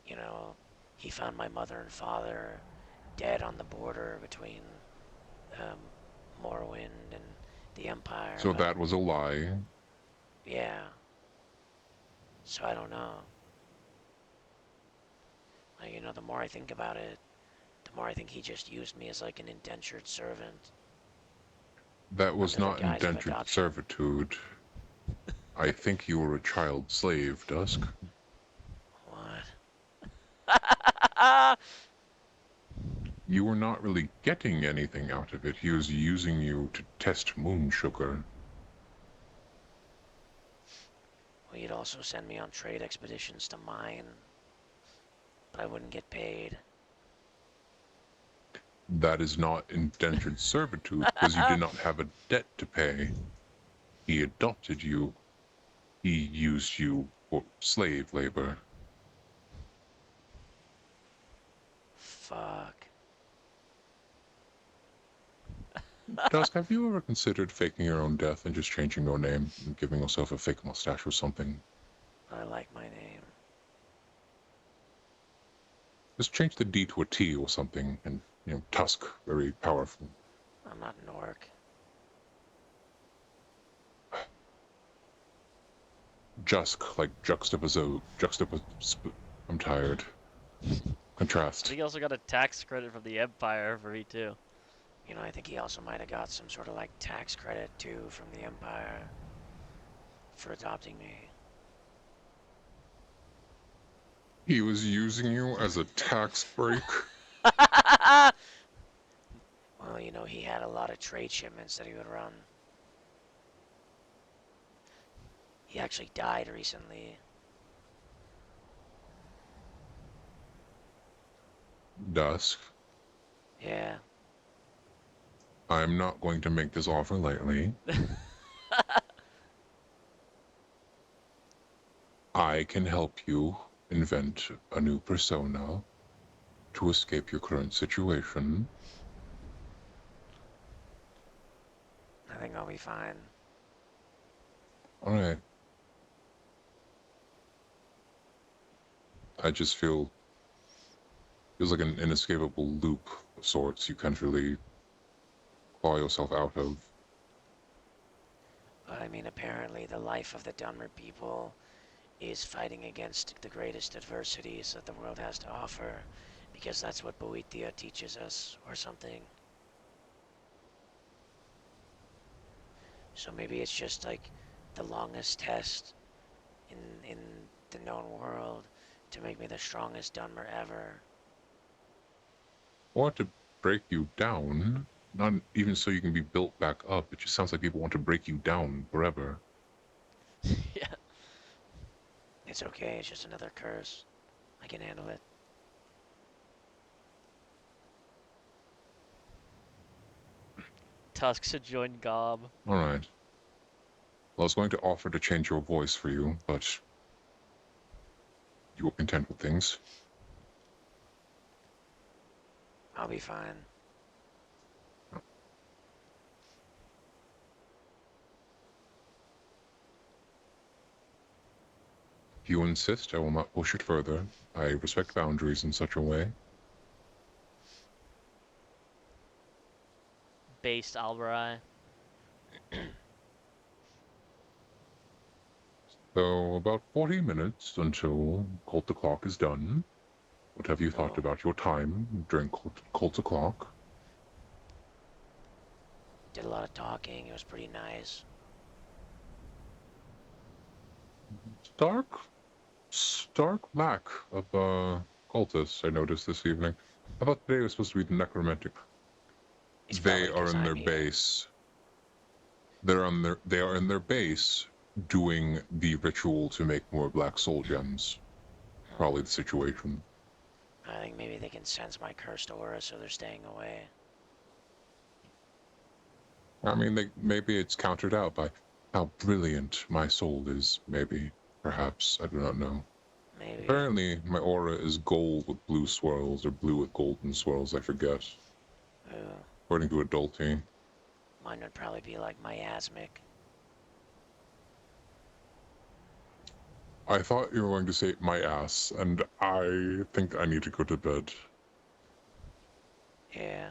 you know, he found my mother and father dead on the border between Morrowind and the Empire. So but- that was a lie. Yeah. So I don't know. Like, you know, the more I think about it, the more I think he just used me as like an indentured servant. That was Under the not guise of indentured adoption. servitude. I think you were a child slave, Dusk. What? You were not really getting anything out of it. He was using you to test moon sugar. Well, you'd also send me on trade expeditions to mine, but I wouldn't get paid. That is not indentured servitude because you did not have a debt to pay. He adopted you. He used you for slave labor. Fuck. Dusk, have you ever considered faking your own death and just changing your name and giving yourself a fake mustache or something? I like my name. Just change the D to a T or something, and, you know, Tusk, very powerful. I'm not an orc. Jusk, like I'm tired. I Contrast. think he also got a tax credit from the Empire for me too. You know, I think he also might have got some sort of like tax credit too from the Empire for adopting me. He was using you as a tax break? Well, you know, he had a lot of trade shipments that he would run. He actually died recently. Dusk, Yeah. I'm not going to make this offer lightly. I can help you invent a new persona to escape your current situation. I think I'll be fine. Alright. I just feels like an inescapable loop of sorts you can't really claw yourself out of. But I mean, apparently the life of the Dunmer people is fighting against the greatest adversities that the world has to offer, because that's what Boethia teaches us, or something. So maybe it's just like the longest test in the known world to make me the strongest Dunmer ever. Want to break you down, not even so you can be built back up. It just sounds like people want to break you down forever. Yeah. It's okay, it's just another curse. I can handle it. Tusk should join Gob. Alright. Well, I was going to offer to change your voice for you, but you were content with things. I'll be fine. If you insist, I will not push it further. I respect boundaries in such a way. Based Albarai. So, about 40 minutes until Cult O'Clock is done. What have you thought about your time during Cult O'Clock? Did a lot of talking, it was pretty nice. Stark lack of cultists, I noticed this evening. I thought today was supposed to be the necromantic. They are in their base. They are in their base doing the ritual to make more black soul gems. probably the situation. I think maybe they can sense my cursed aura, so they're staying away. I mean, maybe it's countered out by how brilliant my soul is, maybe. Perhaps, I do not know. Maybe. Apparently, my aura is gold with blue swirls, or blue with golden swirls, I forget. Ooh. According to Adulting. Mine would probably be like miasmic. I thought you were going to say my ass, and I think I need to go to bed. Yeah.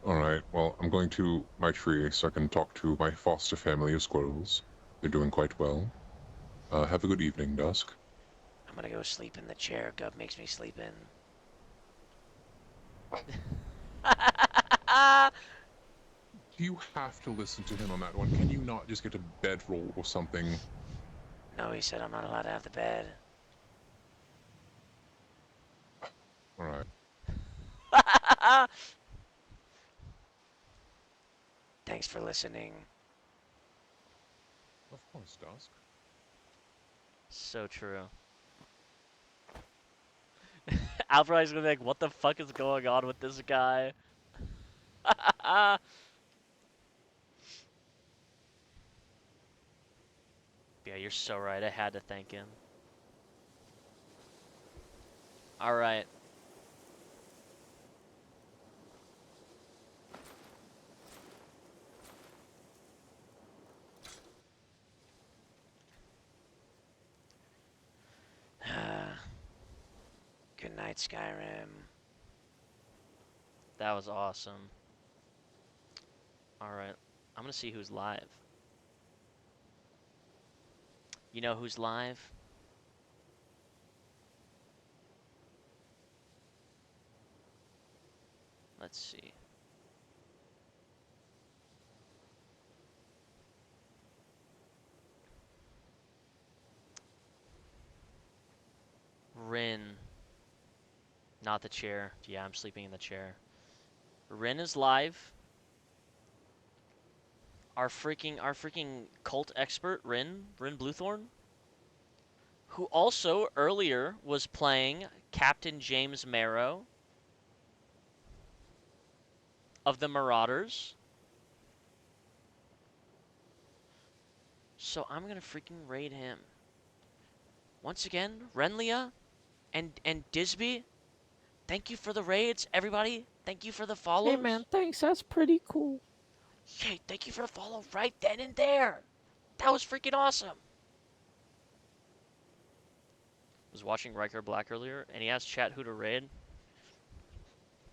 Alright, well, I'm going to my tree so I can talk to my foster family of squirrels. They're doing quite well. Have a good evening, Dusk. I'm gonna go sleep in the chair Gub makes me sleep in. Do you have to listen to him on that one? Can you not just get a bedroll or something? No, he said I'm not allowed to have the bed. Alright. Thanks for listening. Of course, Dusk. So true. Alvarez is gonna be like, what the fuck is going on with this guy? Yeah, you're so right. I had to thank him. Alright. Good night, Skyrim. That was awesome. Alright. I'm gonna see who's live. You know who's live? Let's see. Rin. Not the chair. Yeah, I'm sleeping in the chair. Rin is live. Our freaking cult expert, Rin Bluethorn, who also earlier was playing Captain James Marrow of the Marauders. So I'm gonna freaking raid him. Once again, Renlia and Disby, thank you for the raids, everybody. Thank you for the follows. Hey man, thanks. That's pretty cool. Hey, thank you for the follow right then and there. That was freaking awesome. Was watching Riker Black earlier, and he asked chat who to raid.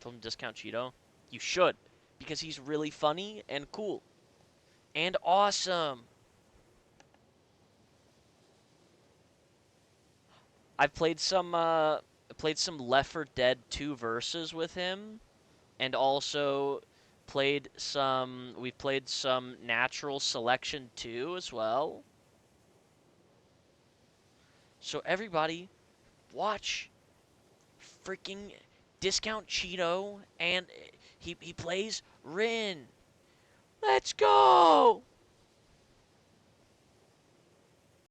Told him discount Cheeto. You should, because he's really funny and cool. And awesome. I've played some Left 4 Dead 2 verses with him, and also we've played some Natural Selection 2 as well. So everybody, watch freaking Discount Cheeto, and he plays Rin. Let's go!